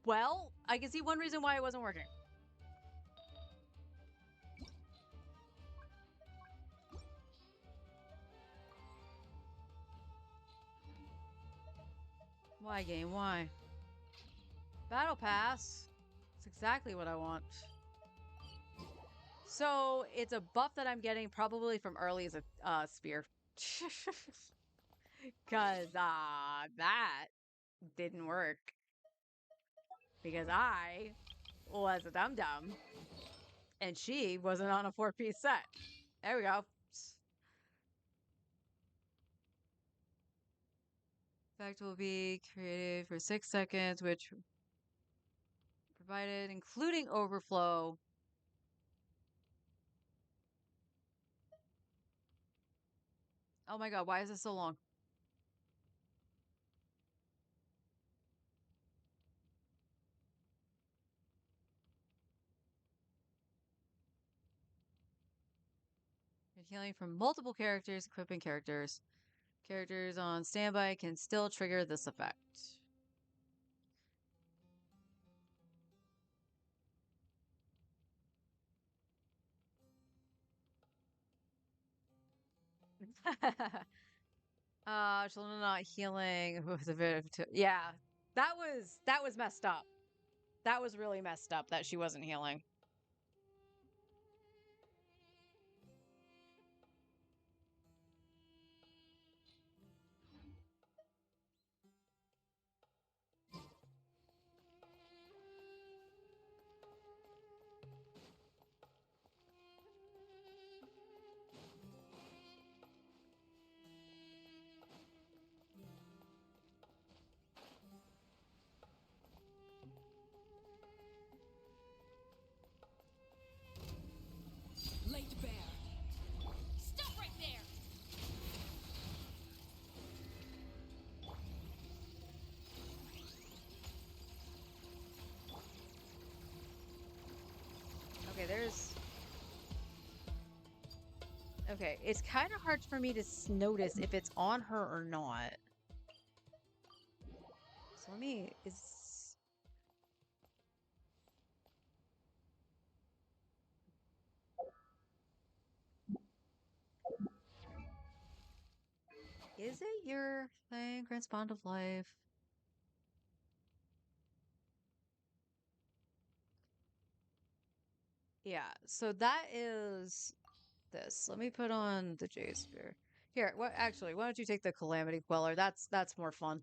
Well, I can see one reason why it wasn't working. Why, game? Why? Battle Pass. It's exactly what I want. So, it's a buff that I'm getting probably from early as a spear. Because, that didn't work. Because I was a dum-dum. And she wasn't on a 4-piece set. There we go. Effect will be created for 6 seconds, which provided, including overflow. Oh my god, why is this so long? Get healing from multiple characters, equipping characters. Characters on standby can still trigger this effect. Children not healing with a bit of yeah. That was messed up. That was really messed up that she wasn't healing. Okay, it's kind of hard for me to notice if it's on her or not. So let me, is it your thing, Grant's Bond of Life? Yeah, so that is this. Let me put on the J Spear. Here, what actually, why don't you take the Calamity Queller? That's more fun.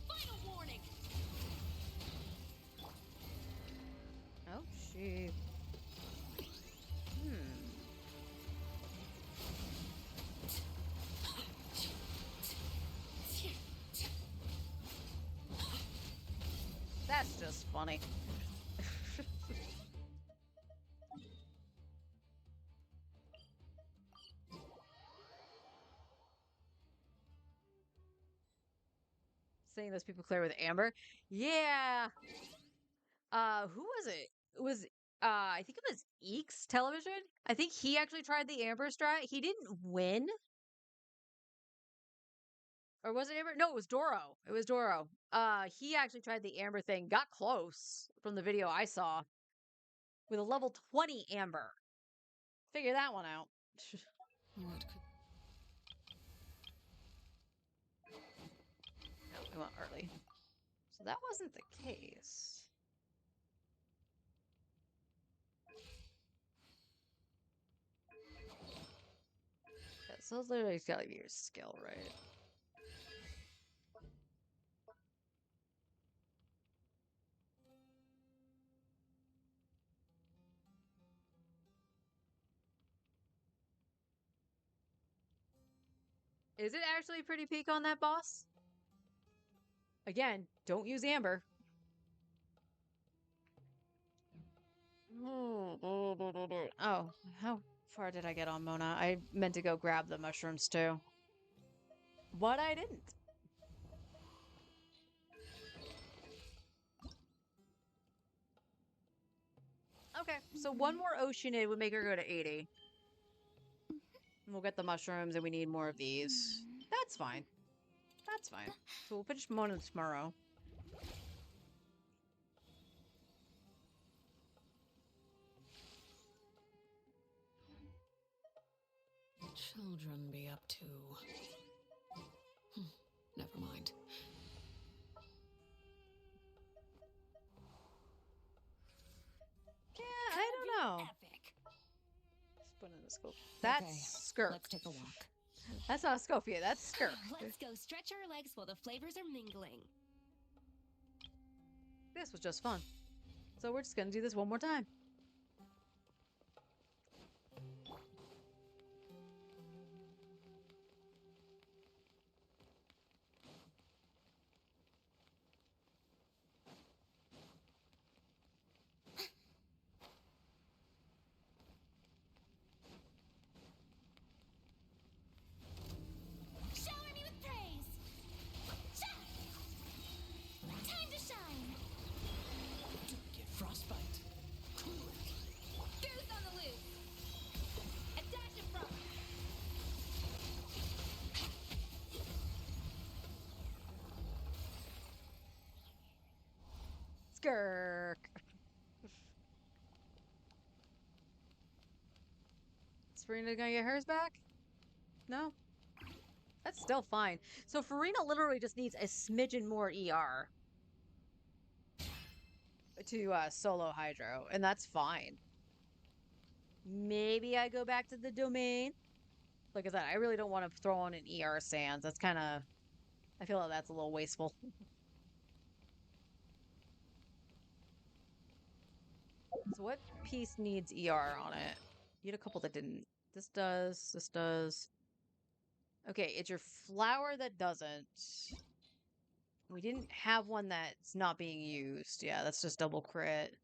Final warning. Oh, she. That's just funny. Saying those people clear with Amber. Yeah. Who was it? It was I think it was Eeks Television. I think he actually tried the Amber strat. He didn't win. Or was it Amber? No, it was Doro. It was Doro. He actually tried the Amber thing, got close from the video I saw with a level 20 Amber. Figure that one out. What could... No, we went early. So that wasn't the case. Yeah, so it's literally gotta be your skill, right? Is it actually pretty peak on that boss? Again, don't use Amber. Oh, how far did I get on Mona? I meant to go grab the mushrooms too. But I didn't. Okay, so one more Oceanid would make her go to 80. And we'll get the mushrooms and we need more of these. That's fine. That's fine. So we'll finish Mona tomorrow. Children be up to? Never mind. Yeah, I don't know. Epic. Let's put in the scope. That's Okay, Skirk. let's take a walk. That's not Scopia, that's Skirk. Let's go stretch our legs while the flavors are mingling. This was just fun. So we're just gonna do this one more time. Shower me with praise. Time to shine. Get frostbite. Goose on the loose. A dash of frost. Skirk. Serena gonna get hers back? No? That's still fine. So Farina literally just needs a smidgen more ER to solo Hydro, and that's fine. Maybe I go back to the domain. Like I said, I really don't want to throw on an ER Sands. That's kind of... I feel like that's a little wasteful. So what piece needs ER on it? You had a couple that didn't. This does. This does. Okay, it's your flower that doesn't. We didn't have one that's not being used. Yeah, that's just double crit.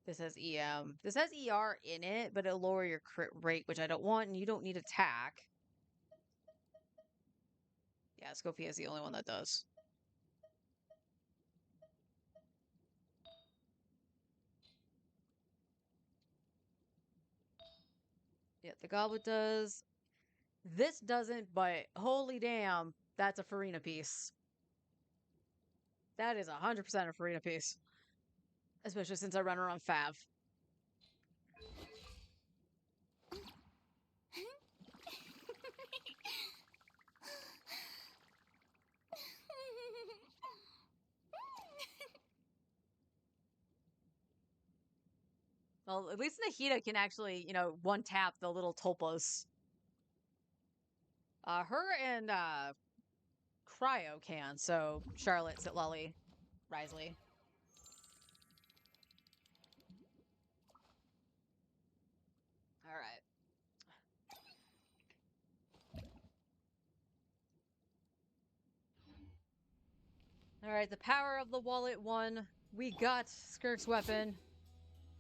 This has EM. This has ER in it, but it'll lower your crit rate, which I don't want, and you don't need attack. Yeah, Scophia is the only one that does. Yeah, the goblet does. This doesn't, but holy damn, that's a Farina piece. That is 100% a Farina piece. Especially since I run around Fav. Well, at least Nahida can actually, one tap the little tulpas. Her and Cryo can, so Charlotte, Sitlali, Risley. All right. All right, the power of the wallet won. We got Skirk's weapon.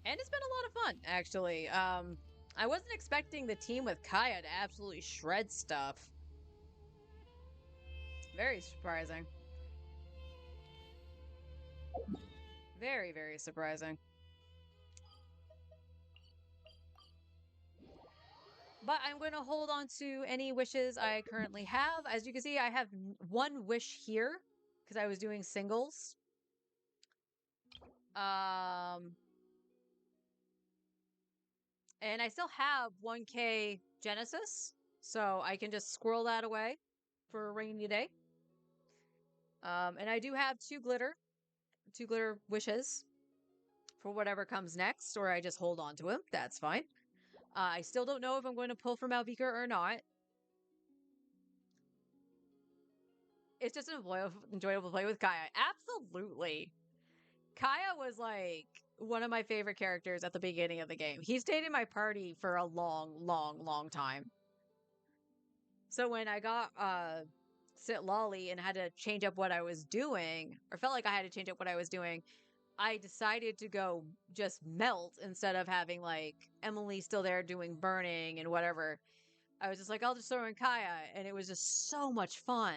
And it's been a lot of fun, actually. I wasn't expecting the team with Kaya to absolutely shred stuff. Very surprising. Very, very surprising. But I'm going to hold on to any wishes I currently have. As you can see, I have one wish here because I was doing singles. And I still have 1K Genesis, so I can just squirrel that away for a rainy day. And I do have two glitter wishes for whatever comes next, or I just hold on to him. That's fine. I still don't know if I'm going to pull from Malvika or not. It's just an enjoyable play with Kaya. Absolutely. Kaya was like one of my favorite characters at the beginning of the game. He stayed in my party for a long, long, long time. So when I got Sit Lolly and had to change up what I was doing, or felt like I had to change up what I was doing, I decided to go just melt instead of having like Emily still there doing burning and whatever. I was just like, I'll just throw in Kaya, and it was just so much fun.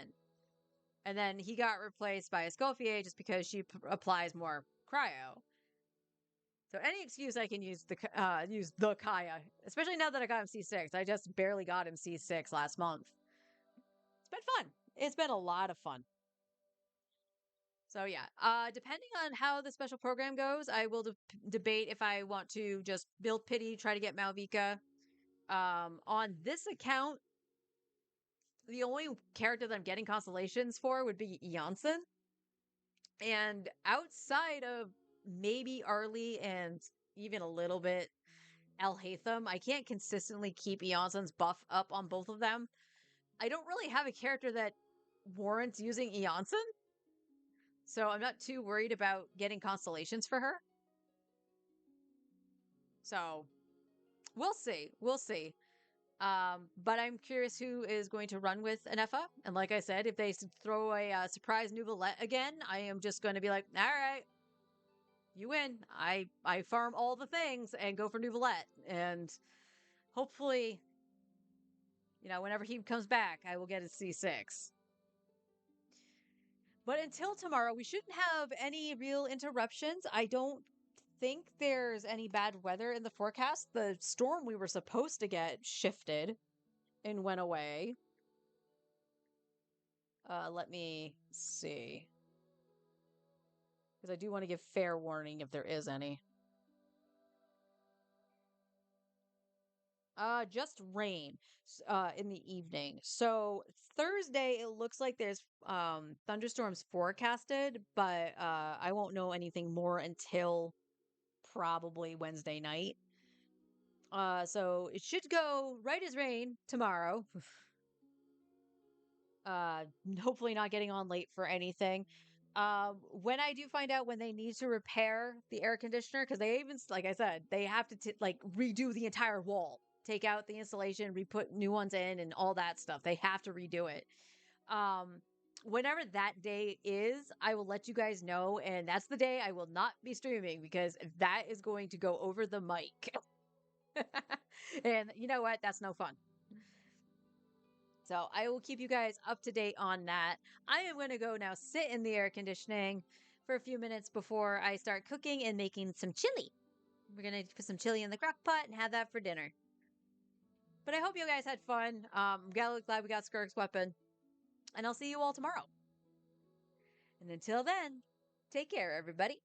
And then he got replaced by Escoffier just because she applies more cryo. So any excuse I can use the Kaya, especially now that I got him C6. I just barely got him C6 last month. It's been fun. It's been a lot of fun. So yeah, depending on how the special program goes, I will debate if I want to just build pity, try to get Malvika. On this account, the only character that I'm getting constellations for would be Janssen. And outside of maybe Arlie and even a little bit El Hatham, I can't consistently keep Janssen's buff up on both of them. I don't really have a character that warrants using Janssen. So I'm not too worried about getting constellations for her. So we'll see. We'll see. But I'm curious who is going to run with Anefa. And like I said, if they throw a surprise Nouvellette again, I am just going to be like, all right, you win. I farm all the things and go for Nouvellette. And hopefully, whenever he comes back, I will get his C6. But until tomorrow, we shouldn't have any real interruptions. I don't think there's any bad weather in the forecast. The storm we were supposed to get shifted and went away. Let me see. Because I do want to give fair warning if there is any. Just rain in the evening. So Thursday, it looks like there's thunderstorms forecasted, but I won't know anything more until probably Wednesday night. So it should go right as rain tomorrow. Hopefully not getting on late for anything. When I do find out when they need to repair the air conditioner, because they even, like I said, they have to like redo the entire wall take out the installation, re-put new ones in, and all that stuff. They have to redo it. Whenever that day is, I will let you guys know, and that's the day I will not be streaming because that is going to go over the mic. And you know what? That's no fun. So I will keep you guys up to date on that. I am going to go now sit in the air conditioning for a few minutes before I start cooking and making some chili. We're going to put some chili in the crock pot and have that for dinner. But I hope you guys had fun. Glad we got Skirk's weapon. And I'll see you all tomorrow. And until then, take care, everybody.